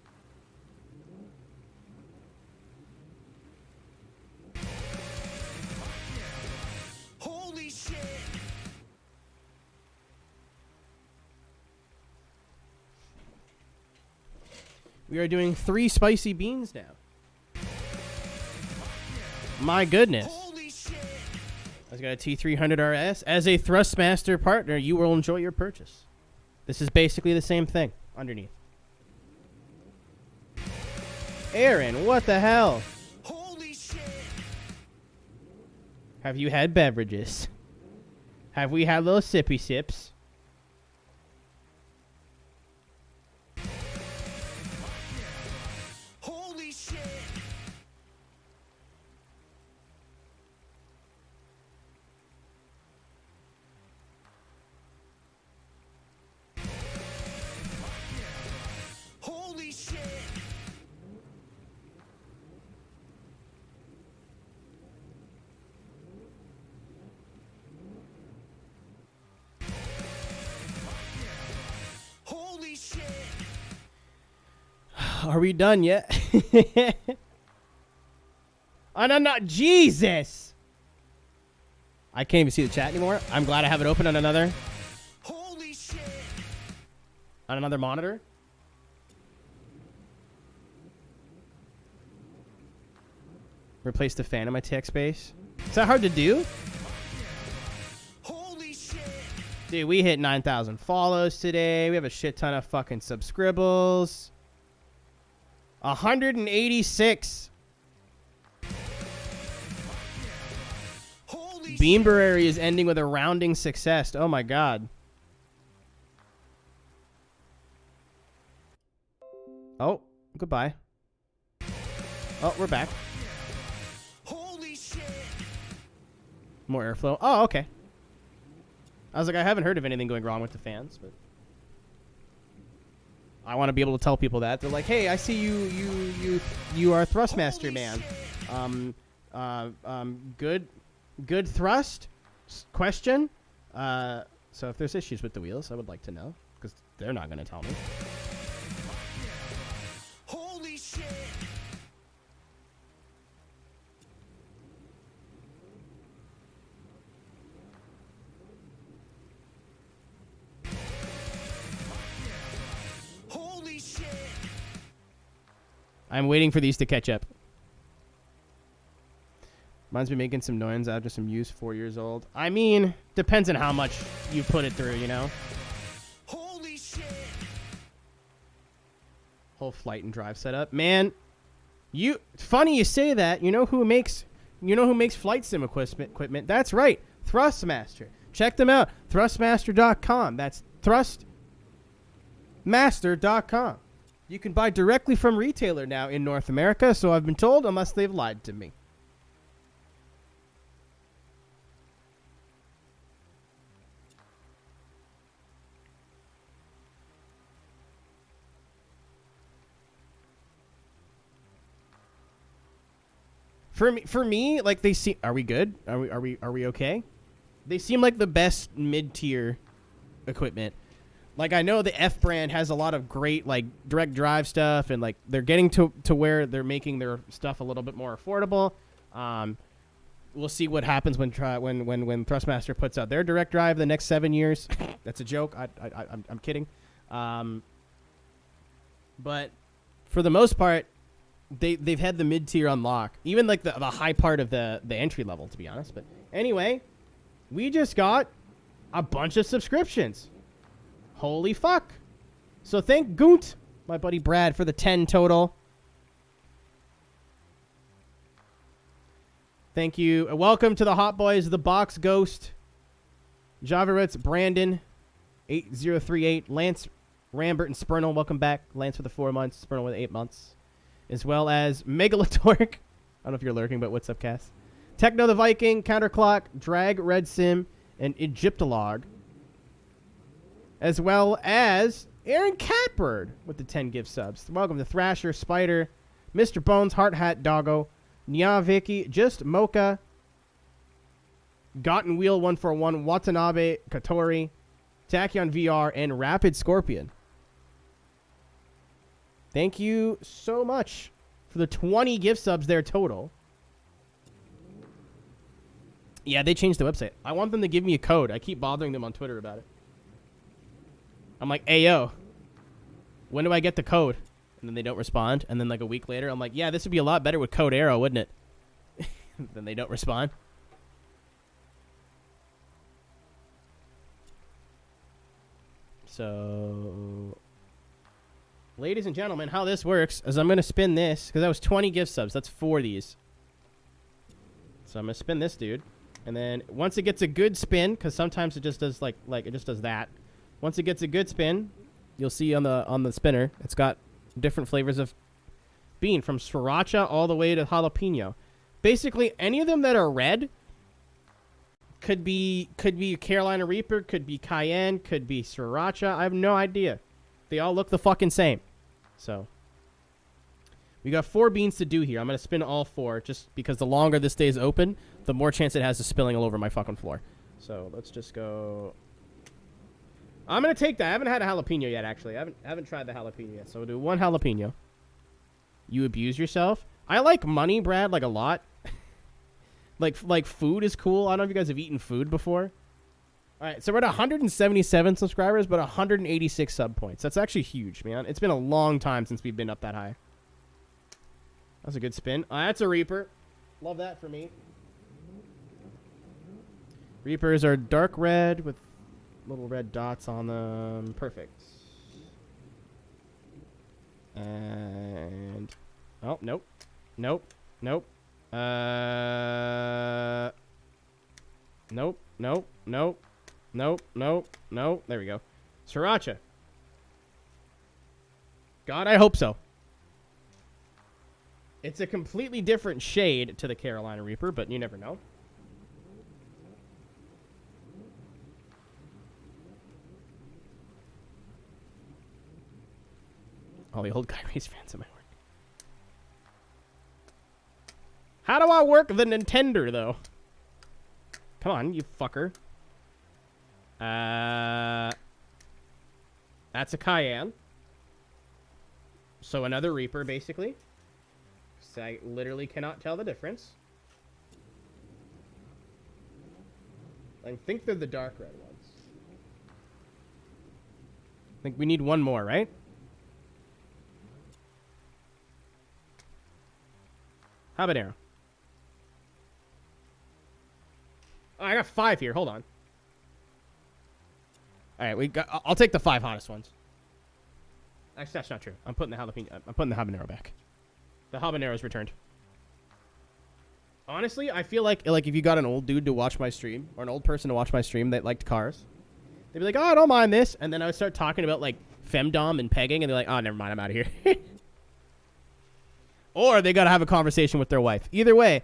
S8: Holy shit!
S1: We are doing 3 spicy beans now. My goodness. I've got a T300 RS. As a Thrustmaster partner, you will enjoy your purchase. This is basically the same thing underneath. Aaron, what the hell?
S8: Holy shit!
S1: Have you had beverages? Have we had little sippy sips?
S8: Holy shit! Holy shit! Holy shit!
S1: Are we done yet? Oh, no, no, Jesus! I can't even see the chat anymore. I'm glad I have it open on another.
S8: Holy shit!
S1: On another monitor. Replace the fan in my tech space. Is that hard to do?
S8: Holy shit!
S1: Dude, we hit 9,000 follows today. We have a shit ton of fucking subscribbles. 186. Beanberry is ending with a rounding success. Oh my god. Oh, goodbye. Oh, we're back.
S8: Holy shit!
S1: More airflow. Oh, okay. I was like, I haven't heard of anything going wrong with the fans, but I want to be able to tell people that. They're like, hey, I see you are a Thrustmaster man. Good thrust? Question? So if there's issues with the wheels, I would like to know, because they're not going to tell me.
S8: Holy shit!
S5: shit.
S1: I'm waiting for these to catch up. Mine's been making some noise after some use, 4 years old. I mean, depends on how much you put it through, you know?
S5: Holy shit.
S1: Whole flight and drive setup. Man, funny you say that. You know who makes flight sim equipment? That's right. Thrustmaster. Check them out. Thrustmaster.com. That's thrustmaster.com. You can buy directly from retailer now in North America, so I've been told, unless they've lied to me. For me, like they seem. Are we good? Are we okay? They seem like the best mid-tier equipment. Like I know the F brand has a lot of great like direct drive stuff, and like they're getting to where they're making their stuff a little bit more affordable. We'll see what happens when Thrustmaster puts out their direct drive the next 7 years. That's a joke. I'm kidding. But for the most part, they've had the mid-tier unlock, even like the high part of the entry level, to be honest. But anyway, we just got a bunch of subscriptions. Holy fuck. So thank Goont, my buddy Brad, for the 10 total. Thank you. Welcome to the Hot Boys, the Box Ghost, Javaritz, Brandon, 8038, Lance, Rambert, and Spurnal. Welcome back. Lance with the 4 months, Spurnal with 8 months. As well as Megalatork. I don't know if you're lurking, but what's up, Cass? Techno the Viking, Counterclock, Drag, Red Sim, and Egyptolog. As well as Aaron Catbird with the 10 gift subs. Welcome to Thrasher, Spider, Mr. Bones, Heart Hat, Doggo, Nya Vicky, Just Mocha, Gotten Wheel 141, Watanabe, Katori, Tachyon VR, and Rapid Scorpion. Thank you so much for the 20 gift subs there total. Yeah, they changed the website. I want them to give me a code. I keep bothering them on Twitter about it. I'm like, "Ayo, when do I get the code?" And then they don't respond. And then like a week later, I'm like, "Yeah, this would be a lot better with Code Arrow, wouldn't it?" Then they don't respond. So, ladies and gentlemen, how this works is I'm going to spin this, because that was 20 gift subs. That's 4 of these. So I'm going to spin this dude. And then once it gets a good spin, because sometimes it just does like it just does that. Once it gets a good spin, you'll see on the spinner, it's got different flavors of bean, from sriracha all the way to jalapeno. Basically, any of them that are red could be Carolina Reaper, could be cayenne, could be sriracha. I have no idea. They all look the fucking same. So we got 4 beans to do here. I'm going to spin all 4 just because the longer this stays open, the more chance it has of spilling all over my fucking floor. So let's just go. I'm going to take that. I haven't had a jalapeno yet, actually. I haven't tried the jalapeno yet. So we'll do 1 jalapeno. You abuse yourself. I like money, Brad, like a lot. like food is cool. I don't know if you guys have eaten food before. All right, so we're at 177 subscribers, but 186 sub points. That's actually huge, man. It's been a long time since we've been up that high. That's a good spin. That's a Reaper. Love that for me. Reapers are dark red with little red dots on them. Perfect. And... oh, nope. Nope. Nope. Nope. Nope. Nope. Nope, nope, nope. There we go. Sriracha. God, I hope so. It's a completely different shade to the Carolina Reaper, but you never know. All the old guy race fans at my work. How do I work the Nintendo, though? Come on, you fucker. That's a cayenne. So another Reaper, basically. So I literally cannot tell the difference. I think they're the dark red ones. I think we need one more, right? Habanero. Oh, I got 5 here. Hold on. All right, I'll take the 5 hottest ones. Actually, that's not true. I'm putting the habanero back. The habanero's returned. Honestly, I feel like if you got an old dude to watch my stream, or an old person to watch my stream that liked cars, they'd be like, oh, I don't mind this. And then I would start talking about, like, femdom and pegging, and they're like, oh, never mind, I'm out of here. Or they got to have a conversation with their wife. Either way.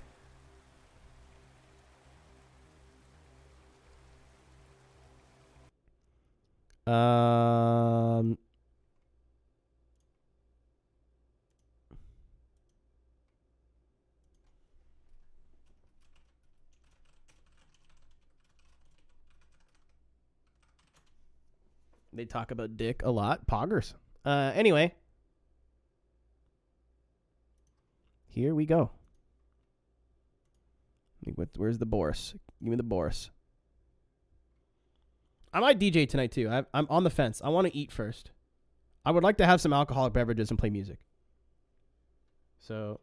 S1: They talk about dick a lot. Poggers. Anyway. Here we go. Where's the Boris? Give me the Boris. I might DJ tonight, too. I'm on the fence. I want to eat first. I would like to have some alcoholic beverages and play music. So,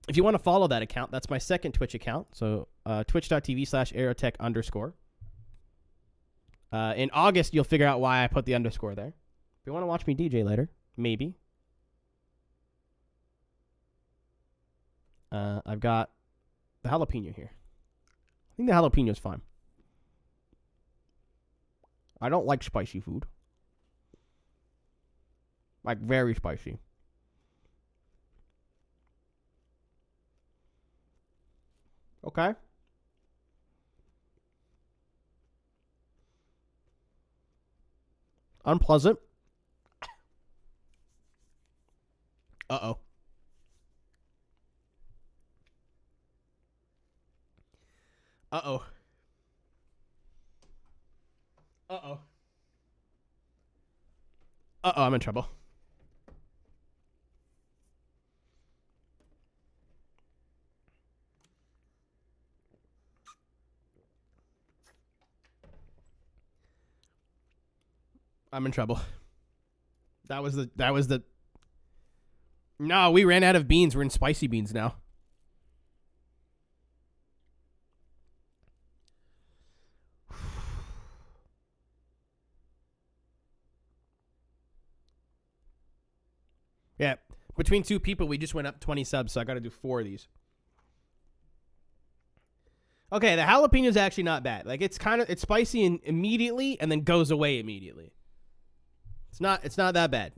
S1: if you want to follow that account, that's my second Twitch account. So, twitch.tv/aeroteq_. In August, you'll figure out why I put the underscore there. If you want to watch me DJ later, maybe. I've got the jalapeno here. I think the jalapeno is fine. I don't like spicy food. Like, very spicy. Okay. Unpleasant. Uh-oh. Uh-oh. Uh-oh. Uh-oh, I'm in trouble. I'm in trouble. That was the No, we ran out of beans. We're in spicy beans now. Yeah, between 2 people, we just went up 20 subs, so I got to do 4 of these. Okay, the jalapeno is actually not bad. Like, it's spicy immediately and then goes away immediately. It's not that bad.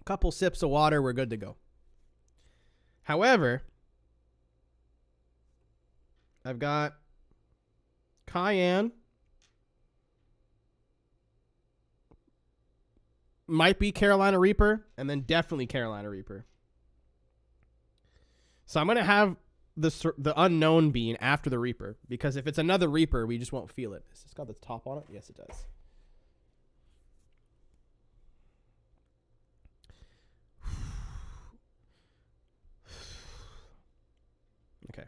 S1: Couple sips of water, we're good to go. However, I've got cayenne. Might be Carolina Reaper, and then definitely Carolina Reaper. So I'm going to have the unknown bean after the Reaper, because if it's another Reaper, we just won't feel it. Has this got the top on it? Yes, it does. Okay.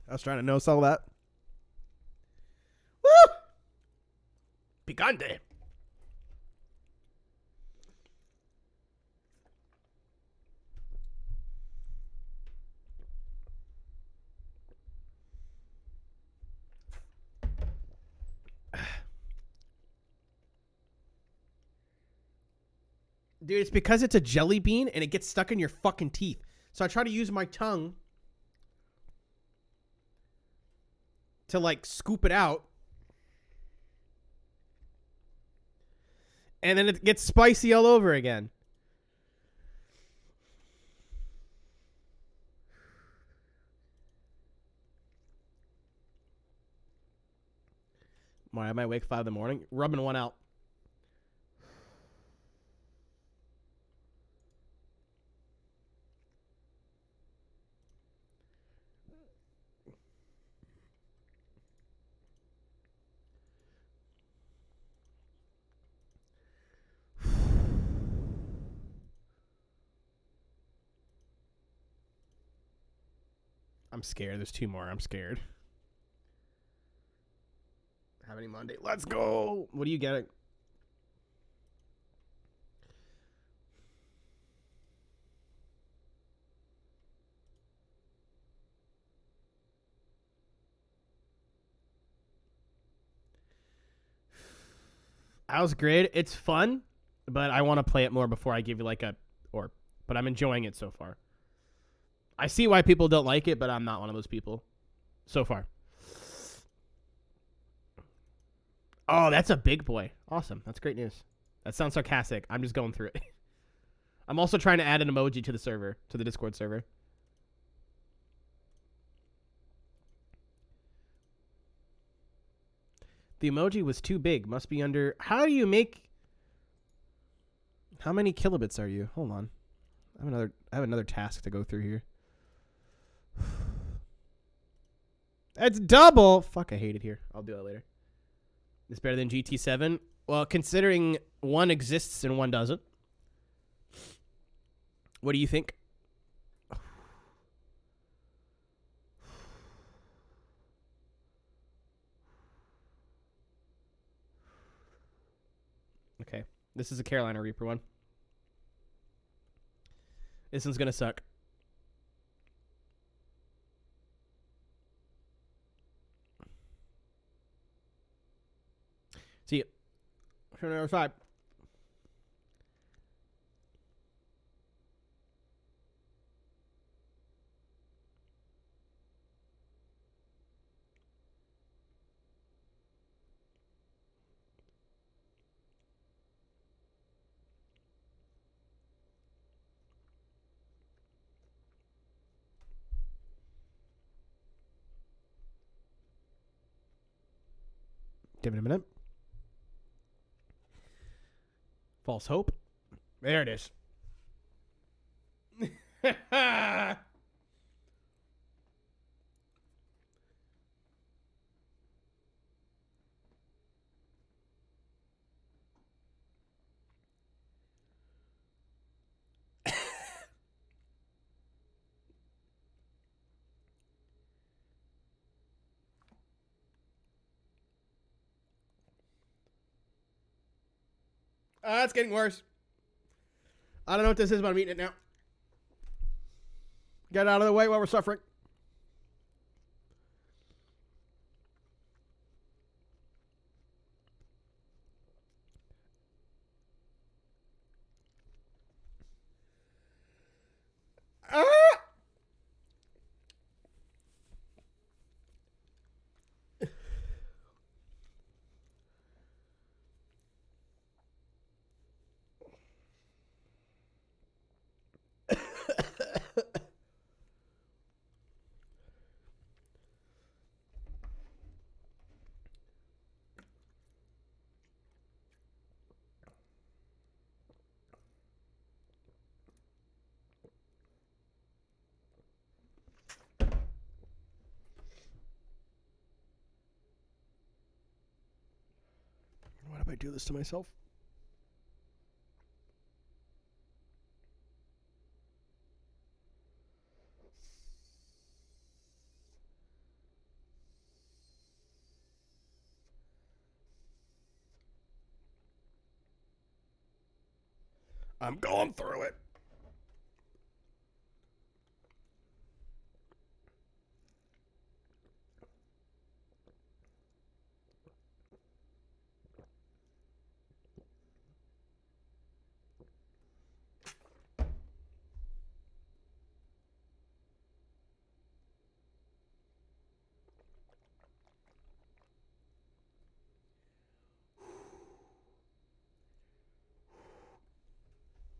S1: I was trying to notice all that. Woo! Picante. Dude, it's because it's a jelly bean and it gets stuck in your fucking teeth. So I try to use my tongue to, like, scoop it out. And then it gets spicy all over again. Why, I might wake 5 in the morning, rubbing one out. I'm scared. There's 2 more. I'm scared. Have any Monday? Let's go. What are you getting? I was great. It's fun, but I want to play it more before I give you like a or. But I'm enjoying it so far. I see why people don't like it, but I'm not one of those people so far. Oh, that's a big boy. Awesome. That's great news. That sounds sarcastic. I'm just going through it. I'm also trying to add an emoji to the server, to the Discord server. The emoji was too big. Must be under... How do you make... How many kilobits are you? Hold on. I have another task to go through here. It's double. Fuck, I hate it here. I'll do it later. It's better than GT7. Well, considering one exists and one doesn't. What do you think? Okay. This is a Carolina Reaper one. This one's going to suck. See you. On the other side. Give it a minute. False hope. There it is. It's getting worse. I don't know what this is, but I'm eating it now. Get out of the way while we're suffering. Why do I do this to myself? I'm going through it.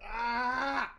S1: Ah!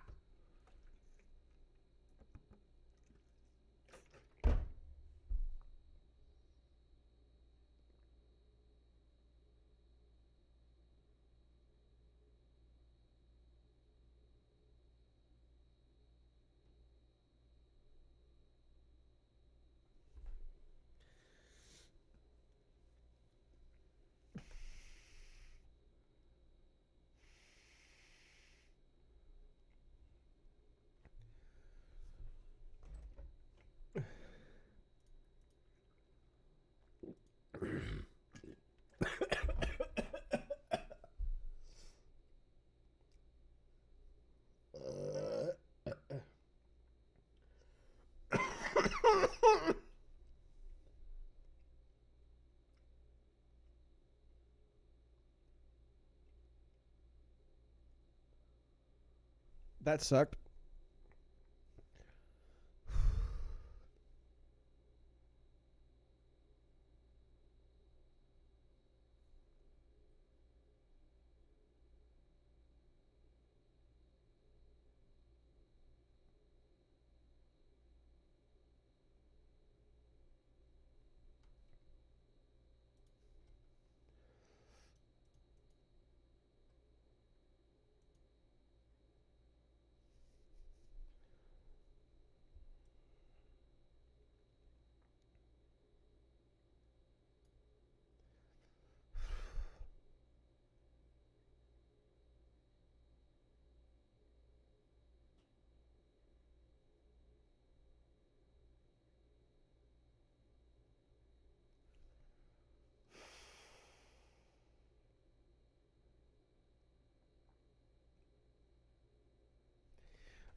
S1: That sucked.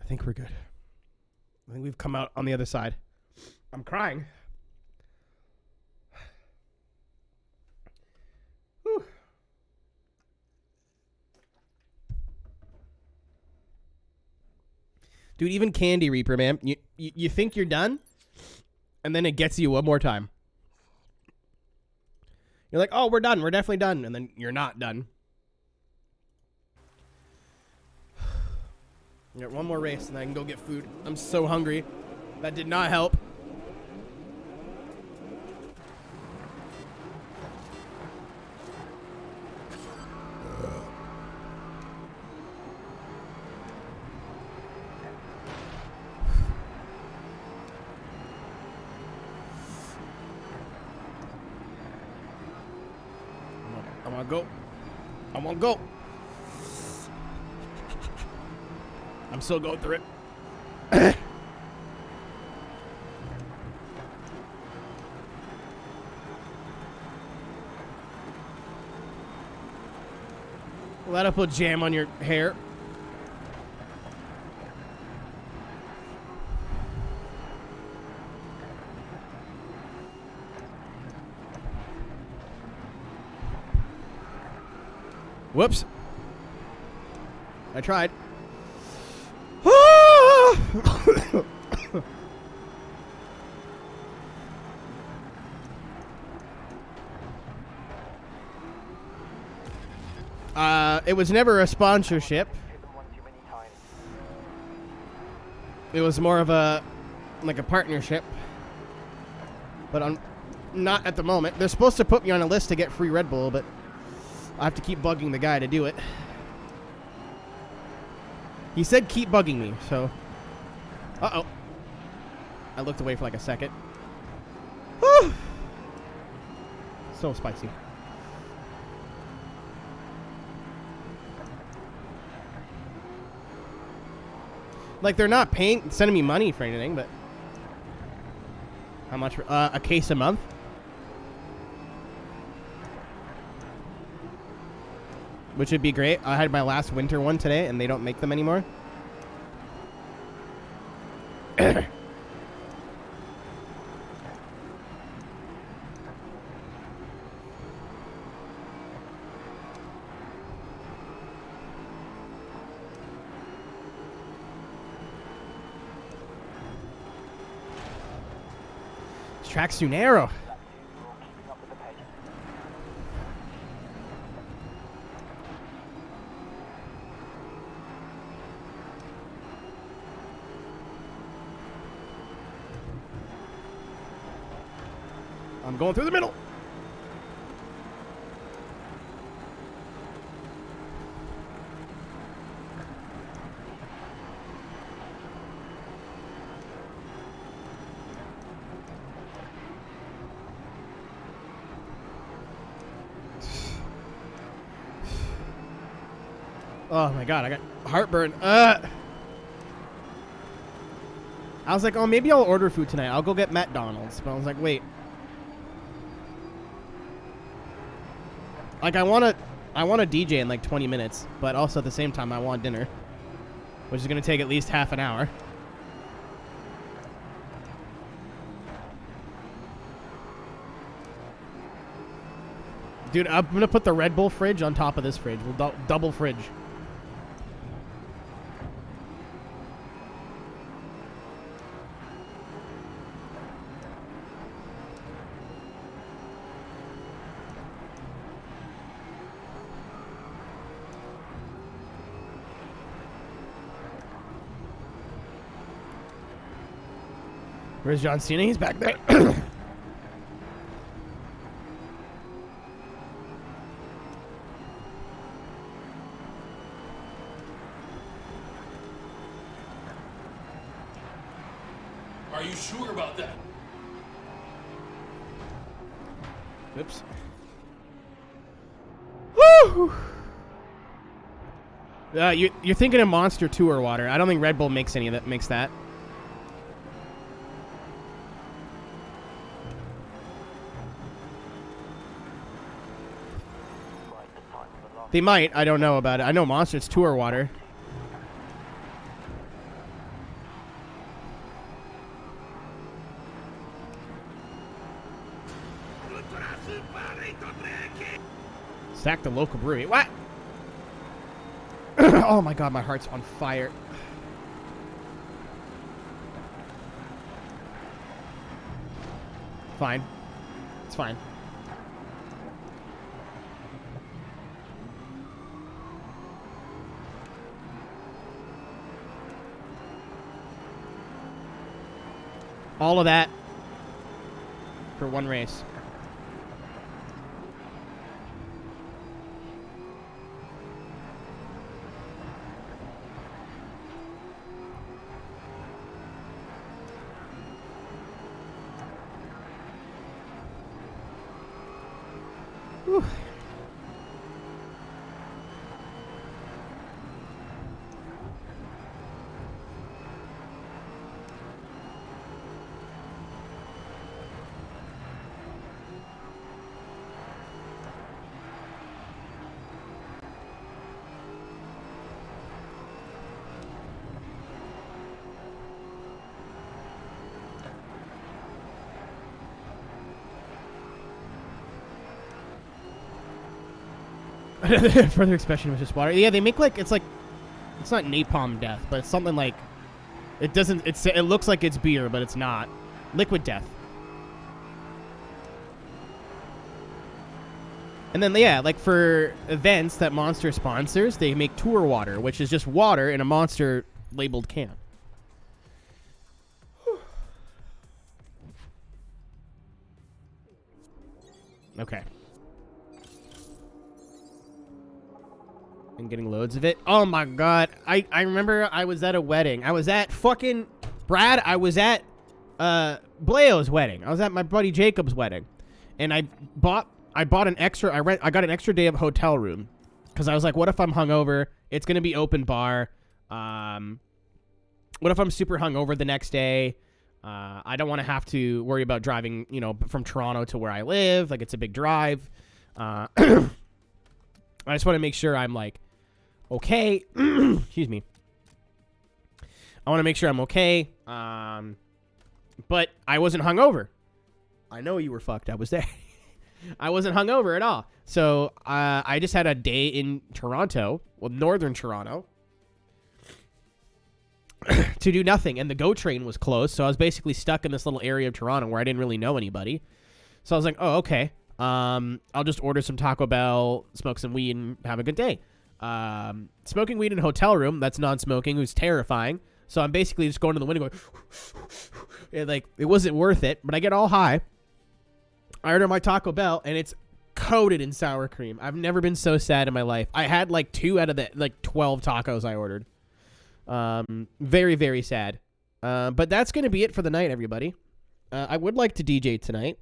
S1: I think we're good. I think we've come out on the other side. I'm crying. Whew. Dude, even Candy Reaper, man. You think you're done, and then it gets you one more time. You're like, oh, we're done. We're definitely done. And then you're not done. I got one more race, and I can go get food. I'm so hungry. That did not help. I want to go. I want to go. I'm still going through it. That'll put jam on your hair. Whoops. I tried. It was never a sponsorship. It was more of a partnership. But I'm not at the moment. They're supposed to put me on a list to get free Red Bull, but I have to keep bugging the guy to do it. He said keep bugging me, so... Uh-oh. I looked away for like a second. Whew. So spicy. Like, they're not sending me money for anything, but... How much? A case a month? Which would be great. I had my last winter one today, and they don't make them anymore. This track's too narrow. I'm going through the middle. Oh my god, I got heartburn. I was like, oh, maybe I'll order food tonight. I'll go get McDonald's. But I was like, wait. Like, I want to DJ in like 20 minutes, but also at the same time I want dinner, which is going to take at least half an hour. Dude, I'm going to put the Red Bull fridge on top of this fridge. We'll double fridge. Where's John Cena? He's back there.
S11: Are you sure about that?
S1: Oops. Woo! You're thinking of Monster Tour water. I don't think Red Bull makes any of that. Makes that. They might. I don't know about it. I know Monster's Tour water. Sack the local brewery. What? Oh my god, my heart's on fire. Fine. It's fine. All of that for one race. Whew. Further expression was just water. Yeah, they make like it's not napalm death, but it's something like it doesn't. It looks like it's beer, but it's not. Liquid death. And then yeah, like for events that Monster sponsors, they make tour water, which is just water in a Monster labeled can. Okay. And getting loads of it. Oh my god. I remember I was at a wedding. I was at fucking Brad. I was at Blao's wedding. I was at my buddy Jacob's wedding. And I bought an extra I got an extra day of hotel room. Because I was like, what if I'm hungover? It's gonna be open bar. What if I'm super hungover the next day? I don't want to have to worry about driving, from Toronto to where I live. Like, it's a big drive. I just want to make sure I'm like okay. Excuse me. I want to make sure I'm okay. But I wasn't hungover. I know you were fucked. I was there. I wasn't hungover at all. So I just had a day in Toronto, well, northern Toronto, to do nothing. And the GO train was closed. So I was basically stuck in this little area of Toronto where I didn't really know anybody. So I was like, oh, okay. I'll just order some Taco Bell, smoke some weed, and have a good day. Smoking weed in a hotel room, that's non-smoking, was terrifying. So I'm basically just going to the window going, it wasn't worth it, but I get all high. I order my Taco Bell, and it's coated in sour cream. I've never been so sad in my life. I had 2 out of the 12 tacos I ordered. Very, very sad. But that's going to be it for the night, everybody. I would like to DJ tonight.